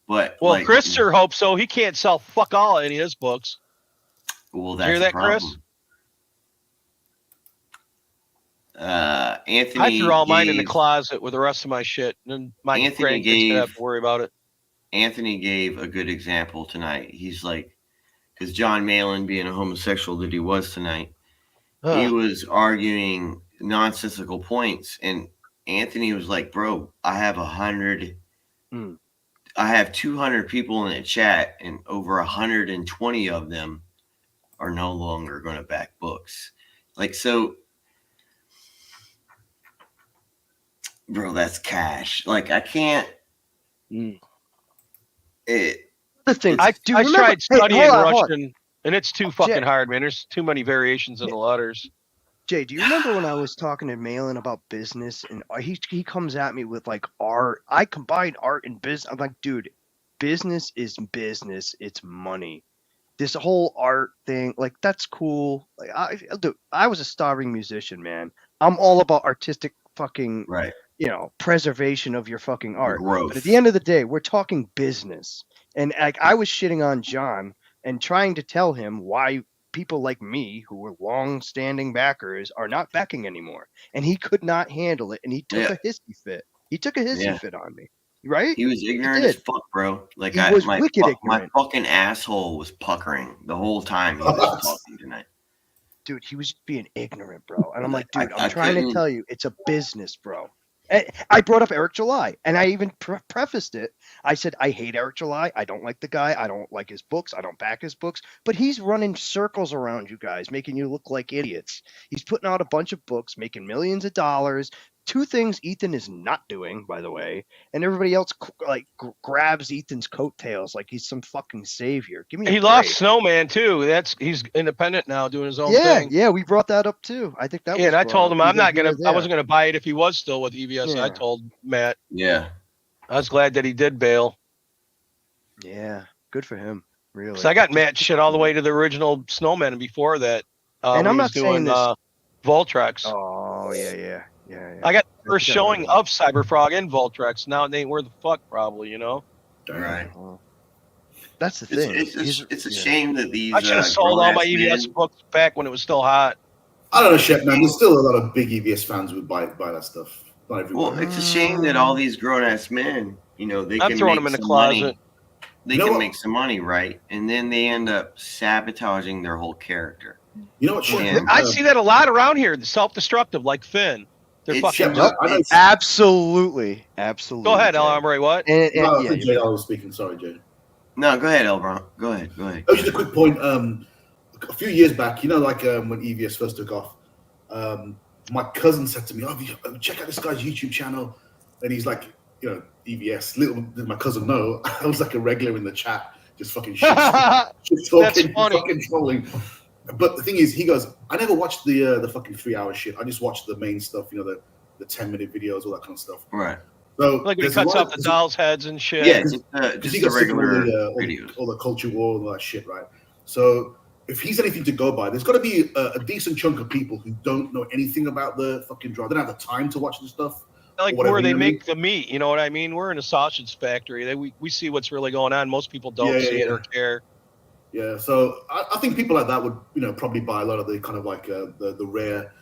But Well, like, Chris sure hopes so. He can't sell fuck all any of his books. well, You that's hear the that, problem. Chris? Anthony, I threw all mine in the gave- closet with the rest of my shit. And then my Anthony grandkids didn't have gave- to worry about it. Anthony gave a good example tonight. He's like, because John Malin, being a homosexual that he was tonight, he was arguing nonsensical points, and Anthony was like, "Bro, I have 100, I have 200 people in the chat, and over 120 of them are no longer going to back books." Like, so, bro, that's cash. Like, I can't. It. The thing, I do you tried remember- hey, studying hold on, hold on. Russian, and it's too fucking hard, man. There's too many variations in the letters. Jay, do you remember when I was talking to Malin about business and he comes at me with like art? I combine art and business. I'm like, dude, business is business. It's money. This whole art thing, like that's cool. Like I was a starving musician, man. I'm all about artistic fucking preservation of your fucking art. Growth. But at the end of the day, we're talking business. And like I was shitting on John and trying to tell him why people like me, who were long-standing backers, are not backing anymore. And he could not handle it, and he took a hissy fit. He took a hissy fit on me, right? He was ignorant He as did. fuck, bro. Like, He was my wicked my ignorant. fucking asshole was puckering the whole time he was talking tonight. Dude, he was being ignorant, bro. And I'm like, dude, I I'm trying to couldn't- tell you, it's a business, bro. I brought up Eric July, and I even prefaced it. I said, I hate Eric July. I don't like the guy. I don't like his books. I don't back his books. But he's running circles around you guys, making you look like idiots. He's putting out a bunch of books, making millions of dollars. Two things Ethan is not doing, by the way, and everybody else grabs Ethan's coattails like he's some fucking savior. Give me a He break. lost Snowman too. He's independent now, doing his own Yeah, thing. yeah, we brought that up too. I think that. Yeah, was and I brought told up him I'm either not here gonna. or I there. wasn't gonna buy it if he was still with EBS. I Yeah. told Matt. Yeah. I was glad that he did bail. Yeah, good for him. Really. So I got Matt shit all the way to the original Snowman before that. And when I'm he not was doing saying this. Voltrex. Oh yeah. I got the I first think I remember showing of Cyberfrog and Voltrex. Now it ain't where the fuck, probably, you know. Right. That's the It's thing. it's a shame that these I should have sold grown all my ass EVS men. books back when it was still hot. I don't know, Shep, man. There's still a lot of big EVS fans who would buy that stuff. Not everyone. Well, it's a shame that all these grown ass men, you know, they I'm can throwing make them in the some closet. money. They can make some money, right? And then they end up sabotaging their whole character. You know what, Shep? And, I see that a lot around here. The self-destructive, like Finn. They're It's- fucking. Yep, Absolutely. Go ahead, Elaborate. What? No, I think Jay was speaking. Sorry, Jay. No, go ahead, Elbron. Go ahead. Oh, just a quick point. A few years back, you know, like when EVS first took off, my cousin said to me, "Oh, check out this guy's YouTube channel," and he's like, you know, EVS. Little did my cousin know, I was like a regular in the chat, just fucking shit talking, fucking trolling. But the thing is, he goes, "I never watched the fucking 3 hour shit. I just watched the main stuff, you know, the 10-minute videos, all that kind of stuff." Right. So Like when he there's a cuts lot- off the dolls' heads and shit. Yeah, because just he the got sick of all regular the, all the culture war and all that shit, right? So if he's anything to go by, there's got to be a decent chunk of people who don't know anything about the fucking drug. They don't have the time to watch the stuff. Like or whatever, where they you know what I mean? make the meat, you know what I mean? We're in a sausage factory. We see what's really going on. Most people don't Yeah, see it yeah. or care. Yeah, so I think people like that would, you know, probably buy a lot of the kind of like the rare,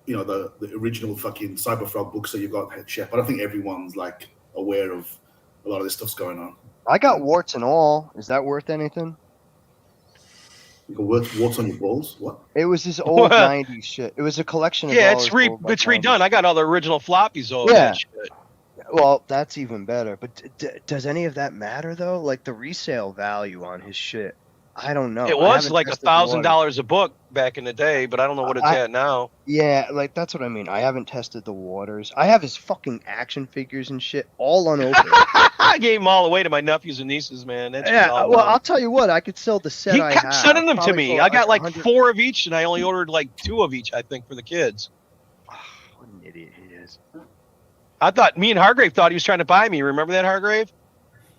you know, the original fucking Cyberfrog books that you got, Shep. I don't think everyone's like aware of a lot of this stuff's going on. I got warts and all. Is that worth anything? You got warts on your balls? What? It was this old Well, 90s shit. It was a collection of Yeah, all it's his old, like, it's 90s redone. I got all the original floppies over Yeah. that shit. Well, that's even better. But does any of that matter though? Like the resale value on his shit. I don't know. It I was haven't like tested the waters. $1,000 a book back in the day, but I don't know what it's at now. Yeah, like that's what I mean. I haven't tested the waters. I have his fucking action figures and shit all unopened. I gave them all away to my nephews and nieces, man. That's Yeah, all well, done. I'll tell you what. I could sell the set He I kept have. sending them to probably me. for I got like 100 4 of each, and I only ordered like 2 of each, I think, for the kids. What an idiot he is. I thought me and Hargrave thought he was trying to buy me. Remember that, Hargrave?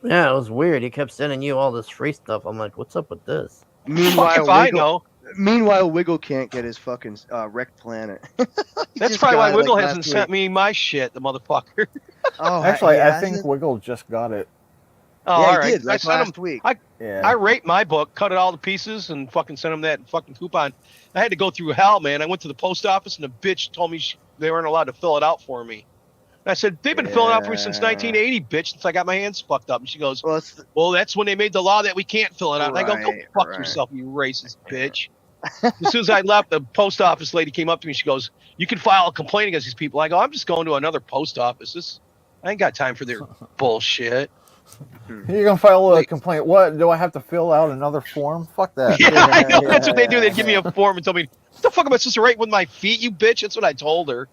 Yeah, it was weird. He kept sending you all this free stuff. I'm like, what's up with this? Meanwhile, if I Wiggle, know. Meanwhile, Wiggle can't get his fucking wrecked planet. That's just probably why got it, Wiggle like, hasn't last sent week. me my shit, the motherfucker. Oh, Actually, he I think hasn't? Wiggle just got it. Oh, Yeah, he all right. did, like, I sent last him, week. Yeah. I rate my book, cut it all to pieces, and fucking sent him that fucking coupon. I had to go through hell, man. I went to the post office, and the bitch told me they weren't allowed to fill it out for me. And I said, they've been filling it out for me since 1980, bitch, since I got my hands fucked up. And she goes, well, that's when they made the law that we can't fill it out. And I go, go Right, fuck right. yourself, you racist bitch. As soon as I left, the post office lady came up to me. She goes, you can file a complaint against these people. I go, I'm just going to another post office. I ain't got time for their bullshit. You're gonna file a complaint. What? Do I have to fill out another form? Fuck that. Yeah, I know. That's what they do. They'd give me a form and tell me, what the fuck am I supposed to write with my feet, you bitch? That's what I told her.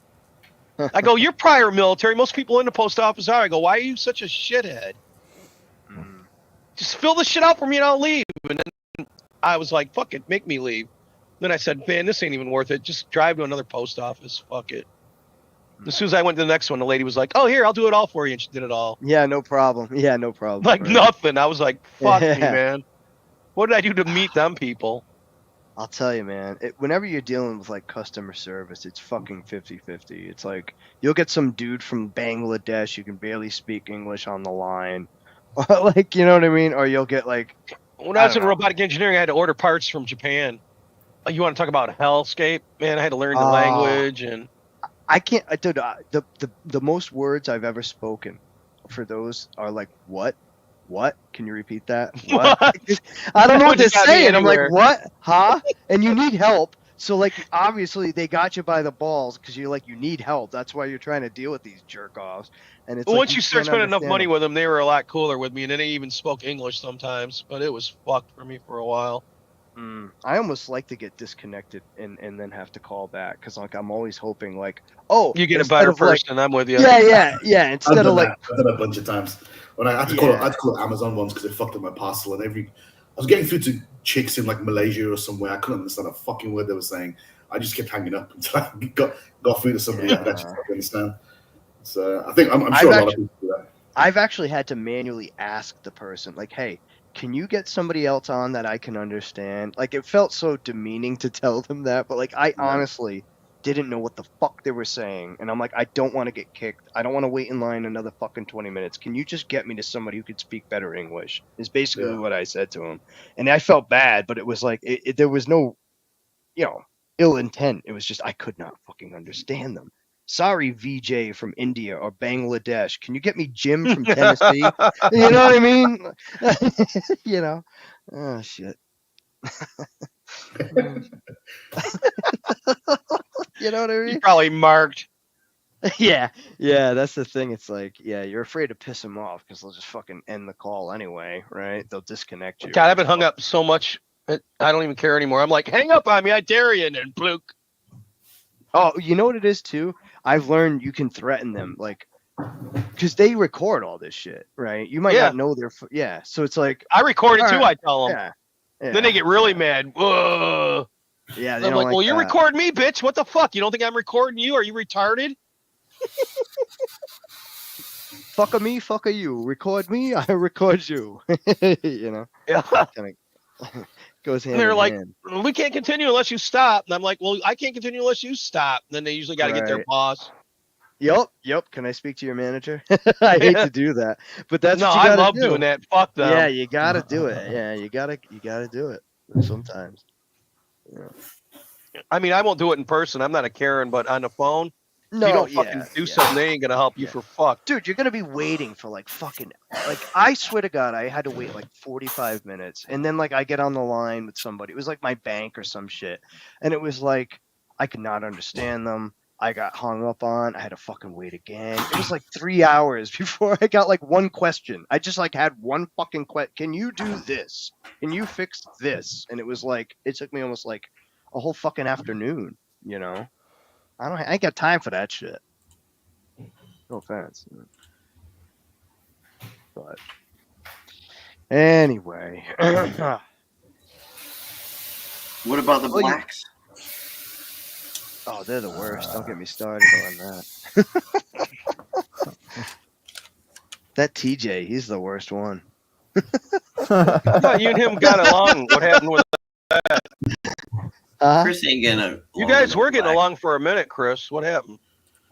I go, you're prior military. Most people in the post office are. I go, why are you such a shithead? Just fill this shit out for me and I'll leave. And then I was like, fuck it, make me leave. Then I said, man, this ain't even worth it. Just drive to another post office. Fuck it. As soon as I went to the next one, the lady was like, oh, here, I'll do it all for you. And she did it all. Yeah, no problem. Yeah, no problem. Like Right. nothing. I was like, fuck me, Yeah. man. What did I do to meet them people? I'll tell you, man. Whenever you're dealing with like customer service, it's fucking 50-50. It's like you'll get some dude from Bangladesh who can barely speak English on the line, like, you know what I mean? Or you'll get like When I was in robotic engineering, I had to order parts from Japan. You want to talk about hellscape? Man, I had to learn the language and I can't. Dude, the most words I've ever spoken for those are like what? What? Can you repeat that? What? I don't know what You they're got me saying. I'm like, anywhere. what? Huh? And you need help. So like, obviously they got you by the balls because you're like, you need help. That's why you're trying to deal with these jerk offs. And it's well, like, once you start can't spending enough understand money them. with them, they were a lot cooler with me, and then they even spoke English sometimes. But it was fucked for me for a while. I almost like to get disconnected and then have to call back because like I'm always hoping like, oh, You get a instead better of, like- person. I'm with you. Yeah. Instead I've of done like, that. I've done it a bunch of times. When I had to call Amazon once because they fucked up my parcel, and I was getting through to chicks in like Malaysia or somewhere. I couldn't understand a fucking word they were saying. I just kept hanging up until I got through to somebody I could actually understand. So I think I'm sure a lot of people do that. I've actually had to manually ask the person, like, hey, can you get somebody else on that I can understand? Like, it felt so demeaning to tell them that, but like, I honestly didn't know what the fuck they were saying. And I'm like, I don't want to get kicked. I don't want to wait in line another fucking 20 minutes. Can you just get me to somebody who could speak better English? Is basically what I said to him. And I felt bad, but it was like, there was no, ill intent. It was just, I could not fucking understand them. Sorry, VJ from India or Bangladesh. Can you get me Jim from Tennessee? You know what I mean? Oh, shit. You know what I mean? You probably marked. Yeah, that's the thing. It's like, you're afraid to piss them off because they'll just fucking end the call anyway, right? They'll disconnect you. God, I've been hung up so much. I don't even care anymore. I'm like, hang up on me, I dare you, and then bloop. Oh, you know what it is too? I've learned you can threaten them, like, because they record all this shit, right? You might not know their, so it's like, I record it all too. right, I tell them. Yeah. Then they get really mad. Whoa. Yeah, I'm like, well, you're recording me, bitch. What the fuck? You don't think I'm recording you? Are you retarded? Fuck me, fuck you. Record me, I record you. Yeah. Kind of goes hand And they're in like, hand. we can't continue unless you stop. And I'm like, well, I can't continue unless you stop. And then they usually got to get their Right. boss. Yep. Can I speak to your manager? I hate to do that, but that's No, what you I gotta love do. doing that. Fuck them. Yeah, you gotta do it. Yeah, you gotta do it sometimes. Yeah. I mean, I won't do it in person. I'm not a Karen, but on the phone, if you don't fucking do something, they ain't gonna help you for fuck. Dude, you're gonna be waiting for like I swear to God, I had to wait like 45 minutes, and then like I get on the line with somebody. It was like my bank or some shit, and it was like I could not understand them. I got hung up on. I had to fucking wait again. It was like 3 hours before I got like one question. I just like had one fucking question. Can you do this? Can you fix this? And it was like it took me almost like a whole fucking afternoon. I ain't got time for that shit. No offense. But anyway. What about the blacks? Oh, they're the worst. Don't get me started on that. That TJ, he's the worst one. I thought you and him got along. What happened with that? Chris ain't gonna. You guys were getting along for a minute, Chris. What happened?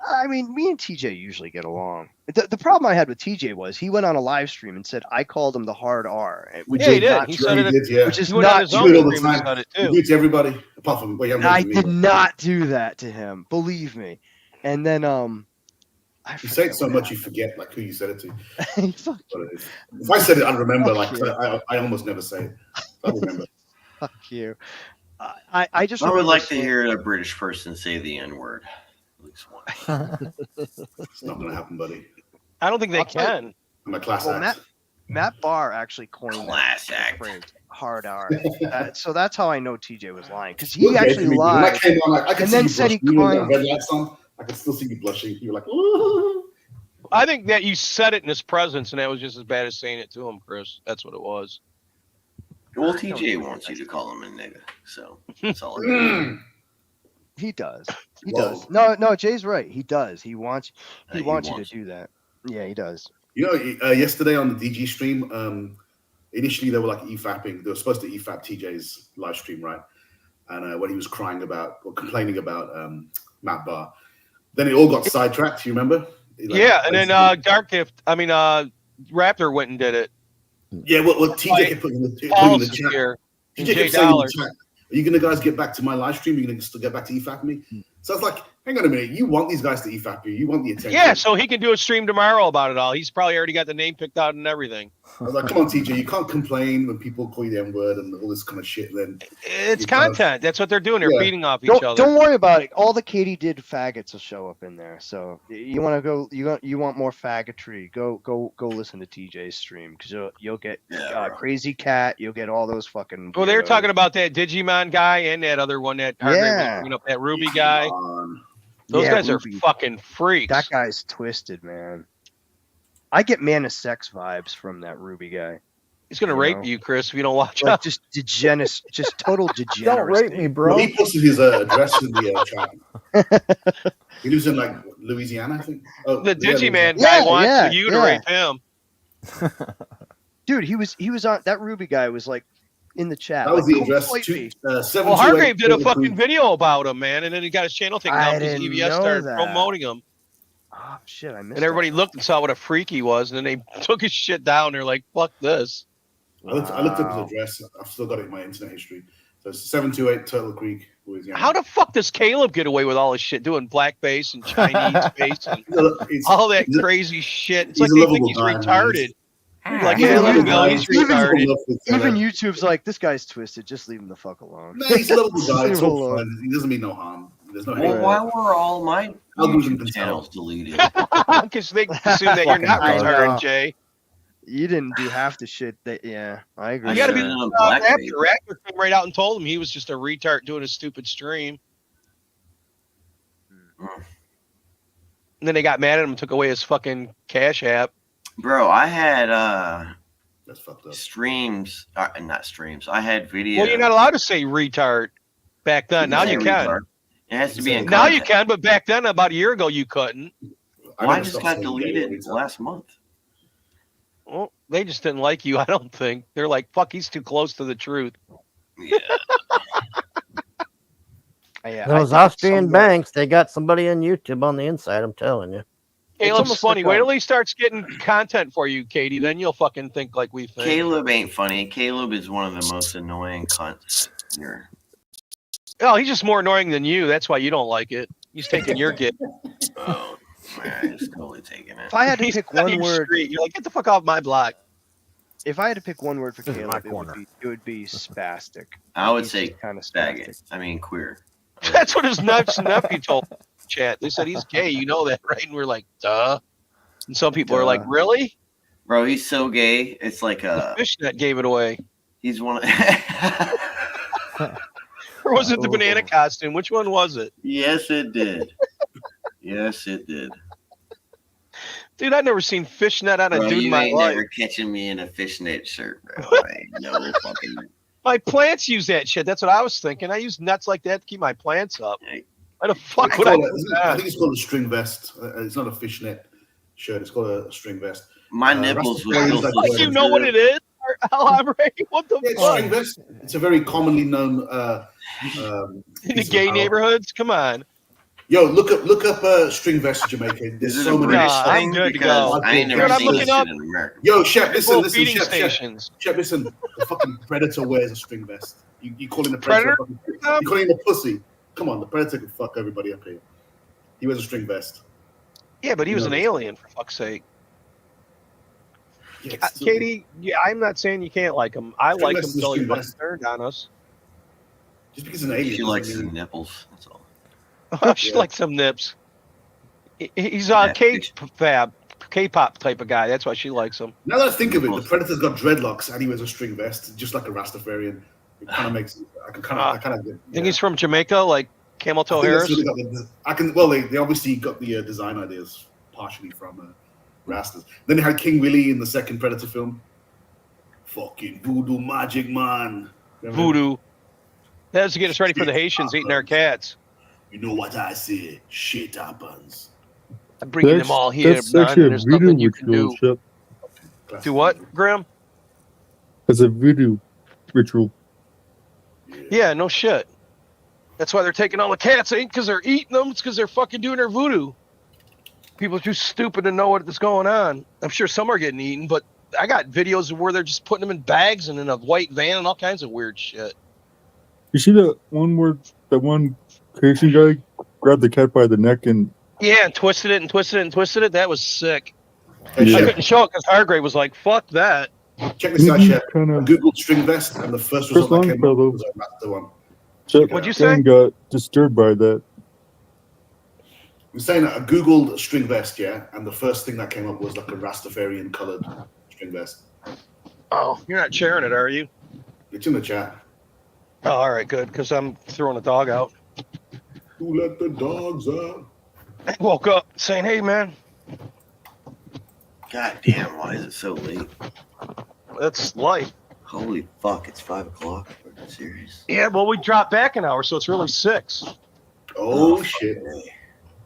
I mean, me and TJ usually get along. The problem I had with TJ was he went on a live stream and said I called him the hard R. Which Yeah, he is did. not He true. said it. Which is He went on not his true. own stream and said it You too. do it to everybody, apart from well, you haven't I done it to did me. not do that to him. Believe me. And then You say it so much you forget like who you said it to. Fuck you. If I said it, I'd remember. Fuck Like you. I almost never say it. I remember. Fuck you. I just I would remember like to saying- hear a British person say the N word. At least once. It's not going to happen, buddy. I don't think they can. I'm a class Well, act. Matt Barr actually coined Class that act. phrase, hard R. So that's how I know TJ was lying because he Okay, actually when I lied came on, I could and see then you said he blushing. You know that coined. red lights on. I could still see you blushing. You were like, ooh. I think that you said it in his presence, and that was just as bad as saying it to him, Chris. That's what it was. Well, TJ wants you to call him a nigga, so that's all. I can He does. He Whoa. does. No, Jay's right. He does. He wants he you to wants do that. Yeah, he does. You know, yesterday on the DG stream, initially they were like EFAPing. They were supposed to EFAP TJ's live stream, right? And when he was crying about or complaining about Matt Barr, then it all got sidetracked. You remember? Yeah, and then Raptor went and did it. Yeah, well TJ kept putting in the Paul's chat. here. TJ Jay kept saying in Dollars. the chat, "Are you gonna guys get back to my live stream? Are you gonna still get back to EFAP me?" So I was like, "Hang on a minute. You want these guys to EFAP you? You want the attention?" Yeah, so he can do a stream tomorrow about it all. He's probably already got the name picked out and everything. I was like, "Come on, TJ. You can't complain when people call you the N-word and all this kind of shit." Then It's content. That's what they're doing. They're Yeah. feeding off each Don't, other. don't worry about it. All the Katie did faggots will show up in there. So you want to go? You want more faggotry? Go listen to TJ's stream because you'll get Crazy Cat. You'll get all those fucking. Well, they were weirdos. talking about that Digimon guy and that other one that that Ruby guy. Those guys Ruby. are fucking freaks. That guy's twisted, man. I get Man of Sex vibes from that Ruby guy. He's gonna rape you, Chris, if you don't watch Like out. just just total Don't degeneracy. rape me, bro. He posted his address in the chat. He lives in like Louisiana, I think. Oh, The yeah, Digiman Louisiana. guy wants you to rape him. Dude, he was on that Ruby guy was like in the chat. That was like, the address. completely. Well, Hargrave did a fucking video about him, man, and then he got his channel taken I down because didn't EVS know started that. promoting him. Oh shit, I missed And everybody looked and saw what a freak he was, and then they took his shit down. They're like, "Fuck this." I looked up his address. I've still got it in my internet history. So it's 728 Turtle Creek, Louisiana. How the fuck does Caleb get away with all his shit, doing blackface and Chinese face and all that crazy shit? It's like they think he's retarded. Like, Even hey, let him go. YouTube- He's retarded. Even YouTube's like, this guy's twisted. Just leave him the fuck alone. No, he's a lovable guy. It's Leave him all alone. fun. He doesn't mean no harm. There's no Well, hate. why were all my Algorithm YouTube channels deleted? Because they assume that you're not I know. retarded, Jay. You didn't do half the shit that. Yeah, I agree. You got to with be that. Raptor. Raptor came right out and told him he was just a retard doing a stupid stream. And then they got mad at him and took away his fucking Cash App. Bro, I had That's fucked up. streams, not streams. I had videos. Well, you're not allowed to say retard back then. Now you Say can. retard. It has to be in Now you context. can, but back then, about a year ago, you couldn't. Well, I just got deleted last month. Well, they just didn't like you, I don't think. They're like, fuck, he's too close to the truth. Yeah, Those Austrian banks, they got somebody on YouTube on the inside, I'm telling you. Caleb's almost funny. like Wait till he starts getting content for you, Katie. Then you'll fucking think like we think. Caleb ain't funny. Caleb is one of the most annoying cunts here. Oh, he's just more annoying than you. That's why you don't like it. He's taking your get. Oh, man, he's totally taking it. If I had to He's pick on one your word, street. You're like, get the fuck off my block. if I had to pick one word for This is Caleb, my it corner. would be spastic. I would He's say just kind of faggot. spastic. I mean queer. That's what his nephew told chat. They said he's gay. You know that, right? And we're like, duh. And some people are like, really? Bro, he's so gay. It's like Fishnet gave it away. he's one of Or was it the banana costume? Which one was it? Yes, it did. Yes, it did. Dude, I've never seen fishnet on a Bro, dude in you my ain't life. never catching me in a fishnet shirt, bro. I ain't no fucking. My plants use that shit. That's what I was thinking. I use nuts like that to keep my plants up. Why the fuck It's would I called do I that? think it's called a string vest. It's not a fishnet shirt. It's called a string vest. My nipples would Rastafarians still like Do you know what it is? Elaborate. What the It's fuck? string vest. It's a very commonly known. In the piece of gay apparel. neighborhoods? Come on. Yo, look up string vest Jamaica. There's Is it so a many. British Nah, I'm thing? good to Because go. I ain't You never know what I'm seen this looking up? shit in America. Yo, Shep, listen, Little listen, feeding Shep, stations. Shep, listen. The fucking predator wears a string vest. You calling the Predator? predator? You calling him a pussy? Come on, the predator can fuck everybody up here. He wears a string vest. Yeah, but he was an No. alien, for fuck's sake. Yeah, it's still- Katie, yeah, I'm not saying you can't like him. I String like him vest is until he string fucking vest. turned on us. Just because he's an alien. She likes doesn't his mean- nipples. That's all. She Yeah. likes some nips. He's a Yeah, K-pop type of guy. That's why she likes him. Now that I think of it, the predator's got dreadlocks and he wears a string vest, just like a Rastafarian. It kind of makes. I kind of. Think he's from Jamaica, like Camel Toe I think Harris? that's really got the, I can. Well, they obviously got the design ideas partially from Rastas. Then they had King Willie in the second Predator film. Fucking voodoo magic man. Remember? Voodoo. That was to get us ready for the Haitians eating our cats. You know what I say? Shit happens. I'm bringing them all here, That's man, actually and a there's nothing voodoo you can do. ritual, Shep. Do what, Graham? It's a voodoo ritual. Yeah, no shit. That's why they're taking all the cats. It ain't because they're eating them. It's because they're fucking doing their voodoo. People are too stupid to know what's going on. I'm sure some are getting eaten, but I got videos of where they're just putting them in bags and in a white van and all kinds of weird shit. You see that one where that one Haitian guy grabbed the cat by the neck and Yeah, and twisted it and twisted it and twisted it. That was sick. Yeah. I couldn't show it because Hargrave was like, fuck that. Check this out, Shep. Kinda- I googled string vest, and the first Chris result that came up Longfellow. was a Rasta one. Shep What'd you say? Gang got disturbed by that. I'm saying that I googled string vest, yeah, and the first thing that came up was like a Rastafarian colored string vest. Oh, you're not sharing it, are you? It's in the chat. Oh, all right, good, because I'm throwing a dog out. Who let the dogs out? I woke up saying, hey, man. God damn, why is it so late? That's life. Holy fuck! It's 5 o'clock for the series. Yeah, well, we dropped back an hour, so it's really 6. Oh shit!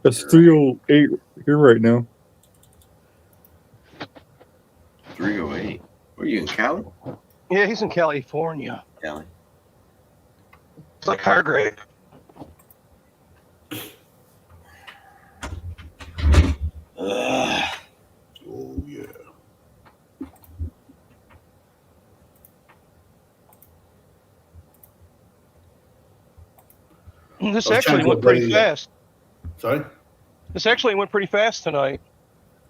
It's 3:08 here right now. 3:08. Were you in Cali? Yeah, he's in California. Cali. It's like Hargrave. Oh yeah. This I was actually trying to went pretty upgrade it. fast. Sorry? This actually went pretty fast tonight.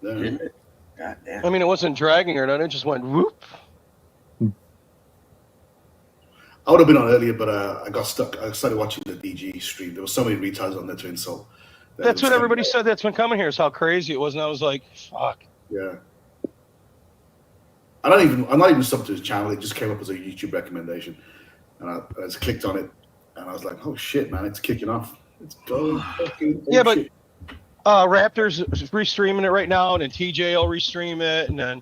Didn't it? God damn. I mean, it wasn't dragging or nothing. It just went whoop. I would have been on earlier, but I got stuck. I started watching the DG stream. There were so many retards on there to insult. That's what everybody said that's been coming here is how crazy it was. And I was like, fuck. Yeah. I'm not even subbed to his channel. It just came up as a YouTube recommendation. And I just clicked on it. And I was like, oh shit, man, it's kicking off. It's going fucking Yeah, but shit. Raptors restreaming it right now, and then TJ will restream it, and then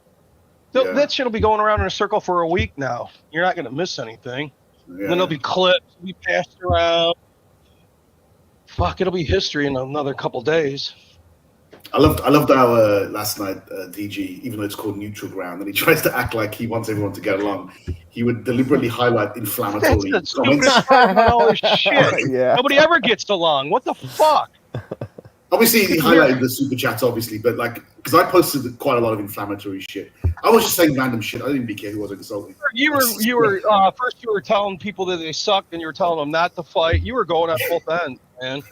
that shit will be going around in a circle for a week now. You're not going to miss anything. And then there'll be clips, be passed around. Fuck, it'll be history in another couple days. I loved how last night DG, even though it's called neutral ground, and he tries to act like he wants everyone to get along, he would deliberately highlight inflammatory That's the comments. stupidest part about all this shit. Yeah. Nobody ever gets along. What the fuck? Obviously, he highlighted the super chats, obviously, but like, because I posted quite a lot of inflammatory shit. I was just saying random shit. I didn't even care who was insulting. You were first you were telling people that they sucked, and you were telling them not to fight. You were going at both ends, man.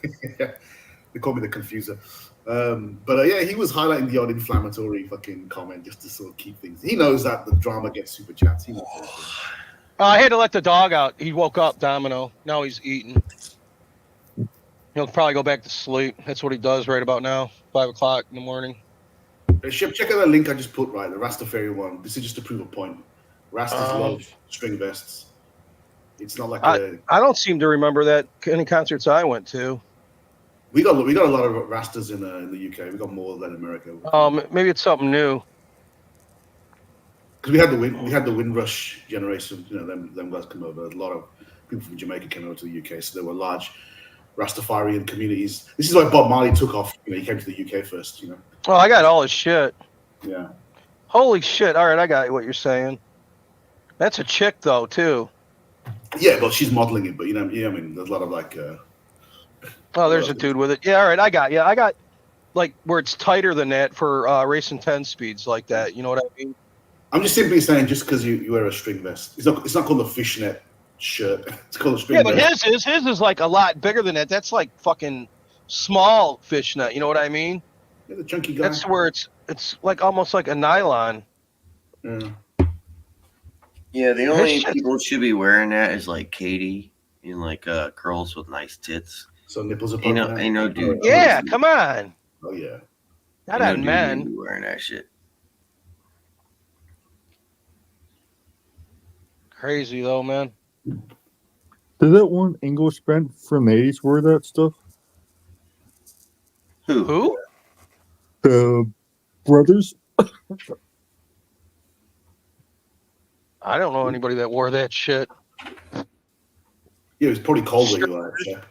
They call me the confuser. But yeah, he was highlighting the odd inflammatory fucking comment just to sort of keep things. He knows that the drama gets super chats. He knows that. I had to let the dog out. He woke up, Domino. Now he's eating. He'll probably go back to sleep. That's what he does right about now, 5 o'clock in the morning. Shep, check out that link I just put, right? The Rastafari one. This is just to prove a point. Rastas love string vests. It's not like I don't seem to remember that any concerts I went to. We got a lot of Rastas in the UK. We got more than America. Maybe it's something new. Because we had the Windrush generation. You know, them guys come over. A lot of people from Jamaica came over to the UK, so there were large Rastafarian communities. This is why Bob Marley took off. You know, he came to the UK first. You know. Oh, I got all his shit. Yeah. Holy shit! All right, I got what you're saying. That's a chick though, too. Yeah, but she's modeling it. But you know, I mean, there's a lot of like. Oh, there's a dude with it. Yeah, all right, I got like where it's tighter than that for racing 10 speeds like that. You know what I mean? I'm just simply saying, just because you wear a string vest, it's not called a fishnet shirt. It's called a string vest. Yeah, but his is like a lot bigger than that. That's like fucking small fishnet. You know what I mean? Yeah, the chunky guy. That's where it's like almost like a nylon. Yeah. Yeah, the only people who should be wearing that is like Katie and like girls with nice tits. So nipples are ain't no dude. Yeah, come on. Oh yeah. Not on men. Be wearing that shit. Crazy though, man. Did that one English band from the 80s wear that stuff? Who? The Brothers. I don't know anybody that wore that shit. Yeah, it was probably cold where you are. Yeah.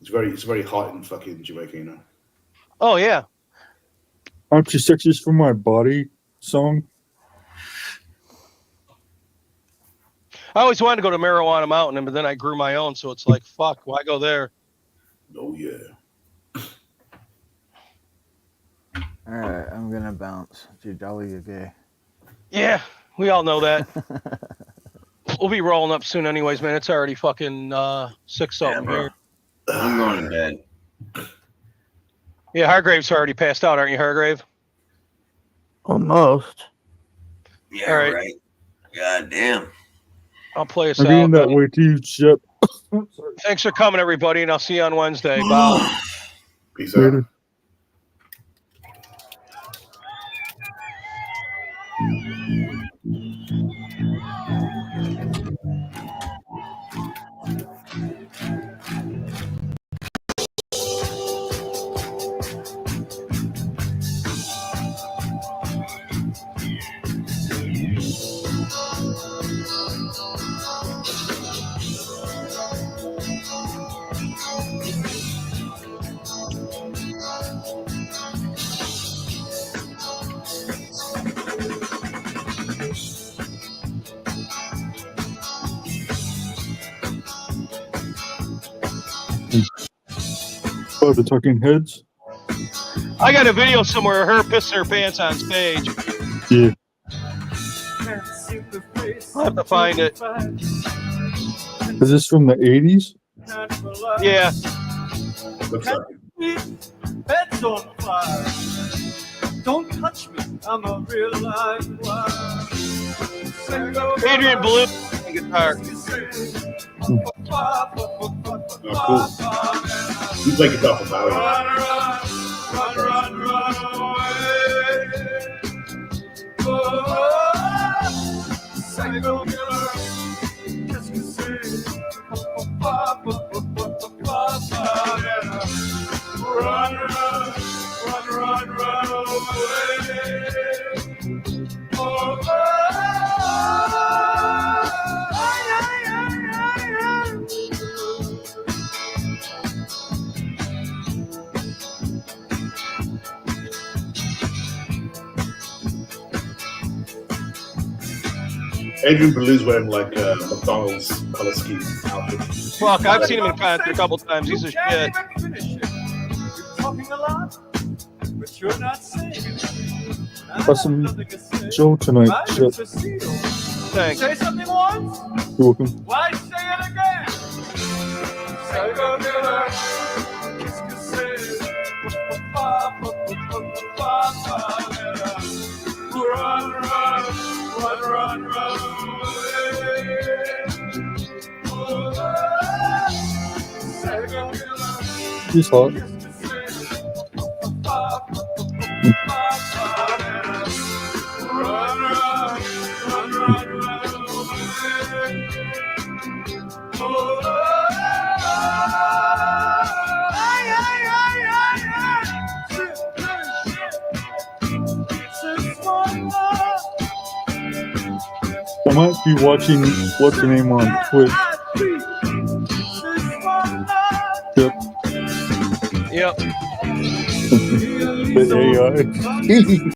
It's very hot in fucking Jamaica, you know. Oh yeah. Aren't you sexist for my body song? I always wanted to go to Marijuana Mountain, but then I grew my own, so it's like, fuck, why go there? Oh yeah. All right, I'm gonna bounce. Dude, Dolly, you're gay. Yeah, we all know that. We'll be rolling up soon, anyways, man. It's already fucking 6 something here. I'm going to bed. Yeah, Hargrave's already passed out, aren't you, Hargrave? Almost. Yeah, all right. Right. God damn. I'll play us I'm out. getting that way too, Shep. Thanks for coming, everybody, and I'll see you on Wednesday. Bye. Peace Later. out. Oh, the Talking Heads? I got a video somewhere of her pissing her pants on stage. Yeah. I'll have to find it. Is this from the 80s? Yeah. Looks like Heads on fire. Don't touch me. I'm a real live wire. Adrian Blue guitar. Oh, cool. You play guitar for Barry. Run away. Psycho killer. Just to say. Run away. Adrian Belews wearing like a McDonald's color scheme outfit. Fuck, I've seen him in concert a couple times. He's a shit. Talking a lot, but you're not saying it. Awesome show tonight, Shep. Thanks. Say something once, You're welcome. why say it again? Psycho killer, run away. He's hot. I might be watching what's her name on Twitch. Yep. Yep. The AI.